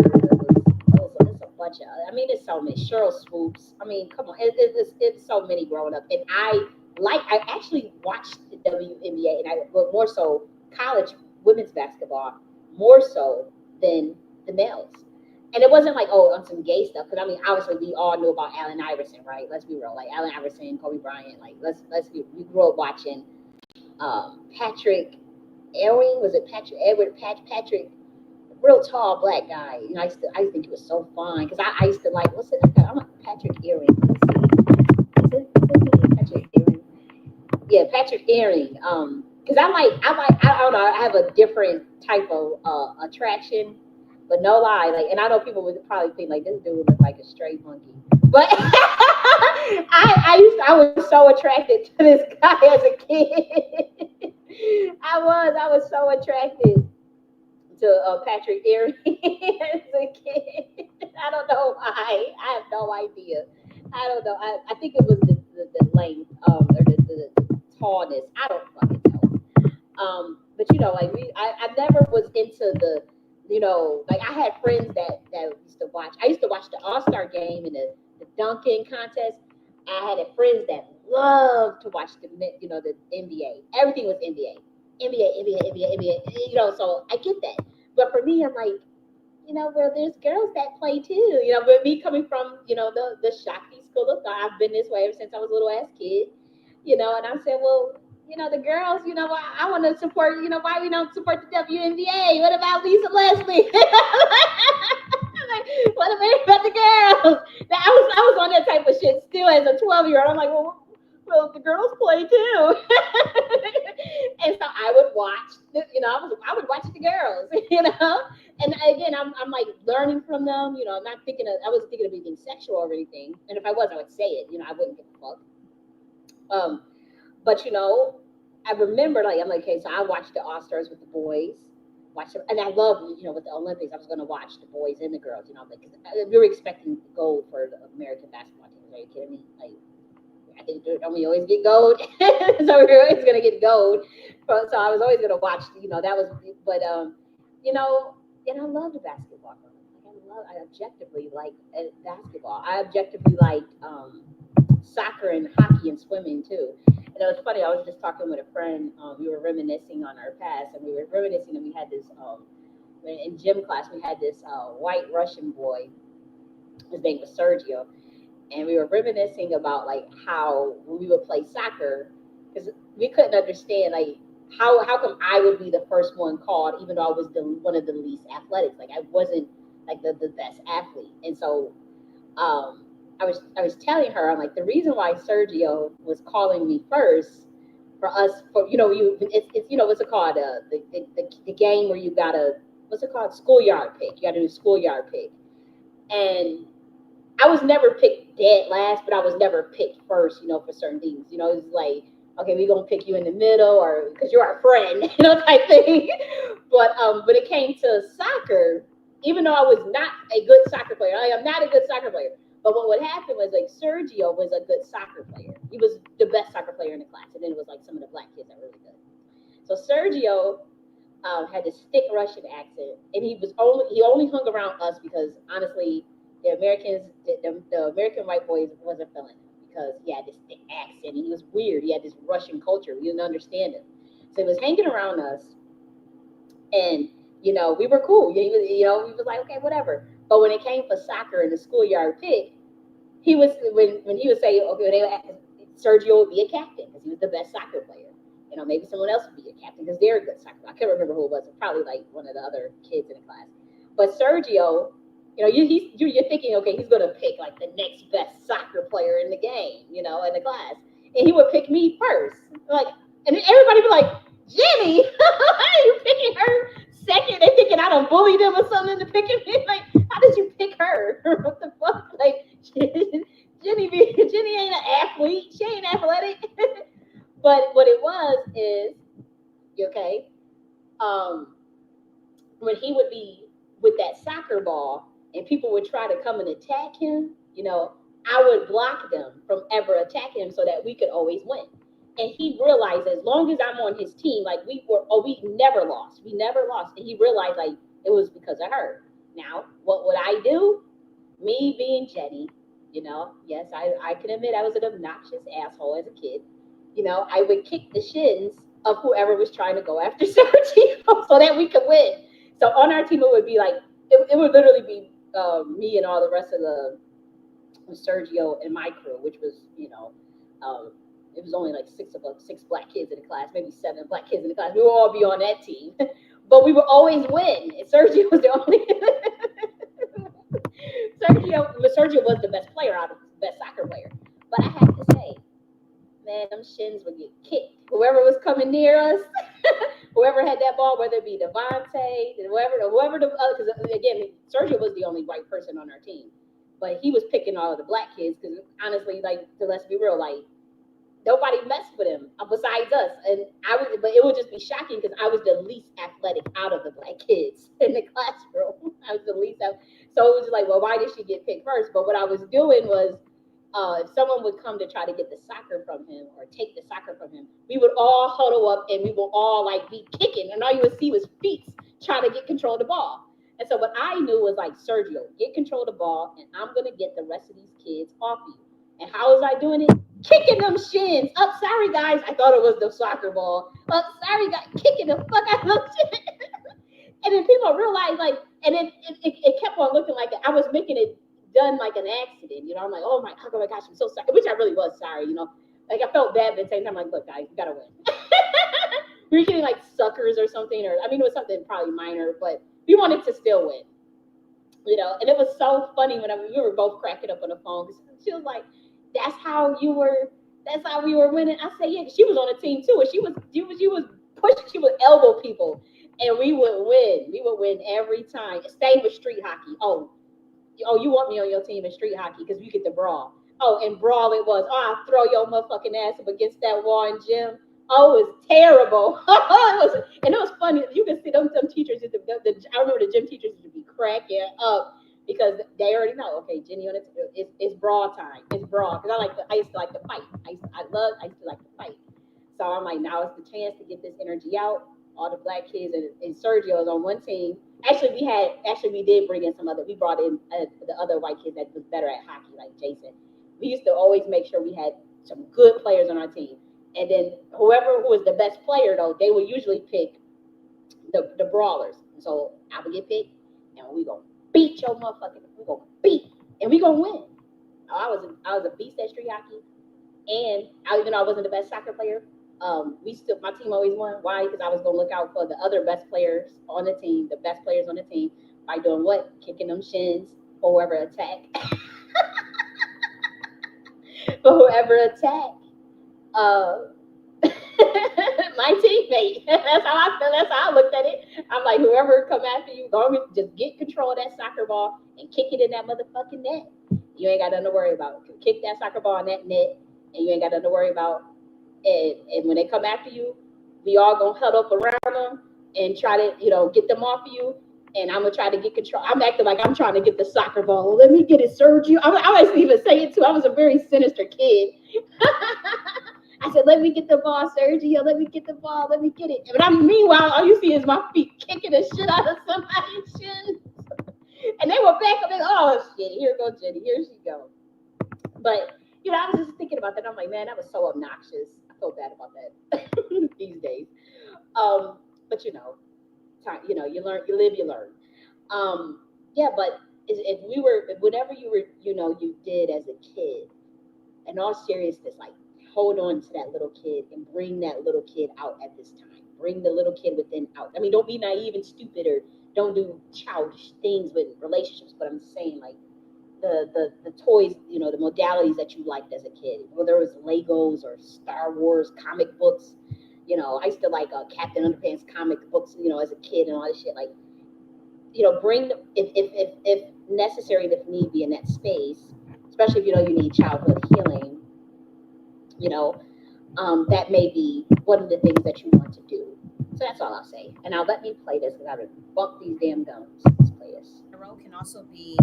It's a bunch of. I mean, it's so many. Cheryl Swoops. I mean, come on, it's so many growing up, and I actually watched the WNBA, but more so college women's basketball, more so than the males. And it wasn't like, oh, on some gay stuff. Because I mean, obviously, we all knew about Allen Iverson, right? Let's be real. Like Allen Iverson, Kobe Bryant. Like we grew up watching Patrick Ewing. Was it Patrick Edward Patrick? Real tall black guy. You know, I used to think he was so fun because I used to like, what's it? I'm like Patrick Ewing. Let's see. Is it Patrick Ewing? Yeah, Patrick Ewing. Because I don't know. I have a different type of attraction. But no lie, like, and I know people would probably think like this dude looks like a straight monkey. But I was so attracted to this guy as a kid. I was so attracted to Patrick Ewing as a kid. I don't know why. I have no idea. I don't know. I think it was the length or the tallness. I don't fucking know. But you know, like I never was into the, you know, like I had friends that used to watch. I used to watch the All-Star game and the dunking contest. I had friends that loved to watch the NBA. Everything was NBA. NBA. You know, so I get that. But for me, I'm like, you know, well, there's girls that play too. You know, but me coming from, you know, the Shakti school of thought, I've been this way ever since I was a little ass kid. You know, and I said, well, you know, the girls, you know, I want to support, you know, why we don't support the WNBA? What about Lisa Leslie? Like, what about the girls? Now, I was on that type of shit still as a 12-year-old. I'm like, well, the girls play too. And so I would watch, you know, I would watch the girls, you know. And again, I'm like learning from them, you know. I'm not thinking I wasn't thinking of being sexual or anything. And if I was, I would say it, you know. I wouldn't give a fuck. But you know, I remember like I'm like, okay, so I watched the All-Stars with the boys, watch them, and I love, you know, with the Olympics, I was going to watch the boys and the girls, you know, because we were expecting gold for the American basketball team. Are you kidding me? Like, I think don't we always get gold? So we were always going to get gold. So I was always going to watch, you know, that was, but you know, and I love the basketball. I objectively like basketball. I objectively liked soccer and hockey and swimming too. And it was funny. I was just talking with a friend. We were reminiscing on our past, and we were reminiscing. And we had this in gym class. We had this white Russian boy. His name was Sergio, and we were reminiscing about like how when we would play soccer, because we couldn't understand like how come I would be the first one called, even though I was one of the least athletic. Like I wasn't like the best athlete, and so. I was telling her, I'm like, the reason why Sergio was calling me first for us, for you know, it's you know, what's it called, the game where you gotta, what's it called, schoolyard pick. You gotta do schoolyard pick, and I was never picked dead last, but I was never picked first, you know, for certain things. You know, it's like, okay, we're gonna pick you in the middle, or because you're our friend, you know, type thing. But when it came to soccer, even though I was not a good soccer player, I am not a good soccer player. But what would happen was like Sergio was a good soccer player. He was the best soccer player in the class, and then it was like some of the black kids that were really good. So Sergio had this thick Russian accent, and he only hung around us because honestly, the Americans, the American white boys wasn't feeling him because he had this thick accent and he was weird. He had this Russian culture. We didn't understand him, so he was hanging around us, and you know we were cool. He was like, okay, whatever. But when it came for soccer and the schoolyard pick, he was when he would say, okay, Sergio would be a captain because he was the best soccer player. You know, maybe someone else would be a captain because they're a good soccer player. I can't remember who it was. Probably like one of the other kids in the class. But Sergio, you know, you're thinking, okay, he's gonna pick like the next best soccer player in the game, you know, in the class, and he would pick me first. Like, and everybody be like, Jenny, are you picking her second? They thinking I don't bully them or something to picking me. Like, how did you pick her? What the fuck? Like, Jenny ain't an athlete. She ain't athletic. But what it was is, okay, when he would be with that soccer ball and people would try to come and attack him, you know, I would block them from ever attacking him so that we could always win. And he realized as long as I'm on his team, like we never lost. We never lost. And he realized like it was because of her. Now, what would I do? Me being Jenny, you know, yes, I can admit I was an obnoxious asshole as a kid. You know, I would kick the shins of whoever was trying to go after Sergio so that we could win. So on our team, it would be like, it would literally be me and all the rest of the Sergio and my crew, which was, it was only like six black kids in the class, maybe 7 black kids in the class. We would all be on that team, but we would always win. And Sergio was the only. Sergio was the best player out of the best soccer player. But I have to say, man, them shins would get kicked. Whoever was coming near us, whoever had that ball, whether it be Devontae, whoever because again, Sergio was the only white person on our team, but he was picking all of the black kids because honestly, like, let's be real, like, nobody messed with him besides us, but it would just be shocking because I was the least athletic out of the black kids in the classroom. I was the least, so it was just like, well, why did she get picked first? But what I was doing was, if someone would come to try to get the soccer from him or take the soccer from him, we would all huddle up and we would all like be kicking, and all you would see was feet trying to get control of the ball. And so what I knew was like, Sergio, get control of the ball, and I'm gonna get the rest of these kids off you. And how was I doing it? Kicking them shins up. Sorry guys, I thought it was the soccer ball. Up, sorry guys, kicking the fuck out of them shins. And then people realized, like, and then it kept on looking like I was making it done like an accident, I'm like, oh my gosh, I'm so sorry, which I really was sorry, like I felt bad, but at the same time, like, look guys, we gotta win. We were getting like suckers or something, or I mean, it was something probably minor, but we wanted to still win, and it was so funny when we were both cracking up on the phone. She was like, that's how we were winning. I said, yeah, she was on the team too, and she was pushing, she would elbow people, and we would win every time. Stay with street hockey. Oh, you want me on your team in street hockey because we get the brawl. Oh, and brawl it was. Oh, I'll throw your motherfucking ass up against that wall in gym. Oh, it was terrible. And it was funny. You can see them teachers. I remember the gym teachers would be cracking up because they already know. Okay, Jenny, it's brawl time. It's brawl because I used to like to fight. I used to like to fight. So I'm like, now is the chance to get this energy out. All the black kids and Sergio is on one team. Actually, we did bring in we brought in the other white kids that was better at hockey, like Jason. We used to always make sure we had some good players on our team. And then who was the best player, though, they would usually pick the brawlers. So I would get picked, and we gonna beat your motherfucking, and we gonna win. I was a beast at street hockey, and even though I wasn't the best soccer player, my team always won. Why? Because I was gonna look out for the other best players on the team, by doing what? Kicking them shins for whoever attack. My teammate. That's how I feel. That's how I looked at it. I'm like, whoever come after you, just get control of that soccer ball and kick it in that motherfucking net. You ain't got nothing to worry about. Kick that soccer ball in that net, and you ain't got nothing to worry about. And when they come after you, we all gonna huddle up around them and try to, get them off of you. And I'm gonna try to get control. I'm acting like I'm trying to get the soccer ball. Let me get it, Sergio. I was even say it too. I was a very sinister kid. I said, let me get the ball, Sergio. Let me get the ball. Let me get it. But meanwhile, all you see is my feet kicking the shit out of somebody's shin. And they were back up and, oh shit, here goes Jenny. Here she goes. But I was just thinking about that. I'm like, man, that was so obnoxious. I feel bad about that these days. But time, you learn, you live, you learn. Yeah, but whatever you did as a kid, in all seriousness, like, hold on to that little kid and bring that little kid out at this time. Bring the little kid within out. I mean, don't be naive and stupid, or don't do childish things with relationships. But I'm saying, like, the toys, the modalities that you liked as a kid, whether it was Legos or Star Wars comic books. I used to like Captain Underpants comic books, as a kid, and all this shit. Like, bring if necessary, if need be, in that space, especially if you need childhood healing. That may be one of the things that you want to do. So that's all I'll say. And now let me play this because I've bumped these damn gums. Let's play this. Tarot can also be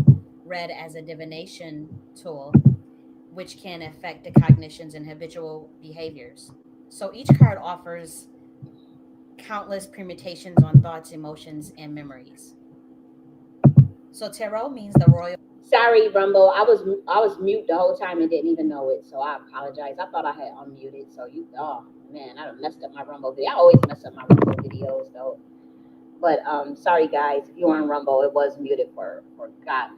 read as a divination tool, which can affect the cognitions and habitual behaviors. So each card offers countless permutations on thoughts, emotions, and memories. So tarot means the royal. Sorry, Rumble. I was mute the whole time and didn't even know it, so I apologize. I thought I had unmuted. So oh man, I done messed up my Rumble video. I always mess up my Rumble videos though. But sorry guys, if you're on Rumble, it was muted for God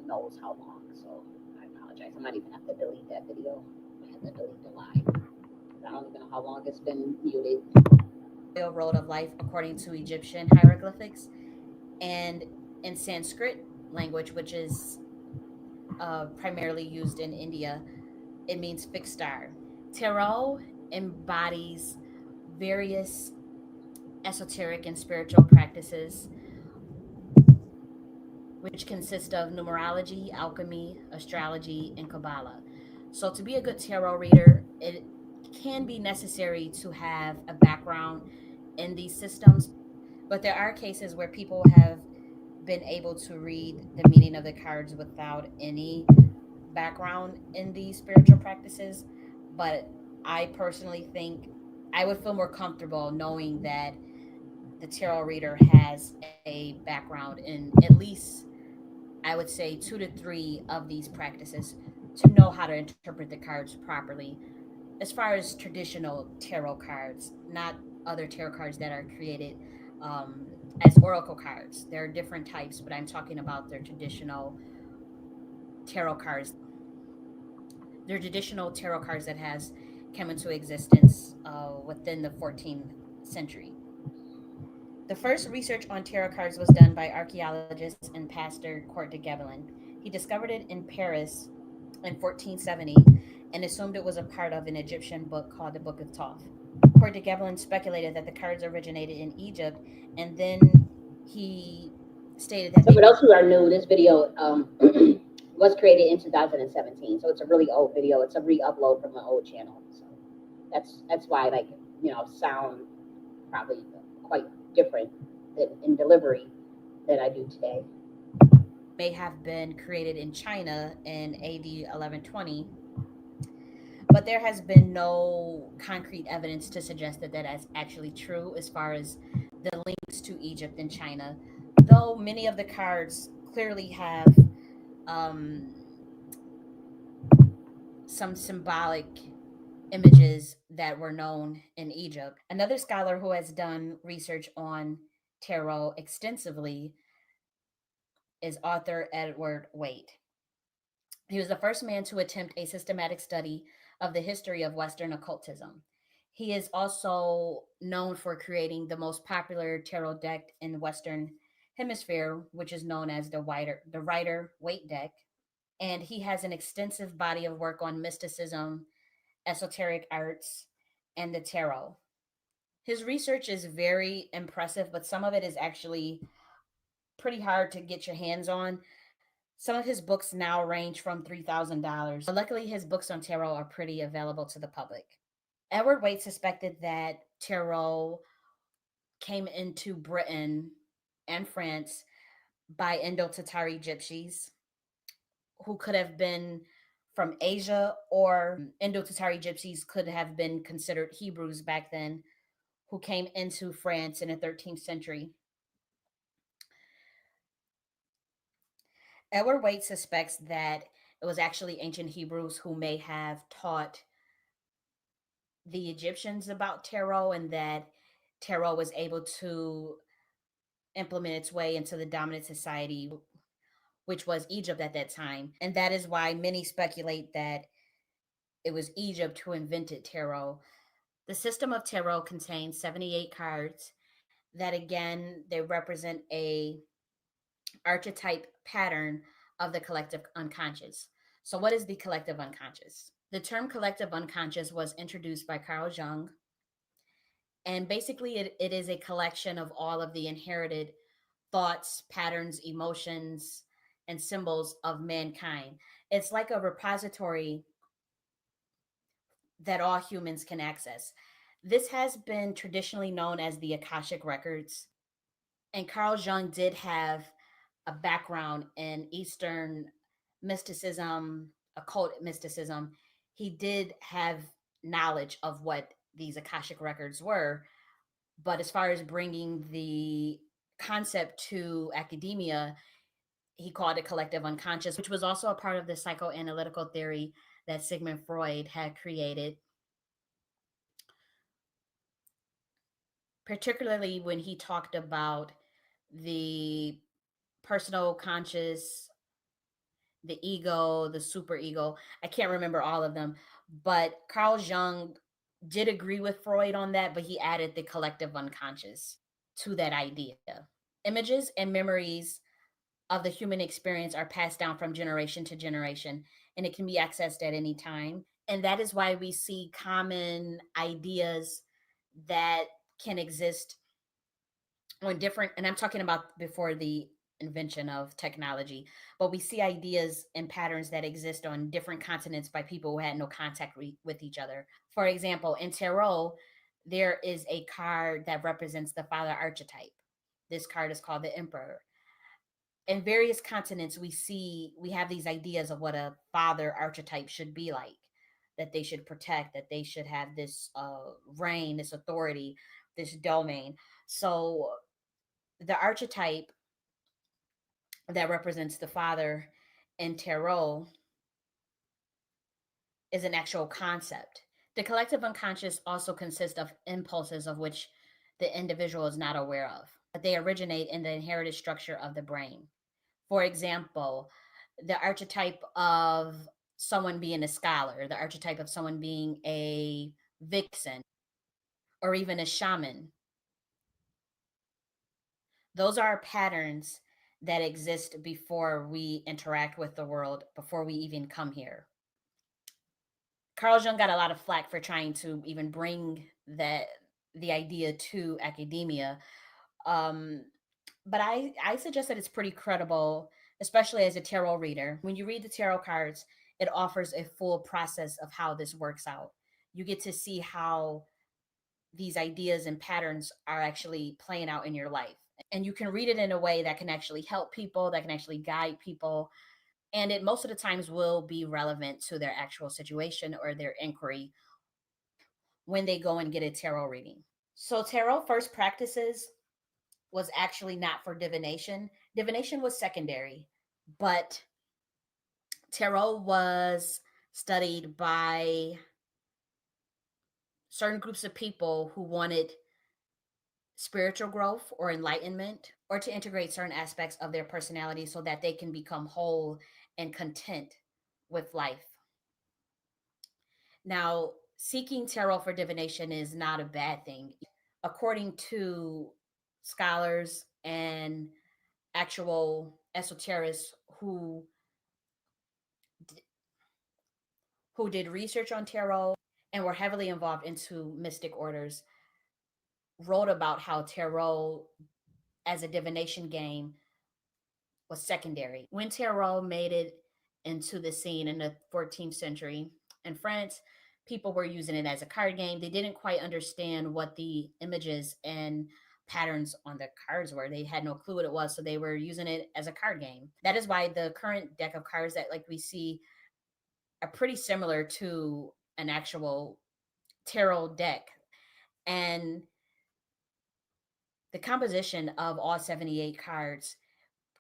knows how long. So I apologize. I might even have to delete that video. I have to delete the live. I don't even know how long it's been muted. Road of life according to Egyptian hieroglyphics, and in Sanskrit language, which is primarily used in India, it means fixed star. Tarot embodies various esoteric and spiritual practices, which consist of numerology, alchemy, astrology, and Kabbalah. So, to be a good tarot reader, it can be necessary to have a background in these systems, but there are cases where people have been able to read the meaning of the cards without any background in these spiritual practices. But I personally think I would feel more comfortable knowing that the tarot reader has a background in at least, I would say, 2 to 3 of these practices to know how to interpret the cards properly. As far as traditional tarot cards, not other tarot cards that are created as oracle cards. There are different types, but I'm talking about their traditional tarot cards. They're traditional tarot cards that has come into existence within the 14th century. The first research on tarot cards was done by archaeologist and pastor Court de Gebelin. He discovered it in Paris in 1470 and assumed it was a part of an Egyptian book called the Book of Thoth. Court de Gebelin speculated that the cards originated in Egypt, and then he stated that So they for those who are new, this video was created in 2017. So it's a really old video. It's a re-upload from an old channel. So that's why, like, sound probably quite different in delivery than I do today. may have been created in China in AD 1120, but there has been no concrete evidence to suggest that that is actually true as far as the links to Egypt and China, though many of the cards clearly have um, some symbolic images that were known in Egypt. Another scholar who has done research on tarot extensively is author Edward Waite. He was the first man to attempt a systematic study of the history of Western occultism. He is also known for creating the most popular tarot deck in the Western Hemisphere, which is known as the Rider Waite deck. And he has an extensive body of work on mysticism, esoteric arts, and the tarot. His research is very impressive, but some of it is actually pretty hard to get your hands on. Some of his books now range from $3,000. Luckily, his books on tarot are pretty available to the public. Edward Waite suspected that tarot came into Britain and France by Indo-Tatari gypsies who could have been from Asia, or Indo-Tatari gypsies could have been considered Hebrews back then, who came into France in the 13th century. Edward Waite suspects that it was actually ancient Hebrews who may have taught the Egyptians about tarot, and that tarot was able to implement its way into the dominant society, which was Egypt at that time. And that is why many speculate that it was Egypt who invented tarot. The system of tarot contains 78 cards that, again, they represent a archetype pattern of the collective unconscious. So what is the collective unconscious? The term collective unconscious was introduced by Carl Jung, and basically it is a collection of all of the inherited thoughts, patterns, emotions, and symbols of mankind. It's like a repository that all humans can access. This has been traditionally known as the Akashic Records. And Carl Jung did have a background in Eastern mysticism, occult mysticism. He did have knowledge of what these Akashic Records were. But as far as bringing the concept to academia, he called it collective unconscious, which was also a part of the psychoanalytical theory that Sigmund Freud had created. particularly when he talked about the personal conscious, the ego, the super ego. I can't remember all of them, but Carl Jung did agree with Freud on that, but he added the collective unconscious to that idea. Images and memories of the human experience are passed down from generation to generation, and it can be accessed at any time. And that is why we see common ideas that can exist on different, and I'm talking about before the invention of technology, but we see ideas and patterns that exist on different continents by people who had no contact with each other. For example, in tarot, there is a card that represents the father archetype. This card is called the Emperor. In various continents, we have these ideas of what a father archetype should be like, that they should protect, that they should have this reign, this authority, this domain. So the archetype that represents the father in tarot is an actual concept. The collective unconscious also consists of impulses of which the individual is not aware of, but they originate in the inherited structure of the brain. For example, the archetype of someone being a scholar, the archetype of someone being a vixen, or even a shaman. Those are patterns that exist before we interact with the world, before we even come here. Carl Jung got a lot of flack for trying to even bring the idea to academia. Um, but I suggest that it's pretty credible, especially as a tarot reader. When you read the tarot cards, it offers a full process of how this works out. You get to see how these ideas and patterns are actually playing out in your life. And you can read it in a way that can actually help people, that can actually guide people. And it most of the times will be relevant to their actual situation or their inquiry when they go and get a tarot reading. So, tarot first practices was actually not for divination. Divination was secondary, but tarot was studied by certain groups of people who wanted spiritual growth or enlightenment, or to integrate certain aspects of their personality so that they can become whole and content with life. Now, seeking tarot for divination is not a bad thing. According to scholars and actual esoterics who did research on tarot and were heavily involved into mystic orders, wrote about how tarot as a divination game was secondary. When tarot made it into the scene in the 14th century in France, people were using it as a card game. They didn't quite understand what the images and patterns on the cards were. They had no clue what it was, so they were using it as a card game. That is why the current deck of cards that like we see are pretty similar to an actual tarot deck. And the composition of all 78 cards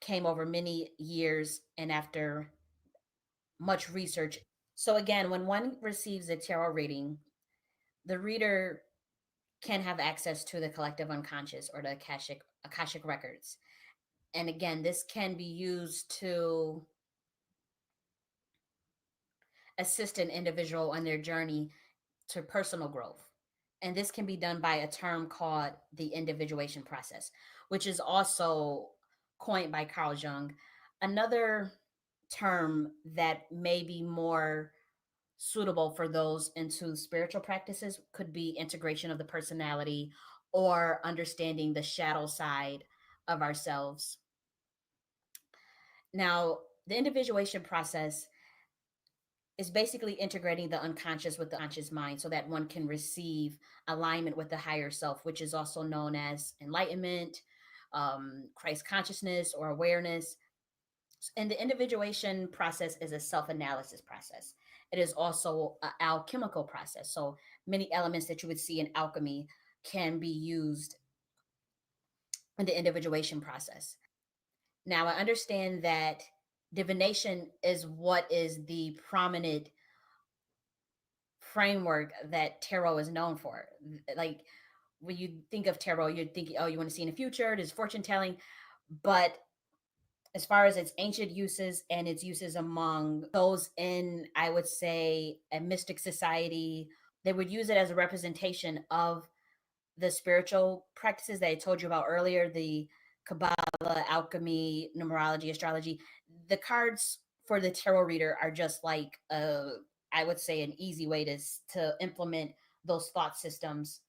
came over many years and after much research. So again, when one receives a tarot reading, the reader can have access to the collective unconscious or the akashic records. And again, this can be used to assist an individual on their journey to personal growth. And this can be done by a term called the individuation process, which is also coined by Carl Jung. Another term that may be more suitable for those into spiritual practices could be integration of the personality or understanding the shadow side of ourselves. Now, the individuation process is basically integrating the unconscious with the conscious mind so that one can receive alignment with the higher self, which is also known as enlightenment, Christ consciousness, or awareness. And the individuation process is a self-analysis process. It is also an alchemical process. So many elements that you would see in alchemy can be used in the individuation process. Now, I understand that divination is what is the prominent framework that tarot is known for. Like when you think of tarot, you're thinking, oh, you want to see in the future, there's fortune telling. But as far as its ancient uses and its uses among those in, I would say, a mystic society, they would use it as a representation of the spiritual practices that I told you about earlier, the Kabbalah, alchemy, numerology, astrology. The cards for the tarot reader are just like, I would say, an easy way to implement those thought systems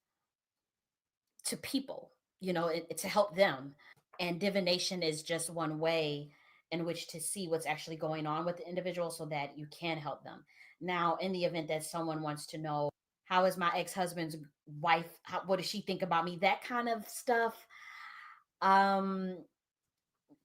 to people, to help them. And divination is just one way in which to see what's actually going on with the individual so that you can help them. Now, in the event that someone wants to know, how is my ex-husband's wife, what does she think about me, that kind of stuff, um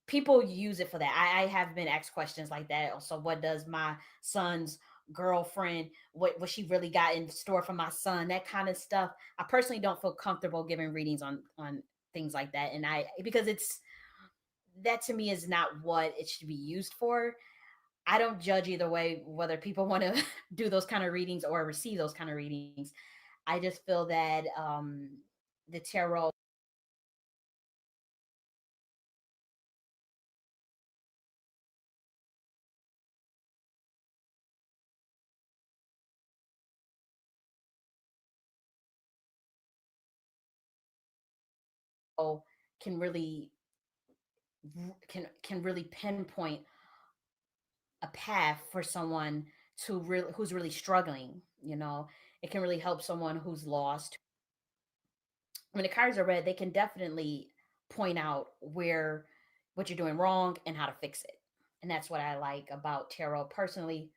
people use it for that. I have been asked questions like that. So what does my son's girlfriend, what she really got in store for my son, that kind of stuff. I personally don't feel comfortable giving readings on things like that, and because it's, that to me is not what it should be used for. I don't judge either way whether people want to do those kind of readings or receive those kind of readings. I just feel that the tarot can really can really pinpoint a path for someone who's really struggling. It can really help someone who's lost. When the cards are read, they can definitely point out where what you're doing wrong and how to fix it. And that's what I like about tarot personally.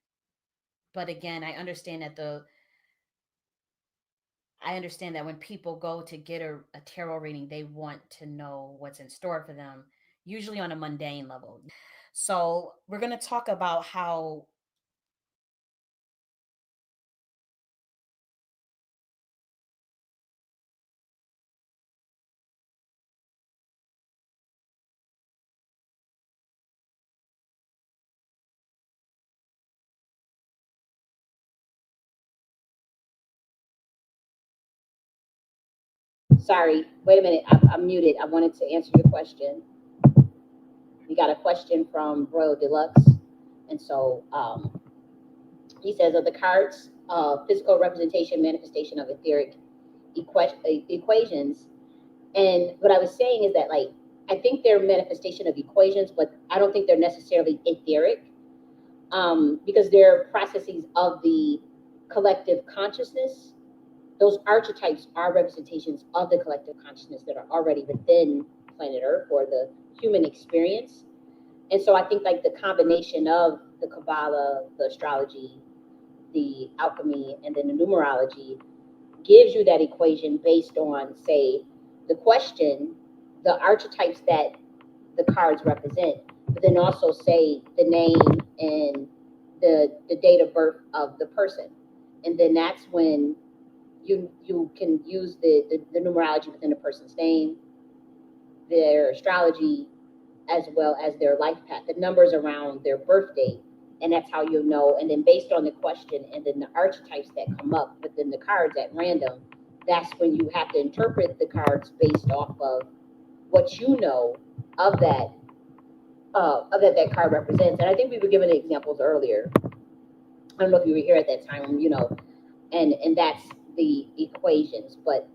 But again, I understand that when people go to get a tarot reading, they want to know what's in store for them, usually on a mundane level. So we're going to talk about how Sorry, wait a minute. I'm muted. I wanted to answer your question. We got a question from Royal Deluxe. And so he says, of the cards, physical representation, manifestation of etheric equations. And what I was saying is that, like, I think they're manifestation of equations, but I don't think they're necessarily etheric, because they're processes of the collective consciousness. Those archetypes are representations of the collective consciousness that are already within planet Earth or the human experience. And so I think, like, the combination of the Kabbalah, the astrology, the alchemy, and then the numerology gives you that equation based on, say, the question, the archetypes that the cards represent, but then also say the name and the date of birth of the person. And then that's when you can use the numerology within the person's name, their astrology, as well as their life path, the numbers around their birth date, and that's how you'll know. And then based on the question and then the archetypes that come up within the cards at random, that's when you have to interpret the cards based off of what you know of that that card represents. And I think we were given examples earlier. I don't know if you were here at that time, and that's the equations. But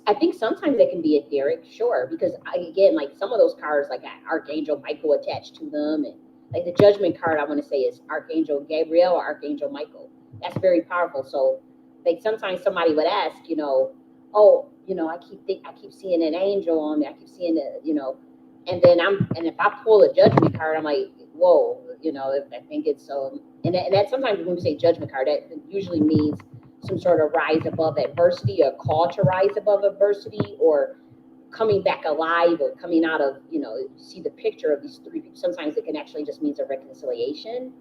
I think sometimes they can be etheric, sure, because again, like, some of those cards, like, Archangel Michael attached to them, and like the Judgment card, I want to say is Archangel Gabriel or Archangel Michael. That's very powerful. So, like, sometimes somebody would ask, oh, I keep seeing an angel on me. I keep seeing and then and if I pull a Judgment card, I'm like, whoa, I think it's and that sometimes when we say Judgment card, that usually means some sort of rise above adversity, a call to rise above adversity, or coming back alive, or coming out of, see the picture of these three people. Sometimes it can actually just means a reconciliation.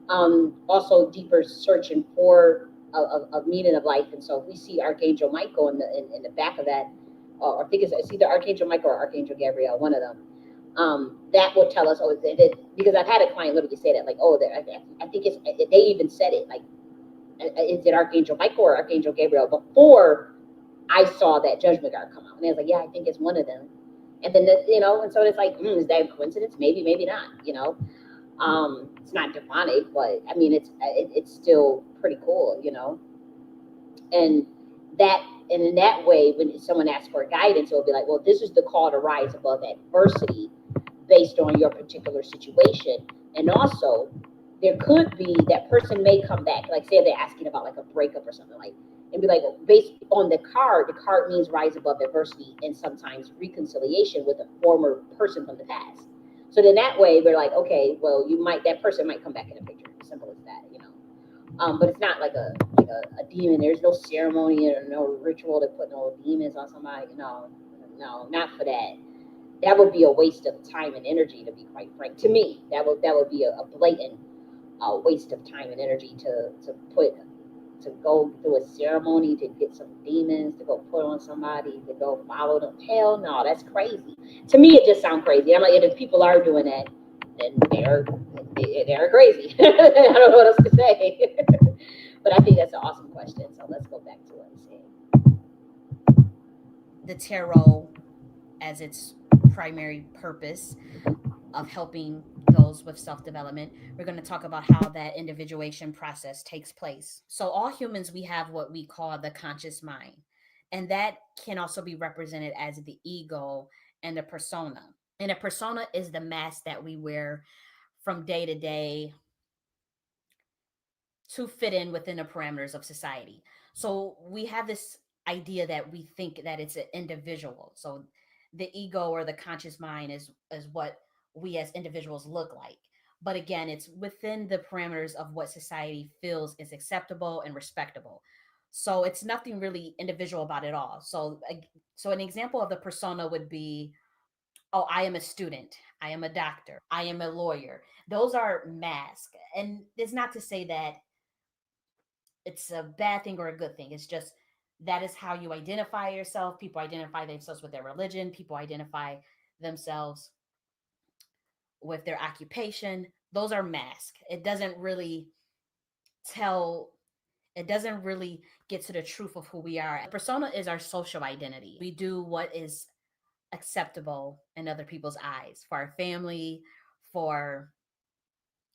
Also deeper searching for a meaning of life. And so if we see Archangel Michael in the back of that, or I think it's either Archangel Michael or Archangel Gabriel, one of them. That will tell us, because I've had a client literally say that, like, I think they even said it, like, is it Archangel Michael or Archangel Gabriel, before I saw that judgment card come out, and I was like, yeah, I think it's one of them. And then and so it's like, is that a coincidence? Maybe, maybe not. It's not demonic, but I mean, it's still pretty cool. And that and in that way, when someone asks for guidance, it'll be like, well, this is the call to rise above adversity based on your particular situation. And also, there could be that person may come back, like say they're asking about like a breakup or something, like, and be like, well, based on the card means rise above adversity and sometimes reconciliation with a former person from the past. So then that way we're like, okay, well, that person might come back in the picture. Simple as that. But it's not like a demon. There's no ceremony or no ritual to put no demons on somebody. No, not for that. That would be a waste of time and energy, to be quite frank. To me, that would be a blatant waste of time and energy to go through a ceremony to get some demons to go put on somebody to go follow them. Hell no, that's crazy. To me, it just sounds crazy. I'm like, if people are doing that, then they're crazy. I don't know what else to say. But I think that's an awesome question. So let's go back to what I'm saying. The tarot as its primary purpose of helping those with self development. We're going to talk about how that individuation process takes place. So, all humans, we have what we call the conscious mind, and that can also be represented as the ego and the persona. And a persona is the mask that we wear from day to day to fit in within the parameters of society. So we have this idea that we think that it's an individual. So the ego or the conscious mind is what we as individuals look like. But again, it's within the parameters of what society feels is acceptable and respectable. So it's nothing really individual about it all. So an example of the persona would be, oh, I am a student, I am a doctor, I am a lawyer. Those are masks. And it's not to say that it's a bad thing or a good thing. It's just that is how you identify yourself. People identify themselves with their religion. People identify themselves with their occupation. Those are masks. Tell, it doesn't really get to the truth of who we are. Persona is our social identity. We do what is acceptable in other people's eyes for our family, for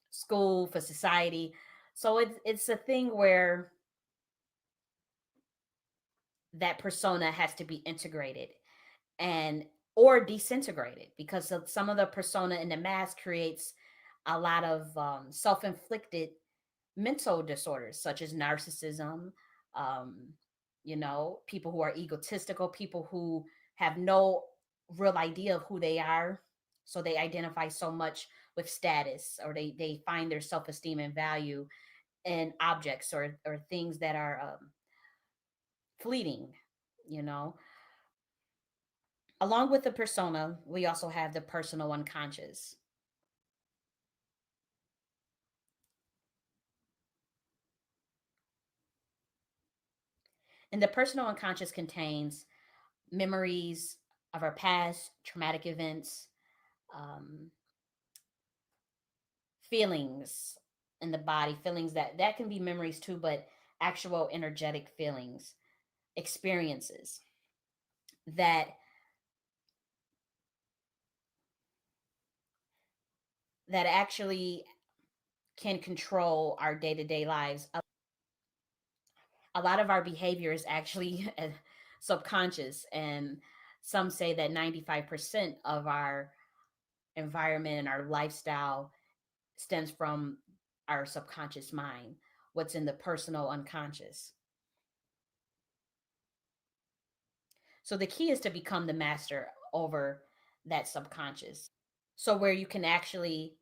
school, for society. So it's a thing where that persona has to be integrated and or disintegrated, because some of the persona in the mask creates a lot of self-inflicted mental disorders such as narcissism, um, people who are egotistical, people who have no real idea of who they are, so they identify so much with status, or they find their self-esteem and value in objects or things that are fleeting, you know. Along with the persona, we also have the personal unconscious. And the personal unconscious contains memories of our past, traumatic events, um, feelings in the body, feelings that can be memories too, but actual energetic feelings, experiences that actually can control our day-to-day lives. A lot of our behavior is actually subconscious, and some say that 95% of our environment and our lifestyle stems from our subconscious mind, what's in the personal unconscious. So the key is to become the master over that subconscious. So where you can actually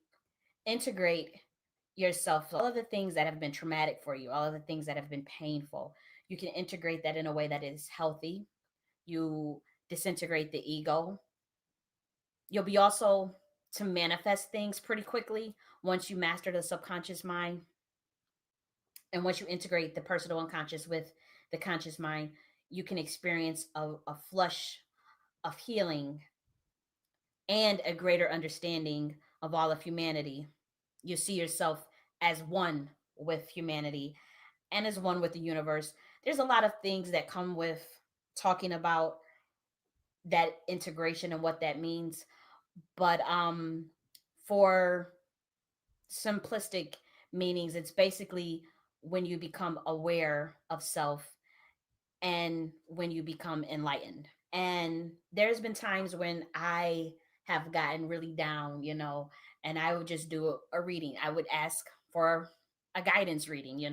integrate yourself, all of the things that have been traumatic for you, all of the things that have been painful, you can integrate that in a way that is healthy. You disintegrate the ego. You'll be also to manifest things pretty quickly once you master the subconscious mind. And once you integrate the personal unconscious with the conscious mind, you can experience a flush of healing and a greater understanding of all of humanity. You see yourself as one with humanity and as one with the universe. There's a lot of things that come with talking about that integration and what that means. But for simplistic meanings, it's basically when you become aware of self and when you become enlightened. And there's been times when I have gotten really down, and I would just do a reading. I would ask for a guidance reading,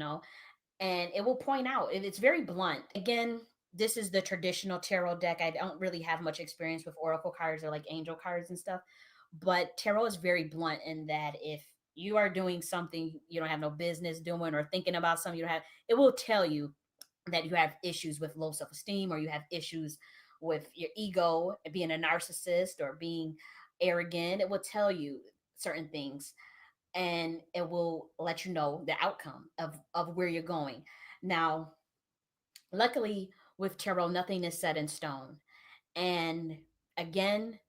and it will point out, it's very blunt. Again, this is the traditional tarot deck. I don't really have much experience with oracle cards or like angel cards and stuff, but tarot is very blunt in that if you are doing something you don't have no business doing, or thinking about something you don't have, it will tell you that you have issues with low self-esteem, or you have issues with your ego, being a narcissist or being arrogant. It will tell you certain things, and it will let you know the outcome of where you're going. Now, luckily with tarot, nothing is set in stone. And again,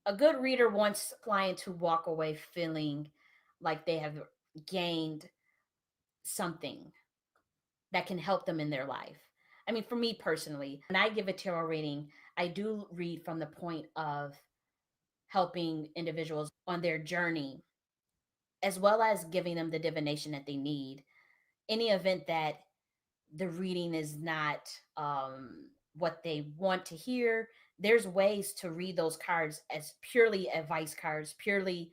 a good reader wants a client to walk away feeling like they have gained something that can help them in their life. I mean, for me personally, when I give a tarot reading, I do read from the point of helping individuals on their journey, as well as giving them the divination that they need. Any event that the reading is not what they want to hear, there's ways to read those cards as purely advice cards, purely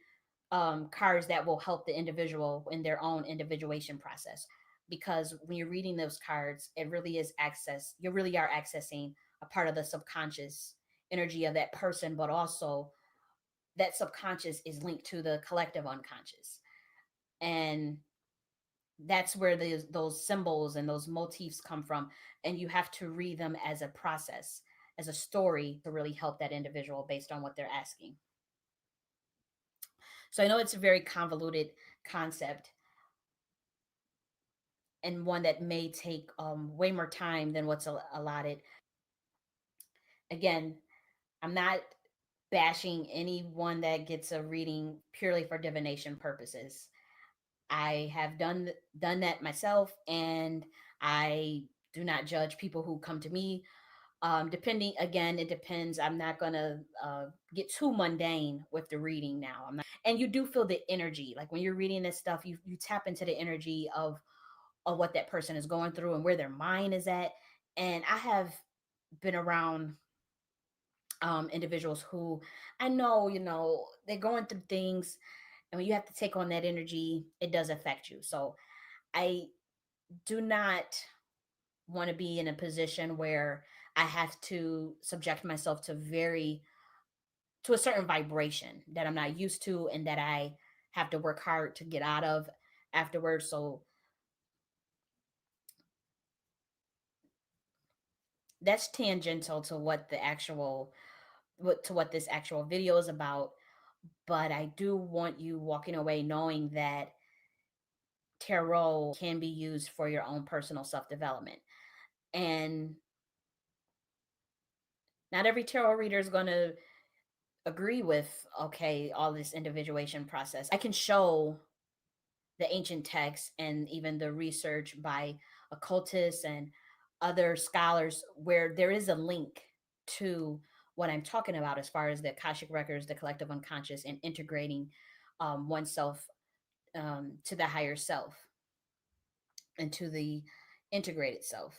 cards that will help the individual in their own individuation process. Because when you're reading those cards, it really is access. You really are accessing a part of the subconscious energy of that person, but also that subconscious is linked to the collective unconscious. And that's where those symbols and those motifs come from. And you have to read them as a process, as a story, to really help that individual based on what they're asking. So I know it's a very convoluted concept, and one that may take way more time than what's allotted. Again, I'm not bashing anyone that gets a reading purely for divination purposes. I have done that myself, and I do not judge people who come to me. Depending, again, it depends. I'm not gonna get too mundane with the reading now. I'm not, and you do feel the energy. Like when you're reading this stuff, you tap into the energy of what that person is going through and where their mind is at. And I have been around individuals who I know, they're going through things, and when you have to take on that energy, it does affect you. So I do not want to be in a position where I have to subject myself to a certain vibration that I'm not used to, and that I have to work hard to get out of afterwards. So that's tangential to what this actual video is about. But I do want you walking away knowing that tarot can be used for your own personal self-development. And not every tarot reader is going to agree with, okay, all this individuation process. I can show the ancient texts and even the research by occultists and other scholars where there is a link to what I'm talking about as far as the Akashic records, the collective unconscious, and integrating oneself to the higher self and to the integrated self.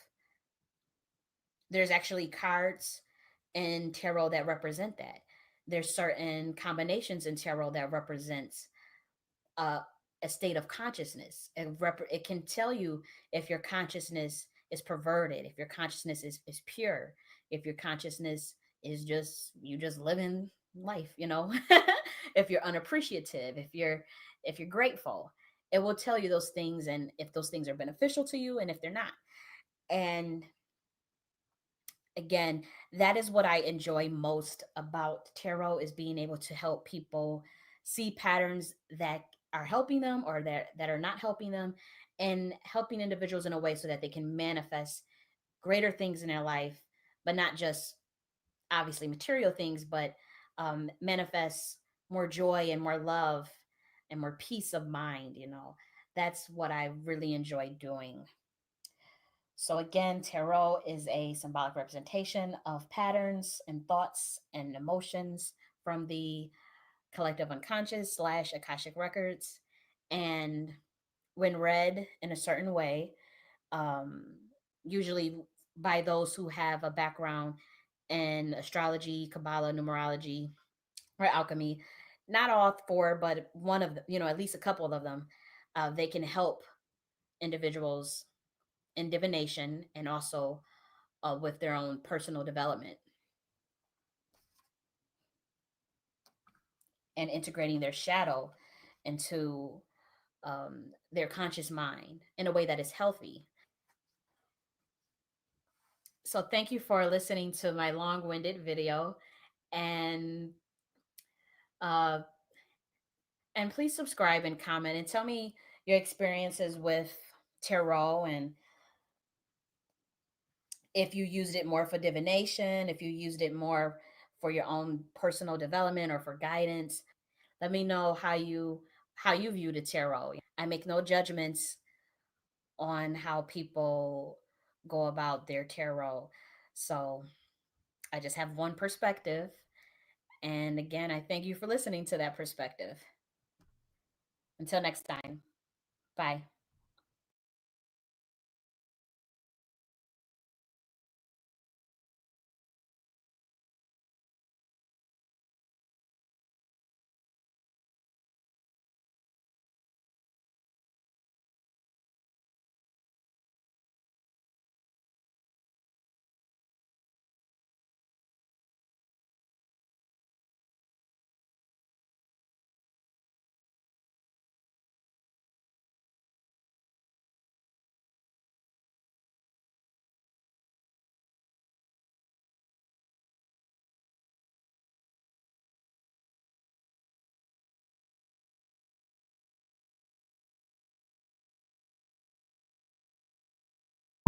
There's actually cards in tarot that represent that. There's certain combinations in tarot that represents uh, a state of consciousness. It can tell you if your consciousness is perverted, if your consciousness is pure, if your consciousness is you just living life, if you're unappreciative, if you're grateful. It will tell you those things, and if those things are beneficial to you and if they're not. And again, that is what I enjoy most about tarot, is being able to help people see patterns that are helping them or that are not helping them, and helping individuals in a way so that they can manifest greater things in their life, but not just obviously material things, but manifest more joy and more love and more peace of mind. That's what I really enjoy doing. So again, tarot is a symbolic representation of patterns and thoughts and emotions from the collective unconscious / Akashic records. And when read in a certain way, um, usually by those who have a background in astrology, Kabbalah, numerology, or alchemy, not all four, but one of the, at least a couple of them, they can help individuals in divination and also with their own personal development and integrating their shadow into their conscious mind in a way that is healthy. So thank you for listening to my long-winded video, and uh, and please subscribe and comment and tell me your experiences with tarot, and if you used it more for divination, if you used it more for your own personal development or for guidance. Let me know how you view the tarot. I make no judgments on how people go about their tarot. So I just have one perspective. And again, I thank you for listening to that perspective. Until next time, bye.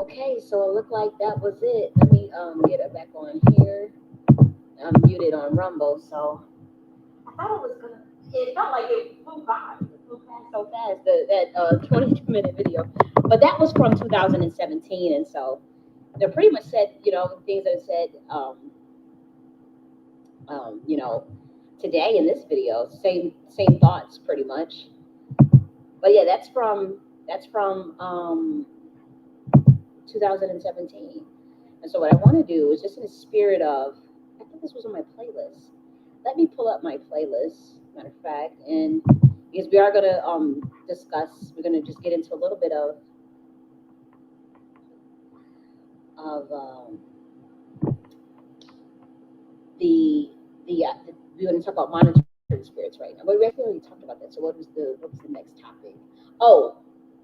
Okay, so it looked like that was it. Let me get it back on here. I'm muted on Rumble, so I thought it was gonna. It felt like it flew by. It flew past so fast. That 22-minute video, but that was from 2017, and so they pretty much said things that I said you know today in this video. Same thoughts pretty much. But yeah, that's from 2017. And so what I want to do is just in the spirit of, I think this was on my playlist. Let me pull up my playlist, matter of fact, and because we are going to discuss, we're going to just get into a little bit of the we're going to talk about monitoring spirits right now. But we actually already talked about that. So what was the next topic? Oh,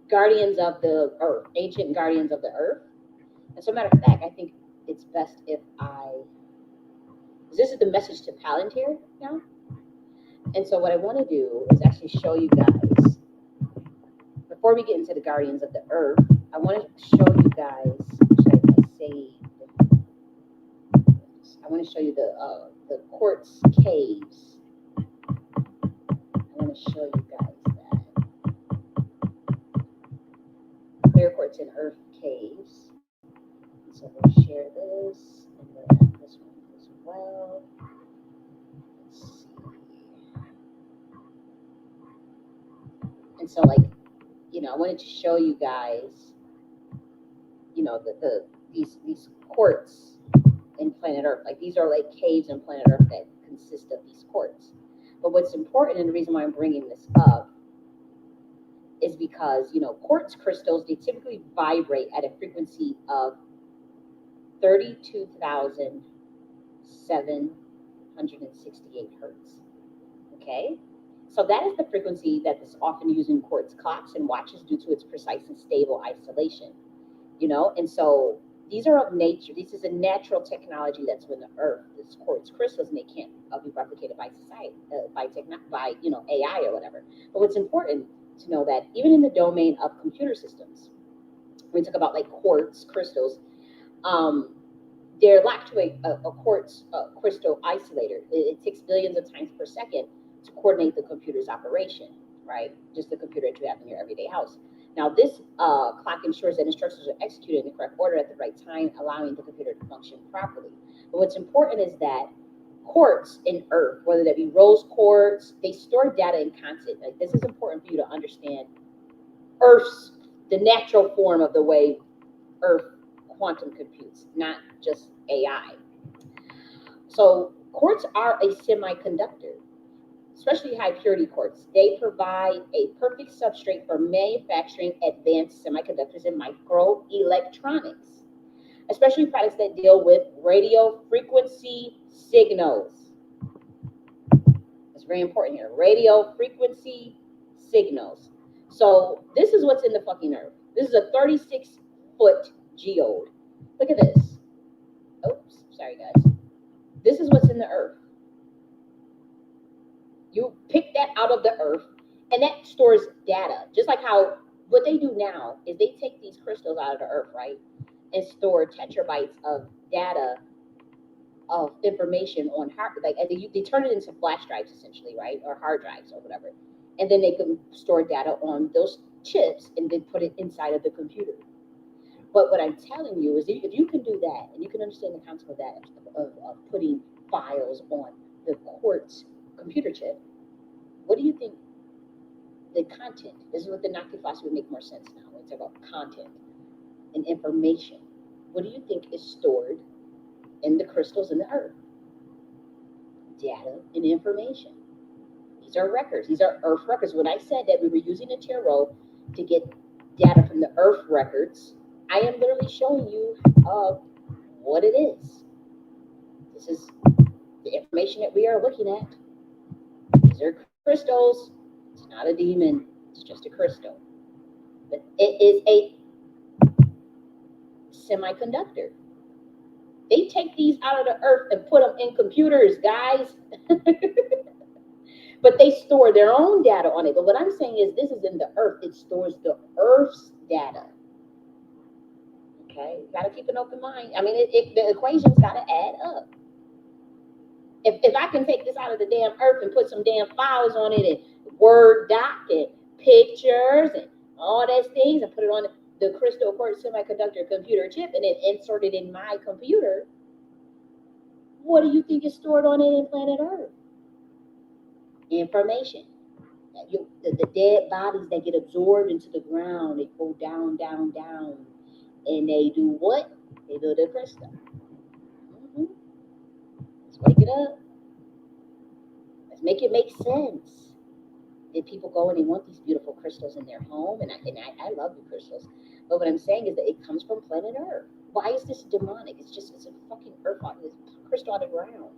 guardians of the earth, ancient guardians of the earth. And so, matter of fact, I think it's best if this is the message to Palantir now. And so, what I want to do is actually show you guys, before we get into the guardians of the earth, I want to show you guys, I want to show you the quartz caves. I want to show you guys that. Clear quartz and earth caves. So we'll share this and then this one as well. Let's see. And so, I wanted to show you guys, these quartz in planet Earth. Like these are like caves in planet Earth that consist of these quartz. But what's important, and the reason why I'm bringing this up, is because quartz crystals, they typically vibrate at a frequency of 32,768 hertz. Okay, so that is the frequency that is often used in quartz clocks and watches due to its precise and stable isolation. And so these are of nature. This is a natural technology that's in the earth. This quartz crystals, and they can't be replicated by society, by AI or whatever. But what's important to know that even in the domain of computer systems, when we talk about like quartz crystals, they're locked to a quartz crystal isolator. It takes billions of times per second to coordinate the computer's operation, right? Just the computer that you have in your everyday house. Now, this clock ensures that instructions are executed in the correct order at the right time, allowing the computer to function properly. But what's important is that quartz in earth, whether that be rose quartz, they store data and content. Like, this is important for you to understand earth's, the natural form of the way earth quantum computes, not just AI. So quartz are a semiconductor, especially high purity quartz. They provide a perfect substrate for manufacturing advanced semiconductors and microelectronics, especially products that deal with radio frequency signals. It's very important here. Radio frequency signals. So this is what's in the fucking earth. This is a 36-foot geode. Look at this. Oops, sorry guys. This is what's in the earth. You pick that out of the earth, and that stores data. Just like how what they do now is they take these crystals out of the earth, right, and store terabytes of data, of information on hard, like, and they turn it into flash drives essentially, right, or hard drives or whatever, and then they can store data on those chips and then put it inside of the computer. But what I'm telling you is, if you can do that, and you can understand the concept of that, of putting files on the quartz computer chip, what do you think the content? This is what the Nakhti philosophy would make more sense now. When it's about content and information. What do you think is stored in the crystals in the earth? Data and information. These are records. These are earth records. When I said that we were using the tarot to get data from the earth records, I am literally showing you what it is. This is the information that we are looking at. These are crystals. It's not a demon. It's just a crystal. But it is a semiconductor. They take these out of the earth and put them in computers, guys. But they store their own data on it. But what I'm saying is, this is in the earth. It stores the earth's data. Okay, you got to keep an open mind. I mean, the equations got to add up. If I can take this out of the damn earth and put some damn files on it, and Word doc and pictures and all those things, and put it on the crystal quartz semiconductor computer chip and then insert it in my computer, what do you think is stored on it in planet Earth? Information. The dead bodies that get absorbed into the ground, they go down, down, down, and they do what? They do the crystal. Let's wake it up. Let's make it make sense. If people go and they want these beautiful crystals in their home, and I love the crystals, but what I'm saying is that it comes from planet Earth. Why is this demonic? It's a fucking earth, this crystal out of the ground.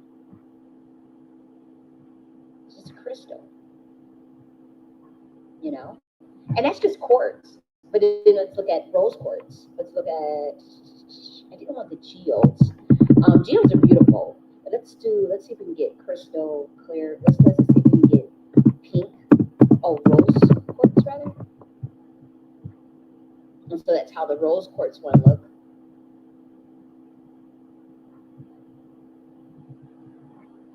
It's just a crystal, you know. And that's just quartz. But then let's look at rose quartz. Let's look at, I think I want the geodes. Geodes are beautiful. But let's see if we can get crystal clear. Let's see if we can get pink. Oh, rose quartz rather. And so that's how the rose quartz one look.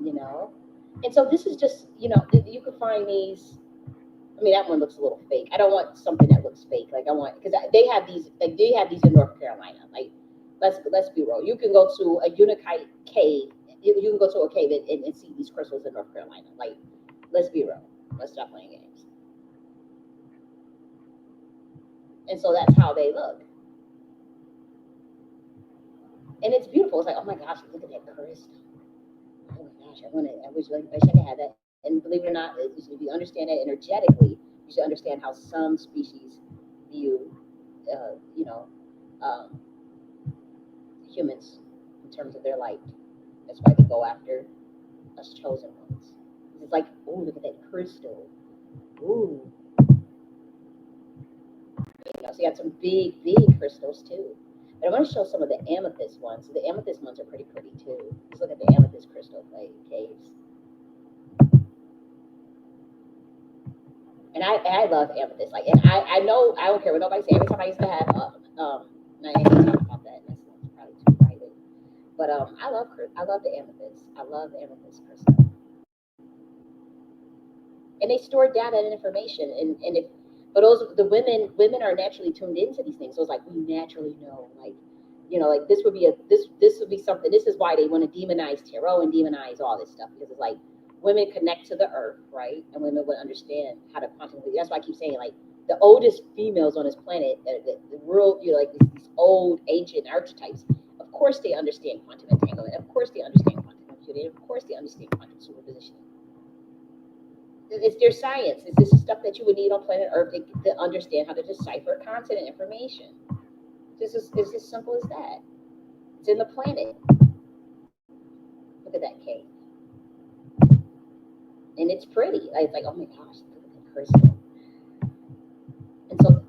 You know? And so this is just, you know, you can find these. I mean, that one looks a little fake. I don't want something that looks fake. Like, I want, because they have these in North Carolina. Like, let's be real. You can go to a Unakite cave. You can go to a cave and see these crystals in North Carolina. Like, let's be real. Let's stop playing games. And so that's how they look. And it's beautiful. It's like, oh my gosh, look at that crystal. Oh my gosh, I wish I could have that. And believe it or not, if you understand it energetically, you should understand how some species view, humans in terms of their light. That's why they go after us chosen ones. It's like, oh, look at that crystal. Ooh. You know, so you got some big crystals too. But I want to show some of the amethyst ones. So the amethyst ones are pretty too. Let's look at the amethyst crystal caves. And I love amethyst. Like, and I know, I don't care what nobody say. Every time I used to have I ain't gonna talk about that. That's probably too private. But I love the amethyst. I love the amethyst crystal. And they store data and information. And if But the women are naturally tuned into these things. So it's like we naturally know, like, like this would be something. This is why they want to demonize tarot and demonize all this stuff, because it's like women connect to the earth, right? And women would understand how to quantum. That's why I keep saying, like, the oldest females on this planet, the real, like these old ancient archetypes. Of course, they understand quantum entanglement. Of course, they understand quantum computing. Of course, they understand quantum superpositioning. It's their science. This is stuff that you would need on planet Earth to understand how to decipher consonant information. It's as simple as that. It's in the planet. Look at that cave. And it's pretty. It's like, oh my gosh, look at that crystal. And so,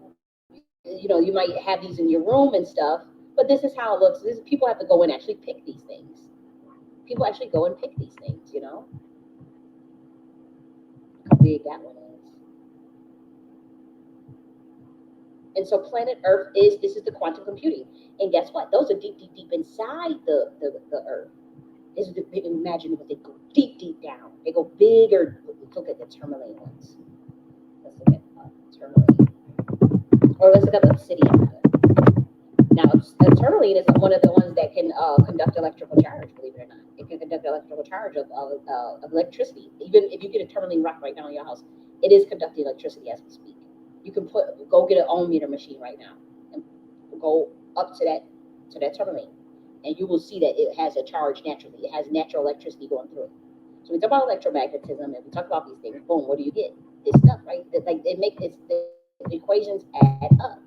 you might have these in your room and stuff, but this is how it looks. People have to go and actually pick these things. People actually go and pick these things, Look how big that one is. And so planet Earth this is the quantum computing. And guess what? Those are deep, deep, deep inside the Earth. Imagine if they go deep, deep down. They go bigger. Let's look at the tourmaline ones. Let's look at tourmaline. Or let's look at obsidian. Now, tourmaline is one of the ones that can conduct electrical charge, believe it or not. It can conduct electrical charge of electricity. Even if you get a tourmaline rock right now in your house, it is conducting electricity as we speak. You can go get an ohm meter machine right now and go up to that tourmaline, and you will see that it has a charge naturally. It has natural electricity going through it. So we talk about electromagnetism, and we talk about these things. Boom, what do you get? This stuff, right? The equations add up.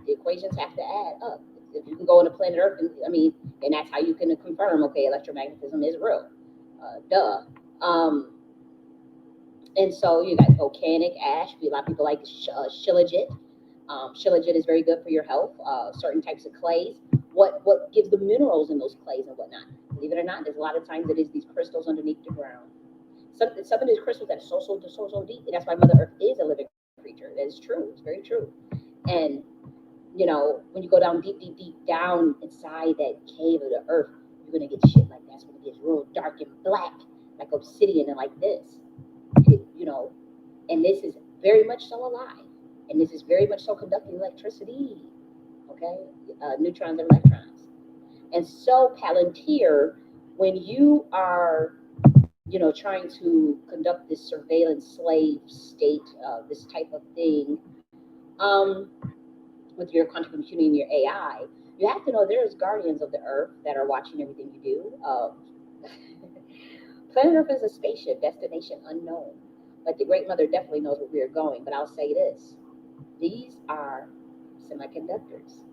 The equations have to add up. If you can go on the planet Earth, and that's how you can confirm, okay, electromagnetism is real. And so you got volcanic ash. A lot of people like shilajit. Shilajit is very good for your health. Certain types of clays. What gives the minerals in those clays and whatnot? Believe it or not, there's a lot of times it is these crystals underneath the ground. Some of these crystals that are so deep. And that's why Mother Earth is a living creature. That is true. It's very true. And when you go down deep, deep, deep down inside that cave of the earth, you're gonna get shit like that's when it gets real dark and black, like obsidian and like this. And this is very much so alive, and this is very much so conducting electricity, okay, neutrons and electrons. And so Palantir, when you are trying to conduct this surveillance slave state, this type of thing, with your quantum computing and your AI, you have to know there's guardians of the earth that are watching everything you do. Planet Earth is a spaceship, destination unknown. But the Great Mother definitely knows where we are going. But I'll say this: these are semiconductors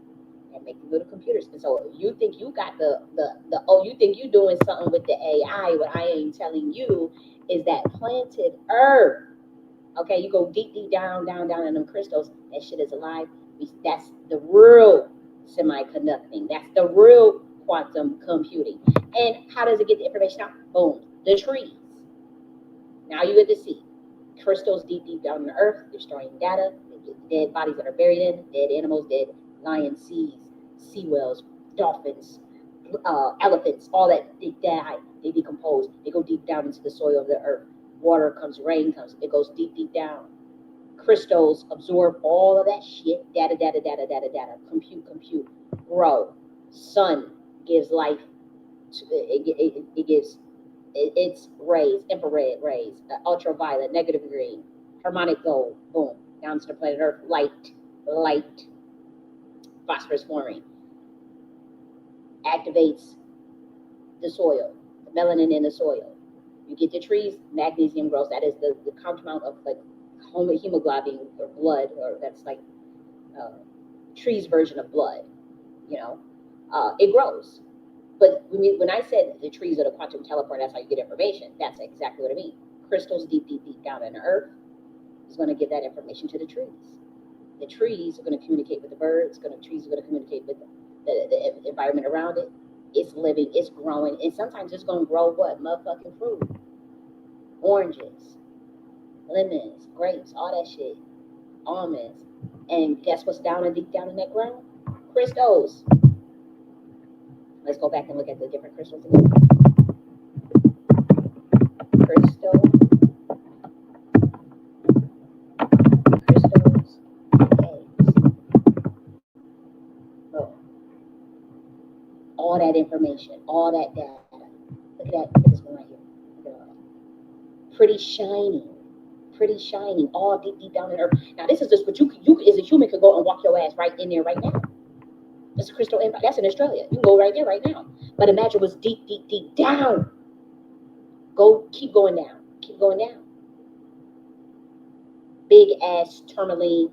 and making little computers. And so you think you got you think you're doing something with the AI. What I ain't telling you is that planted Earth. Okay, you go deep, deep down in them crystals. That shit is alive. That's the real semiconducting. That's the real quantum computing. And how does it get the information out? Boom, the trees. Now you get to see crystals deep, deep down in the earth. They're storing data. Dead bodies that are buried in, dead animals, dead lions, sea whales, dolphins, elephants, all that. They die, they decompose, they go deep down into the soil of the earth. Water comes, rain comes, it goes deep, deep down. Crystals absorb all of that shit. Data. Compute, grow. Sun gives life. It gives its rays, infrared rays, ultraviolet, negative green, harmonic gold, boom, down to the planet Earth, light, phosphorus fluorine, activates the soil, the melanin in the soil. You get the trees, magnesium grows. That is the countermount of like hemoglobin or blood, or that's like trees' version of blood. It grows. But when I said the trees are the quantum teleport, that's how you get information. That's exactly what I mean. Crystals deep, deep, deep down in the earth is going to give that information to the trees. The trees are going to communicate with the birds. Trees are going to communicate with the environment around it. It's living, it's growing, and sometimes it's going to grow what? Motherfucking fruit. Oranges, lemons, grapes, all that shit. Almonds. And guess what's deep down in that ground? Crystals. Let's go back and look at the different crystals again. Crystals. all that information, all that data. Look at that. Look at this one right here. Look at all that. Pretty shiny, all deep down in earth. Now this is just what you as a human could go and walk your ass right in there right now. It's a crystal empire. That's in Australia. You can go right there right now. But imagine what's deep down. Keep going down. Keep going down. Big ass tourmaline,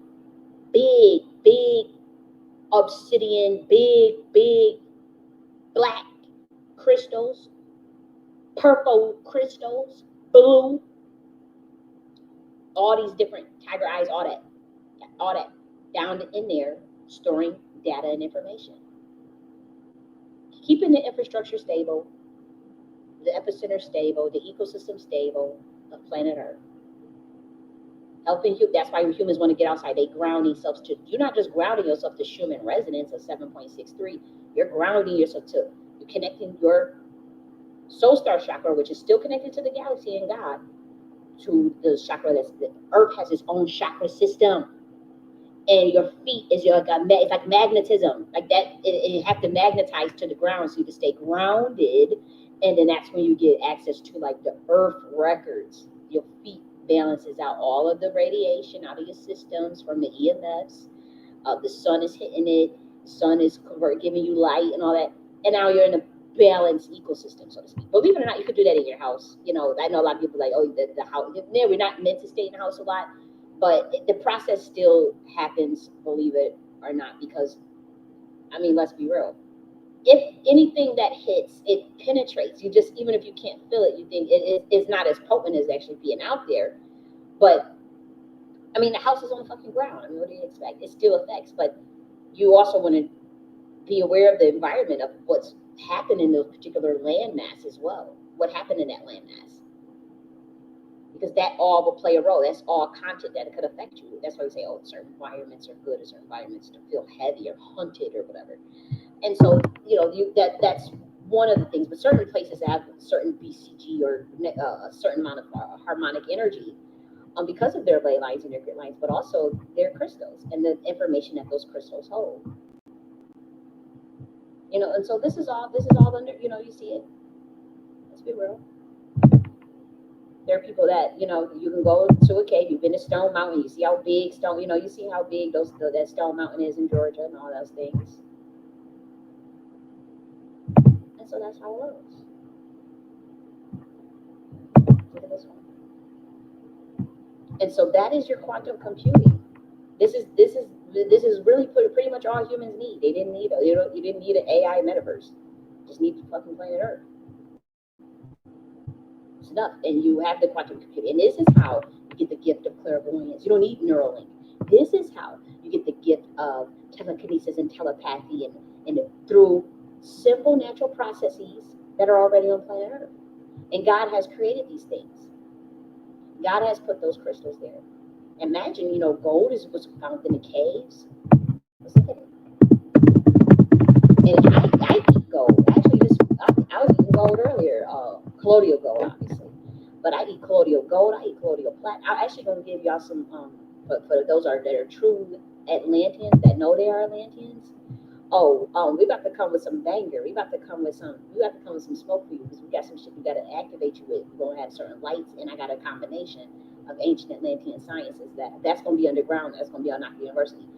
big obsidian, big black crystals, purple crystals, blue, all these different tiger eyes, all that down in there, storing data and information. Keeping the infrastructure stable, the epicenter stable, the ecosystem stable of planet Earth. Helping you, that's why humans want to get outside. They ground themselves to, you're not just grounding yourself to Schumann resonance of 7.63, you're grounding yourself to, you're connecting your soul star chakra, which is still connected to the galaxy and God, to the chakra that's, the Earth has its own chakra system. And your feet is it's like magnetism, like that. You have to magnetize to the ground so you can stay grounded, and then that's when you get access to like the Earth records. Your feet balances out all of the radiation out of your systems from the EMFs. The sun is hitting it. The sun is giving you light and all that, and now you're in a balanced ecosystem, so to speak. Believe it or not, you could do that in your house. You know, I know a lot of people like, oh, the house. Yeah, we're not meant to stay in the house a lot. But the process still happens, believe it or not, because, I mean, let's be real. If anything that hits, it penetrates. You just, even if you can't feel it, you think it's not as potent as actually being out there. But, I mean, the house is on the fucking ground. I mean, what do you expect? It still affects, but you also want to be aware of the environment of what's happened in those particular landmass as well. What happened in that landmass? Because that all will play a role. That's all content that could affect you. That's why we say, oh, certain environments are good, or certain environments to feel heavy or haunted or whatever. And so, you know, that's one of the things. But certain places have certain BCG or a certain amount of harmonic energy because of their ley lines and their grid lines, but also their crystals and the information that those crystals hold. You know, and so this is all under, you know, you see it. Let's be real. There are people that, you know, you can go to a cave, you've been to Stone Mountain, you see how big Stone, you know, you see how big that Stone Mountain is in Georgia and all those things. And so that's how it works. Look at this one. And so that is your quantum computing. This is really pretty much all humans need. They didn't need you didn't need an AI metaverse. You just need the fucking planet Earth. Enough, and you have the quantum computer, and this is how you get the gift of clairvoyance. You don't need Neuralink. This is how you get the gift of telekinesis and telepathy, and through simple natural processes that are already on planet Earth. And God has created these things. God has put those crystals there. Imagine, you know, gold was found in the caves. Let's look at it. And I eat gold. Actually, I was eating gold earlier. Colloidal gold, obviously. But I eat colloidal gold. I eat colloidal platinum. I'm actually going to give y'all some, for those that are true Atlanteans that know they are Atlanteans. We about to come with some banger. We about to come with some smoke for you, because we got some shit we got to activate you with. We're going to have certain lights, and I got a combination of ancient Atlantean sciences that's going to be underground. That's going to be on Nakhti University.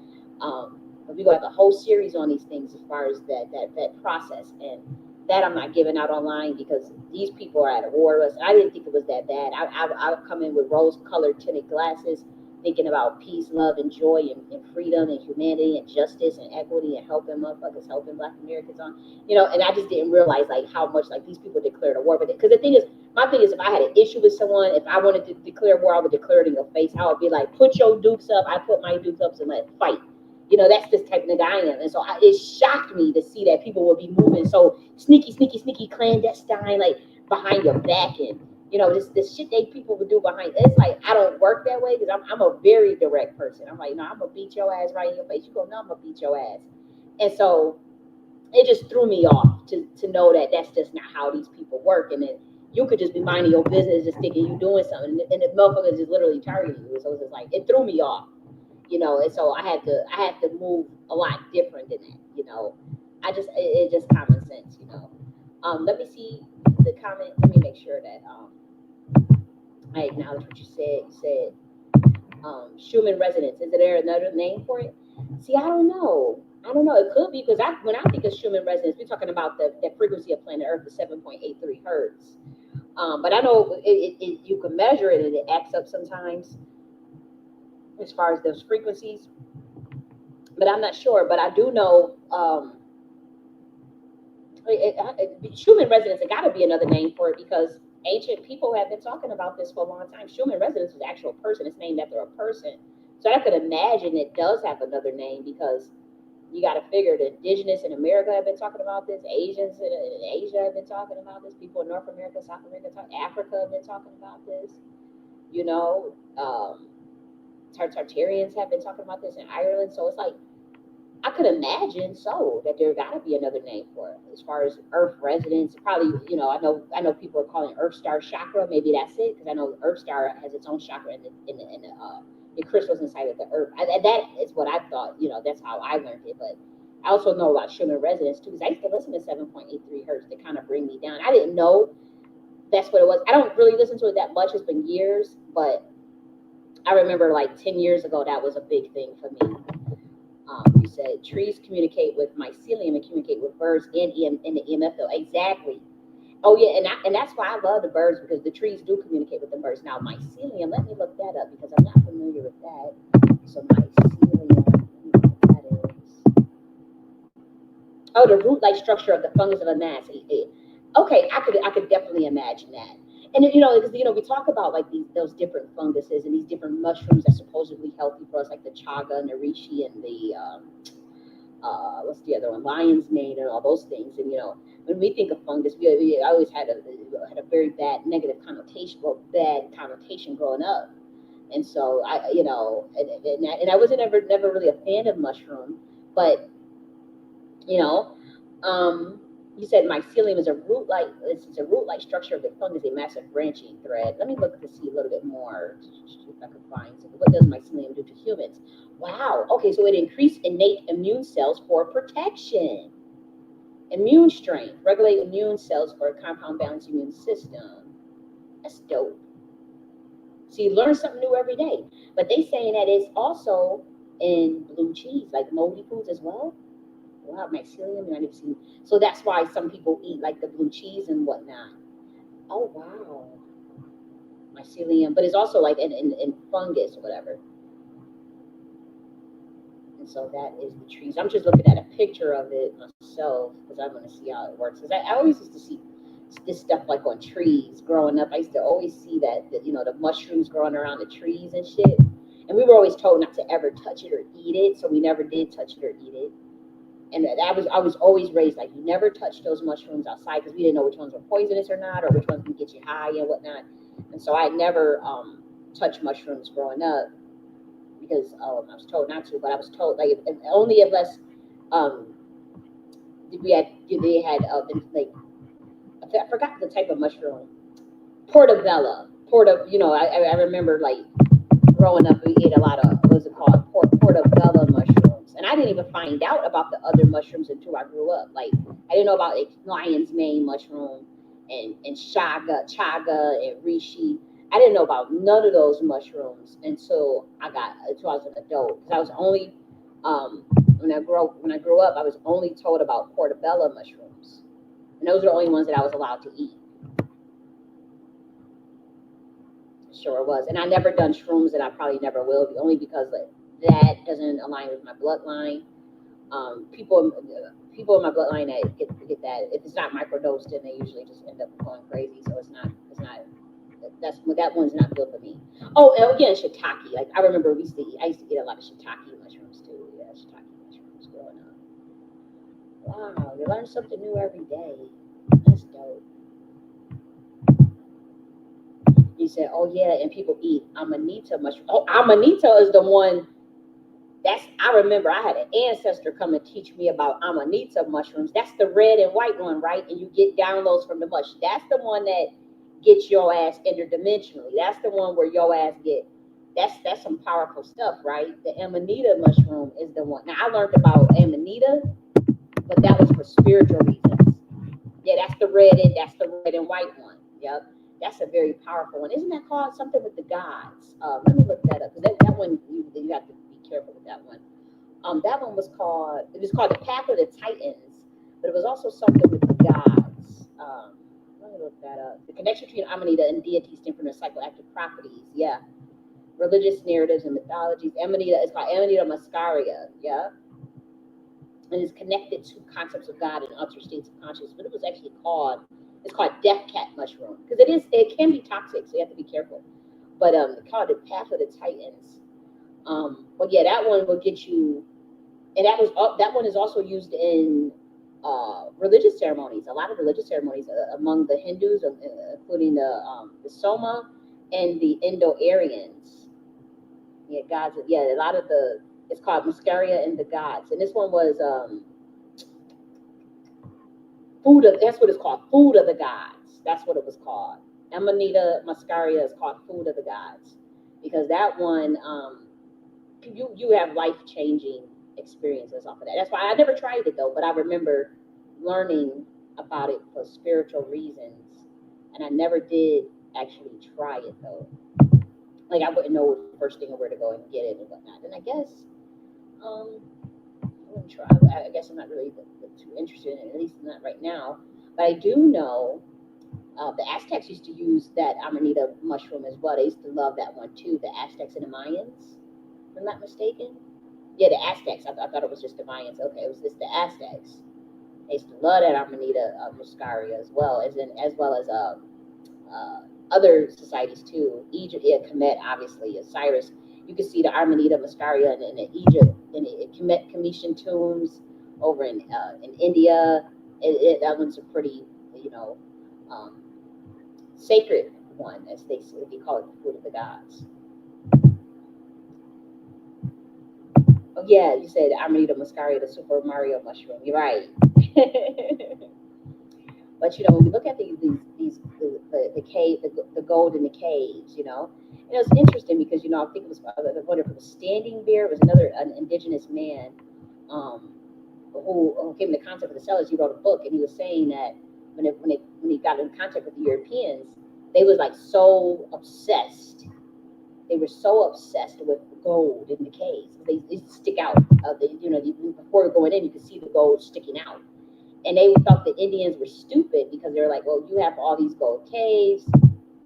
But we're going to have a whole series on these things as far as that process, and that I'm not giving out online because these people are at a war with us. I didn't think it was that bad. I would come in with rose-colored tinted glasses, thinking about peace, love, and joy, and freedom, and humanity, and justice, and equity, and helping motherfuckers, helping Black Americans on, you know. And I just didn't realize like how much like these people declared a war with it. Because my thing is, if I had an issue with someone, if I wanted to declare war, I would declare it in your face. I would be like, put your dukes up. I put my dukes up and let's fight. You know, that's this type of guy I am. And so it shocked me to see that people would be moving so sneaky, clandestine, like behind your back. And, you know, this shit that people would do behind. It's like, I don't work that way because I'm a very direct person. I'm like, no, I'm going to beat your ass right in your face. You go, no, I'm going to beat your ass. And so it just threw me off to know that that's just not how these people work. And then you could just be minding your business, just thinking you're doing something. And the motherfuckers is literally targeting you. So it's just like, it threw me off. You know, and so I had to move a lot different than that, you know. it's just common sense, you know. Let me see the comment. Let me make sure that I acknowledge what you said. You said Schumann resonance. Is there another name for it? See, I don't know. It could be because when I think of Schumann resonance, we're talking about the frequency of planet Earth, the 7.83 hertz. But I know you can measure it and it acts up sometimes as far as those frequencies. But I'm not sure. But I do know Schumann resonance. It got to be another name for it because ancient people have been talking about this for a long time. Schumann resonance is an actual person. It's named after a person. So I could imagine it does have another name because you got to figure the indigenous in America have been talking about this. Asians in Asia have been talking about this. People in North America, South America, Africa have been talking about this. You know, Tartarians have been talking about this in Ireland. So it's like, I could imagine that there got to be another name for it. As far as Earth resonance, probably, you know, I know people are calling Earth Star chakra. Maybe that's it because I know Earth Star has its own chakra in the crystals inside of the Earth. That is what I thought. You know, that's how I learned it. But I also know about Schumann resonance too because I used to listen to 7.83 hertz to kind of bring me down. I didn't know that's what it was. I don't really listen to it that much. It's been years, but I remember like 10 years ago that was a big thing for me. You said trees communicate with mycelium and communicate with birds in the EMF though. Exactly. Oh yeah, and that's why I love the birds because the trees do communicate with the birds. Now mycelium, let me look that up because I'm not familiar with that. So mycelium, let me know what that is. Oh, the root-like structure of the fungus of a mass. Okay, I could definitely imagine that. And you know, because we talk about like those different funguses and these different mushrooms that supposedly healthy for us, like the chaga and the reishi and the what's the other one, lion's mane and all those things. And you know, when we think of fungus, we always had a very bad negative connotation, bad connotation growing up. And so and I wasn't never really a fan of mushroom, but you know, you said mycelium is a root-like. It's a root-like structure of the fungus, a massive branching thread. Let me look to see a little bit more if I can find something. What does mycelium do to humans? Wow. Okay, so it increased innate immune cells for protection, immune strength, regulate immune cells for a compound balanced immune system. That's dope. So you learn something new every day. But they saying that it's also in blue cheese, like moldy foods as well. Wow, mycelium, and I never seen. So that's why some people eat like the blue cheese and whatnot. Oh wow, mycelium, but it's also like in fungus or whatever. And so that is the trees. I'm just looking at a picture of it myself because I want to see how it works. Because I always used to see this stuff like on trees growing up. I used to always see that the mushrooms growing around the trees and shit. And we were always told not to ever touch it or eat it, so we never did touch it or eat it. And I was always raised like you never touch those mushrooms outside because we didn't know which ones were poisonous or not, or which ones can get you high and whatnot. And so I never touched mushrooms growing up because I was told not to. But I was told like only unless they had been like I forgot the type of mushroom, portobello. I remember like growing up we ate a lot of what's it called portobello mushrooms. And I didn't even find out about the other mushrooms until I grew up. Like I didn't know about like, lion's mane mushroom and chaga and reishi. I didn't know about none of those mushrooms until I was an adult. Because I was only when I grew up, I was only told about portobello mushrooms, and those are the only ones that I was allowed to eat. Sure was, and I never done shrooms, and I probably never will be, only because that doesn't align with my bloodline. People in my bloodline that get that, if it's not microdosed, then they usually just end up going crazy. So it's not that one's not good for me. Oh, and again, shiitake. Like I remember I used to eat a lot of shiitake mushrooms too. Yeah, shiitake mushrooms growing up. Wow, you learn something new every day. That's dope. You said, oh yeah, and people eat amanita mushroom. Oh, amanita is the one. I remember I had an ancestor come and teach me about amanita mushrooms. That's the red and white one, right? And you get downloads from the mush. That's the one that gets your ass interdimensionally. That's the one where your ass that's some powerful stuff, right? The amanita mushroom is the one. Now I learned about amanita but that was for spiritual reasons. Yeah, that's the red and white one. Yep, that's a very powerful one. Isn't that called something with the gods? Let me look that up, because that one you have to be careful with that one. That one was called the Path of the Titans, but it was also something with the gods. Let me look that up. The connection between Amanita and deity stem from their psychoactive properties. Yeah, religious narratives and mythologies. Amanita is called Amanita muscaria. Yeah, and is connected to concepts of God and altered states of consciousness. But it's called death cat mushroom, because it can be toxic, so you have to be careful. But they called it Path of the Titans. But yeah, that one will get you, and that one is also used in religious ceremonies. A lot of religious ceremonies among the Hindus, including the Soma and the Indo-Aryans. Yeah, gods. Yeah, a lot of it's called Muscaria and the Gods, and this one was that's what it's called, food of the gods. That's what it was called. Amanita muscaria is called food of the gods, because that one, you have life-changing experiences off of that. That's why I never tried it though, but I remember learning about it for spiritual reasons, and I never did actually try it though. Like, I wouldn't know the first thing or where to go and get it and whatnot. And I guess I wouldn't try. I guess I'm not really too interested in it, at least not right now. But I do know the Aztecs used to use that Amanita mushroom as well. They used to love that one too. The Aztecs and the Mayans, if I'm not mistaken. Yeah, the Aztecs. I thought it was just the Mayans. Okay, it was just the Aztecs. They used to love that Amanita muscaria as well as other societies too. Egypt, yeah, Kemet, obviously, Osiris. You can see the Amanita muscaria in Egypt, in the Cometian tombs over in India. That one's a pretty, um, sacred one, as they call it, the food of the gods. Oh yeah, you said Amanita muscaria, the Super Mario mushroom. You're right. But when we look at the cave, the gold in the caves, and it was interesting because I think it was, I wonder if it was Standing Bear. It was an indigenous man, who came to the concept of the sellers. He wrote a book, and he was saying that when he got in contact with the Europeans, they was like so obsessed. They were so obsessed with gold in the caves. They stick out. Before going in, you could see the gold sticking out. And they thought the Indians were stupid because they were like, well, you have all these gold caves.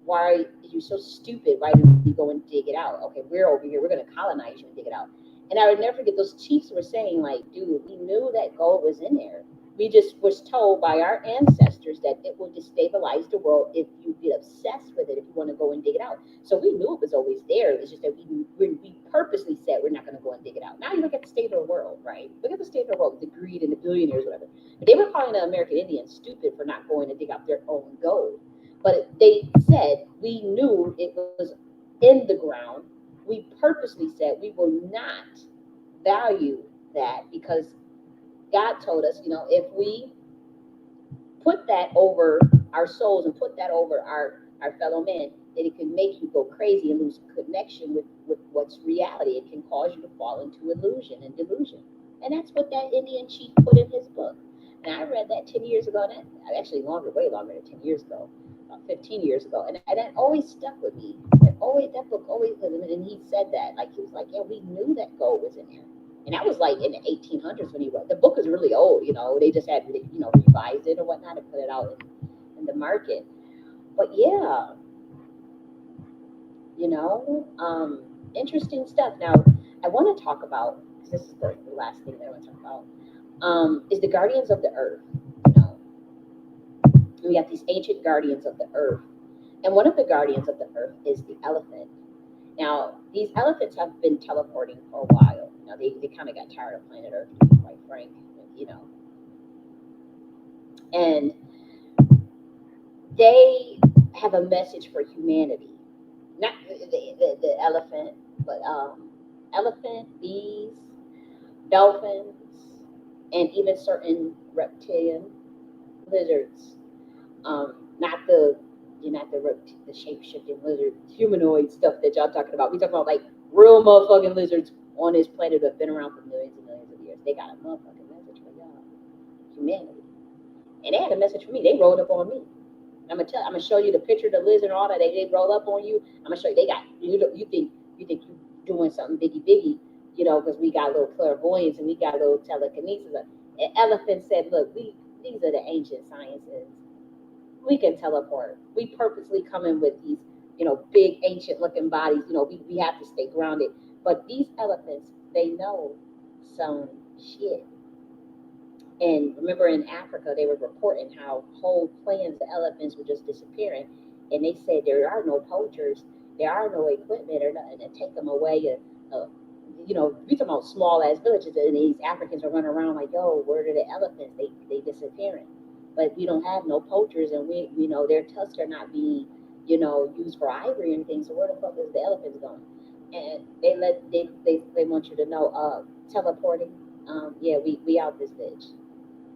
Why are you so stupid? Why didn't you go and dig it out? Okay, we're over here. We're going to colonize you and dig it out. And I would never forget, those chiefs were saying, like, dude, we knew that gold was in there. We just was told by our ancestors that it will destabilize the world if you get obsessed with it, if you want to go and dig it out. So we knew it was always there. It's just that we purposely said we're not going to go and dig it out. Now you look at the state of the world, right? Look at the state of the world, the greed and the billionaires, whatever. But they were calling the American Indians stupid for not going to dig out their own gold. But they said, we knew it was in the ground. We purposely said we will not value that, because God told us, if we put that over our souls and put that over our fellow men, that it can make you go crazy and lose connection with what's reality. It can cause you to fall into illusion and delusion. And that's what that Indian chief put in his book. And I read that 10 years ago, and actually way longer than 10 years ago, about 15 years ago. And that always stuck with me. That book always, and he said that, like, he was like, yeah, we knew that gold was in there. And that was like in the 1800s when he wrote. The book is really old, they just had, revised it or whatnot and put it out in the market. But yeah, interesting stuff. Now, I want to talk about, because this is the last thing that I want to talk about, is the guardians of the earth. We have these ancient guardians of the earth. And one of the guardians of the earth is the elephant. Now, these elephants have been teleporting for a while. They kind of got tired of planet Earth, to be quite frank, And they have a message for humanity. Not the elephant, but elephant, bees, dolphins, and even certain reptilian lizards. Not the shape-shifting lizard, humanoid stuff that y'all talking about. We talking about like real motherfucking lizards on this planet that have been around for millions and millions of years. They got a motherfucking message for y'all. humanity. And they had a message for me. They rolled up on me. I'm gonna show you the picture of the lizard and all that. They roll up on you. I'm gonna show you. They got you think you doing something biggie, because we got a little clairvoyance and we got a little telekinesis. An elephant said, "Look, these are the ancient sciences. We can teleport. We purposely come in with these, big ancient looking bodies. We have to stay grounded. But these elephants, they know some shit." And remember in Africa, they were reporting how whole clans of elephants were just disappearing. And they said there are no poachers, there are no equipment or nothing to take them away. We talking about small ass villages, and these Africans are running around like, yo, where are the elephants? They disappearing. But we don't have no poachers, and their tusks are not being, used for ivory or anything. So where the fuck is the elephants going? And they want you to know, teleporting. Yeah, we out this bitch.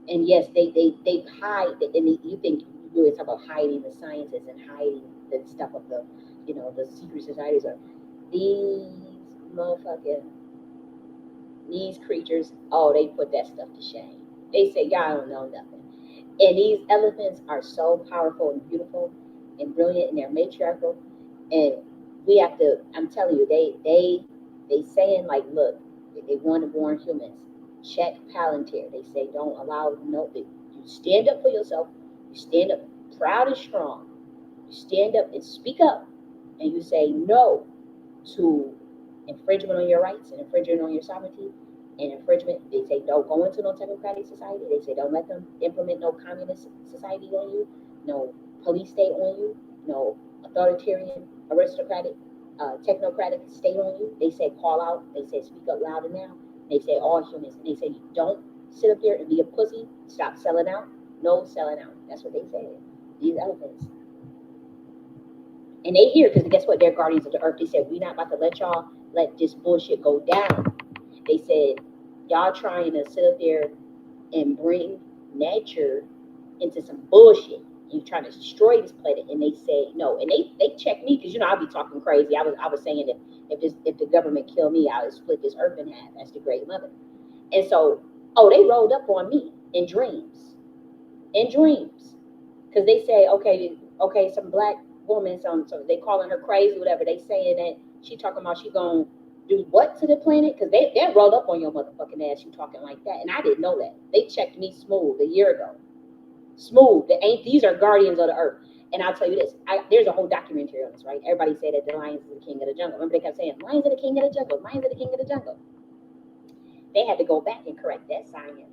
And yes, they hide, and you think you always talk about hiding the sciences and hiding the stuff of the secret societies. Are these motherfucking these creatures? Oh, they put that stuff to shame. They say y'all don't know nothing. And these elephants are so powerful and beautiful and brilliant, and they're matriarchal. And we have to. I'm telling you, they saying like, look, they want to born humans. Check Palantir. They say don't allow you stand up for yourself. You stand up proud and strong. You stand up and speak up, and you say no to infringement on your rights and infringement on your sovereignty and infringement. They say don't go into no technocratic society. They say don't let them implement no communist society on you, no police state on you, no authoritarian, aristocratic, technocratic state on you. They say call out. They say speak up loud and now. They say all humans. And they say don't sit up there and be a pussy. Stop selling out. No selling out. That's what they say. These elephants. And they hear, because guess what? They're guardians of the earth. They said, we're not about to let y'all let this bullshit go down. They said, y'all trying to sit up there and bring nature into some bullshit. You're trying to destroy this planet. And they say, no. And they check me, because, I'll be talking crazy. I was saying that if the government killed me, I would split this earth in half. That's the great mother. And so, they rolled up on me in dreams. Because they say, okay, some black woman, so they calling her crazy, whatever. They saying that she talking about she gonna do what to the planet? Because they rolled up on your motherfucking ass, you talking like that. And I didn't know that. They checked me smooth a year ago. Smooth. These are guardians of the earth. And I'll tell you this, there's a whole documentary on this, right? Everybody say that the lions is the king of the jungle. Remember they kept saying, lions are the king of the jungle, lions are the king of the jungle. They had to go back and correct that science.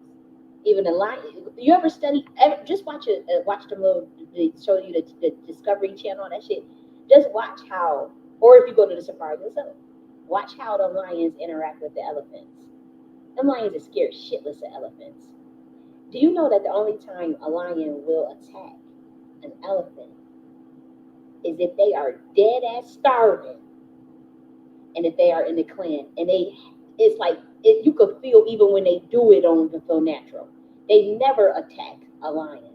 Even the lion, you ever study, just watch them little, they show you the Discovery Channel, that shit. Just watch how, or if you go to the safari yourself, watch how the lions interact with the elephants. Them lions are scared shitless of elephants. Do you know that the only time a lion will attack an elephant is if they are dead ass starving, and if they are in the clan, and it's like you could feel even when they do it, don't even feel natural. They never attack a lion.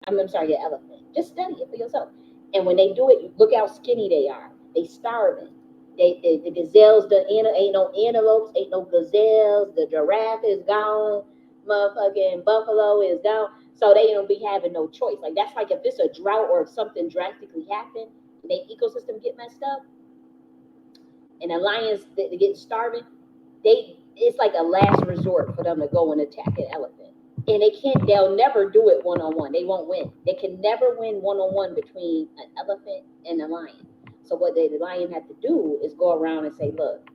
I'm sorry, an elephant. Just study it for yourself. And when they do it, look how skinny they are. They starving. The gazelles, ain't no antelopes, ain't no gazelles. The giraffe is gone. Motherfucking buffalo is gone. So they don't be having no choice. Like that's like if it's a drought or if something drastically happened and their ecosystem get messed up, and the lions they get starving, it's like a last resort for them to go and attack an elephant. And they'll never do it one-on-one. They won't win. They can never win one-on-one between an elephant and a lion. So what the lion had to do is go around and say, look,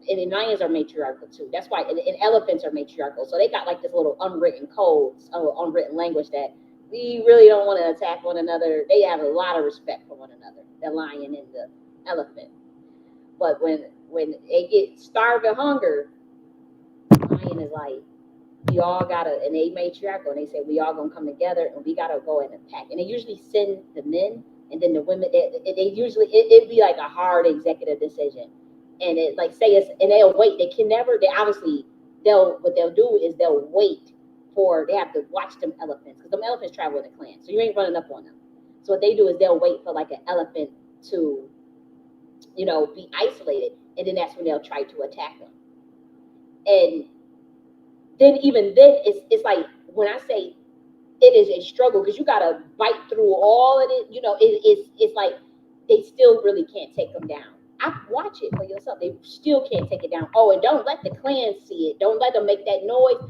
and the lions are matriarchal too. That's why, and elephants are matriarchal. So they got like this little unwritten codes, unwritten language that we really don't want to attack one another. They have a lot of respect for one another, the lion and the elephant. But when they get starved of hunger, the lion is like, we all gotta, and they matriarchal, and they say we all gonna come together and we gotta go and attack. And they usually send the men, and then the women. They usually it'd be like a hard executive decision, and it like say it's, and they'll wait. They can never. They obviously what they'll do is they'll wait for. They have to watch them elephants, because them elephants travel in a clan, so you ain't running up on them. So what they do is they'll wait for like an elephant to, be isolated, and then that's when they'll try to attack them. And then even then, it's like when I say it is a struggle, because you got to bite through all of it, it's like they still really can't take them down. Watch it for yourself. They still can't take it down. Oh, and don't let the clan see it. Don't let them make that noise.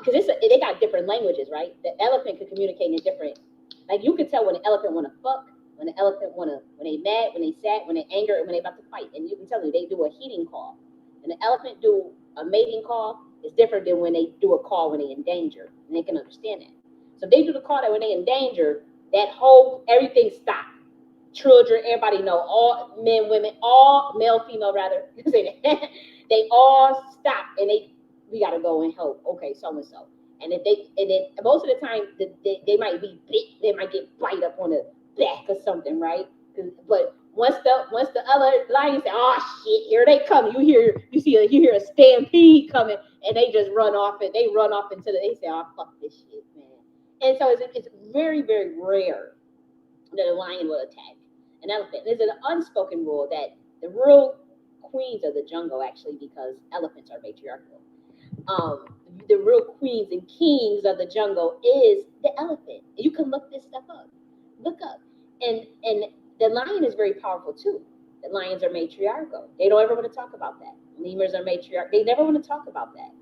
Because they got different languages, right? The elephant can communicate in different. Like you can tell when the elephant want to fuck, when the elephant when they mad, when they sad, when they angry, and when they about to fight. And you can tell they do a heating call. And the elephant do a mating call. It's different than when they do a call when they in danger. And they can understand that. So if they do the call that when they in danger, that whole everything stops. Children, everybody know, all men, women, all male, female rather. They all stop and we gotta go and help. Okay, so and so. And then most of the time they might be bit, they might get bite up on the back or something, right? But once the other lion say, "Oh shit, here they come," you hear a stampede coming, and they just run off and they run off into they say, "Oh fuck this shit, man." And so it's very, very rare that a lion will attack an elephant. There's an unspoken rule that the real queens of the jungle, actually, because elephants are matriarchal, the real queens and kings of the jungle is the elephant. You can look this stuff up. Look up. And the lion is very powerful too. The lions are matriarchal. They don't ever want to talk about that. Lemurs are matriarchal. They never want to talk about that.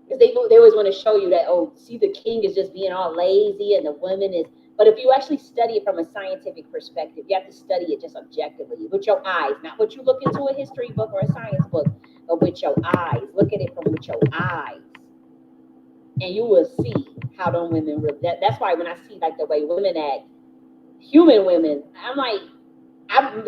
Because they always want to show you that, oh, see, the king is just being all lazy and the woman is. But if you actually study it from a scientific perspective, you have to study it just objectively with your eyes, not what you look into a history book or a science book, but with your eyes. Look at it with your eyes, and you will see how them women really. That's why when I see like the way women act, human women, I'm like,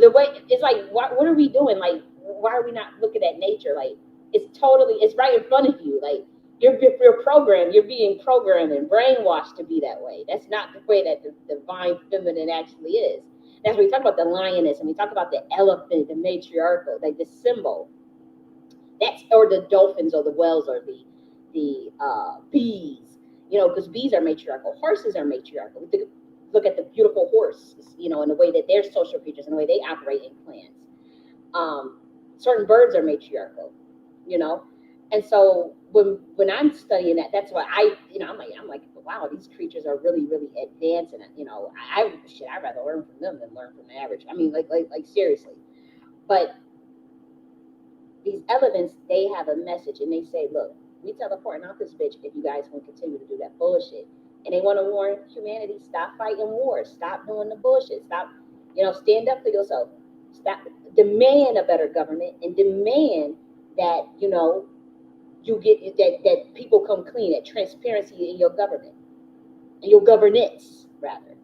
the way it's like, what are we doing? Like, why are we not looking at nature? Like, it's right in front of you. Like, you're programmed. You're being programmed and brainwashed to be that way. That's not the way that the divine feminine actually is. That's when we talk about the lioness and we talk about the elephant, the matriarchal, like the symbol. That's or the dolphins or the whales or the bees. Because bees are matriarchal. Horses are matriarchal. Look at the beautiful horse, and the way that they're social creatures and the way they operate in clans. Certain birds are matriarchal, and so when I'm studying that, that's why I'm like, wow, these creatures are really, really advanced, and I'd rather learn from them than learn from the average. I mean, like seriously. But these elephants, they have a message, and they say, look, we teleporting out this bitch if you guys want to continue to do that bullshit. And they want to warn humanity, stop fighting wars, stop doing the bullshit, stop, stand up for yourself, stop, demand a better government, and demand that, you get that people come clean, that transparency in your government, in your governance, rather.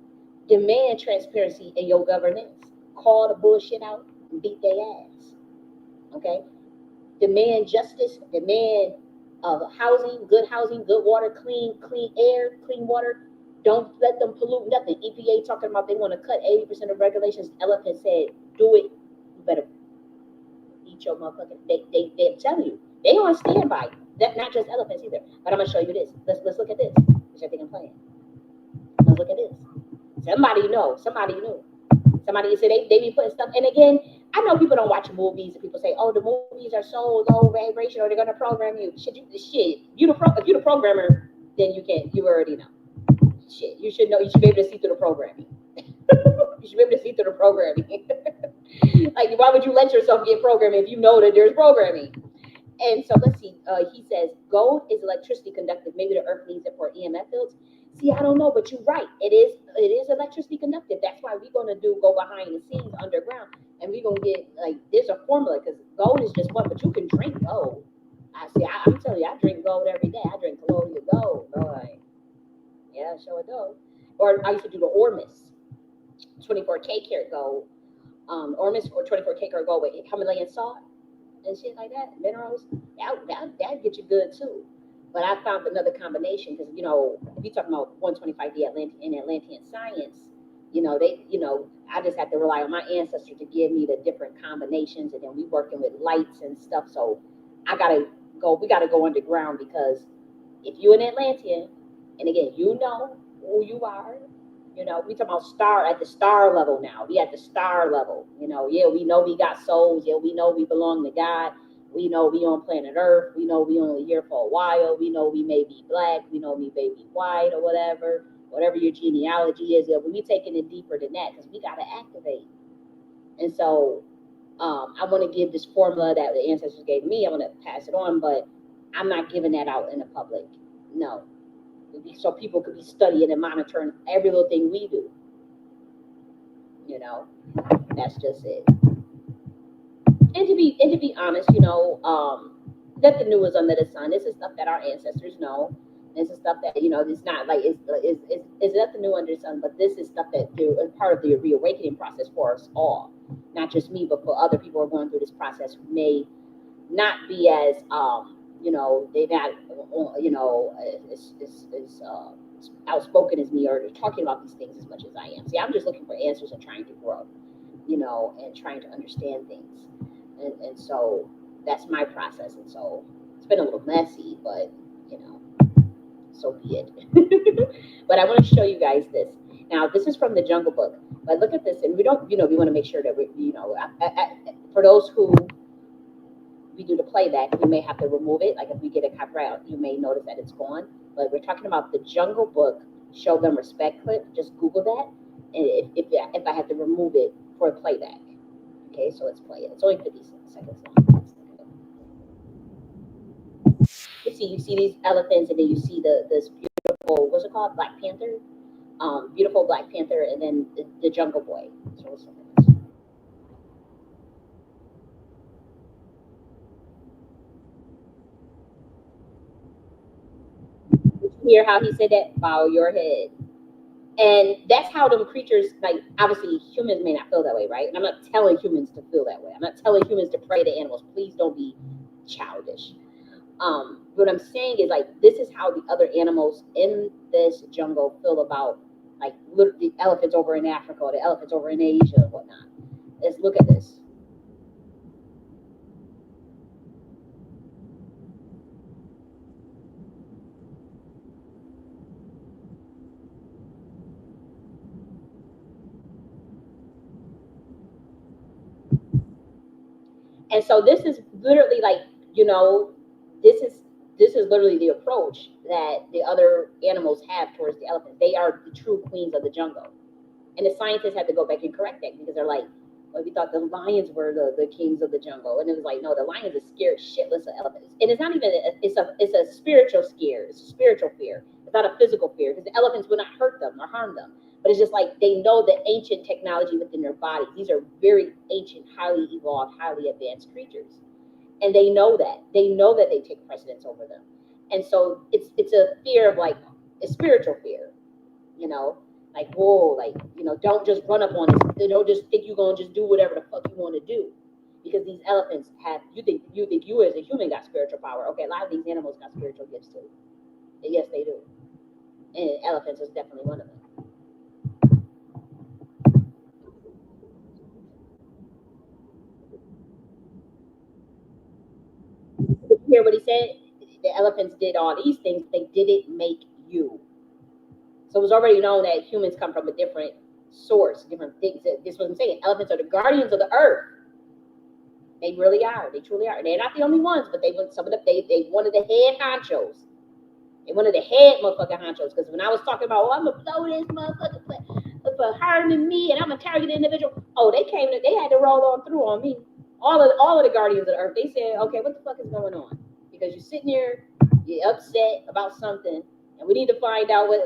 Demand transparency in your governance. Call the bullshit out and beat their ass. Okay? Demand justice, demand housing, good water, clean air, clean water. Don't let them pollute nothing. EPA talking about they want to cut 80% of regulations. Elephant said, do it. You better eat your motherfucking. They're telling you. They on standby. That not just elephants either. But I'm gonna show you this. Let's look at this. Which I think I'm playing. Let's look at this. Somebody knew. Somebody said they be putting stuff. And again, I know people don't watch movies and people say, oh, the movies are so low vibration or they're gonna program you. If you're the programmer, then you already know. Shit. You should know, you should be able to see through the programming. You should be able to see through the programming. Like, why would you let yourself get programmed if you know that there's programming? And so let's see. He says gold is electricity conductive. Maybe the earth needs it for EMF fields. See, I don't know, but you're right. It is electricity conductive. That's why we're gonna go behind the scenes underground, and we're gonna get there's a formula because gold is just one, but you can drink gold. I'm telling you, I drink gold every day. I drink colloidal gold. Boy. Yeah, sure it does. Or I used to do the Ormus, 24K karat gold. Ormus or 24K karat gold with Himalayan salt and shit like that, minerals, that get you good too. But I found another combination because if you're talking about 125D Atlantean science, I just have to rely on my ancestors to give me the different combinations, and then we working with lights and stuff. So we gotta go underground because if you're an Atlantean, and again, you know who you are. We talking about at the star level now. We at the star level. Yeah, we know we got souls. Yeah, we know we belong to God. We know we on planet Earth. We know we only here for a while. We know we may be black. We know we may be white or whatever your genealogy is. We'll be taking it deeper than that because we got to activate. And so I want to give this formula that the ancestors gave me. I want to pass it on, but I'm not giving that out in the public. No. So people could be studying and monitoring every little thing we do. You know, that's just it. And to be honest, you know, nothing new is under the sun. This is stuff that our ancestors know. This is stuff that, you know, it's not like it's nothing new under the sun, but this is stuff that is part of the reawakening process for us all. Not just me, but for other people who are going through this process who may not be as you know, they're not, you know, as outspoken as me or talking about these things as much as I am. See, I'm just looking for answers and trying to grow, you know, and trying to understand things. And so that's my process. And so it's been a little messy, but, you know, so be it. But I want to show you guys this. Now, this is from the Jungle Book. But look at this. And we don't, you know, we want to make sure that we, you know, for those who we do the playback, we may have to remove it. Like if we get a copyright, you may notice that it's gone. But we're talking about the Jungle Book Show Them Respect clip. Just Google that. And if I have to remove it for a playback. Okay, so let's play it. It's only 50 seconds long. You see these elephants, and then you see this beautiful, what's it called? Black Panther? Beautiful Black Panther, and then the Jungle Boy. So let's look at this. Hear how he said that? Bow your head. And that's how them creatures, like, obviously humans may not feel that way, right? And I'm not telling humans to feel that way. I'm not telling humans to pray to animals. Please don't be childish. What I'm saying is, like, this is how the other animals in this jungle feel about, like, the elephants over in Africa or the elephants over in Asia and whatnot. Let's look at this. And so this is literally like, you know, this is literally the approach that the other animals have towards the elephants. They are the true queens of the jungle. And the scientists had to go back and correct that because they're like, well, we thought the lions were the kings of the jungle. And it was like, no, the lions are scared shitless of elephants. And it's not even, it's a spiritual scare. It's a spiritual fear. It's not a physical fear because the elephants will not hurt them or harm them. But it's just like they know the ancient technology within their bodies. These are very ancient, highly evolved, highly advanced creatures. And they know that. They know that they take precedence over them. And so it's a fear of, like, a spiritual fear, you know? Like, whoa, like, you know, don't just run up on us. They don't just think you're going to just do whatever the fuck you want to do. Because these elephants have, you think you as a human got spiritual power. Okay, a lot of these animals got spiritual gifts too. And yes, they do. And elephants is definitely one of them. Did you hear what he said? The elephants did all these things. They didn't make you. So it was already known that humans come from a different source, different things. This is what I'm saying. Elephants are the guardians of the earth. They really are. They truly are. They're not the only ones, but they one of the head honchos. They one of the head motherfucking honchos. Because when I was talking about, I'm gonna blow this motherfucker for harming me, and I'm a target individual. Oh, they had to roll on through on me. All of the guardians of the earth. They said, okay, what the fuck is going on? Because you're sitting here, you're upset about something, and we need to find out what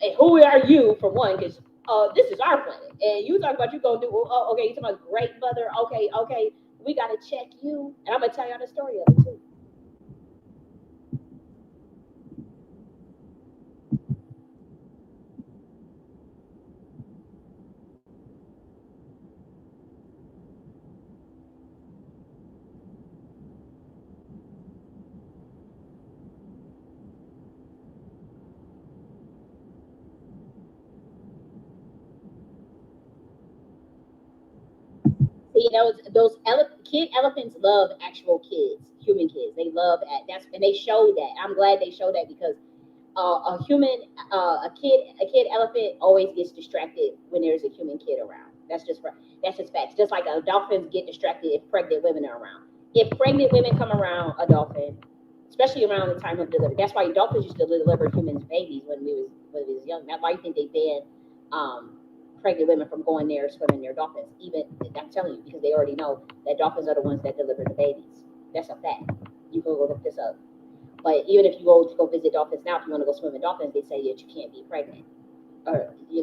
and who are you, for one, because this is our planet, and you talk about you gonna do. Okay, you talking about great mother. Okay, we gotta check you, and I'm gonna tell y'all the story of it too. See, those kid elephants love actual kids, human kids. They love that's, and they showed that. I'm glad they showed that because a kid elephant always gets distracted when there's a human kid around. That's just facts. Just like dolphins get distracted if pregnant women are around. if pregnant women come around a dolphin, especially around the time of delivery, that's why dolphins used to deliver humans babies when we was young. That's why you think they banned pregnant women from going there swimming near dolphins. Even I'm telling you, because they already know that dolphins are the ones that deliver the babies. That's a fact. You can go look this up. But even if you go visit dolphins now, if you want to go swim with dolphins, they say that you can't be pregnant, or see,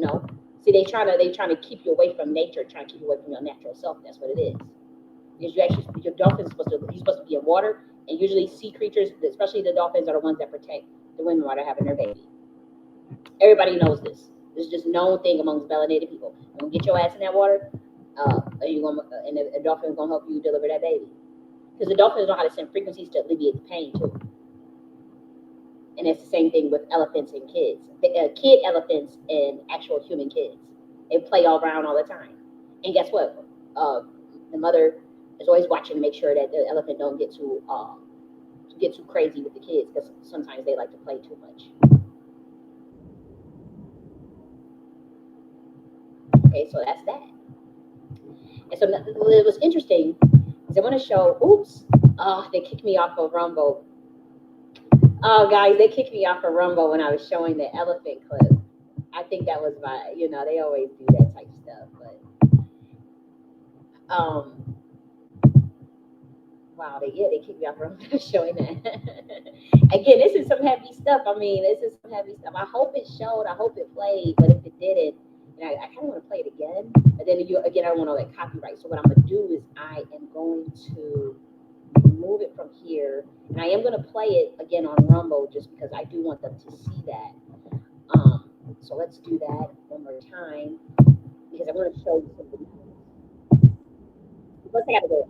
they trying to keep you away from nature, trying to keep you away from your natural self. That's what it is. Because your dolphins you're supposed to be in water, and usually sea creatures, especially the dolphins, are the ones that protect the women while they're having their baby. Everybody knows this. This is just known thing amongst melanated people. You gonna get your ass in that water, and the dolphin's gonna help you deliver that baby. Because the dolphins know how to send frequencies to alleviate the pain too. And it's the same thing with elephants and kids. Kid elephants and actual human kids. They play all around all the time. And guess what? The mother is always watching to make sure that the elephant don't get too crazy with the kids, because sometimes they like to play too much. Okay, so that's that. And so it was interesting because I want to show. Oops, they kicked me off of Rumble. Oh, guys, they kicked me off of Rumble when I was showing the elephant clip. I think that was they always do that type stuff, but wow, they kicked me off Rumble showing that. Again, this is some heavy stuff. I mean, this is some heavy stuff. I hope it showed. I hope it played. But if it didn't, and I kind of want to play it again. But then again, I don't want all that copyright. So what I'm gonna do is I am going to move it from here, and I am gonna play it again on Rumble just because I do want them to see that. So let's do that one more time because I want to show you something. First, I gotta go.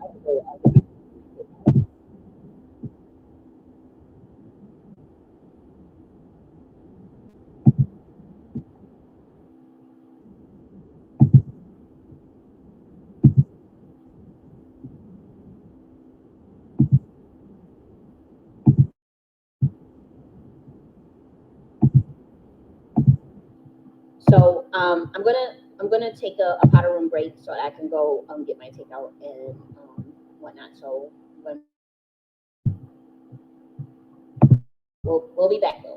So I'm gonna take a powder room break so I can go get my takeout and whatnot. So we'll be back though.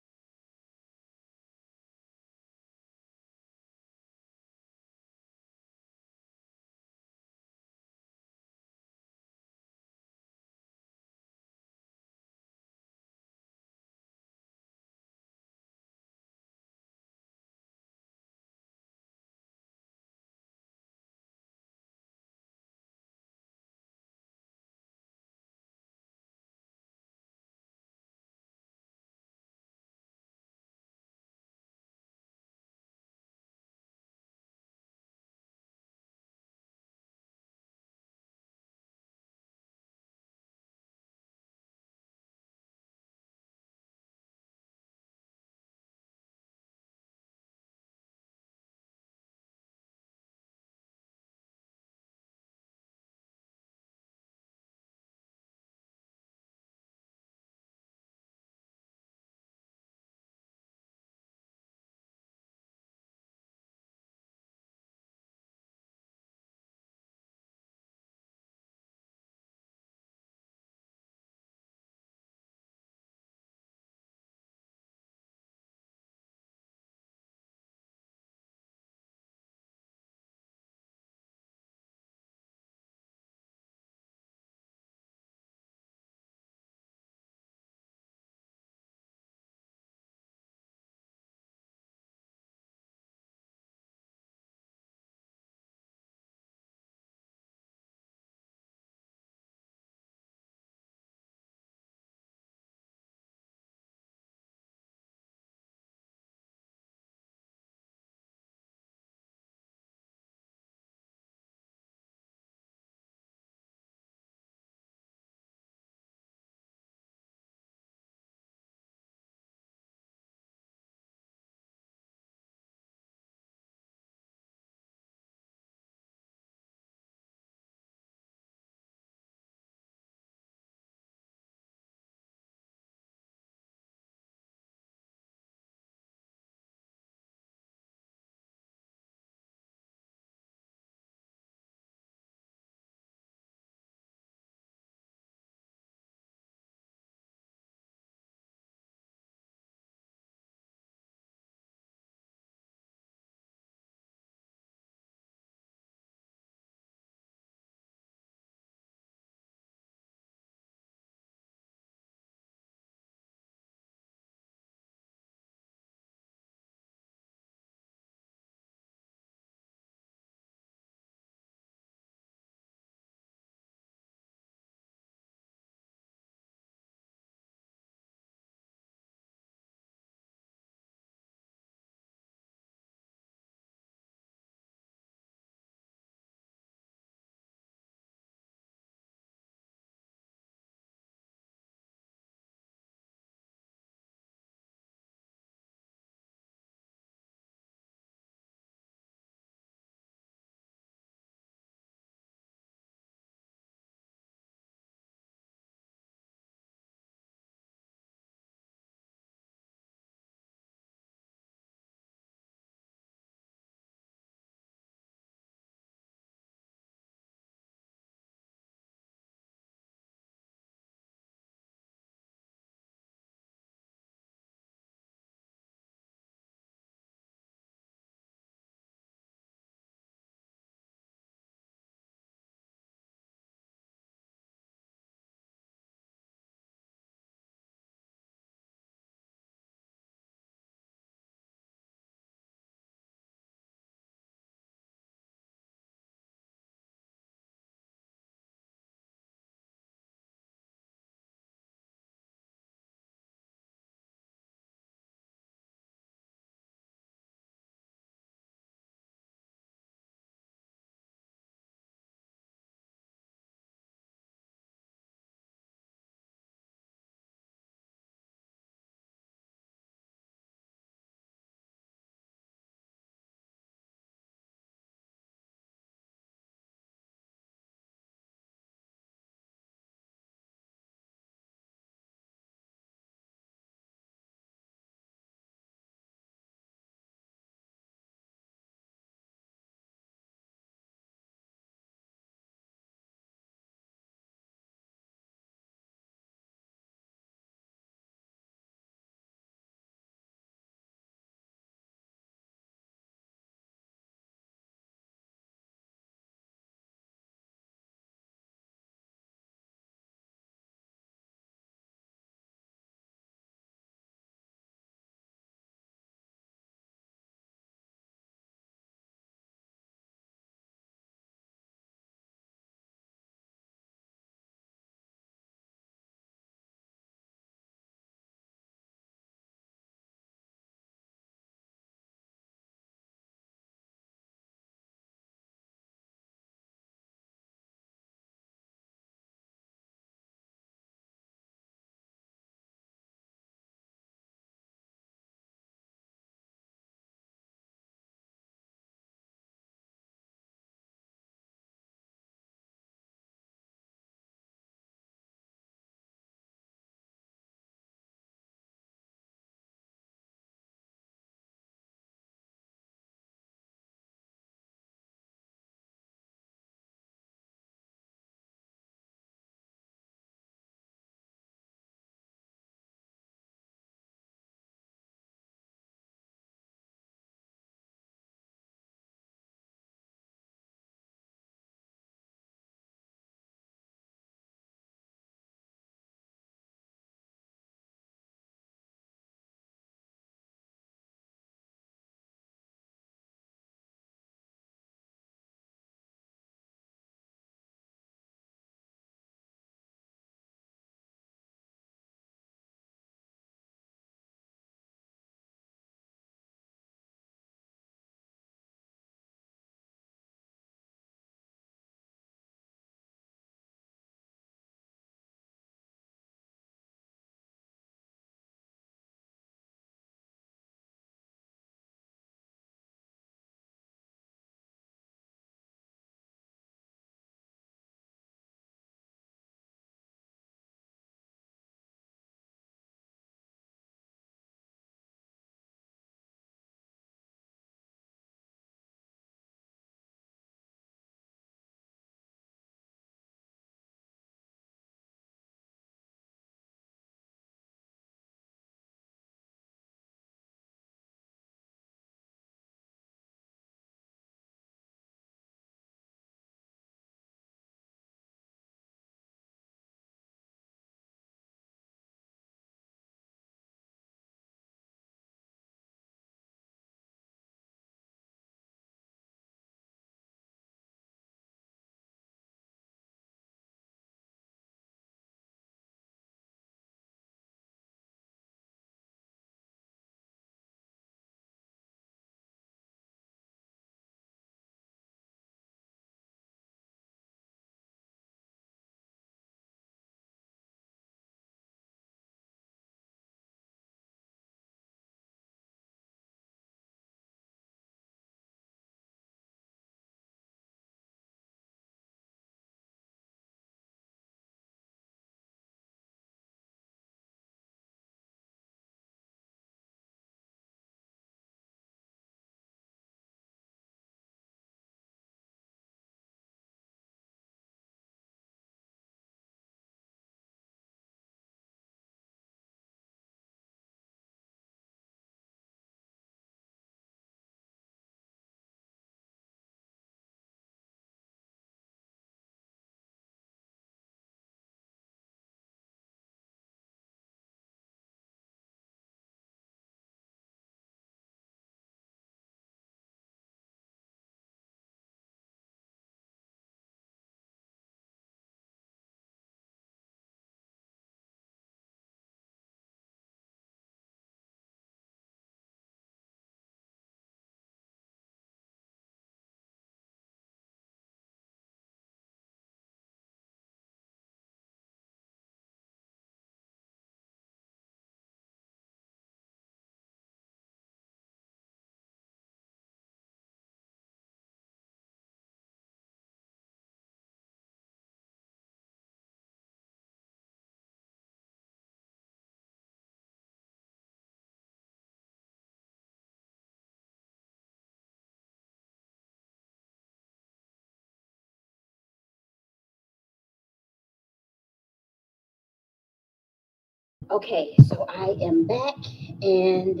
Okay, so I am back, and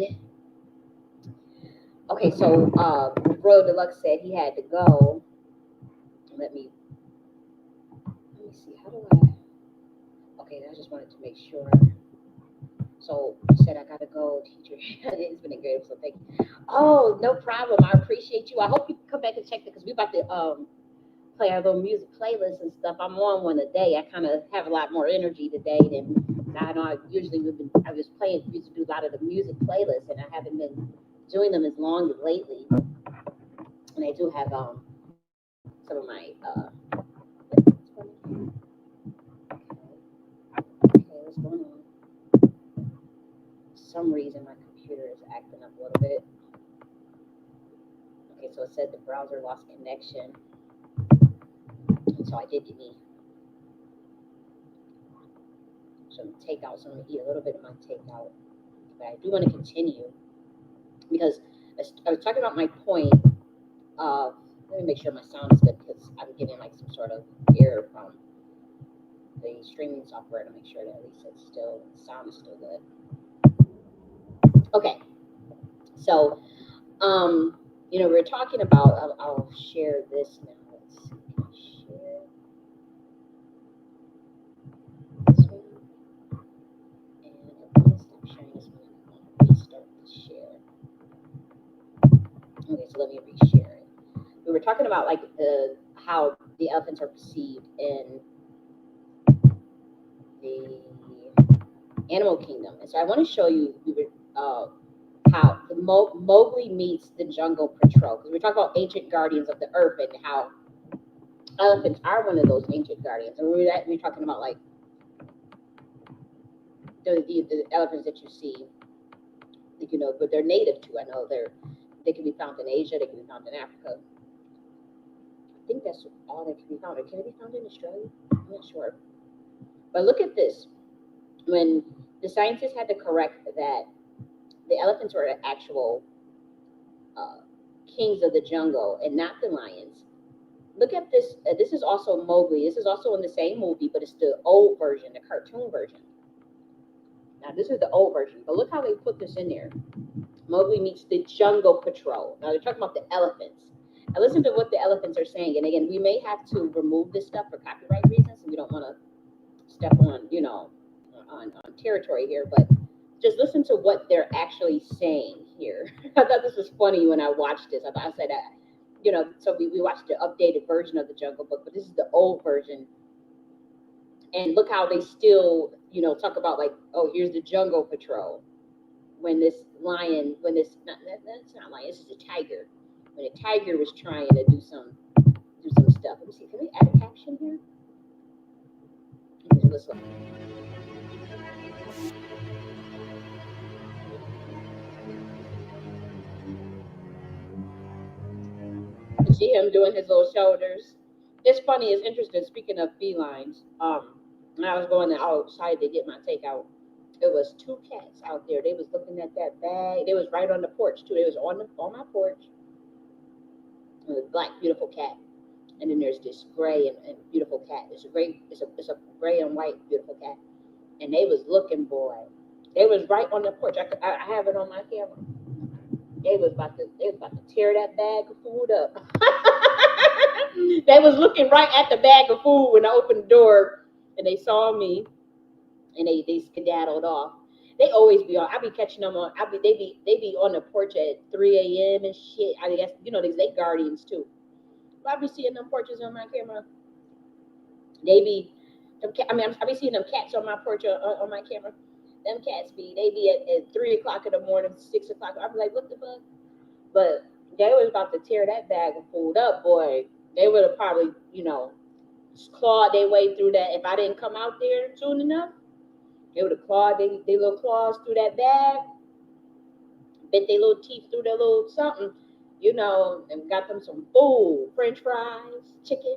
okay, so Bro Deluxe said he had to go. Let me see. How do I? Okay, I just wanted to make sure. So you said I gotta go, teacher. It's been a great episode. Thank you. Oh, no problem. I appreciate you. I hope you come back and check it because we about to play our little music playlists and stuff. I'm on one a day. I kind of have a lot more energy today than I know. I usually I was used to do a lot of the music playlists, and I haven't been doing them as long lately. And I do have some of my okay, what's going on? For some reason my computer is acting up a little bit. Okay, so it said the browser lost connection. And so I did give me some takeout, so I'm gonna eat a little bit of my takeout. But I do want to continue because I was talking about my point of, let me make sure my sound is good because I'm getting like some sort of error from the streaming software to make sure that at least the sound is still good. Okay, so we're talking about, I'll share this now. Let's see, can I share this one? And I'm gonna stop sharing this one. I'm gonna restart the share. Okay, so let me reshare it. We were talking about like how the elephants are perceived in the animal kingdom, and so I want to show you how the Mowgli meets the Jungle Patrol, because we're talking about ancient guardians of the earth and how elephants are one of those ancient guardians, and we're talking about like the elephants that you see, but they're native to. I know they can be found in Asia, they can be found in Africa. I think that's all that can be found. Or can it be found in Australia? I'm not sure. But look at this. When the scientists had to correct that the elephants were actual kings of the jungle and not the lions. Look at this. This is also Mowgli. This is also in the same movie, but it's the old version, the cartoon version. Now, this is the old version, but look how they put this in there. Mowgli meets the Jungle Patrol. Now, they're talking about the elephants. Now, listen to what the elephants are saying. And again, we may have to remove this stuff for copyright reasons, and we don't want to step on, on territory here, but just listen to what they're actually saying here. I thought this was funny when I watched this. I said, so we watched the updated version of the Jungle Book, but this is the old version. And look how they still, talk about like, oh, here's the Jungle Patrol. When this lion, that's not lion, this is a tiger. When a tiger was trying to do some stuff. Let me see, can we add a caption here? Okay, let's look. You see him doing his little shoulders. It's funny, it's interesting. Speaking of felines, when I was going outside to get my takeout, it was two cats out there. They was looking at that bag. They was right on the porch too. They was on my porch. It was a black, beautiful cat, and then there's this gray and beautiful cat. It's a gray and white beautiful cat, and they was looking, boy. They was right on the porch. I have it on my camera. They was about to tear that bag of food up. They was looking right at the bag of food when I opened the door, and they saw me, and they skedaddled off. They always be on. I be catching them on. They be on the porch at 3 a.m. and shit. I guess they guardians too. But I be seeing them porches on my camera. They be, I be seeing them cats on my porch on my camera. Them cats they be at 3 o'clock in the morning, 6 o'clock. I be like, what the fuck? But they was about to tear that bag of food up, boy. They would have probably, clawed their way through that. If I didn't come out there soon enough, they would have clawed their little claws through that bag, bit their little teeth through their little something, and got them some food, French fries, chicken.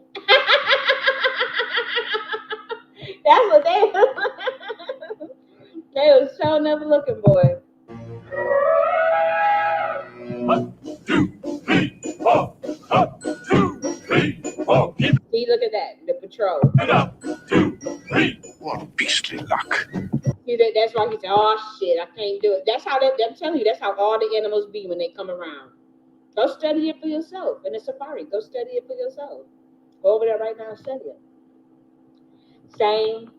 That's what they they was so never looking, boy. 1, 2, 3, 4. 1, 2, 3, 4. Keep See, look at that, the patrol. it up. 2, 3. What beastly luck. See, that's why he said, "Oh shit, I can't do it." That's how I'm telling you. That's how all the animals be when they come around. Go study it for yourself in the safari. Go study it for yourself. Go over there right now and study it. Same,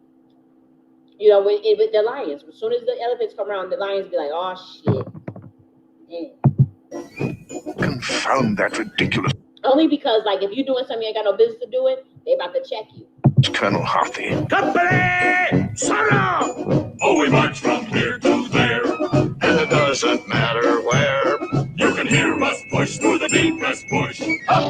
you know, with the lions. As soon as the elephants come around, the lions be like, "Oh shit." Damn. Confound that ridiculous Only because, like, if you're doing something you ain't got no business to do it, they about to check you. Colonel Hathi. Company! Sarah! Oh, we march from here to there, and it doesn't matter where. You can hear us push through the deepest bush. Up,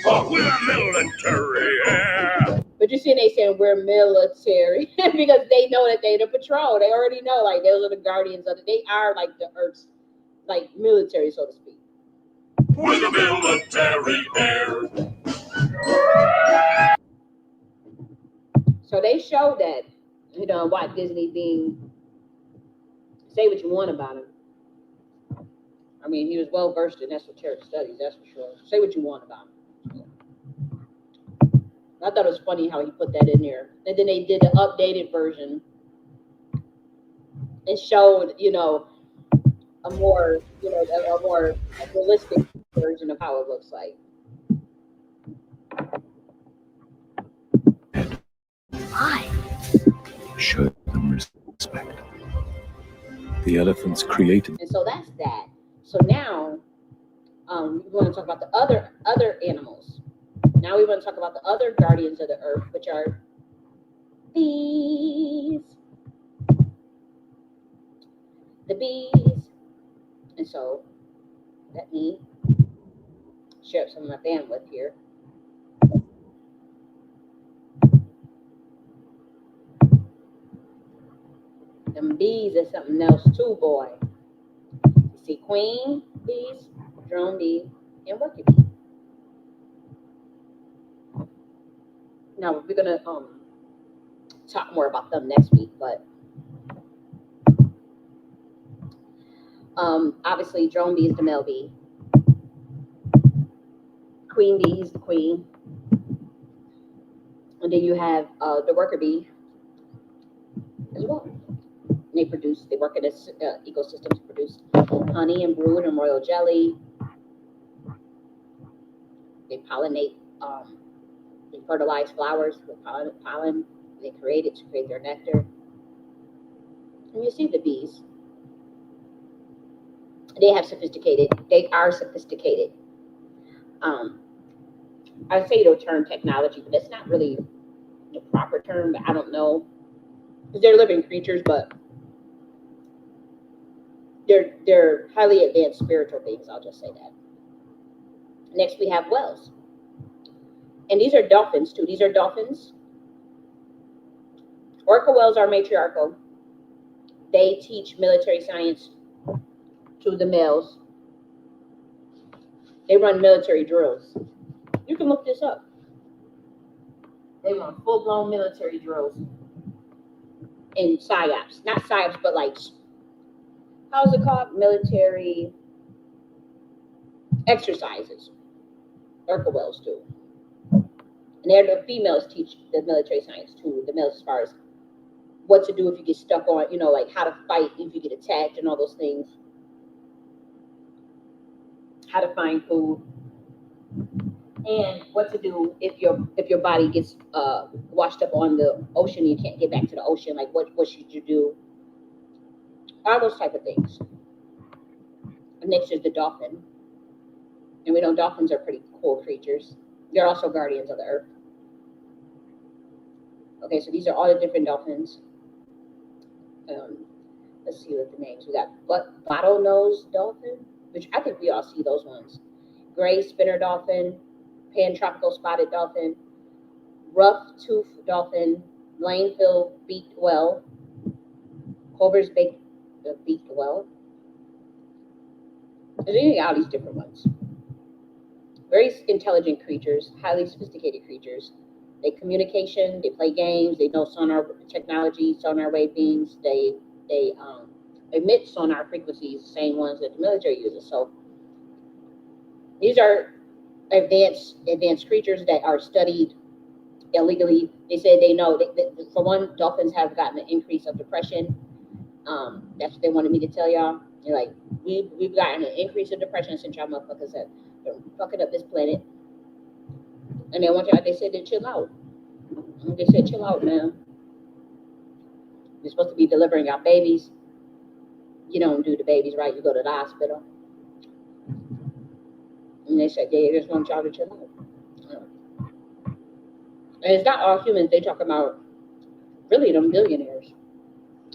oh, we're military, yeah. But you see, they saying we're military because they know that they the patrol. They already know, like, those are the guardians of it. They are like the Earth's, like, military, so to speak. We're the military air. So they showed that, you know, Walt Disney being, say what you want about him. I mean, he was well versed in esoteric studies, that's for sure. Say what you want about him. I thought it was funny how he put that in there. And then they did the updated version and showed, you know, a more realistic version of how it looks like. Why? Show them respect. The elephants created. And so that's that. So now, we want to talk about the other animals. Now we want to talk about the other guardians of the earth, which are bees. The bees. And so let me share up some of my bandwidth here. Them bees are something else too, boy. You see queen bees, drone bee, and worker bee. Now we're gonna talk more about them next week, but obviously drone bee is the male bee. Queen bee is the queen. And then you have the worker bee as well. They work in this ecosystem to produce honey and brood and royal jelly. They pollinate, they fertilize flowers with pollen. They create it to create their nectar. And you see the bees. They are sophisticated. I say the term technology, but it's not really the proper term, but I don't know. Because they're living creatures, but they're highly advanced spiritual beings, I'll just say that. Next we have whales. And these are dolphins too. These are dolphins. Orca whales are matriarchal. They teach military science to the males. They run military drills. You can look this up. They run full-blown military drills in PSYOPs. Not PSYOPs, but like, how's it called? Military exercises. Orca whales do. And the females teach the military science to the males as far as what to do if you get stuck on, you know, like how to fight if you get attacked and all those things. How to find food. And what to do if your body gets washed up on the ocean and you can't get back to the ocean. Like what should you do? All those type of things. And next is the dolphin. And we know dolphins are pretty cool creatures. They're also guardians of the earth. Okay, so these are all the different dolphins. Let's see what the names. We got bottlenose dolphin, which I think we all see those ones. Gray spinner dolphin, pan-tropical spotted dolphin, rough-tooth dolphin, Blainville beaked whale, Culver's beaked whale. There's all these different ones. Very intelligent creatures, highly sophisticated creatures. They communication, they play games, they know sonar technology, sonar wave beams, they emit sonar frequencies, the same ones that the military uses. So these are advanced creatures that are studied illegally. They said they know. For one, dolphins have gotten an increase of depression. That's what they wanted me to tell y'all. They're like, we've gotten an increase of depression since y'all motherfuckers have been fucking up this planet. And then one time they said to chill out. They said, chill out, man. You're supposed to be delivering our babies. You don't do the babies right. You go to the hospital. And they said, they just want y'all to chill out. And it's not all humans. They talk about really them billionaires.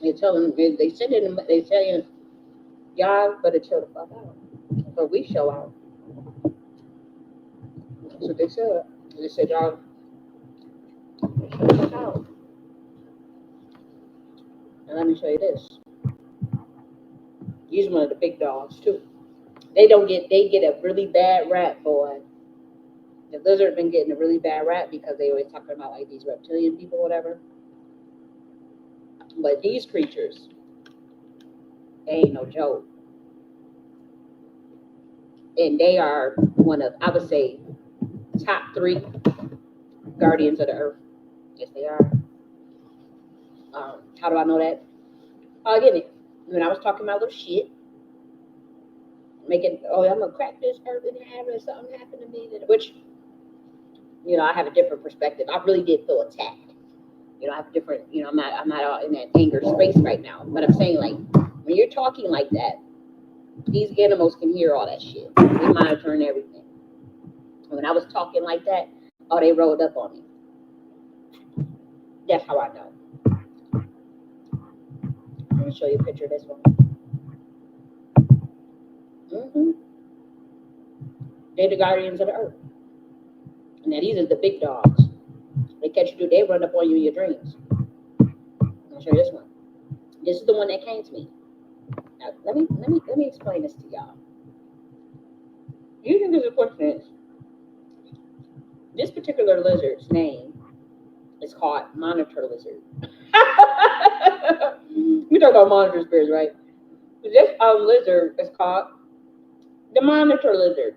They tell them, they send it, they tell you, y'all better chill the fuck out. But we show out. That's what they said. They said, y'all chill the fuck out. And let me show you this. He's one of the big dogs too. They get a really bad rap, boy. The lizard been getting a really bad rap because they always talking about like these reptilian people, whatever. But these creatures, they ain't no joke. And they are one of, I would say, top 3 guardians of the earth. Yes, they are. How do I know that? Again, when I was talking my little shit, making, I'm gonna crack this earth in half and something happened to me, which, I have a different perspective. I really did feel attacked. I have a different, I'm not in that anger space right now. But I'm saying, like, when you're talking like that, these animals can hear all that shit. They're monitoring everything. And when I was talking like that, they rolled up on me. That's how I know. Let me show you a picture of this one. They're the guardians of the earth. And now these are the big dogs. They catch you, they run up on you in your dreams. I'll show you this one. This is the one that came to me. Now, let me explain this to y'all. You think there's a coincidence? This particular lizard's name is called monitor lizard. We talk about monitor spirits, right? This lizard is called the monitor lizard.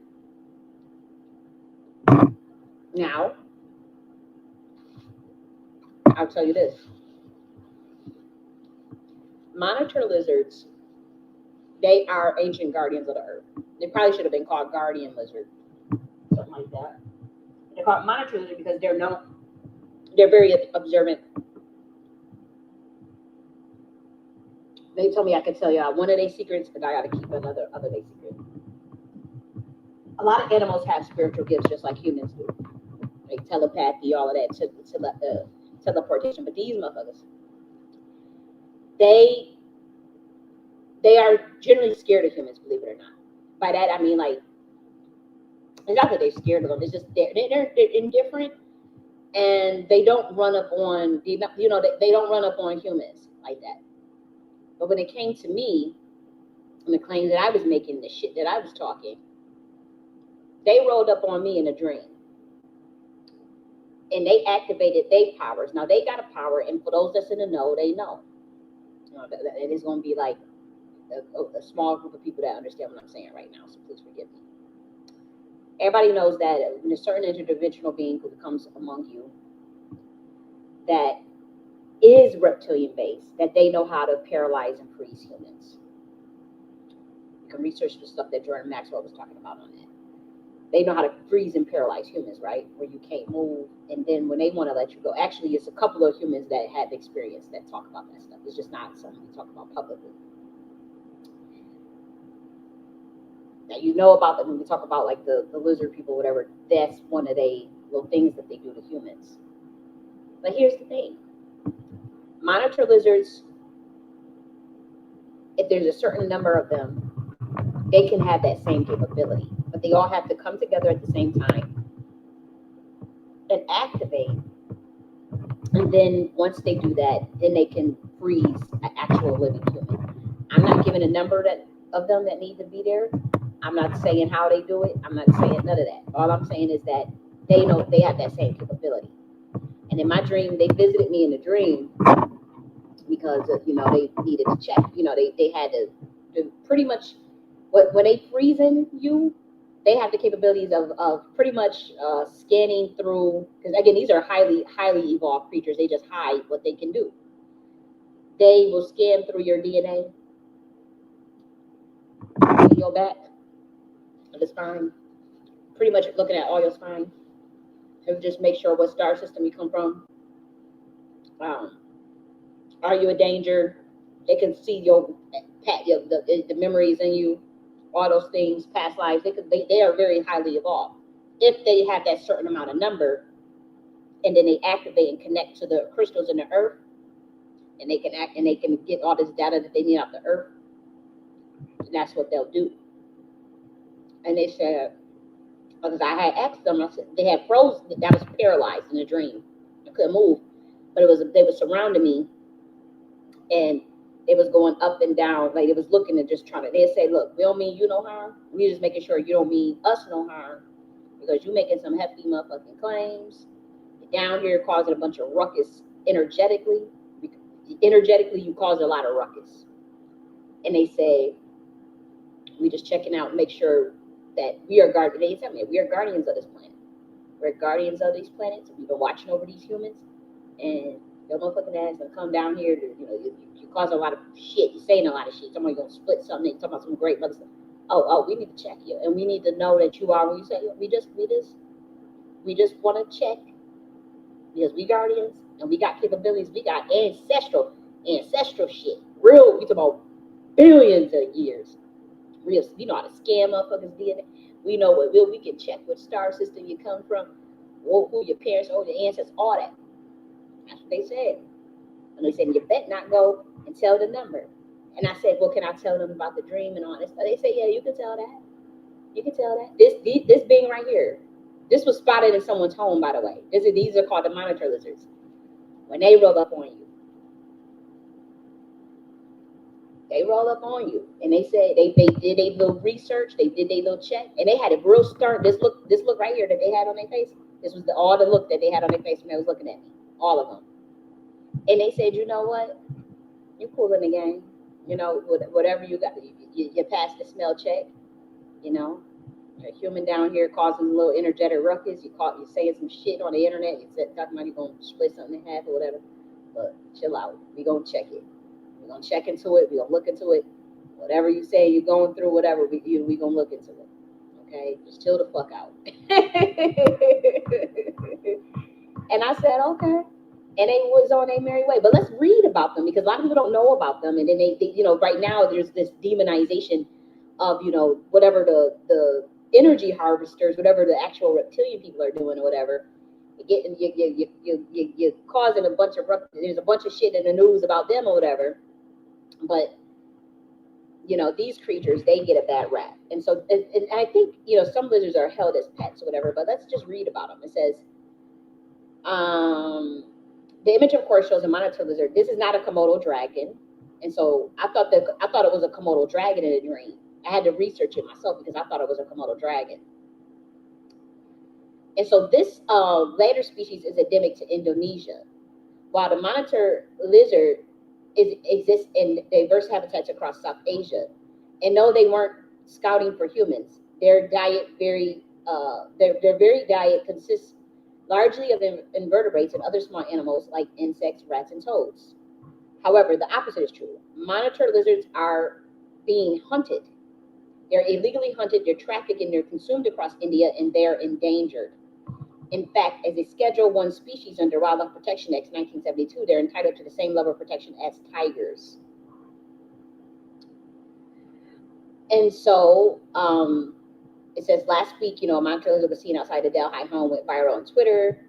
Now, I'll tell you this. Monitor lizards, they are ancient guardians of the earth. They probably should have been called guardian lizard. Something like that. They're called monitor lizard because they're very observant. They told me I could tell y'all one of their secrets, but I got to keep other their secret. A lot of animals have spiritual gifts just like humans do. Like telepathy, all of that, teleportation. But these motherfuckers, they are generally scared of humans, believe it or not. By that, I mean, like, it's not that they're scared of them. It's just they're indifferent, and they don't run up on, they don't run up on humans like that. But when it came to me, and the claims that I was making, the shit that I was talking, they rolled up on me in a dream. And they activated their powers. Now, they got a power, and for those that's in the know, they know. It is going to be like a small group of people that understand what I'm saying right now, so please forgive me. Everybody knows that when a certain interdimensional being who comes among you that is reptilian based, that they know how to paralyze and freeze humans. You can research the stuff that Jordan Maxwell was talking about on that. They know how to freeze and paralyze humans, right? Where you can't move. And then when they want to let you go, actually, it's a couple of humans that have experience that talk about that stuff. It's just not something we talk about publicly. Now, you know about them when we talk about like the lizard people, whatever, that's one of the little things that they do to humans. But here's the thing. Monitor lizards, if there's a certain number of them, they can have that same capability. But they all have to come together at the same time and activate. And then once they do that, then they can freeze an actual living human. I'm not giving a number of them that need to be there. I'm not saying how they do it. I'm not saying none of that. All I'm saying is that they know they have that same capability. And in my dream, they visited me in the dream because they needed to check. They had to pretty much when they freezing you, they have the capabilities of pretty much scanning through, because again, these are highly evolved creatures. They just hide what they can do. They will scan through your DNA, your back, the spine, pretty much looking at all your spine, and just make sure what star system you come from. Are you a danger? They can see the memories in you, all those things, past lives. They are very highly evolved. If they have that certain amount of number, and then they activate and connect to the crystals in the earth, and they can get all this data that they need off the earth, and that's what they'll do. And they said, because I had asked them, I said they had frozen, that was paralyzed in a dream. I couldn't move, but they were surrounding me, and it was going up and down, like it was looking and just trying to. They'd say, "Look, we don't mean you no harm. We just making sure you don't mean us no harm, because you making some hefty motherfucking claims. You're down here causing a bunch of ruckus energetically. Energetically, you cause a lot of ruckus." And they say, "We just checking out, make sure that we are guardians." They tell me we are guardians of this planet. We're guardians of these planets. We've been watching over these humans, and your motherfucking ass gonna come down here to, you cause a lot of shit. You're saying a lot of shit. Somebody's gonna split something. Talking about some great mother stuff. Oh, we need to check you, and we need to know that you are. When you say we just want to check, because we guardians and we got capabilities. We got ancestral shit. Real. We talk about billions of years. Real. We know how to scam motherfuckers' DNA. We know we can check what star system you come from, who your parents, your ancestors, all that. That's what they said. And they said, you bet not go and tell the number. And I said, well, can I tell them about the dream and all this? They say, yeah, you can tell that. You can tell that. This being right here, this was spotted in someone's home, by the way. These are called the monitor lizards. When they roll up on you, and they said they did a little research, they did a little check, and they had a real stern. This look right here that they had on their face. This was all the look that they had on their face when they was looking at me, all of them. And they said, you know what? You cool in the game. Whatever you got, you passed the smell check. You're a human down here causing a little energetic ruckus. You saying some shit on the internet. You said talking about you gonna split something in half or whatever. But chill out. We gonna check it. We're gonna check into it. We're gonna look into it. Whatever you say you're going through, whatever we gonna look into it. Okay? Just chill the fuck out. And I said, okay. And they was on their merry way. But let's read about them, because a lot of people don't know about them. And then they right now there's this demonization of, whatever the energy harvesters, whatever the actual reptilian people are doing or whatever. You're causing a bunch of, there's a bunch of shit in the news about them or whatever. But, these creatures, they get a bad rap. And so, and I think, some lizards are held as pets or whatever, but let's just read about them. It says, the image, of course, shows a monitor lizard. This is not a Komodo dragon. And so I thought it was a Komodo dragon in a dream. I had to research it myself because I thought it was a Komodo dragon. And so this later species is endemic to Indonesia, while the monitor lizard exists in diverse habitats across South Asia. And no, they weren't scouting for humans. Their diet their varied diet consists largely of invertebrates and other small animals like insects, rats, and toads. However, the opposite is true. Monitor lizards are being hunted. They're illegally hunted, they're trafficked, and they're consumed across India, and they're endangered. In fact, as a Schedule 1 species under Wildlife Protection Act 1972, they're entitled to the same level of protection as tigers. And so, it says last week, a monitor lizard was seen outside the Delhi home, went viral on Twitter.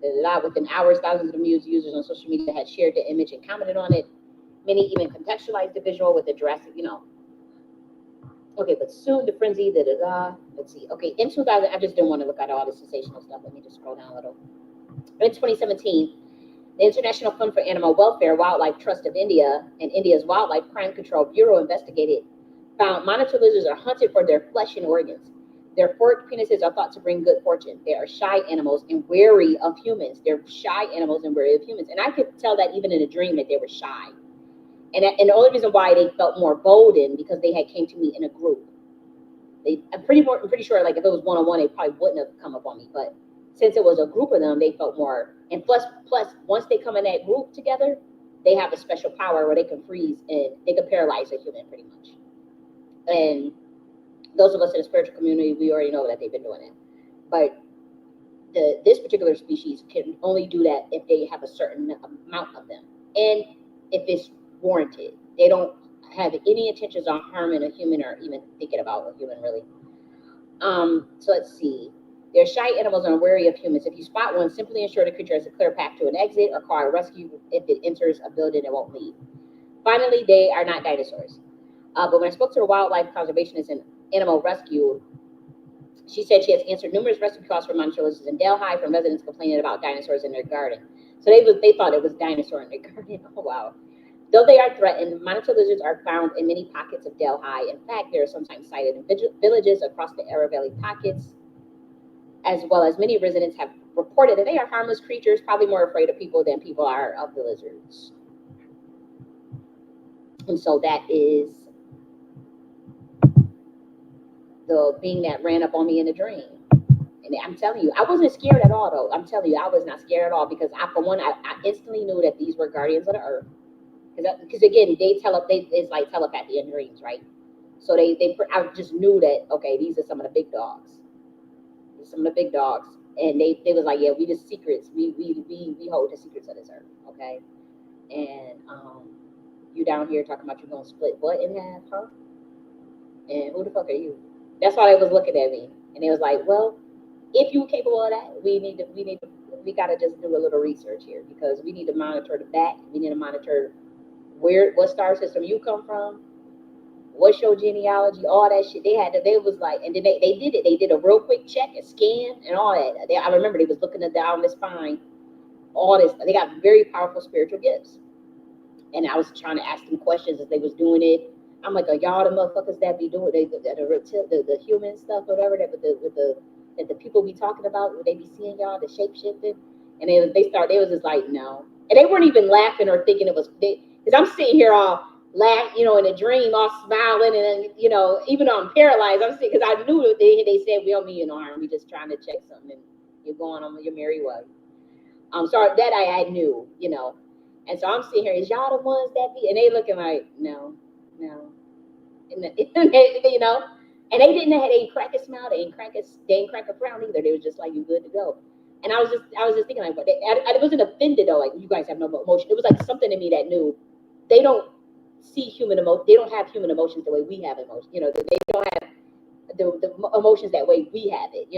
Within hours, thousands of amused users on social media had shared the image and commented on it. Many even contextualized the visual with the Jurassic, Okay, but soon the frenzy, Let's see. Okay, in 2000, I just didn't want to look at all the sensational stuff. Let me just scroll down a little. In 2017, the International Fund for Animal Welfare Wildlife Trust of India and India's Wildlife Crime Control Bureau found monitor lizards are hunted for their flesh and organs. Their forked penises are thought to bring good fortune. They are shy animals and wary of humans. They're shy animals and wary of humans. And I could tell that even in a dream that they were shy. And the only reason why they felt more boldened because they had came to me in a group. They I'm pretty sure, like, if it was one-on-one, they probably wouldn't have come up on me. But since it was a group of them, they felt more. And plus, once they come in that group together, they have a special power where they can freeze and they can paralyze a human pretty much. And those of us in the spiritual community, we already know that they've been doing it. But this particular species can only do that if they have a certain amount of them, and if it's warranted. They don't have any intentions on harming a human or even thinking about a human, really. So let's see. They're shy animals and are wary of humans. If you spot one, simply ensure the creature has a clear path to an exit or call a rescue if it enters a building and won't leave. Finally, they are not dinosaurs. But when I spoke to a wildlife conservationist and animal rescue, she said she has answered numerous rescue calls from monsters in Delhi from residents complaining about dinosaurs in their garden. So they thought it was dinosaur in their garden. Oh, wow. Though they are threatened, monitor lizards are found in many pockets of Delhi. In fact, they are sometimes sighted in villages across the Arar Valley pockets, as well as many residents have reported that they are harmless creatures, probably more afraid of people than people are of the lizards. And so that is the being that ran up on me in a dream. And I'm telling you, I wasn't scared at all, though. I'm telling you, I was not scared at all, because for one, I instantly knew that these were guardians of the earth. Because again, it's like telepathy in dreams, right? So I just knew that, okay, these are some of the big dogs. Some of the big dogs. And they was like, yeah, we just secrets. We hold the secrets of this earth, okay? And you down here talking about you're gonna split what in half, huh? And who the fuck are you? That's why they was looking at me. And they was like, well, if you're capable of that, we gotta just do a little research here, because we need to monitor the back. We need to monitor what star system you come from, what's your genealogy, all that shit. They was like, and then they did it. They did a real quick check, a scan, and all that. I remember they was looking down the spine, all this. They got very powerful spiritual gifts. And I was trying to ask them questions as they was doing it. I'm like, are y'all the motherfuckers that be doing the human stuff, whatever, that with the people be talking about, would they be seeing y'all, the shape shifting? And they was just like, no. And they weren't even laughing or thinking it was, because I'm sitting here all laugh, in a dream, all smiling, and then, even though I'm paralyzed, I'm sitting, because I knew that they said, we don't mean you no harm, we just trying to check something, and you're going on your merry way. So that I knew, and so I'm sitting here, is y'all the ones that be, and they looking like, no. And and they didn't crack a smile, they didn't crack a frown either. They was just like, you good to go. And I was just thinking, like, I wasn't offended though, like, you guys have no emotion. It was like something in me that knew they don't see human emotion. They don't have human emotions the way we have emotions. They don't have the emotions that way we have it.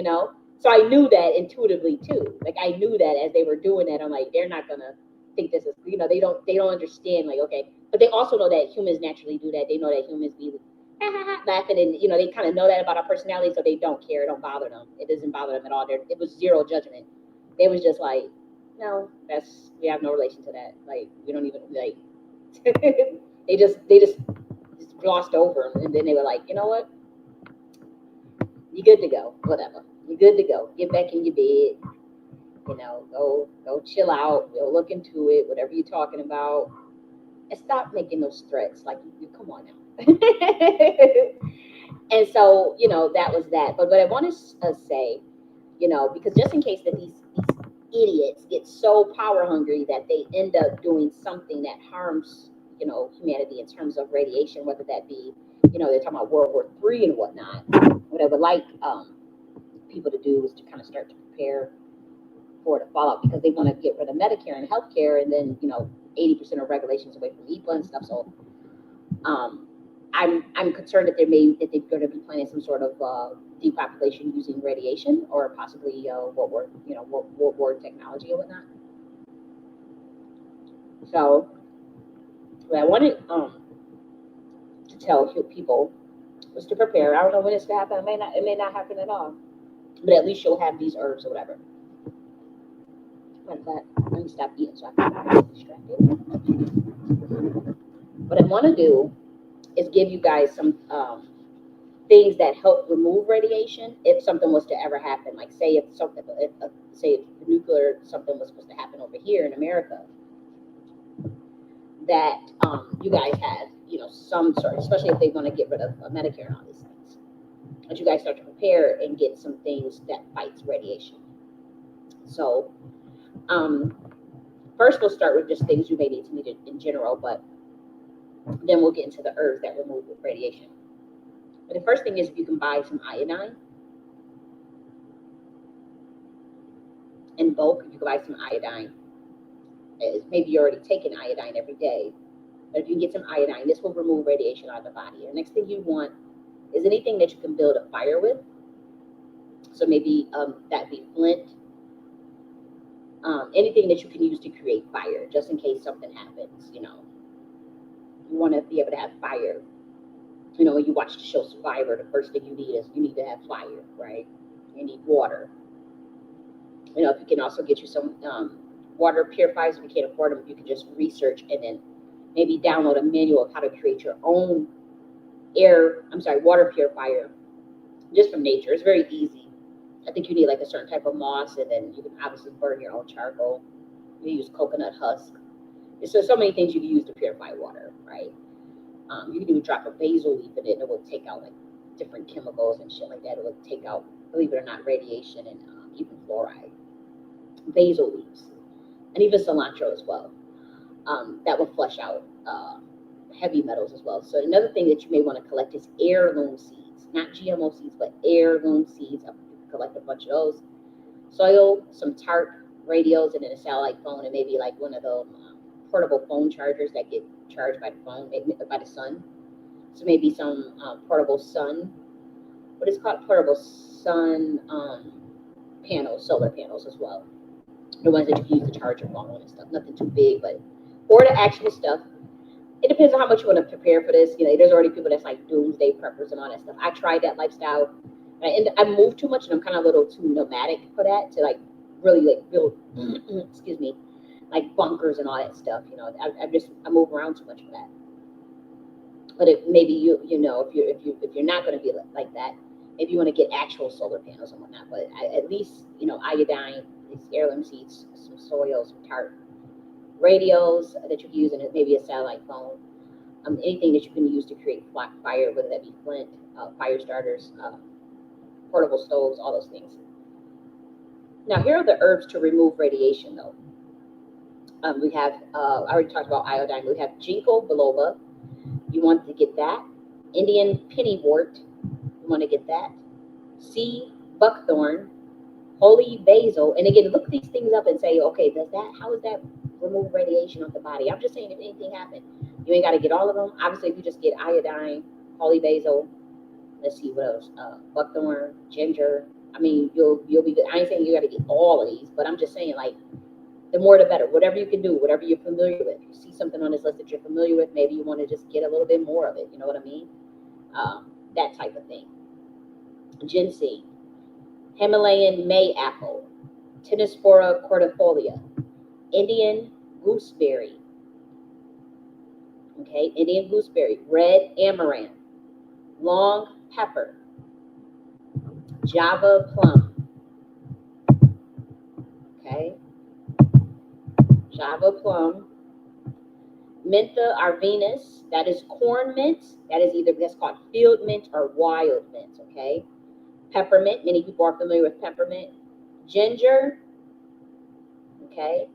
So I knew that intuitively too. Like, I knew that as they were doing that, I'm like, they're not gonna think this is, they don't understand, like, okay. But they also know that humans naturally do that. They know that humans be laughing, and they kind of know that about our personality, so they don't care. It don't bother them. It doesn't bother them at all. It was zero judgment. They was just like, no, we have no relation to that. Like, we don't even, like, they just glossed over them, and then they were like, you know what? You good to go. Whatever. You good to go. Get back in your bed. Go chill out. Go look into it. Whatever you're talking about, and stop making those threats. Like, you come on now. And so, that was that. But what I want to say, because just in case that these idiots get so power hungry that they end up doing something that harms, humanity in terms of radiation, whether that be, they're talking about World War III and whatnot. What I would like people to do is to kind of start to prepare for the fallout, because they want to get rid of Medicare and healthcare, and then 80% of regulations away from EPA and stuff. So I'm concerned that they're going to be planning some sort of depopulation using radiation, or possibly World War technology or whatnot. So what I wanted to tell people was to prepare. I don't know when it's going to happen. It may not happen at all, but at least you'll have these herbs or whatever. Let me stop eating so I can get distracted. What I want to do is give you guys some things that help remove radiation if something was to ever happen. Like, say if nuclear something was supposed to happen over here in America, that you guys have some sort, especially if they want to get rid of Medicare and all these things. as you guys start to prepare and get some things that fights radiation. So first we'll start with just things you may need to need in general, but then we'll get into the herbs that remove radiation. But the first thing is if you can buy some iodine in bulk, you can buy some iodine. Maybe you're already taking iodine every day, but if you can get some iodine, this will remove radiation out of the body. The next thing you want is anything that you can build a fire with. So maybe that'd be flint, anything that you can use to create fire, just in case something happens. You want to be able to have fire. When you watch the show Survivor, the first thing you need to have fire, right? You need water. If you can also get you some water purifiers, if you can't afford them, you can just research and then maybe download a manual of how to create your own water purifier just from nature. It's very easy. I think you need like a certain type of moss, and then you can obviously burn your own charcoal. You use coconut husk. So many things you can use to purify water, right? You can even drop a basil leaf in it, and it will take out like different chemicals and shit like that. It will take out, believe it or not, radiation and even fluoride. Basil leaves, and even cilantro as well. That will flush out heavy metals as well. So another thing that you may want to collect is heirloom seeds, not GMO seeds, but heirloom seeds. Collect a bunch of those. Soil, some tart radios, and then a satellite phone, and maybe like one of those portable phone chargers that get charged by the phone, by the sun. So maybe some portable sun. What is called portable sun panels, solar panels as well. The ones that you can use to charge your phone and stuff. Nothing too big, or the actual stuff. It depends on how much you want to prepare for this. There's already people that's like doomsday preppers and all that stuff. I tried that lifestyle. And I moved too much, and I'm kind of a little too nomadic for that to like really like build, excuse me, like bunkers and all that stuff. I move around too much for that. But maybe if you're not going to be like that, if you want to get actual solar panels and whatnot, but at least iodine, these heirloom seeds, some soil, some tart, radios that you can use, and maybe a satellite phone. Anything that you can use to create fire, whether that be flint, fire starters. Portable stoves, all those things. Now, here are the herbs to remove radiation, though. We have, I already talked about iodine. We have ginkgo biloba. You want to get that. Indian pennywort. You want to get that. Sea buckthorn. Holy basil. And again, look these things up and say, okay, how does that remove radiation off the body? I'm just saying, if anything happened, you ain't got to get all of them. Obviously, if you just get iodine, holy basil, let's see what else. Buckthorn, ginger. I mean, you'll be good. I ain't saying you got to get all of these, but I'm just saying, like, the more the better. Whatever you can do, whatever you're familiar with. You see something on this list that you're familiar with, maybe you want to just get a little bit more of it. You know what I mean? That type of thing. Ginseng, Himalayan May apple, Tinospora cordifolia, Indian gooseberry. Okay, Indian gooseberry, red amaranth, long pepper, Java plum. Okay, Java plum, Mentha arvenus, that is corn mint. That's called field mint or wild mint. Okay, peppermint. Many people are familiar with peppermint. Ginger. Okay,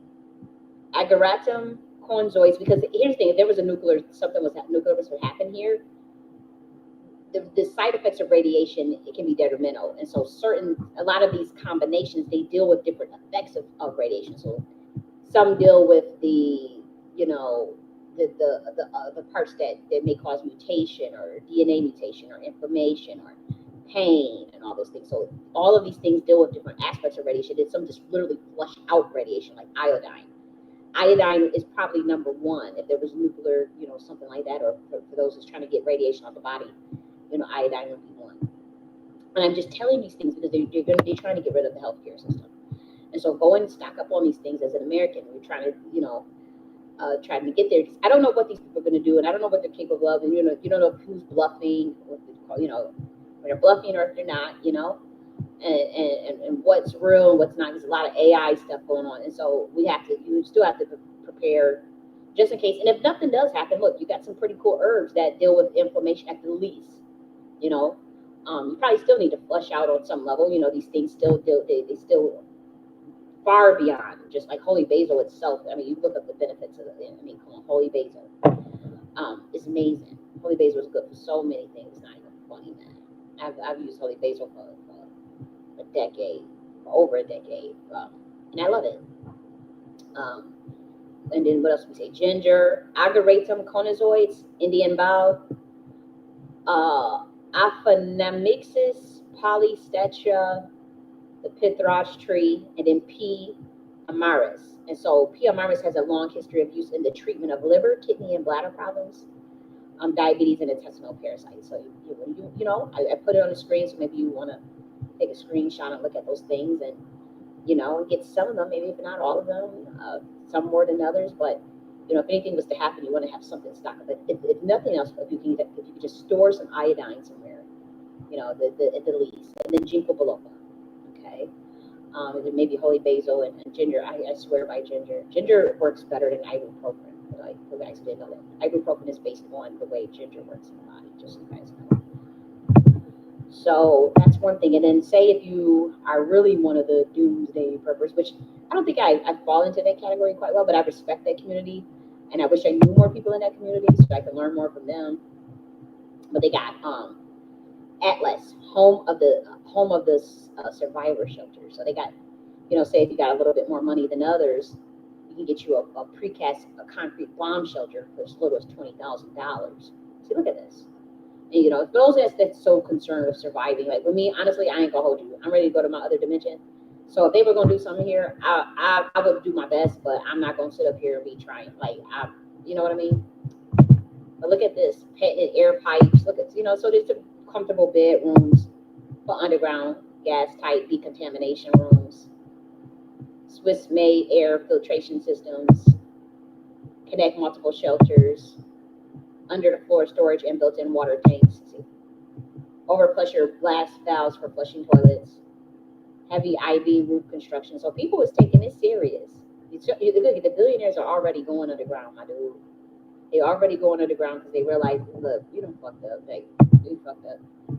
ageratum cornzoids. Because here's the thing: if there was nuclear was to happen here, the side effects of radiation, it can be detrimental. And so a lot of these combinations, they deal with different effects of radiation. So some deal with the parts that may cause mutation or DNA mutation or inflammation or pain and all those things. So all of these things deal with different aspects of radiation. And some just literally flush out radiation, like iodine. Iodine is probably number one if there was nuclear, something like that, or for those who's trying to get radiation off the body. Iodine would be one. And I'm just telling these things because they're trying to get rid of the healthcare system. And so go and stock up on these things as an American. We're trying to, trying to get there. I don't know what these people are going to do, and I don't know what they're capable of. And you don't know who's bluffing, when they're bluffing or if they're not, and what's real and what's not. There's a lot of AI stuff going on, and so you still have to prepare just in case. And if nothing does happen, look, you got some pretty cool herbs that deal with inflammation at the least. You probably still need to flush out on some level. You know, these things still do, they still far beyond just like holy basil itself. I mean, you look up the benefits of it. I mean, come on, holy basil. It's amazing. Holy basil is good for so many things. It's not even funny, man. I've used holy basil for a decade, for over a decade, and I love it. And then what else we say? Ginger, ageratum conozoids, Indian bow, Affirmations, polystatia, the pithrosh tree, and then P. amaris. And so P. amaris has a long history of use in the treatment of liver, kidney, and bladder problems, diabetes, and intestinal parasites. So you know, I put it on the screen, so maybe you want to take a screenshot and look at those things, and you know, get some of them, maybe if not all of them, some more than others. But you know, if anything was to happen, you want to have something stocked. But if nothing else, if you could just store some iodine somewhere, you know, at the least, and then ginkgo biloba, okay. And then maybe holy basil and ginger. I swear by ginger. Ginger works better than ibuprofen. Like, you guys didn't know that. Ibuprofen is based on the way ginger works in the body, just so you guys know. So that's one thing. And then say if you are really one of the doomsday preppers, which I don't think I fall into that category quite well, but I respect that community. And I wish I knew more people in that community so I could learn more from them. But they got Atlas, home of the survivor shelter. So they got, you know, say if you got a little bit more money than others, you can get you a precast, a concrete bomb shelter for as little as $20,000. See, look at this. And, you know, for those that's so concerned with surviving, like with me, honestly, I ain't gonna hold you. I'm ready to go to my other dimension. So if they were gonna do something here, I would do my best, but I'm not gonna sit up here and be trying. Like, you know what I mean? But look at this, patented air pipes. Look at, you know, so there's some comfortable bedrooms for underground gas type decontamination rooms, Swiss-made air filtration systems, connect multiple shelters, under the floor storage and built-in water tanks. See? Overpressure blast valves for flushing toilets, heavy IV roof construction. So people was taking this serious. The billionaires are already going underground, my dude. They're already going underground because they realize, look, you done fucked up. You fucked up.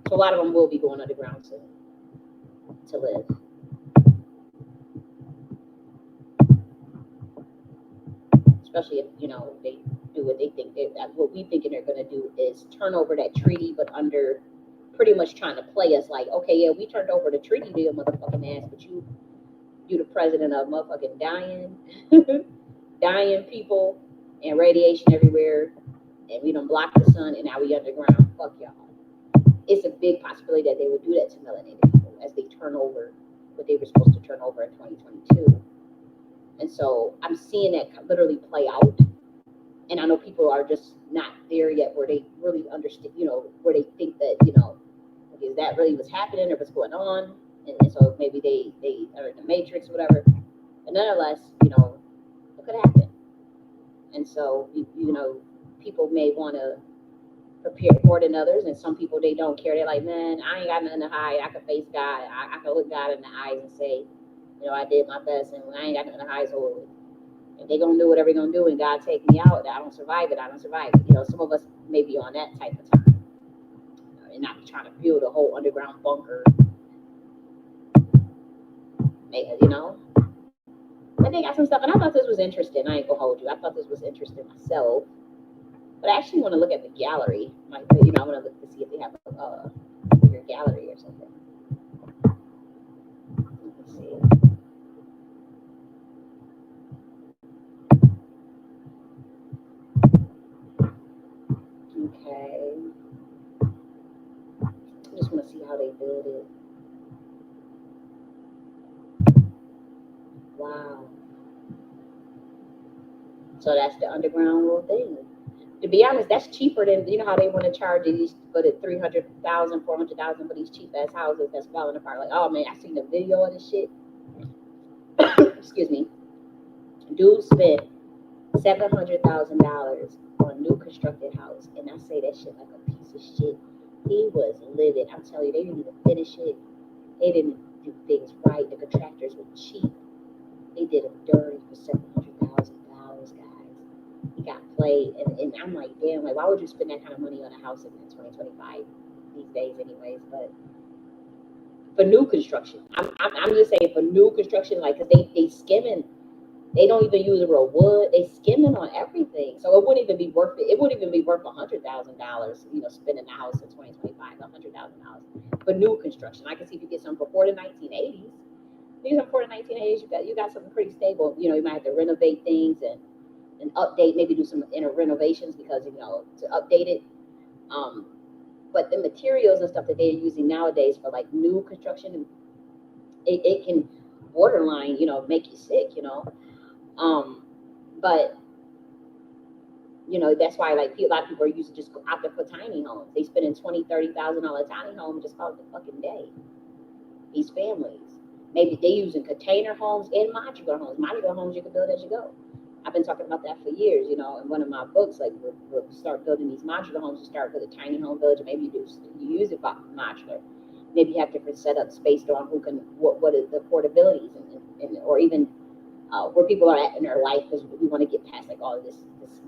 So a lot of them will be going underground to live. Especially if, you know, they do what they think. What we thinking they're going to do is turn over that treaty, but under pretty much trying to play us like, okay, yeah, we turned over the treaty to your motherfucking ass, but you the president of motherfucking dying people and radiation everywhere, and we don't block the sun, and now we underground. Fuck y'all. It's a big possibility that they would do that to melanated people as they turn over what they were supposed to turn over in 2022. And so I'm seeing that literally play out. And I know people are just not there yet where they really understand, you know, where they think that, you know, okay, is that really what's happening or what's going on? And so maybe they are in the matrix or whatever. But nonetheless, you know, it could happen. And so, you know, people may want to prepare more than others. And some people, they don't care. They're like, man, I ain't got nothing to hide. I can face God. I can look God in the eyes and say, you know, I did my best and I ain't got nothing to hide. So if they're going to do whatever they're going to do and God take me out, I don't survive it. I don't survive it. You know, some of us may be on that type of time and not trying to build a whole underground bunker. You know, but they got some stuff. And I thought this was interesting. I ain't going to hold you. I thought this was interesting myself. But I actually want to look at the gallery. Like, you know, I want to look to see if they have a bigger gallery or something. Let's see. Okay. I just want to see how they build it. Wow. So that's the underground little thing. To be honest, that's cheaper than, you know how they want to charge these for the $300,000, $400,000 for these cheap ass houses that's falling apart. Like, oh man, I seen a video of this shit. Excuse me. Dude spent $700,000 on a new constructed house, and I say that shit like a piece of shit. He was livid. I'm telling you, they didn't even finish it. They didn't do things right. The contractors were cheap. They did him dirty for $700,000, guys. He got played, and I'm like, damn, like, why would you spend that kind of money on a house in 2025? these days, anyways. But for new construction, I'm just saying for new construction, like, cause they skimming. They don't even use real wood. They skimming on everything, so it wouldn't even be worth it. It wouldn't even be worth $100,000. You know, spending the house in 2025, $100,000 for new construction. I can see if you get something before the 1980s. You get something before the 1980s, you got something pretty stable. You know, you might have to renovate things and update, maybe do some inner renovations because, you know, to update it. But the materials and stuff that they're using nowadays for like new construction, it can borderline, you know, make you sick, you know. But you know, that's why like a lot of people are used to just go out there for tiny homes. They spending $20,000-$30,000 tiny home just call it the fucking day. These families, maybe they using container homes and modular homes. Modular homes you can build as you go. I've been talking about that for years, you know. In one of my books, like we'll start building these modular homes. You start with a tiny home village, and maybe you use it modular. Maybe you have different setups based on who can what is the affordabilities and or even where people are at in their life, because we want to get past like all of this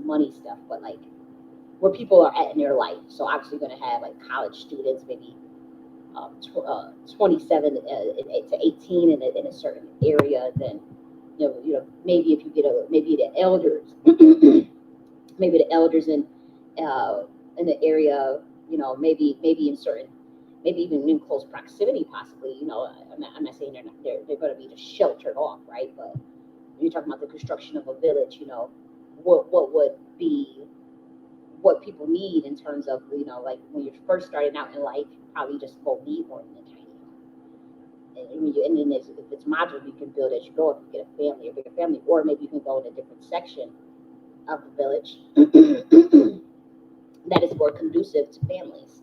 money stuff, but like where people are at in their life. So obviously you're going to have like college students, maybe 27 to 18 in a certain area. Then you know maybe if you get maybe the elders, maybe the elders in the area, you know, maybe in certain, maybe even in close proximity, possibly. You know, I'm not saying they're going to be just sheltered off, right? But you're talking about the construction of a village, you know, what would be what people need in terms of, you know, like when you're first starting out in life, you probably just won't need more than a tiny home. And then if it's modular, you can build as you go. If you get a family, a bigger family, or maybe you can go in a different section of the village that is more conducive to families.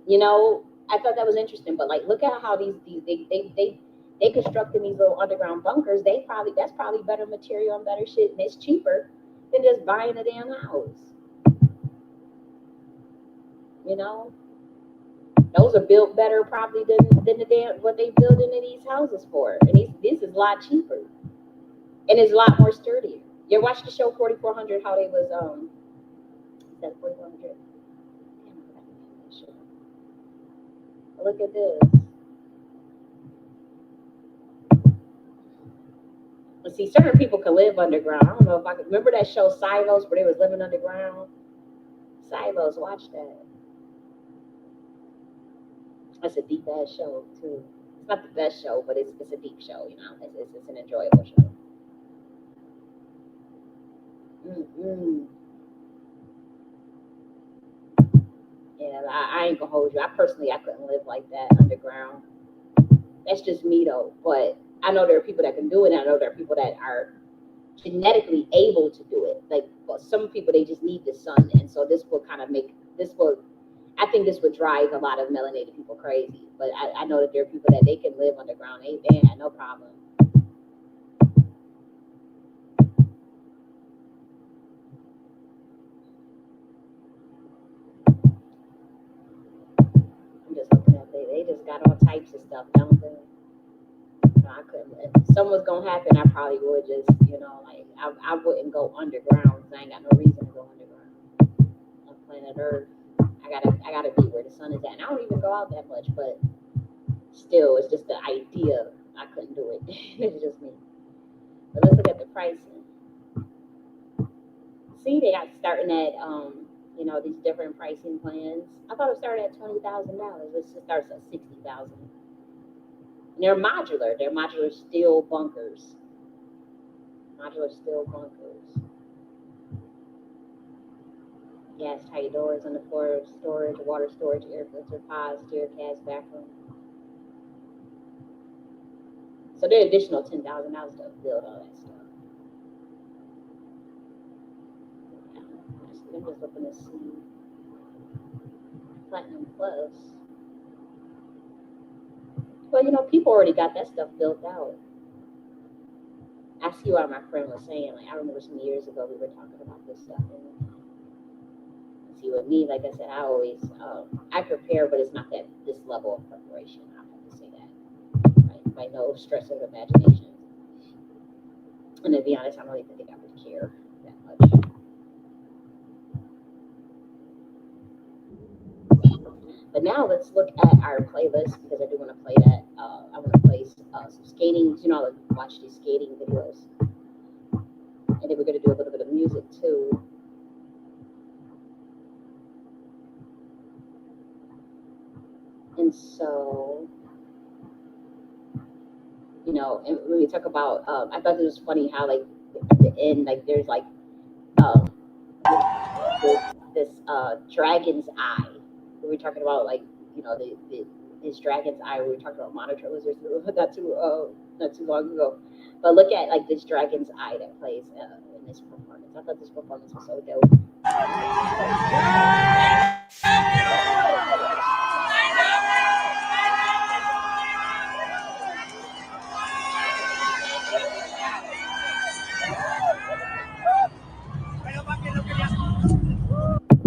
You know, I thought that was interesting, but like, look at how they constructing these little underground bunkers. That's probably better material and better shit, and it's cheaper than just buying a damn house. You know, those are built better probably than the damn what they build into these houses for, and this is a lot cheaper, and it's a lot more sturdier. You watch the show 4400? How they was is that 4400? Look at this. See, certain people can live underground. I don't know if I can remember that show Silos where they was living underground. Silos, watch that. That's a deep ass show too. It's not the best show, but it's a deep show. You know, it's an enjoyable show. Yeah, I ain't gonna hold you. I couldn't live like that underground. That's just me though. But I know there are people that can do it. And I know there are people that are genetically able to do it. Like, well, some people, they just need the sun, and so I think this would drive a lot of melanated people crazy. But I know that there are people that they can live underground. They had no problem. I'm just looking at they just got all types of stuff, don't they? So I couldn't. If something was gonna happen, I probably would just, you know, like I wouldn't go underground because I ain't got no reason to go underground on planet Earth. I gotta be where the sun is at. And I don't even go out that much, but still, it's just the idea. I couldn't do it. It's just me. But let's look at the pricing. See, they got starting at you know, these different pricing plans. I thought it started at $20,000. It starts at $60,000. And they're modular. They're modular steel bunkers. Modular steel bunkers. Gas tight doors on the floor, storage, water storage, air filter, pods, stair cast, bathroom. So they're additional $10,000 to build all that stuff. I'm just looking to see Platinum Plus. Well, you know, people already got that stuff built out. I see why my friend was saying, like, I remember some years ago we were talking about this stuff. And see, with me, like I said, I always, I prepare, but it's not this level of preparation. I have to say that. Right? By no stretch of imagination. And to be honest, I don't even think I would care that much. But now let's look at our playlist because I do want to play that. I want to play some skating. You know, I watch these skating videos, and then we're going to do a little bit of music too. And so, you know, and when we talk about, I thought it was funny how like at the end, like there's like this dragon's eye. We were talking about like, you know, this dragon's eye. We were talking about monitor lizards not too long ago. But look at like this dragon's eye that plays in this performance. I thought this performance was so dope.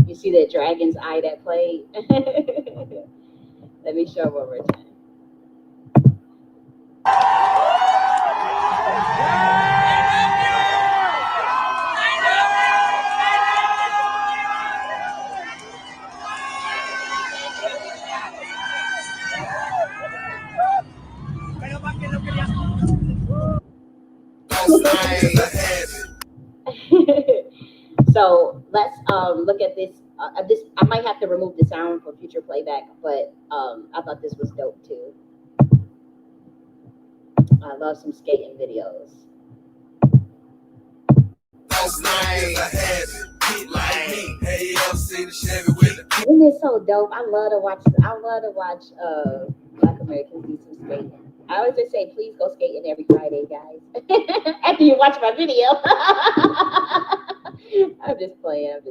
You see that dragon's eye that played? Let me show one more time. So let's look at this. This I might have to remove the sound for future playback, but I thought this was dope too. I love some skating videos. Isn't it so dope? I love to watch Black Americans do some skating. I always just say, please go skating every Friday, guys. After you watch my video. I'm just playing.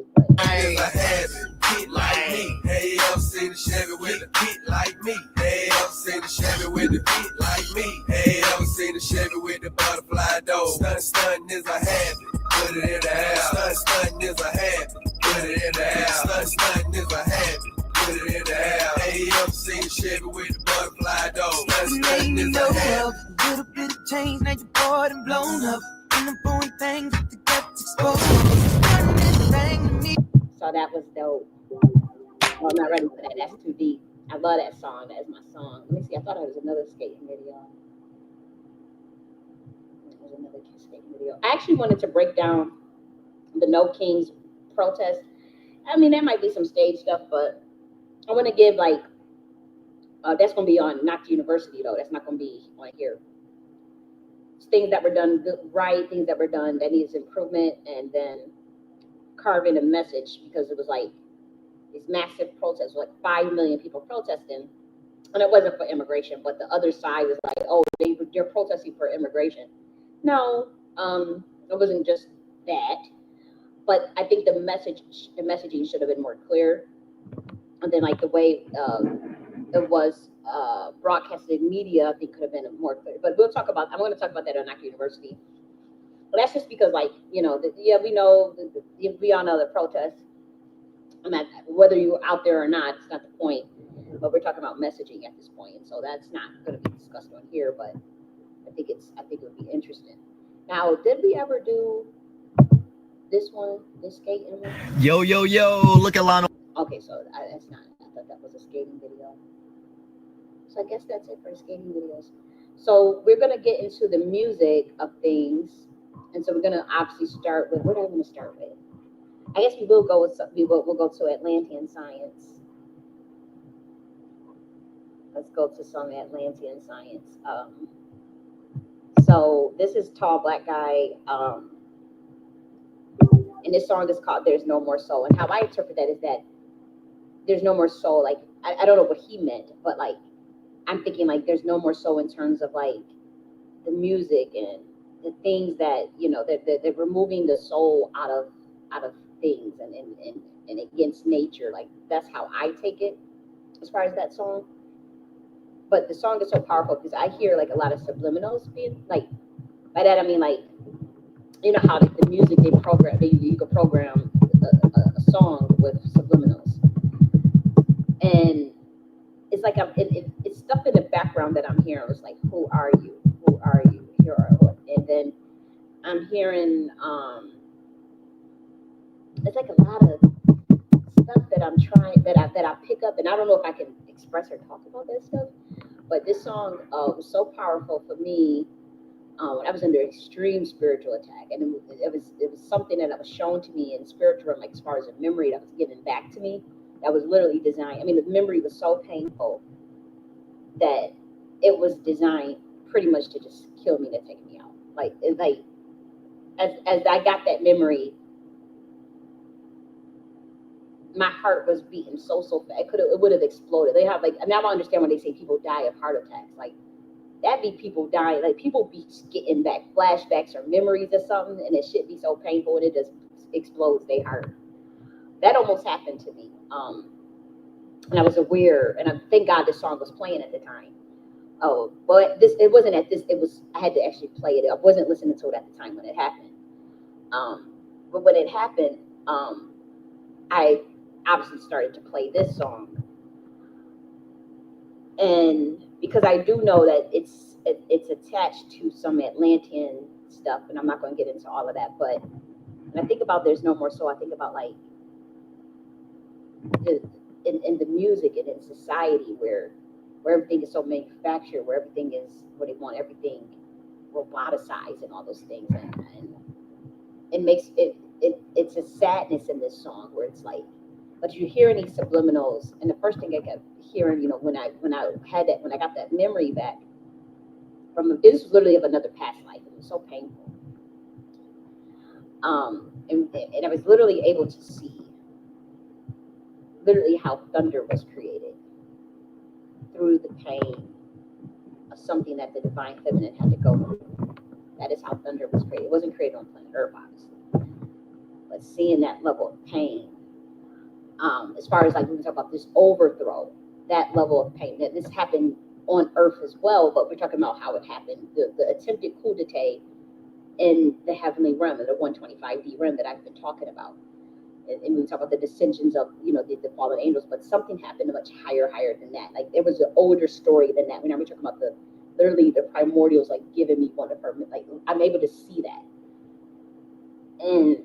Get like me. Hey, I'm seeing the Chevy with the beat like me. Hey, I'm seeing the Chevy with the beat like me. Hey, I'm seeing the Chevy with the butterfly door. Stun is a habit. Put it in the air. Stun is a habit. Put it in the air. Stun is a habit. Put it in the air. Hey, I'm seeing the Chevy with the butterfly door. Stun is a habit. A little bit of change, now you're bored and blown up. And I'm doing things that the depths exposed. So that was dope. Oh, I'm not ready for that. That's too deep. I love that song. That's my song. Let me see. I thought it was another skating video. It was another skating video. I actually wanted to break down the No Kings protest. I mean, there might be some stage stuff, but I want to give like that's going to be on Nakhti University though. That's not going to be on here. It's things that were done right, things that were done that needs improvement, and then carve in a message because it was like these massive protests, like 5 million people protesting, and it wasn't for immigration, but the other side was like, oh, they're protesting for immigration. No, it wasn't just that, but I think the messaging should have been more clear, and then like the way it was broadcasted in media, I think could have been more clear. But I'm going to talk about that on Nakhti University. But that's just because, like, you know, we know we all know the protests. I'm not, whether you're out there or not, it's not the point. But we're talking about messaging at this point, and so that's not going to be discussed on here. But I think it would be interesting. Now, did we ever do this skating one? Yo, look at Lionel. Okay, so that's not. I thought that was a skating video. So I guess that's it for skating videos. So we're gonna get into the music of things. And so we're gonna obviously start with, what am I gonna start with? I guess we'll go to Atlantean science. Let's go to some Atlantean science. So this is Tall Black Guy, and this song is called "There's No More Soul." And how I interpret that is that there's no more soul. Like I don't know what he meant, but like I'm thinking like there's no more soul in terms of like the music and the things that, you know, they're removing the soul out of things and against nature. Like that's how I take it as far as that song. But the song is so powerful because I hear like a lot of subliminals being like, by that I mean like, you know how the music you can program a song with subliminals, and it's like it's stuff in the background that I'm hearing. It's like, who are you? Who are you? Here are you. And then I'm hearing it's like a lot of stuff that I'm trying that I pick up, and I don't know if I can express or talk about that stuff. But this song was so powerful for me when I was under extreme spiritual attack, and it was something that was shown to me in spiritual, like as far as a memory that was given back to me, that was literally designed. I mean, the memory was so painful that it was designed pretty much to just kill me, to take me out. Like as I got that memory, my heart was beating so fast. It would have exploded. They have like, I mean, I don't understand when they say people die of heart attacks. Like that be people dying. Like people be getting back flashbacks or memories or something, and it should be so painful, and it just explodes their heart. That almost happened to me. And I was aware, and I thank God this song was playing at the time. Oh, but it wasn't at this. It was, I had to actually play it. I wasn't listening to it at the time when it happened. But when it happened, I obviously started to play this song, and because I do know that it's attached to some Atlantean stuff, and I'm not going to get into all of that. But when I think about There's No More Soul, I think about like in the music and in society where everything is so manufactured, where everything is what they want, everything roboticized and all those things, and it makes it's a sadness in this song where it's like, but you're hearing these subliminals, and the first thing I kept hearing, you know, when I got that memory back from this was literally of another past life. It was so painful, and I was literally able to see literally how thunder was created through the pain of something that the divine feminine had to go through. That is how thunder was created. It wasn't created on planet Earth, obviously, but seeing that level of pain, as far as like when we talk about this overthrow, that level of pain, that this happened on Earth as well, but we're talking about how it happened, the attempted coup d'etat in the heavenly realm, in the 125D realm that I've been talking about. And we talk about the dissensions of, you know, the fallen angels, but something happened much higher than that. Like there was an older story than that. When we're talking about literally the primordials, like giving me one of her, like I'm able to see that. And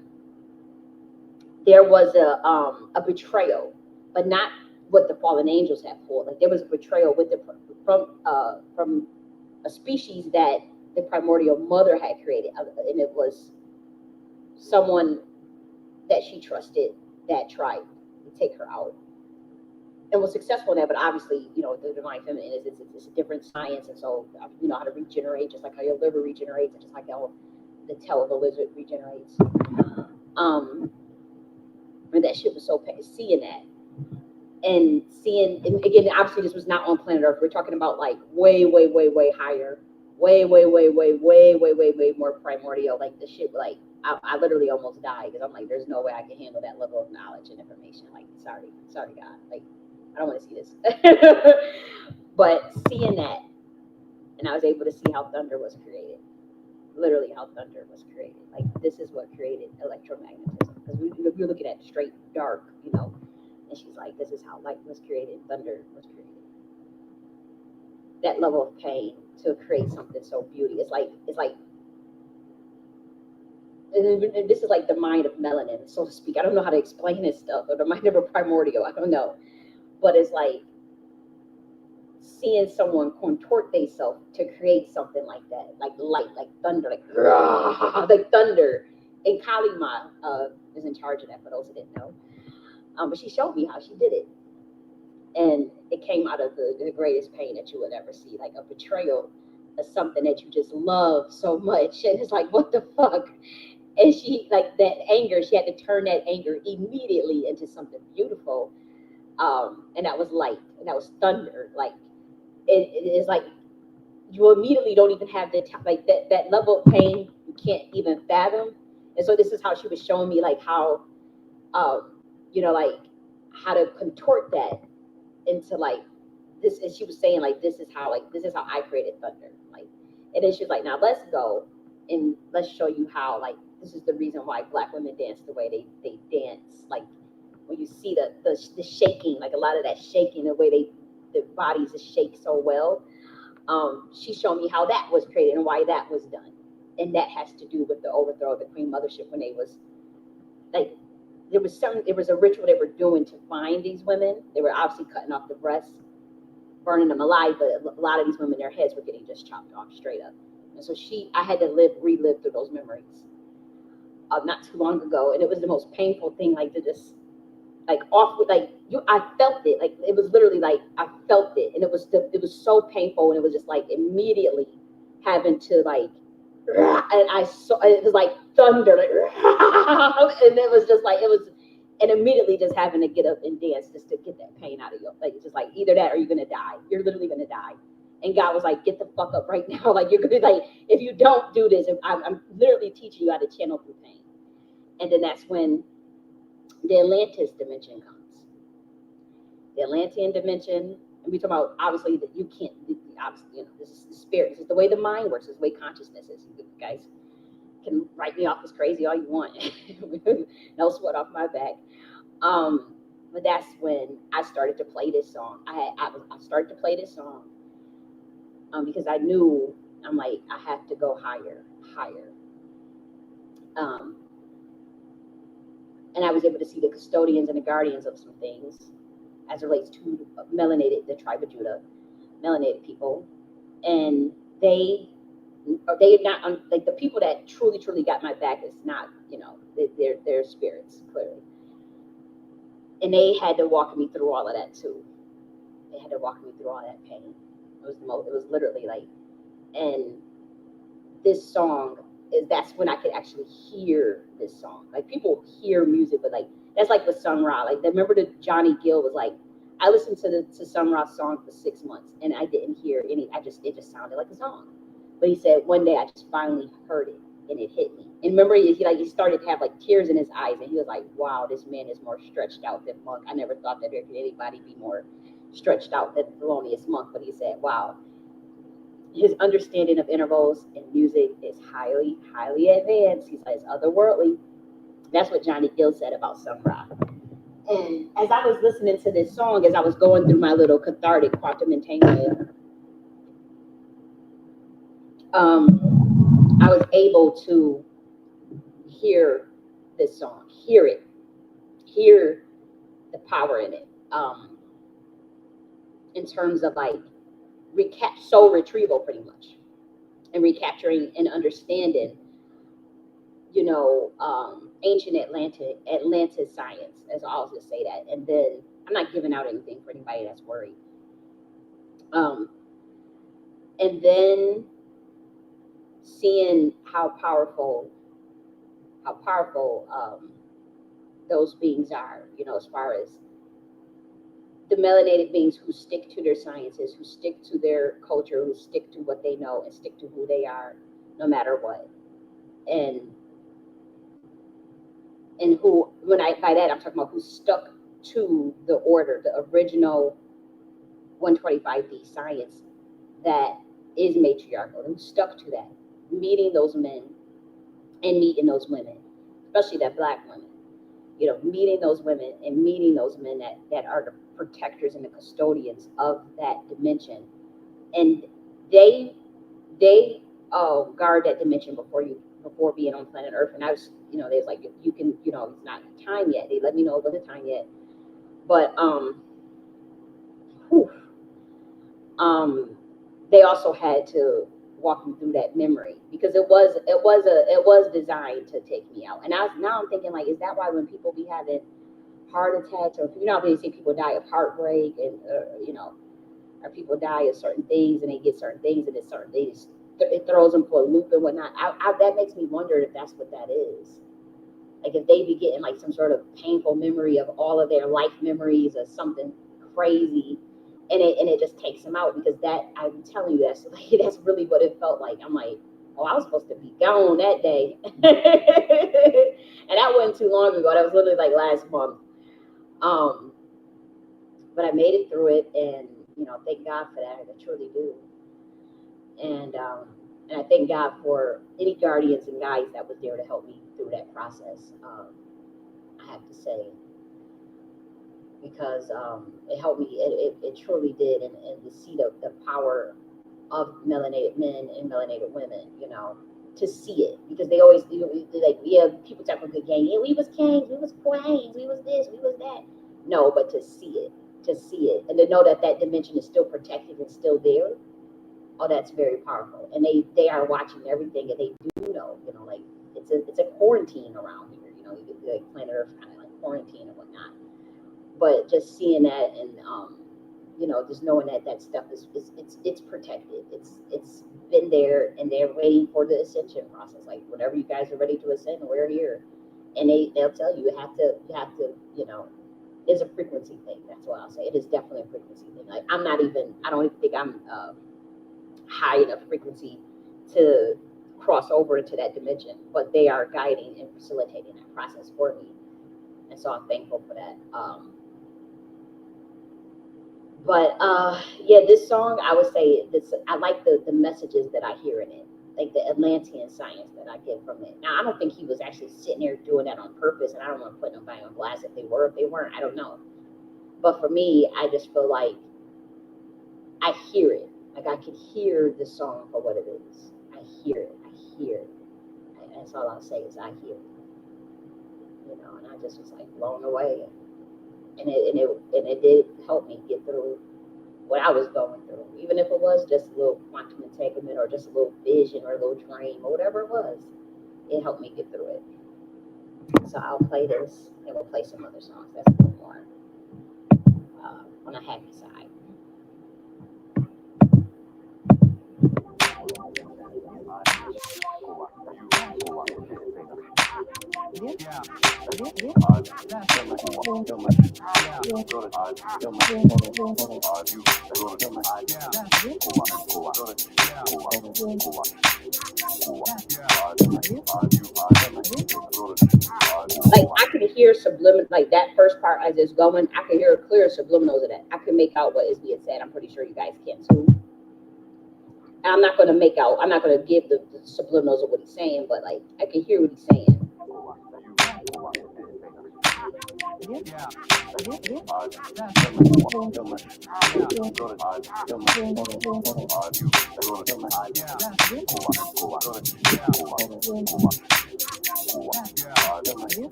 there was a betrayal, but not what the fallen angels had pulled. Like there was a betrayal from a species that the primordial mother had created, and it was someone that she trusted that tried to take her out, and was successful in that. But obviously, you know, the divine feminine it's a different science, and so you know how to regenerate, just like how your liver regenerates, and just like how the tail of a lizard regenerates. And that shit was so seeing that, and seeing, and again, obviously this was not on planet Earth. We're talking about like way higher, way more primordial. Like the shit, like I literally almost died because I'm like, there's no way I can handle that level of knowledge and information. Like, sorry God, like I don't want to see this. But seeing that, and I was able to see how thunder was created. Literally how thunder was created. Like this is what created electromagnetism. Because we're looking at straight dark, you know. And she's like, this is how light was created, thunder was created. That level of pain to create something so beautiful. It's like and this is like the mind of melanin, so to speak. I don't know how to explain this stuff, or the mind of a primordial, I don't know. But it's like seeing someone contort themselves to create something like that, like light, like thunder, like thunder. And Kalima is in charge of that, for those who didn't know. But she showed me how she did it. And it came out of the greatest pain that you would ever see, like a betrayal of something that you just love so much. And it's like, what the fuck? And she, like that anger, she had to turn that anger immediately into something beautiful. And that was light, and that was thunder. Like, it is like, you immediately don't even have the like that level of pain you can't even fathom. And so this is how she was showing me like how you know, like how to contort that into like this. And she was saying like this is how I created thunder. Like, and then she was like, now let's go and let's show you how, like, this is the reason why Black women dance the way they dance. Like when you see the shaking, like a lot of that shaking, the way the bodies just shake so well. She showed me how that was created and why that was done. And that has to do with the overthrow of the Queen Mothership when they was like, there was a ritual they were doing to find these women. They were obviously cutting off the breasts, burning them alive, but a lot of these women, their heads were getting just chopped off straight up. And so I had to relive through those memories not too long ago, and it was the most painful thing, like to just like off with I felt it, like it was literally like I felt it, and it was so painful, and it was just like immediately having to like, and I saw it was like thunder, like, and it was just like it was, and immediately just having to get up and dance just to get that pain out of you, like it's just like either that or you're gonna die, you're literally gonna die. And God was like, get the fuck up right now, like you're gonna like if you don't do this, I'm literally teaching you how to channel through pain. And then that's when the Atlantis dimension comes. The Atlantean dimension, and we talk about obviously that you can't, obviously, this is the spirit, this is the way the mind works, this is the way consciousness is. You guys can write me off as crazy all you want. No sweat off my back. But that's when I started to play this song. I started to play this song because I knew, I'm like, I have to go higher. And I was able to see the custodians and the guardians of some things as it relates to the tribe of Judah, melanated people. And they not, like the people that truly got my back is not, they're spirits, clearly. And they had to walk me through all of that too. They had to walk me through all that pain. It was literally like, and this song, that's when I could actually hear this song. Like people hear music, but like that's like with Sun Ra. Like remember the Johnny Gill was like, I listened to Sun Ra's song for 6 months and I didn't hear any. It just sounded like a song. But he said one day I just finally heard it and it hit me. And remember he started to have like tears in his eyes and he was like, wow, this man is more stretched out than Monk. I never thought that there could anybody be more stretched out than Thelonious Monk. But he said, wow, his understanding of intervals and music is highly advanced. He says otherworldly. That's what Johnny Gill said about Sun Ra. And as I was listening to this song, as I was going through my little cathartic quantum entanglement, I was able to hear this song, hear the power in it, in terms of like soul retrieval, pretty much, and recapturing and understanding, ancient Atlantis science, as I'll just say that. And then I'm not giving out anything for anybody that's worried. And then seeing how powerful those beings are, as far as the melanated beings who stick to their sciences, who stick to their culture, who stick to what they know and stick to who they are, no matter what. And who, by that I'm talking about who stuck to the order, the original 125D science that is matriarchal, who stuck to that, meeting those men and meeting those women, especially that Black women, meeting those women and meeting those men that are the protectors and the custodians of that dimension. And they guard that dimension before being on planet Earth. And I was, they was like, you can, it's not time yet. They let me know it wasn't time yet. But they also had to walk me through that memory because it was designed to take me out. And now I'm thinking, like, is that why when people be having heart attacks, or they say people die of heartbreak, and or people die of certain things and they get certain things and it's certain things, it throws them for a loop and whatnot. That makes me wonder if that's what that is. Like if they be getting like some sort of painful memory of all of their life memories or something crazy, and it just takes them out, because that, I'm telling you, that's really what it felt like. I'm like, oh, I was supposed to be gone that day. And that wasn't too long ago. That was literally like last month. But I made it through it, and thank God for that. I truly do. And I thank God for any guardians and guides that was there to help me through that process. I have to say, because it helped me. It truly did, and to see the power of melanated men and melanated women, to see it, because they always like, yeah, people talk about good game. Yeah, we was kings, we was queens, we was this, we was that. No, but to see it, and to know that that dimension is still protected and still there. Oh, that's very powerful. And they are watching everything, and they do know, like it's a quarantine around here. Like planet Earth kind of like quarantine and whatnot. But just seeing that, and just knowing that that stuff is it's protected. It's been there, and they're waiting for the ascension process. Like whenever you guys are ready to ascend, we're here. And they'll tell you have to it's a frequency thing. That's what I'll say. It is definitely a frequency thing. Like I don't even think I'm high enough frequency to cross over into that dimension, but they are guiding and facilitating that process for me. And so I'm thankful for that. Yeah, this song, I would say this, I like the messages that I hear in it, like the Atlantean science that I get from it. Now, I don't think he was actually sitting there doing that on purpose, and I don't want to put nobody on blast if they weren't, I don't know. But for me, I just feel like I hear it. Like I can hear the song for what it is. I hear it. That's all I'll say is I hear it. And I just was like blown away. And it did help me get through what I was going through, even if it was just a little quantum entanglement or just a little vision or a little dream or whatever it was. It helped me get through it. So I'll play this, and we'll play some other songs. That's a little more on a happy side. Like I could hear subliminal, like that first part as it's going, I could hear clear subliminals of that. I could make out what is being said. I'm pretty sure you guys can too. I'm not going to give the subliminals of what he's saying, but like I can hear what he's saying.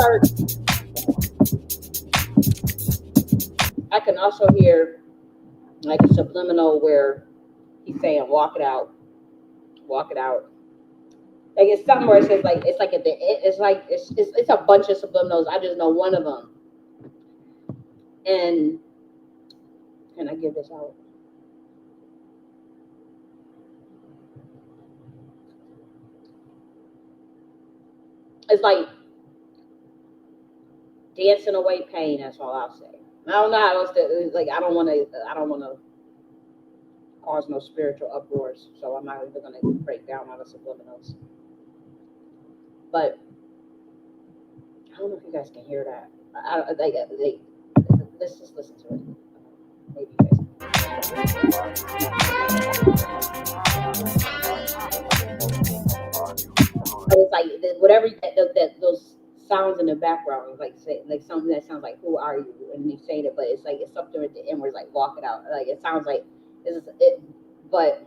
part, I can also hear like a subliminal where he's saying, walk it out. Walk it out. Like it's something where it says like it's like at the it's a bunch of subliminals. I just know one of them. And can I give this out? It's like dancing away pain. That's all I'll say. I don't know how else to like. I don't want to cause no spiritual uproars, so I'm not even going to break down all the subliminals. But I don't know if you guys can hear that. Let's just listen to it. Maybe you guys. But it's like whatever those sounds in the background, like something that sounds like "Who are you?" and he's saying it, but it's like it's something at the end where it's like "Walk it out." Like it sounds like this is it, but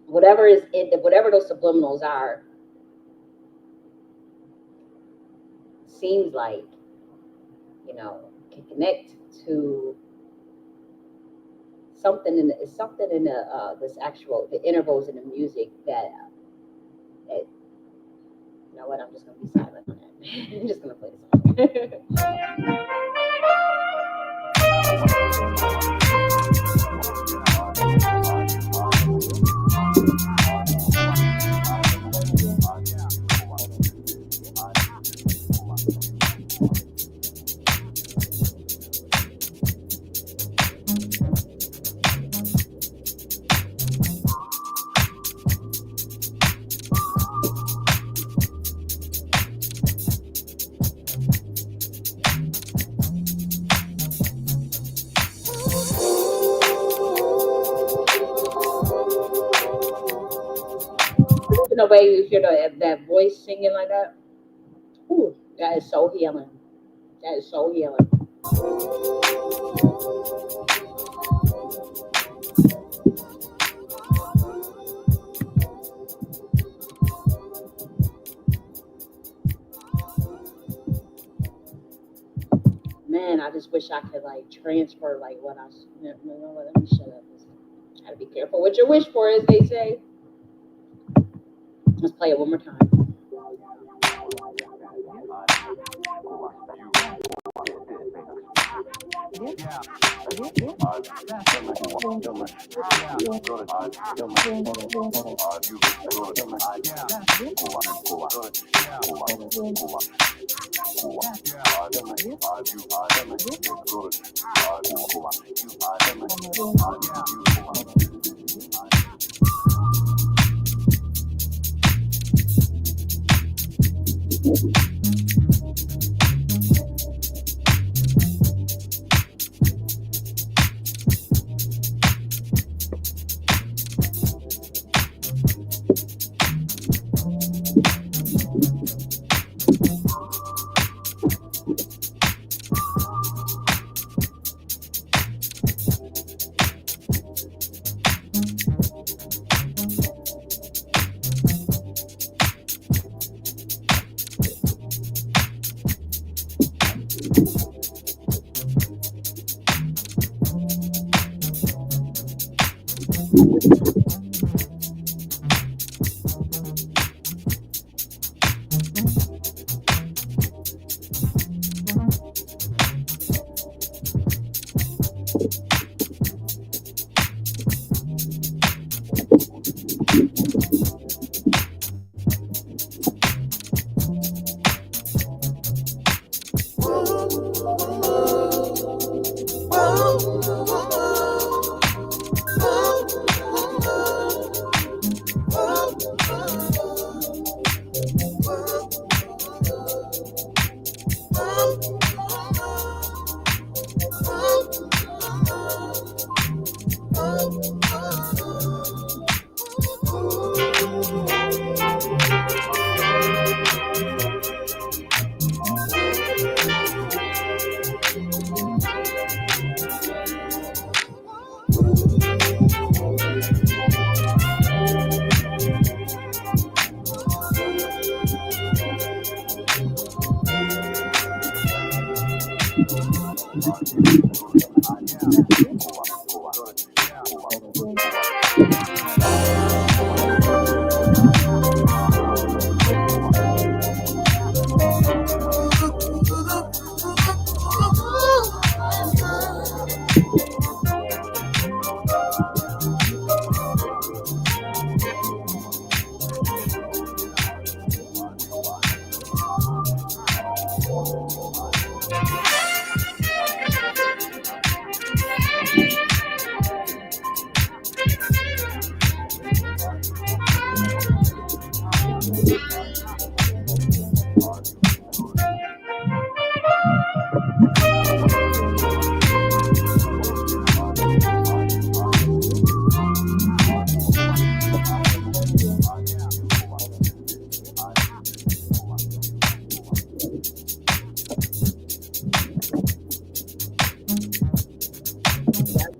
whatever those subliminals are, seems like, you know, can connect to something in the this actual the intervals in the music that you know what, I'm just gonna be silent on that. I'm just gonna play the song. The way you hear that voice singing like that, ooh, that is so healing. That is so healing. Man, I just wish I could like transfer like what I. You know what? Let me shut up. Gotta be careful what you wish for, as they say. Let's play it one more time. I'm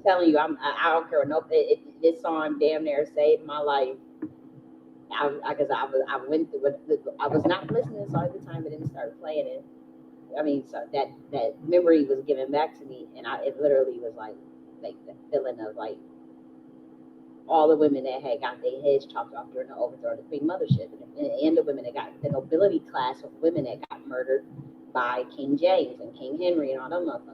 telling you, I don't care. Nope, this song damn near saved my life. I went through it. I was not listening to this all the time, but then started playing it. I mean, so that memory was given back to me, and it literally was like the feeling of like all the women that had got their heads chopped off during the overthrow of the Queen Mothership, and the women that got the nobility class of women that got murdered by King James and King Henry and all them motherfuckers.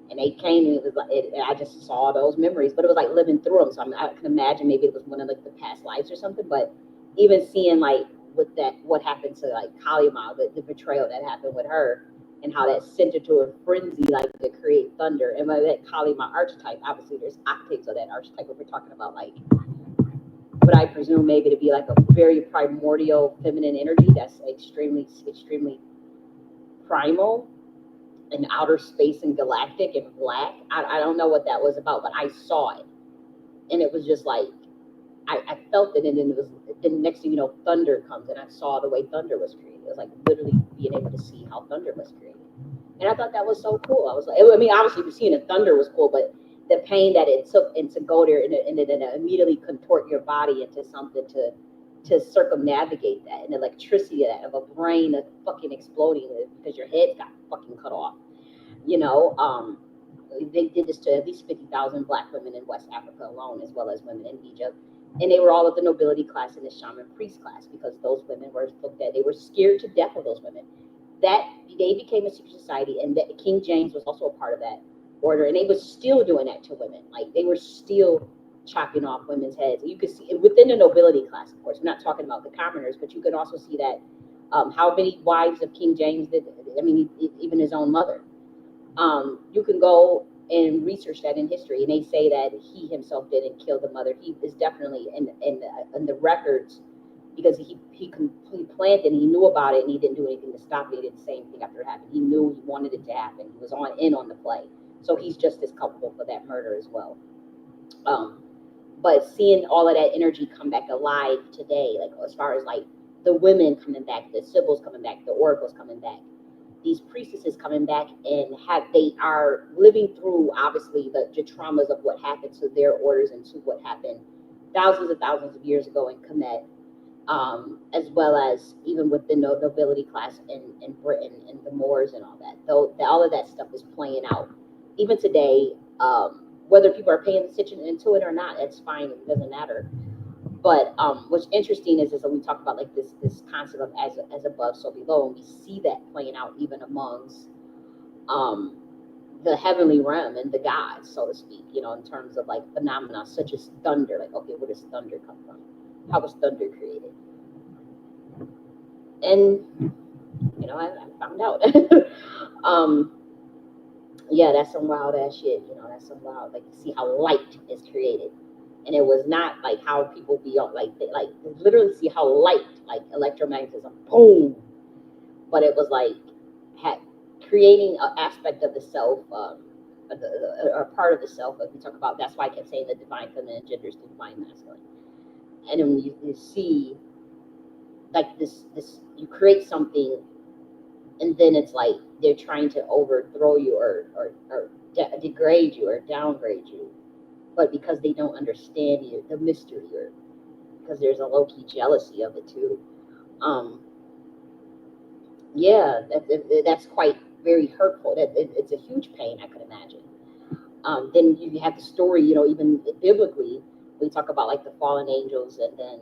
And they came, and it was like I just saw those memories, but it was like living through them. So I can imagine maybe it was one of like the past lives or something. But even seeing like with that, what happened to like Kalima, the betrayal that happened with her, and how that sent her to a frenzy, like to create thunder. And by that Kalima archetype, obviously there's octaves of that archetype. But we're talking about like what I presume maybe to be like a very primordial feminine energy that's extremely primal and outer space and galactic and black. I don't know what that was about, but I saw it, and it was just like I felt it, and then it was. Then next thing you know, thunder comes, and I saw the way thunder was created. It was like literally being able to see how thunder was created, and I thought that was so cool. I was like, I mean, obviously seeing the thunder was cool, but the pain that it took and to go there and then immediately contort your body into something to circumnavigate that, and the electricity of a brain fucking exploding because your head got fucking cut off. You know, they did this to at least 50,000 Black women in West Africa alone, as well as women in Egypt. And they were all of the nobility class and the shaman priest class, because those women were looked at, they were scared to death of those women. That they became a secret society, and that King James was also a part of that order, and they were still doing that to women. Like they were still chopping off women's heads. You could see it within the nobility class, of course. We're not talking about the commoners, but you could also see that how many wives of King James did. I mean, even his own mother. You can go and research that in history, and they say that he himself didn't kill the mother. He is definitely in the records, because he planned and he knew about it, and he didn't do anything to stop it. He did the same thing after it happened. He knew he wanted it to happen. He was on the play, so he's just as culpable for that murder as well. But seeing all of that energy come back alive today, like as far as like the women coming back, the sibyls coming back, the oracles coming back, these priestesses coming back, and they are living through obviously the traumas of what happened to their orders and to what happened thousands and thousands of years ago in Kemet, as well as even with the nobility class in Britain and the Moors and all that. Though all of that stuff is playing out even today. Whether people are paying attention into it or not, it's fine. It doesn't matter. But what's interesting is that we talk about like this concept of as above, so below, and we see that playing out even amongst the heavenly realm and the gods, so to speak. You know, in terms of like phenomena such as thunder. Like, okay, where does thunder come from? How was thunder created? And you know, I found out. Yeah, that's some wild ass shit. You know, that's some wild. Like, see how light is created. And it was not like how people be like literally see how light, like electromagnetism, boom. But it was like creating an aspect of the self, or part of the self that we talk about. That's why I kept saying the divine feminine gender is the divine masculine. And then you see like this, you create something, and then it's like they're trying to overthrow you or degrade you or downgrade you. But because they don't understand you, the mystery, or because there's a low-key jealousy of it too. Yeah, that's quite very hurtful. It's a huge pain, I could imagine. Then you have the story, even biblically, we talk about like the fallen angels and then,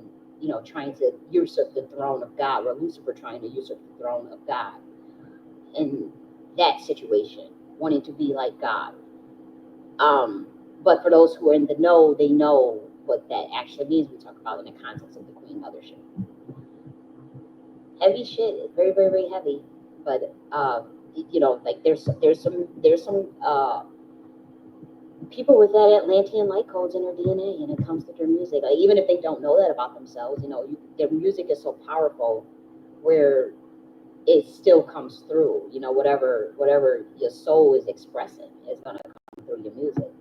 trying to usurp the throne of God, or Lucifer trying to usurp the throne of God in that situation, wanting to be like God. But for those who are in the know, they know what that actually means. We talk about in the context of the Queen Mothership. Heavy shit, very, very, very heavy. But like there's some people with that Atlantean light codes in their DNA, and it comes to their music. Like, even if they don't know that about themselves, their music is so powerful, where it still comes through. Whatever your soul is expressing is gonna come through your music.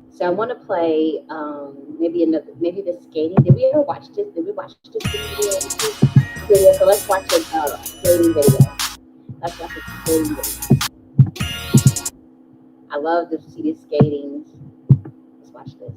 So I want to play maybe the skating. Did we ever watch this? Did we watch this video? So let's watch a skating video. Let's watch a skating video. I love to see these skatings. Let's watch this.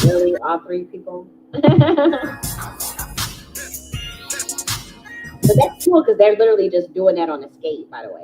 Really, all three people? But that's cool because they're literally just doing that on a skate, by the way.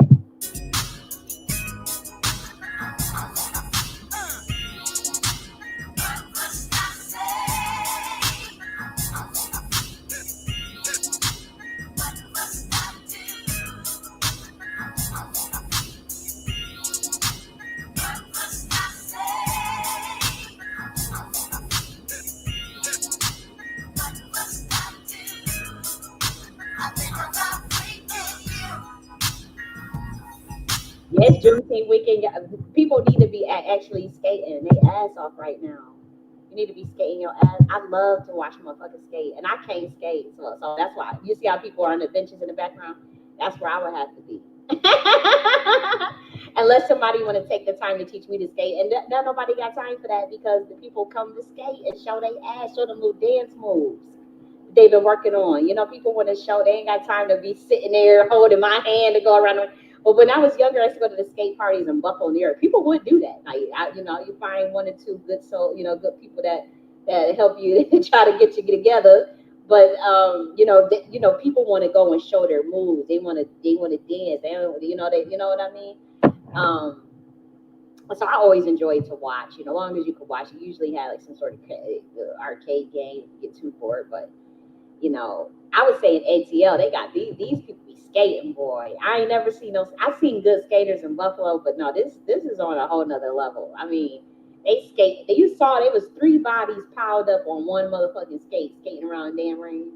Yes, Juneteenth weekend. People need to be actually skating their ass off right now. You need to be skating your ass. I love to watch motherfuckers skate, and I can't skate, so that's why you see how people are on the benches in the background. That's where I would have to be. Unless somebody want to take the time to teach me to skate, and nobody got time for that because the people come to skate and show their ass, show them little dance moves they've been working on. People want to show. They ain't got time to be sitting there holding my hand to go around. But when I was younger, I used to go to the skate parties in Buffalo, New York. People would do that. Like, you find one or two good good people that help you try to get you together. But people want to go and show their moves. They want to dance. They don't, you know what I mean. So I always enjoyed to watch. As long as you could watch, you usually had like some sort of arcade game. You get too bored, but I would say in ATL they got these people be skating, boy. I ain't never seen those. I've seen good skaters in Buffalo, but no, this is on a whole nother level. I mean, they skate. You saw there was 3 bodies piled up on one motherfucking skating around the damn ring.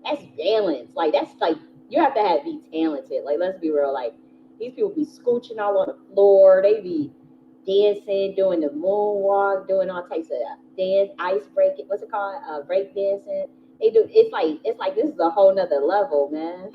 That's balance. Like that's like you have to be talented. Like let's be real. Like these people be scooching all on the floor. They be dancing, doing the moonwalk, doing all types of dance, ice breaking. What's it called? Break dancing. They do. It's like this is a whole nother level, man.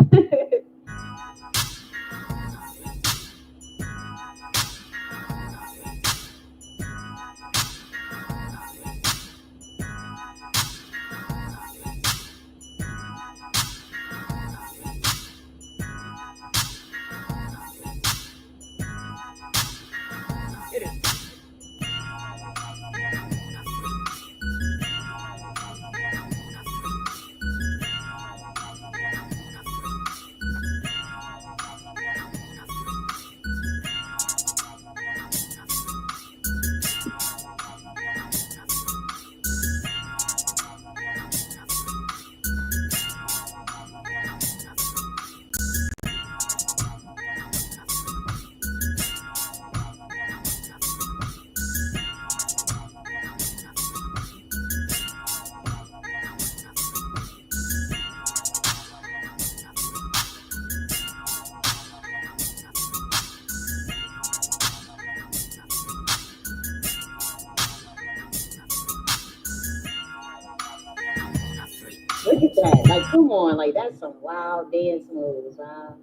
that. Like, come on, like that's some wild dance moves. Wow,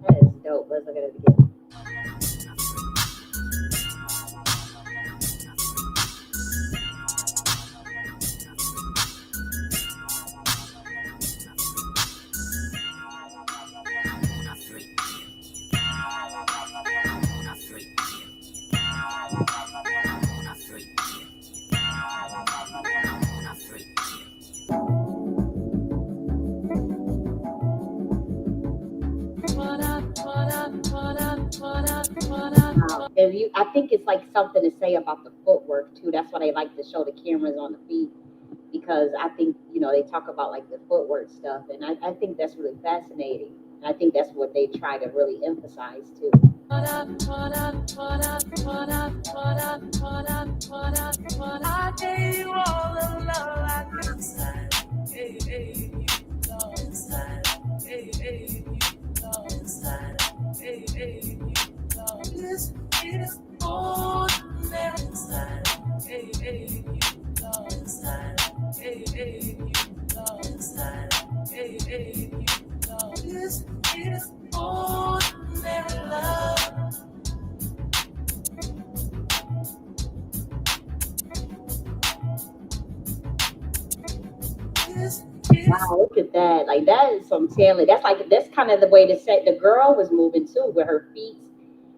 that is dope. Let's look at it again. If you, I think it's like something to say about the footwork too. That's why they like to show the cameras on the feet, because I think, you know, they talk about like the footwork stuff, and I think that's really fascinating. I think that's what they try to really emphasize too. I gave you all the love I could inside. Hey, hey, you know inside. Hey, hey, you know inside. Hey, hey, you know this is ordinary inside. Hey, hey, you know inside. Hey, hey, you know inside. Hey, hey, you know this is ordinary love. Wow, look at that. Like, that is some talent. That's kind of the way to say the girl was moving too, with her feet.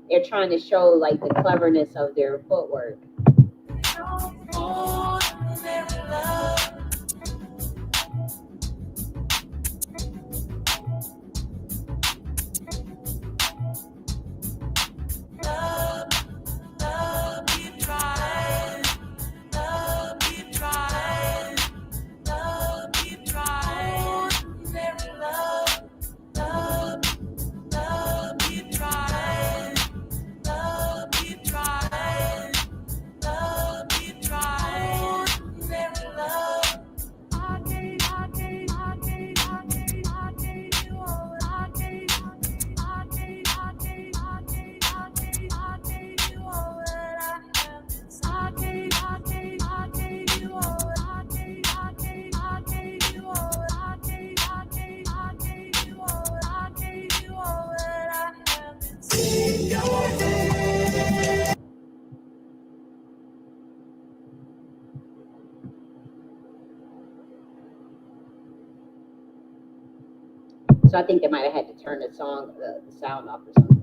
They're trying to show like the cleverness of their footwork. So I think they might have had to turn the sound off or something.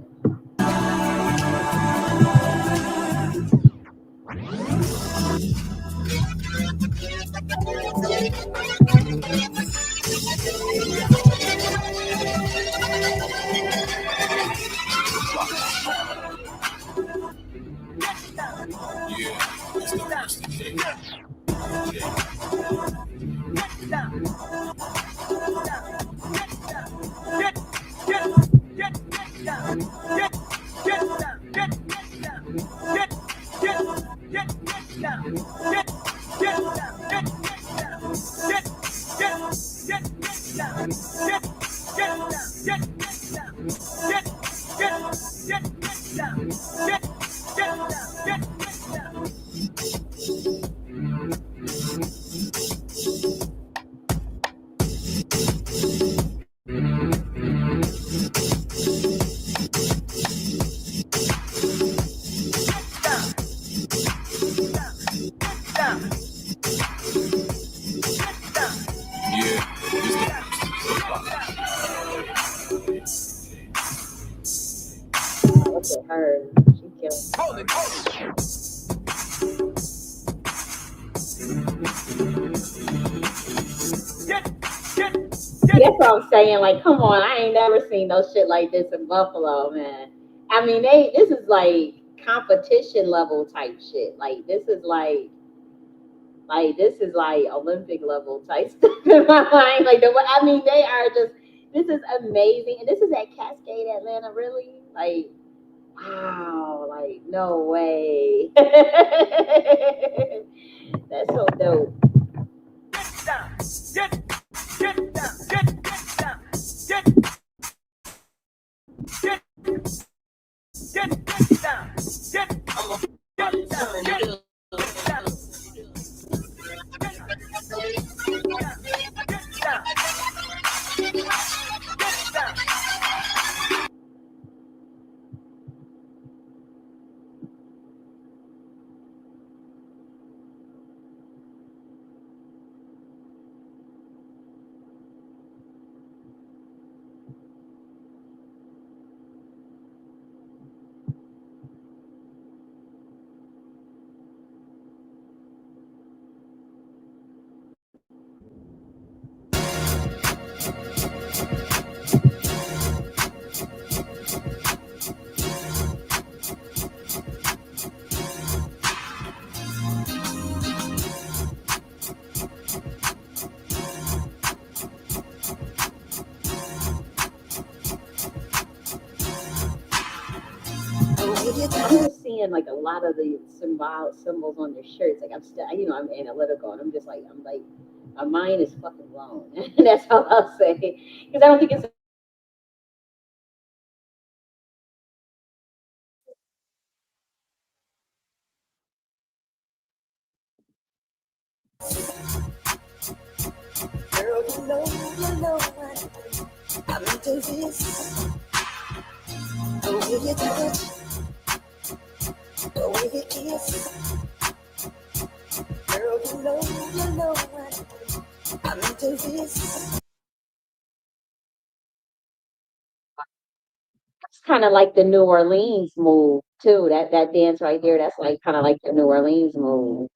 Look at her. She killed. That's what I'm saying. Like, come on, I ain't never seen no shit like this in Buffalo, man. I mean, this is like competition level type shit. Like, this is like Olympic level type stuff in my mind. Like, I mean, they are just. This is amazing, and this is at Cascade, Atlanta. Really, like, wow, like, no way. That's so dope. I'm just seeing like a lot of the symbols on their shirts. Like I'm still, I'm analytical, and I'm just like, my mind is fucking blown. That's all I'll say. Because I don't think it's. Girl, you know what? I'm into this. The way you touch, the way you kiss. Girl, you know what? I'm into this. It's kind of like the New Orleans move too. That dance right there. That's like kind of like the New Orleans move.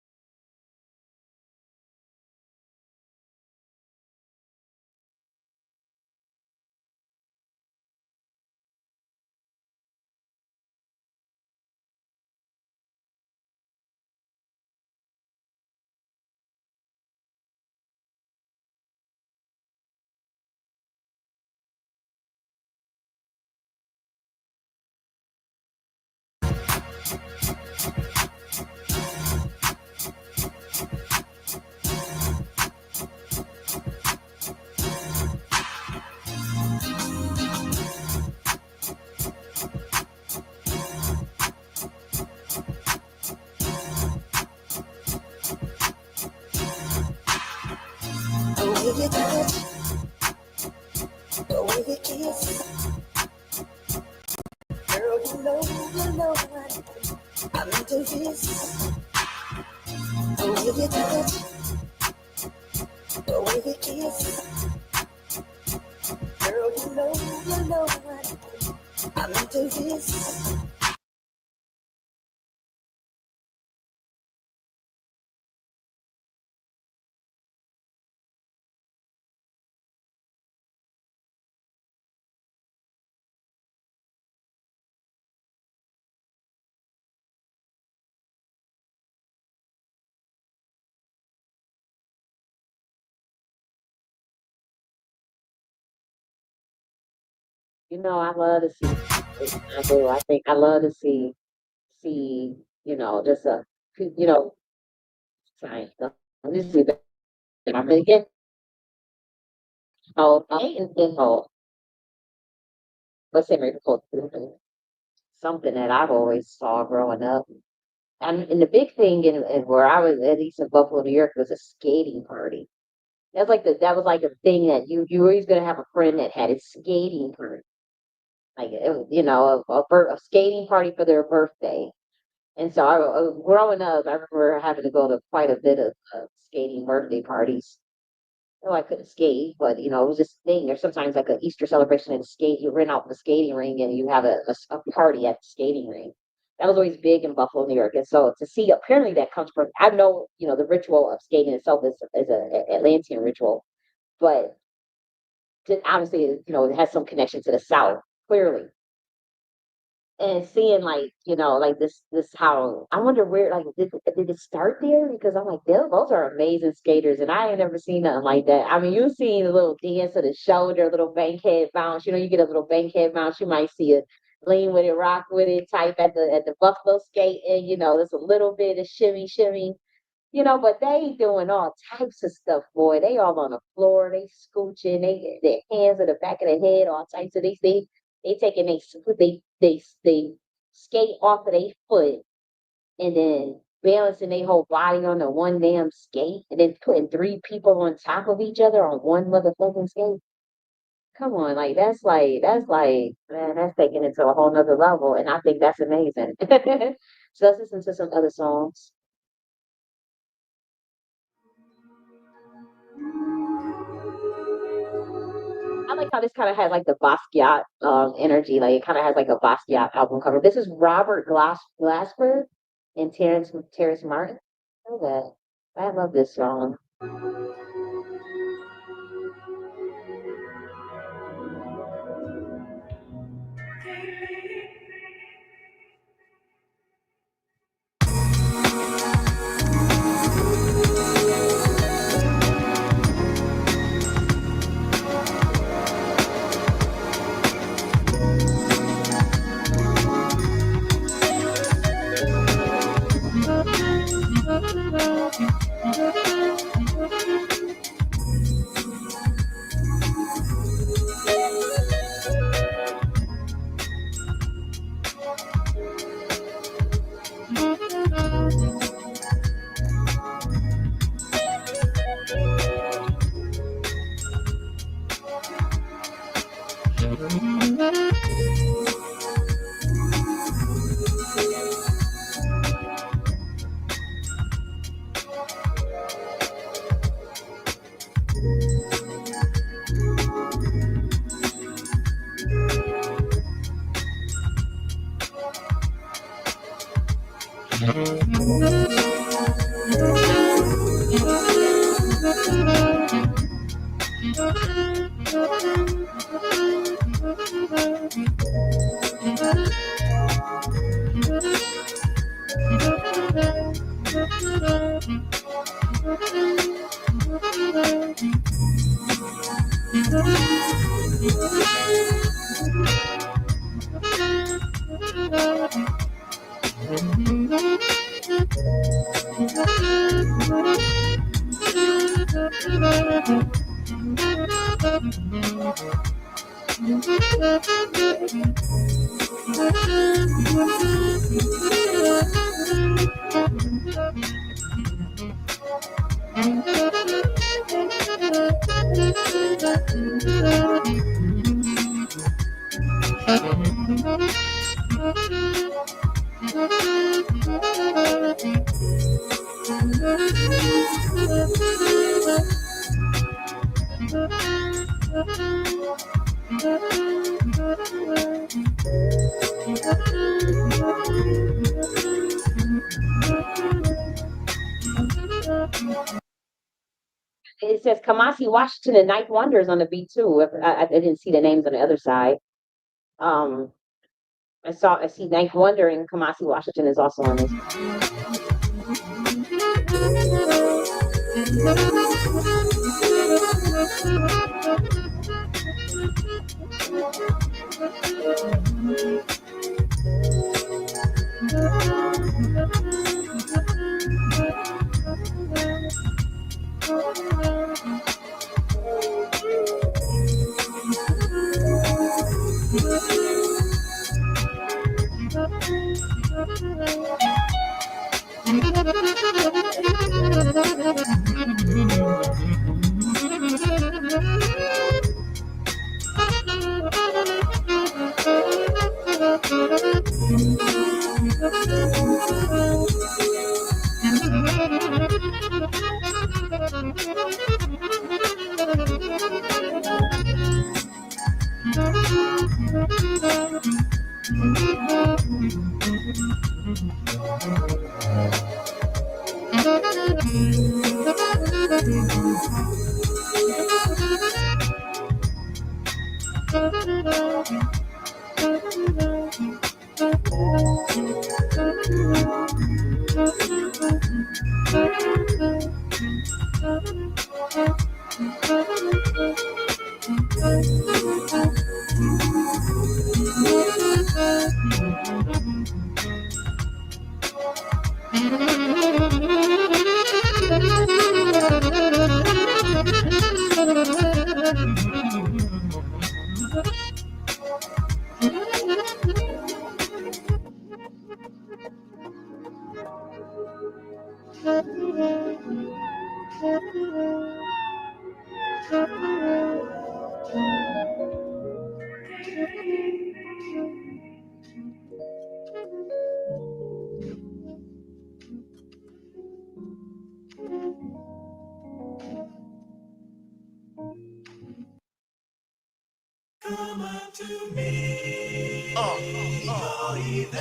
The way you touch, the way you kiss. Girl, you know what? I'm into this. The way you touch, the way you kiss. Girl, you know what? I'm into this. I love to see. I do. I think I love to see. Just a. You know, sorry. This is I'm really get. Oh, oh, let's say something that I've always saw growing up. And the big thing in where I was, at least in Buffalo, New York, was a skating party. That was like a thing that you were always gonna have a friend that had a skating party, like a skating party for their birthday. And so growing up, I remember having to go to quite a bit of skating birthday parties. No, I couldn't skate, but it was just a thing. There's sometimes like an Easter celebration and skate. You rent out the skating ring and you have a party at the skating ring. That was always big in Buffalo, New York. And so to see, apparently that comes from, I know, the ritual of skating itself is a Atlantean ritual, but obviously, it has some connection to the South, clearly. And seeing like this how I wonder where like did it start there? Because I'm like, those are amazing skaters, and I ain't never seen nothing like that. I mean, you seen a little dance of the shoulder, a little bankhead bounce. You get a little bankhead bounce. You might see a lean with it, rock with it type at the Buffalo skate, and there's a little bit of shimmy shimmy. But they doing all types of stuff, boy. They all on the floor, they scooching, their hands at the back of their head, all types of they taking they skate off of their foot and then balancing their whole body on the one damn skate and then putting three people on top of each other on one motherfucking skate. Come on, like that's like man, that's taking it to a whole nother level, and I think that's amazing. So let's listen to some other songs. I like how this kind of has like the Basquiat energy. Like it kind of has like a Basquiat album cover. This is Robert Glasper and Terrence Martin. Oh, that I love this song. It says Kamasi Washington and Ninth Wonders on the beat too. I didn't see the names on the other side. I see Ninth Wonder and Kamasi Washington is also on this.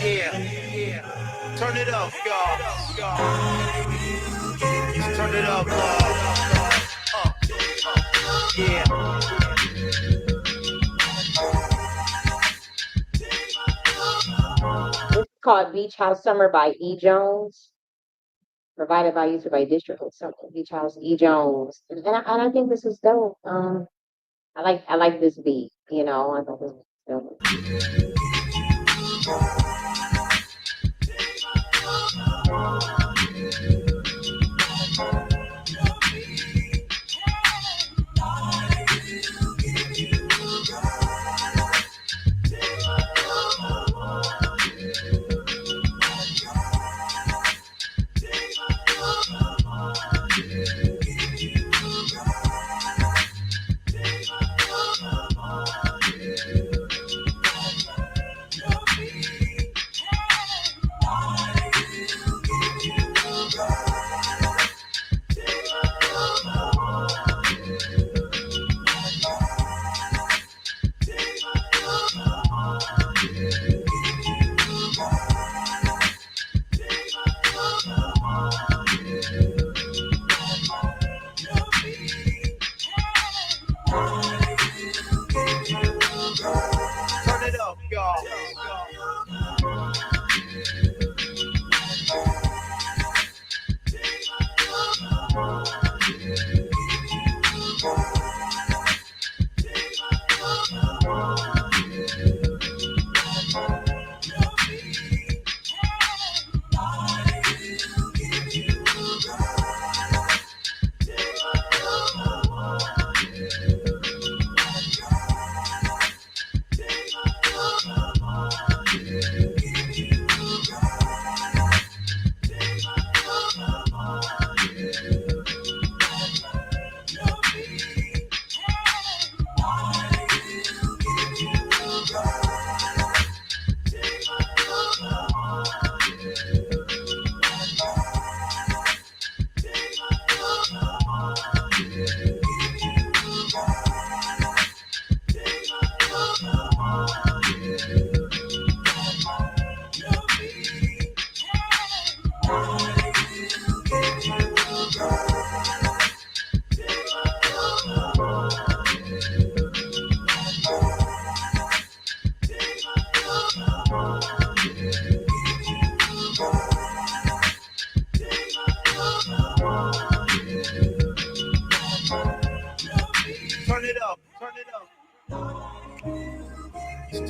Yeah. Turn it up, y'all. Turn it up, yeah. This is called Beach House Summer by E. Jones. Provided by YouTube by District of something. Beach House E. Jones. And I think this is dope. I like this beat, you know. I thought this was dope.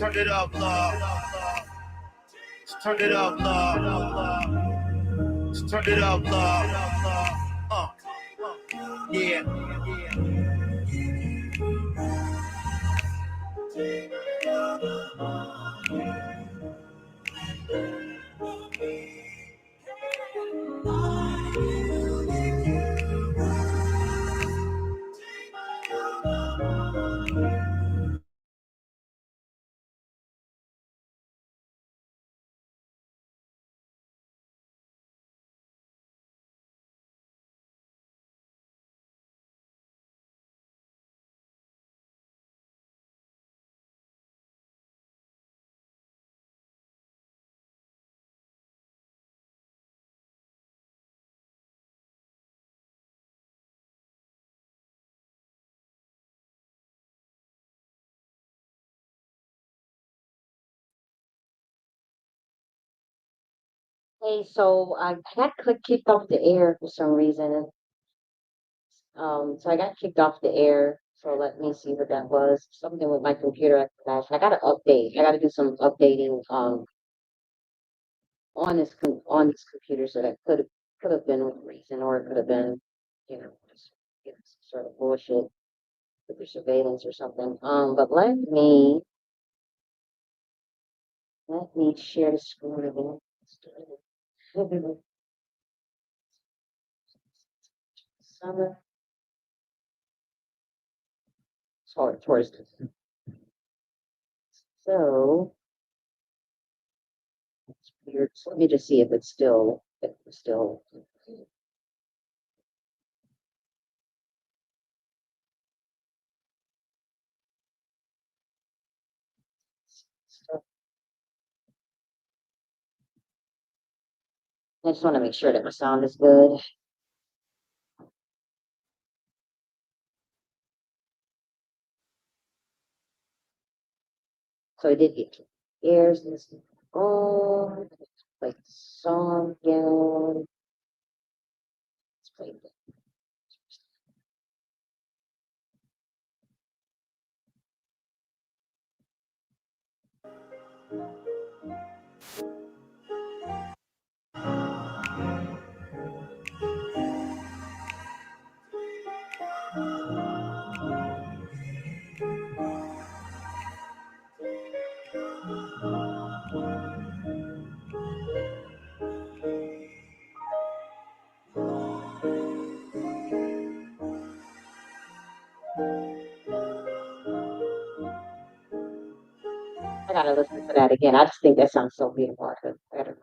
turn it up, love. Turn it up, love. Turn it up, love. Yeah. Hey, so I got kicked off the air for some reason. So I got kicked off the air. So let me see what that was. Something with my computer crashed. I got to update. I got to do some updating on this computer. So that could have been with reason, or it could have been, just some sort of bullshit with the surveillance or something. But let me share the screen again. Summer. Towards this. So it's weird. So let me just see if it's still I just want to make sure that my sound is good. So I did get airs and stuff. Oh, like the song again. Let's play it. I gotta listen to that again. I just think that sounds so beautiful. I gotta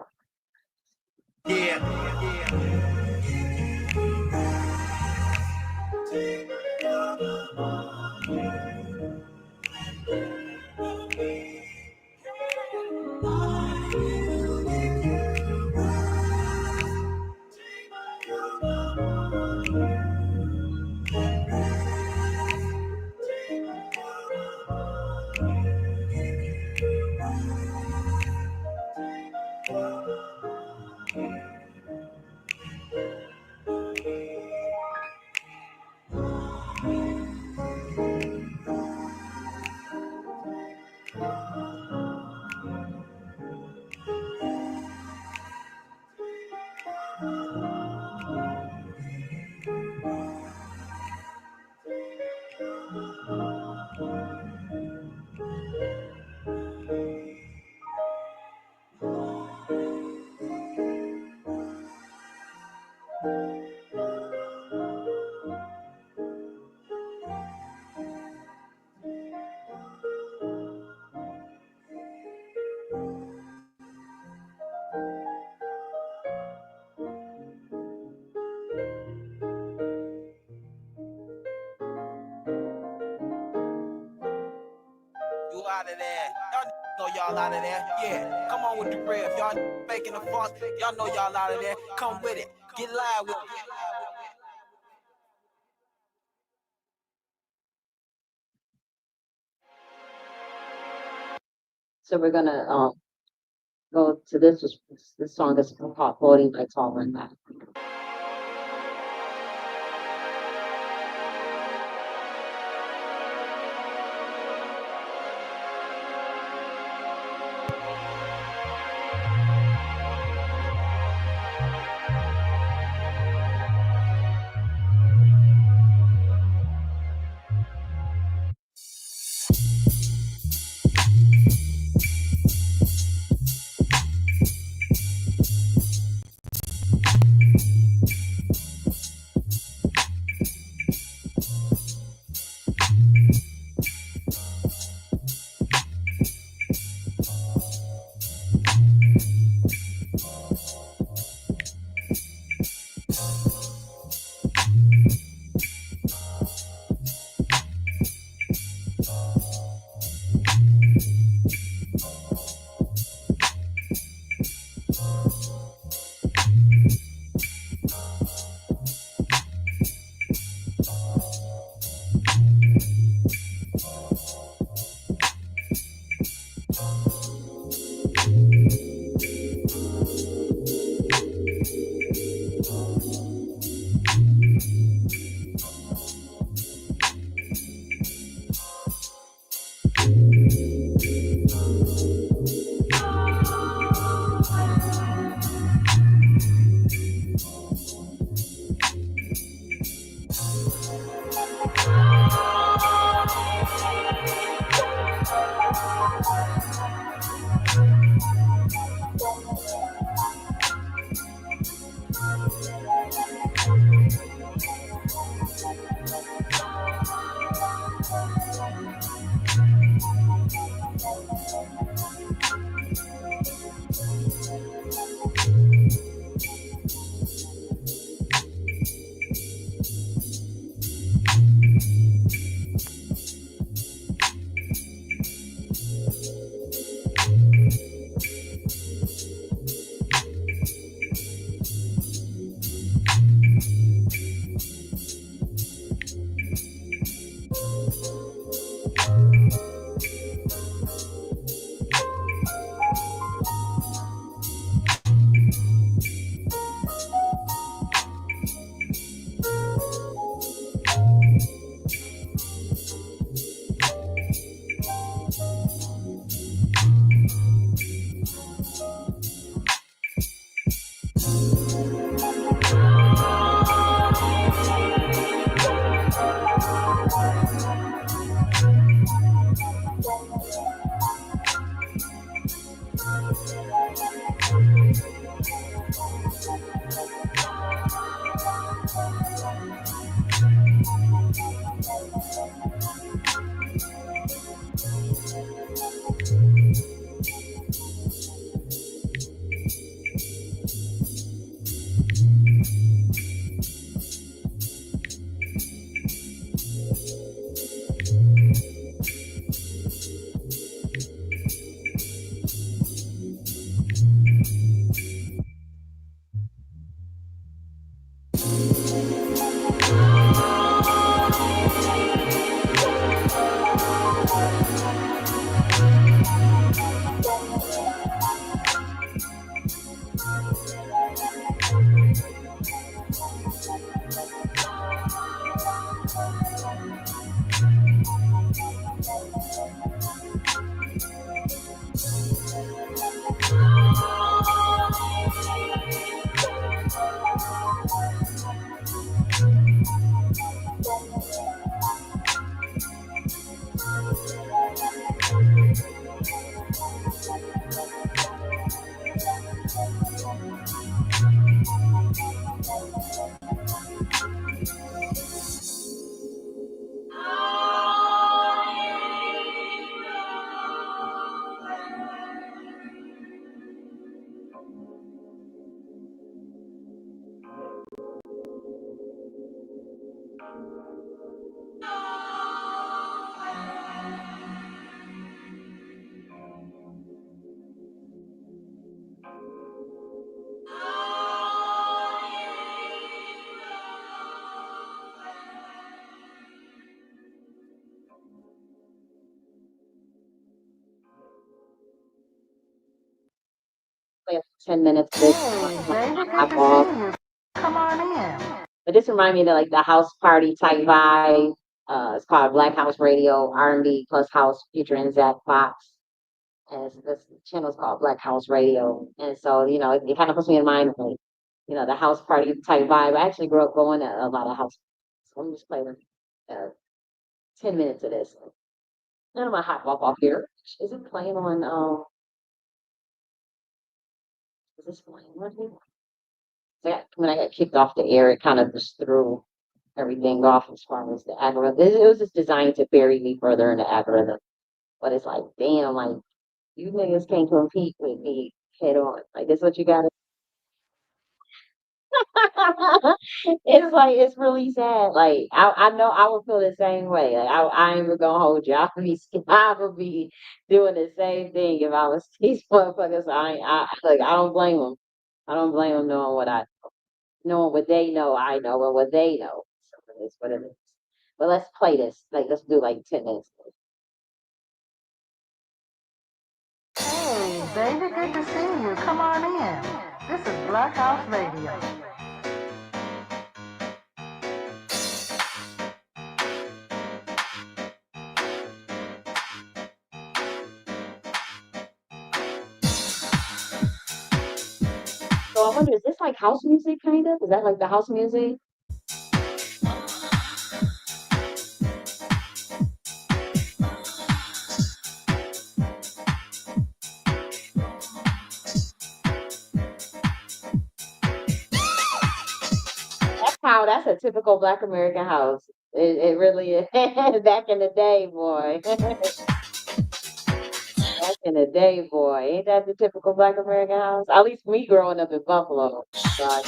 You out of there. Y'all know y'all out of there. Yeah, come on with the riff. Y'all making a fuss. Y'all know y'all out of there. Come with it. Get live with it. So we're gonna go to this song is called Floating by Tall and Matt. Play 10 minutes of this. Hop off. Come on in. But this reminds me of like the house party type vibe. It's called Black House Radio, R&B plus house featuring Zach Fox. And this channel is called Black House Radio. And so, it kind of puts me in mind of like, the house party type vibe. I actually grew up going to a lot of house. So let me just play 10 minutes of this. And I'm gonna hop off here. Is it playing on is this playing on here? When I got kicked off the air, it kind of just threw everything off as far as the algorithm. It was just designed to bury me further in the algorithm. But it's like, damn, like you niggas can't compete with me head on. Like this what you gotta it's like it's really sad. Like I know I would feel the same way. Like I ain't even gonna hold you. I would be doing the same thing if I was these motherfuckers. I don't blame them. I don't blame them knowing what they know. I know and what they know. So it's what it is. But let's play this. Like let's do like 10 minutes. Hey, baby, good to see you. Come on in. This is Black House Radio. So I wonder, is this like house music kind of? Is that like the house music? That's a typical Black American house. It really is. Back in the day, boy. Back in the day, boy. Ain't that the typical Black American house? At least me growing up in Buffalo. God.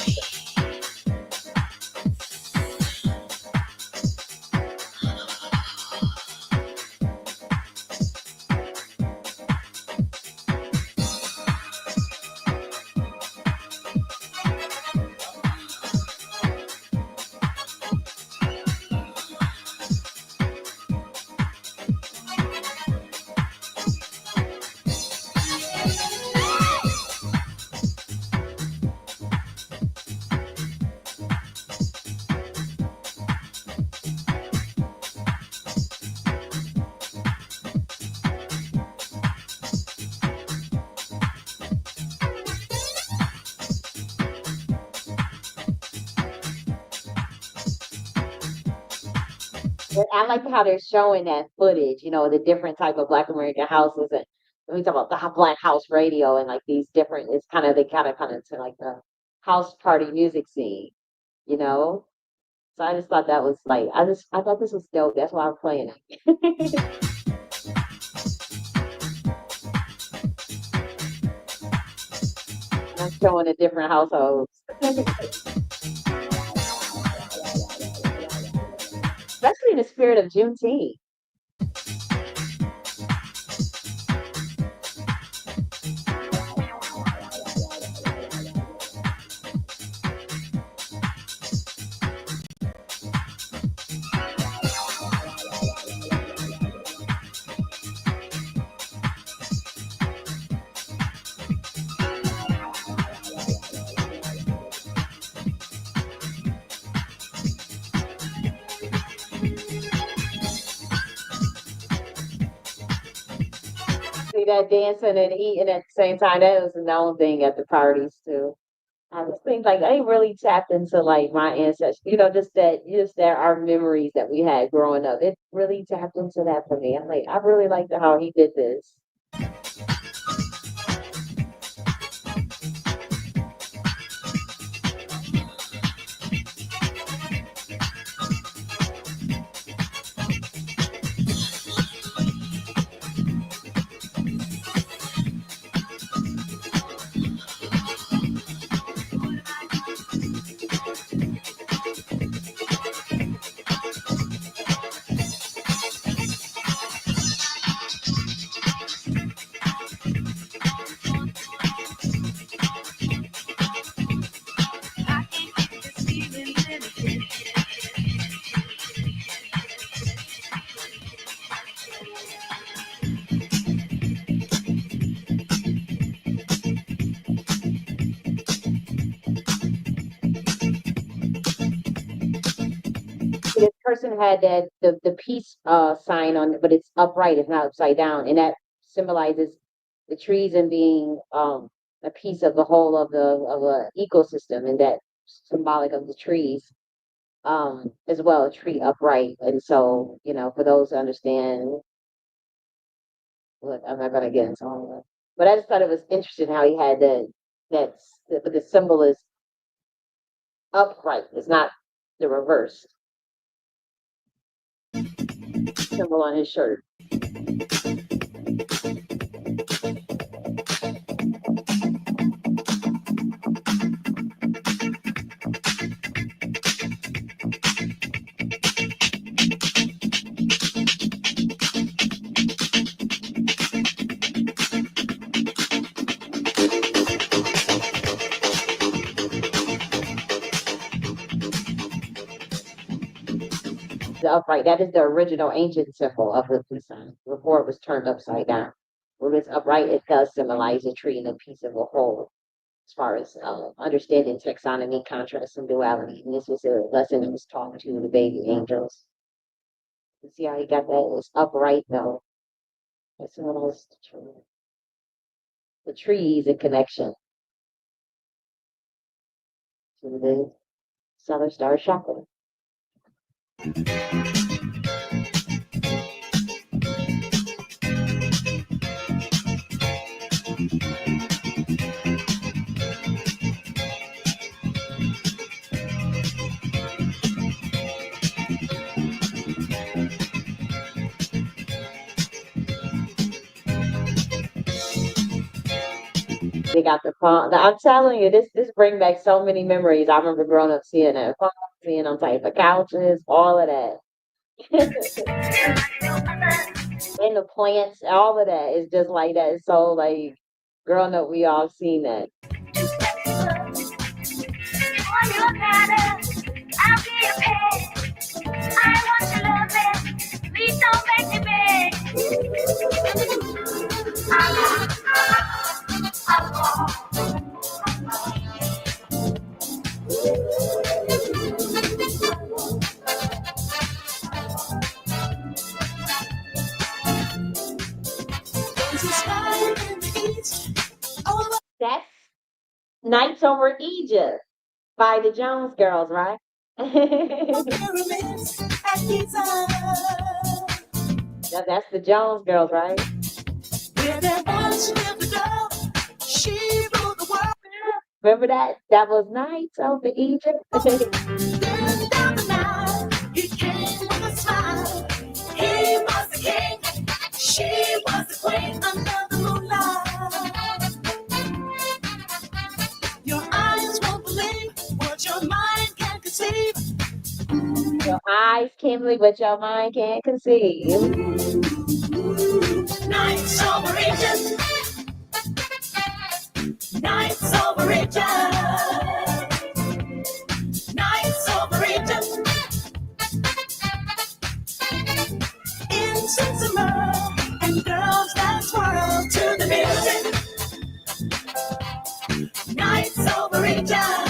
I like how they're showing that footage, the different type of Black American houses. And when we talk about the Black House Radio and like these different, it's kind of, they kind of to like the house party music scene, you know? So I just thought that was like, I thought this was dope. That's why I'm playing it. I'm showing the different households. Especially in the spirit of Juneteenth. See that dancing and eating at the same time. That was the known thing at the parties too. I just think like they really tapped into like my ancestors, just that our memories that we had growing up. It really tapped into that for me. I really liked how he did this. person had that the peace sign on, but it's upright, it's not upside down, and that symbolizes the trees and being a piece of the whole of the ecosystem, and that symbolic of the trees as well, a tree upright. And so, for those who understand, look, I'm not gonna get into all of that, but I just thought it was interesting how he had the symbol is upright, it's not the reverse symbol on his shirt. The upright, that is the original ancient symbol of the peace sign before it was turned upside down. When it's upright, it does symbolize a tree and a piece of a whole, as far as understanding taxonomy, contrast, and duality. And this was a lesson that was taught to the baby angels. You see how he got that? It's upright though. It symbolizes the trees in connection to the Southern Star chakra. They got the phone. I'm telling you, this brings back so many memories. I remember growing up seeing that phone, seeing on type of couches, all of that. And the plants, all of that is just like that. So like growing up, we all seen that. That's Nights Over Egypt by the Jones Girls, right? That's the Jones Girls, right? Remember that? That was Nights Over Egypt. He came with a smile. He was the king. She was the queen under the moonlight. Your eyes won't believe what your mind can conceive. Your eyes can't believe what your mind can't conceive. Nights over Egypt. Nights over Egypt. Nights over Egypt. Incense and myrrh and girls that swirl to the music. Nights over Egypt.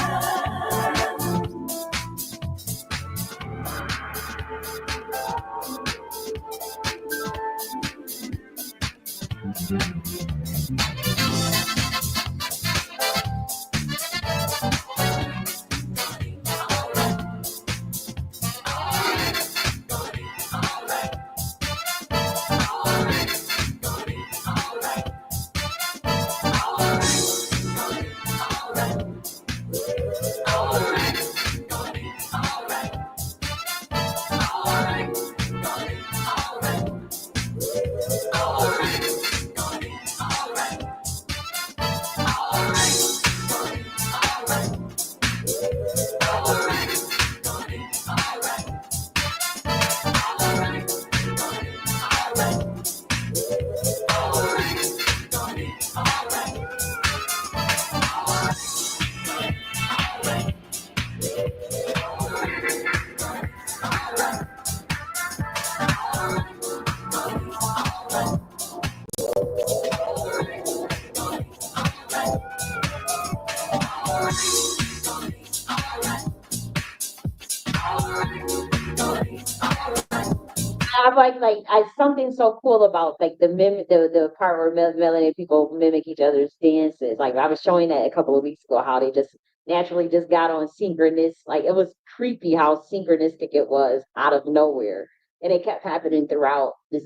I'm like something so cool about like the part where melanated people mimic each other's dances. Like I was showing that a couple of weeks ago, how they just naturally just got on synchronous. Like it was creepy how synchronistic it was out of nowhere, and it kept happening throughout the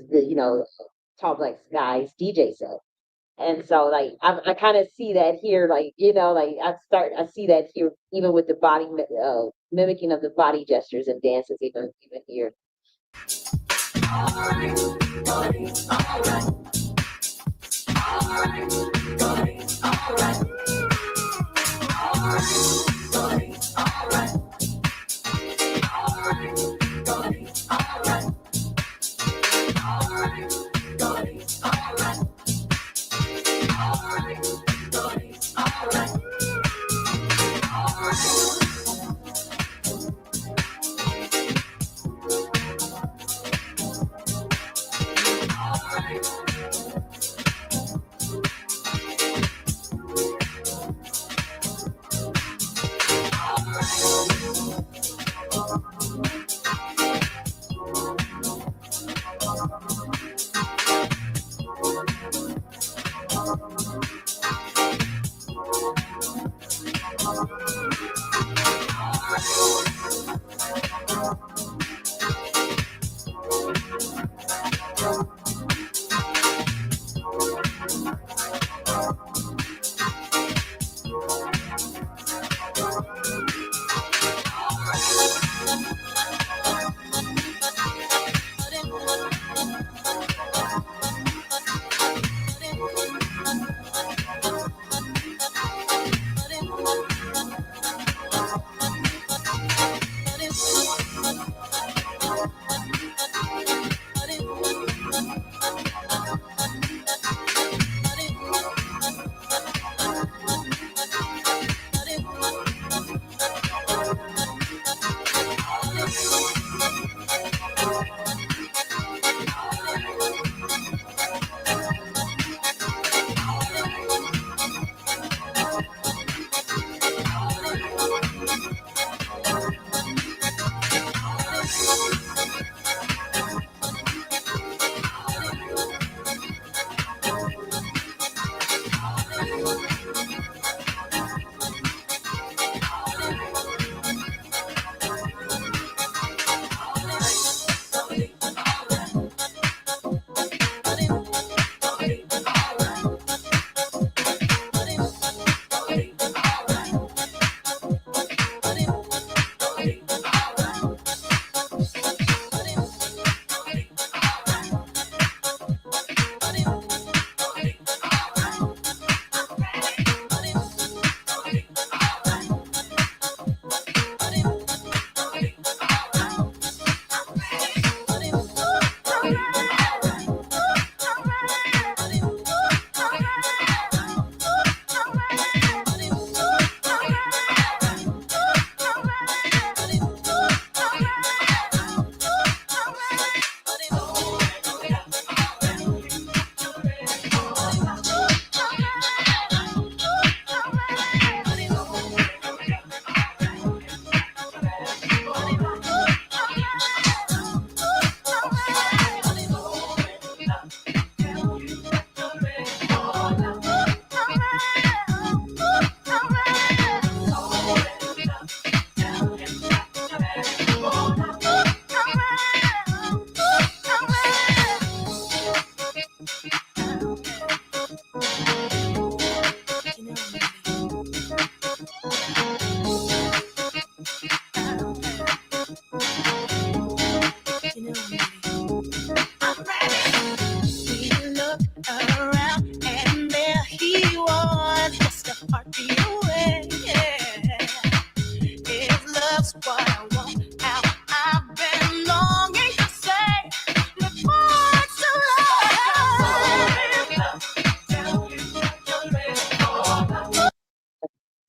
Tall Black Skies DJ set. And so like I kind of see that here, like like I see that here even with the mimicking of the body gestures and dances, even here.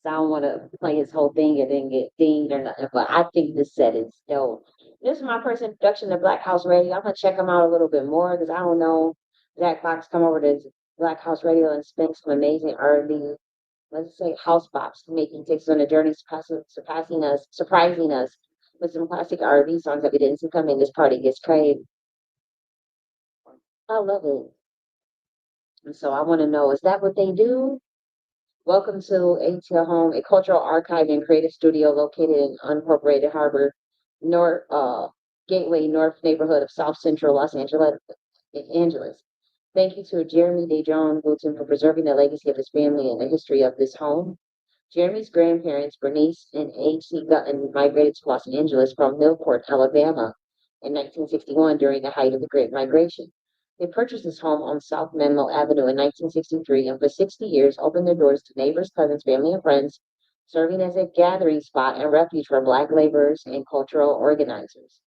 I don't want to play his whole thing and then get dinged or nothing, but I think this set is dope. This is my first introduction to Black House Radio. I'm gonna check them out a little bit more because I don't know. Jack Fox come over to Black House Radio and spin some amazing R&B, let's say house bops, making takes us on a journey, surprising us with some classic R&B songs that we didn't see coming. This party gets crazy. I love it. And so I want to know, is that what they do? Welcome to ATL Home, a cultural archive and creative studio located in unincorporated Harbor, North Gateway North neighborhood of South Central Los Angeles. Thank you to Jeremy DeJohn Wooten for preserving the legacy of his family and the history of this home. Jeremy's grandparents, Bernice and H.C. Gutton, migrated to Los Angeles from Millport, Alabama in 1961 during the height of the Great Migration. They purchased this home on South Menlo Avenue in 1963 and for 60 years opened their doors to neighbors, cousins, family, and friends, serving as a gathering spot and refuge for Black laborers and cultural organizers.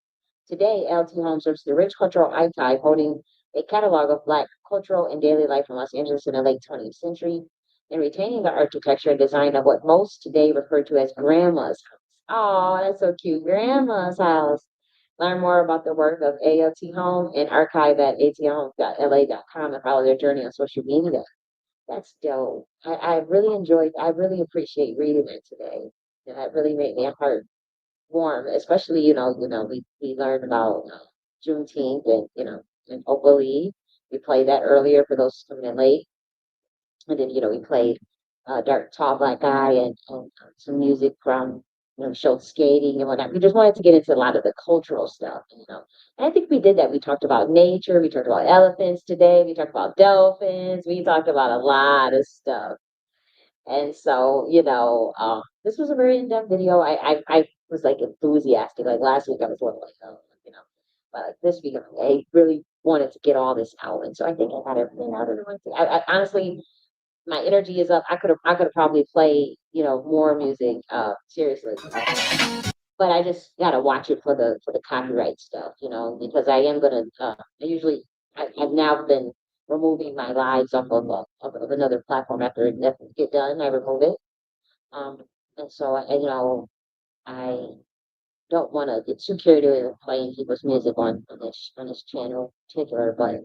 Today, LT Home serves the rich cultural archive holding a catalog of Black cultural and daily life in Los Angeles in the late 20th century and retaining the architecture and design of what most today refer to as Grandma's house. Oh, that's so cute. Grandma's house. Learn more about the work of ALT Home and archive at atlhome.la.com and follow their journey on social media. That's dope. I really enjoyed, I really appreciate reading it today. And that really made my heart warm, especially, we learned about Juneteenth and Opal Lee. We played that earlier for those coming in late. And then, we played Dark Tall Black Guy and some music from, show skating and whatnot. We just wanted to get into a lot of the cultural stuff. And I think we did that. We talked about nature. We talked about elephants today. We talked about dolphins. We talked about a lot of stuff. And so, this was a very in-depth video. I was like enthusiastic. Like last week, I was a little like, but like this week, I really wanted to get all this out. And so I think I got everything out of the one thing. I honestly, my energy is up. I could have probably played, more music, seriously. But I just gotta watch it for the copyright stuff, because I am gonna. I've now been removing my lives off of another platform after it get done. I remove it, um, and so I don't want to get too carried away with playing people's music on this channel in particular, but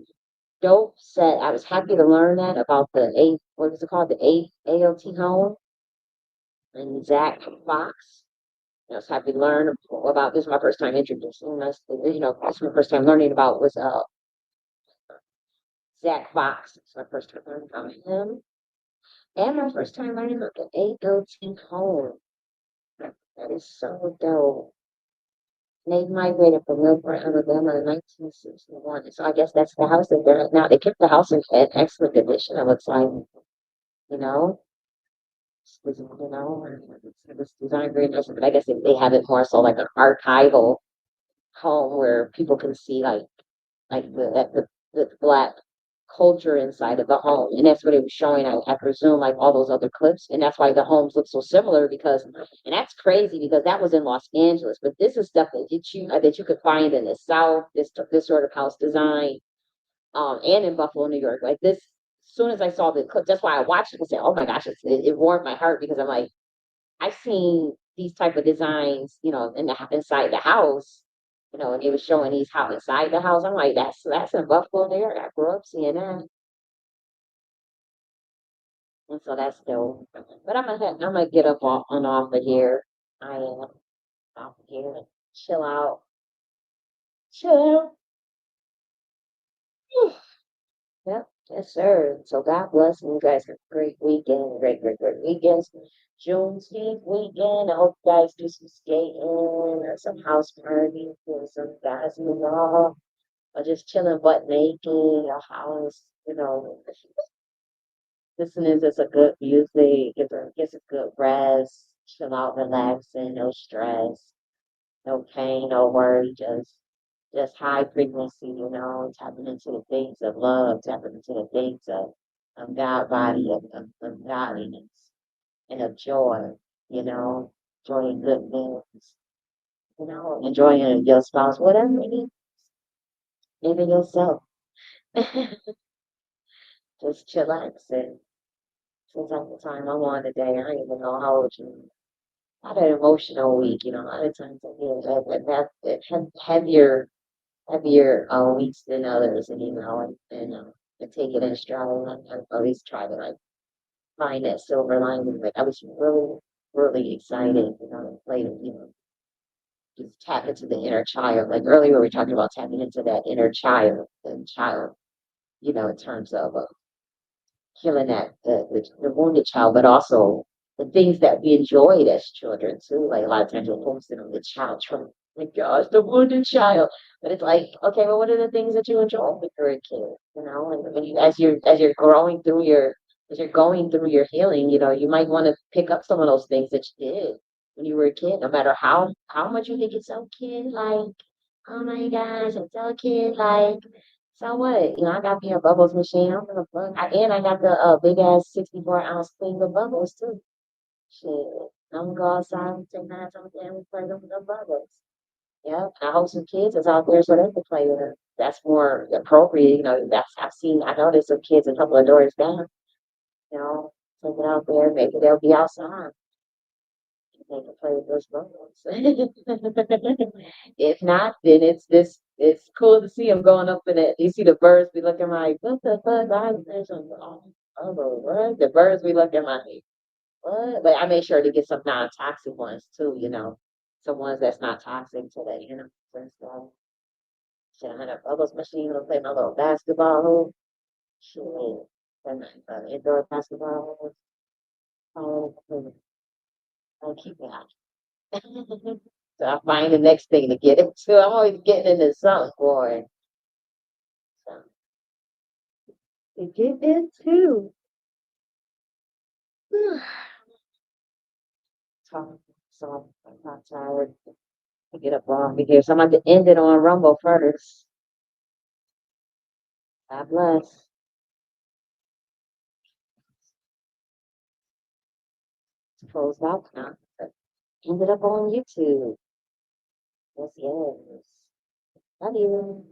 dope set. I was happy to learn that about what is it called? The ALT home and Zach Fox. I was happy to learn about this. My first time introducing us. This is my first time learning about was Zach Fox. It's my first time learning about him, and my first time learning about the ALT home. That is so dope. They migrated from Milford, Alabama in 1961. So I guess that's the house that they're at now. They kept the house in excellent condition. It looks like, you know, it's designed very nicely. But I guess they have it more so like an archival home where people can see like the Black culture inside of the home. And that's what it was showing, I presume, like all those other clips. And that's why the homes look so similar and that's crazy because that was in Los Angeles. But this is stuff that you could find in the South, this sort of house design, and in Buffalo, New York. Like this, as soon as I saw the clip, that's why I watched it and said, oh my gosh, it warmed my heart because I'm like, I've seen these type of designs, inside the house, and it was showing these how inside the house. I'm like, that's in Buffalo, New York. I grew up seeing that, and so that's dope. But I'm gonna get up off of here. I am off of here, and chill out, chill. Yep, yes, sir. So God bless you guys. Have a great weekend, great weekends. Juneteenth weekend. I hope you guys do some skating or some house parties or some guys in the mall or just chilling butt naked or house, listening to some good music, get some good rest, chill out, relaxing, no stress, no pain, no worry, just high frequency, tapping into the things of love, tapping into the things of God body, of godliness, and of joy, joy in good things, enjoying your spouse, whatever it is, even yourself. Just chillax and from time to time I'm on today. I don't even know how old you I had an emotional week, a lot of times I get heavier weeks than others, and I take it in stride. And I always try to like find that silver lining. Like I was really, really excited, later, just tap into the inner child. Like earlier we were talking about tapping into that inner child, the child. in terms of healing the wounded child, but also the things that we enjoyed as children too. Like a lot of times we'll focus on the child trauma. My gosh, the wounded child. But it's like, okay, well, what are the things that you enjoy when you were a kid? And when as you're going through your healing, you might want to pick up some of those things that you did when you were a kid, no matter how much you think it's so kid like, oh my gosh, I'm so kid like. So what? I got me a bubbles machine. I'm gonna fuck. And I got the big ass 64-ounce thing of bubbles too. Shit. I'm gonna go outside and take 9 times and play them with the bubbles. Yeah. I hope some kids is out there so they can play with them. That's more appropriate. I know there's some kids a couple of doors down, take it out there, maybe they'll be outside. They can play with those bubbles. If not, then it's cool to see them going up in it. You see the birds be looking like, what the fuck? What? The birds be looking like, what? But I make sure to get some non-toxic ones too, some ones that's not toxic to the, so shit, I had a bubbles machine to play my little basketball hoop. Shit. And indoor basketball hoop. Oh, I'll keep it out. So I find the next thing to get into. I'm always getting into something, boy. So to get into. So I'm not tired to get up off of here. So I'm going to end it on Rumble first. God bless. It's closed out now. Ended up on YouTube. Yes, yes. Love you.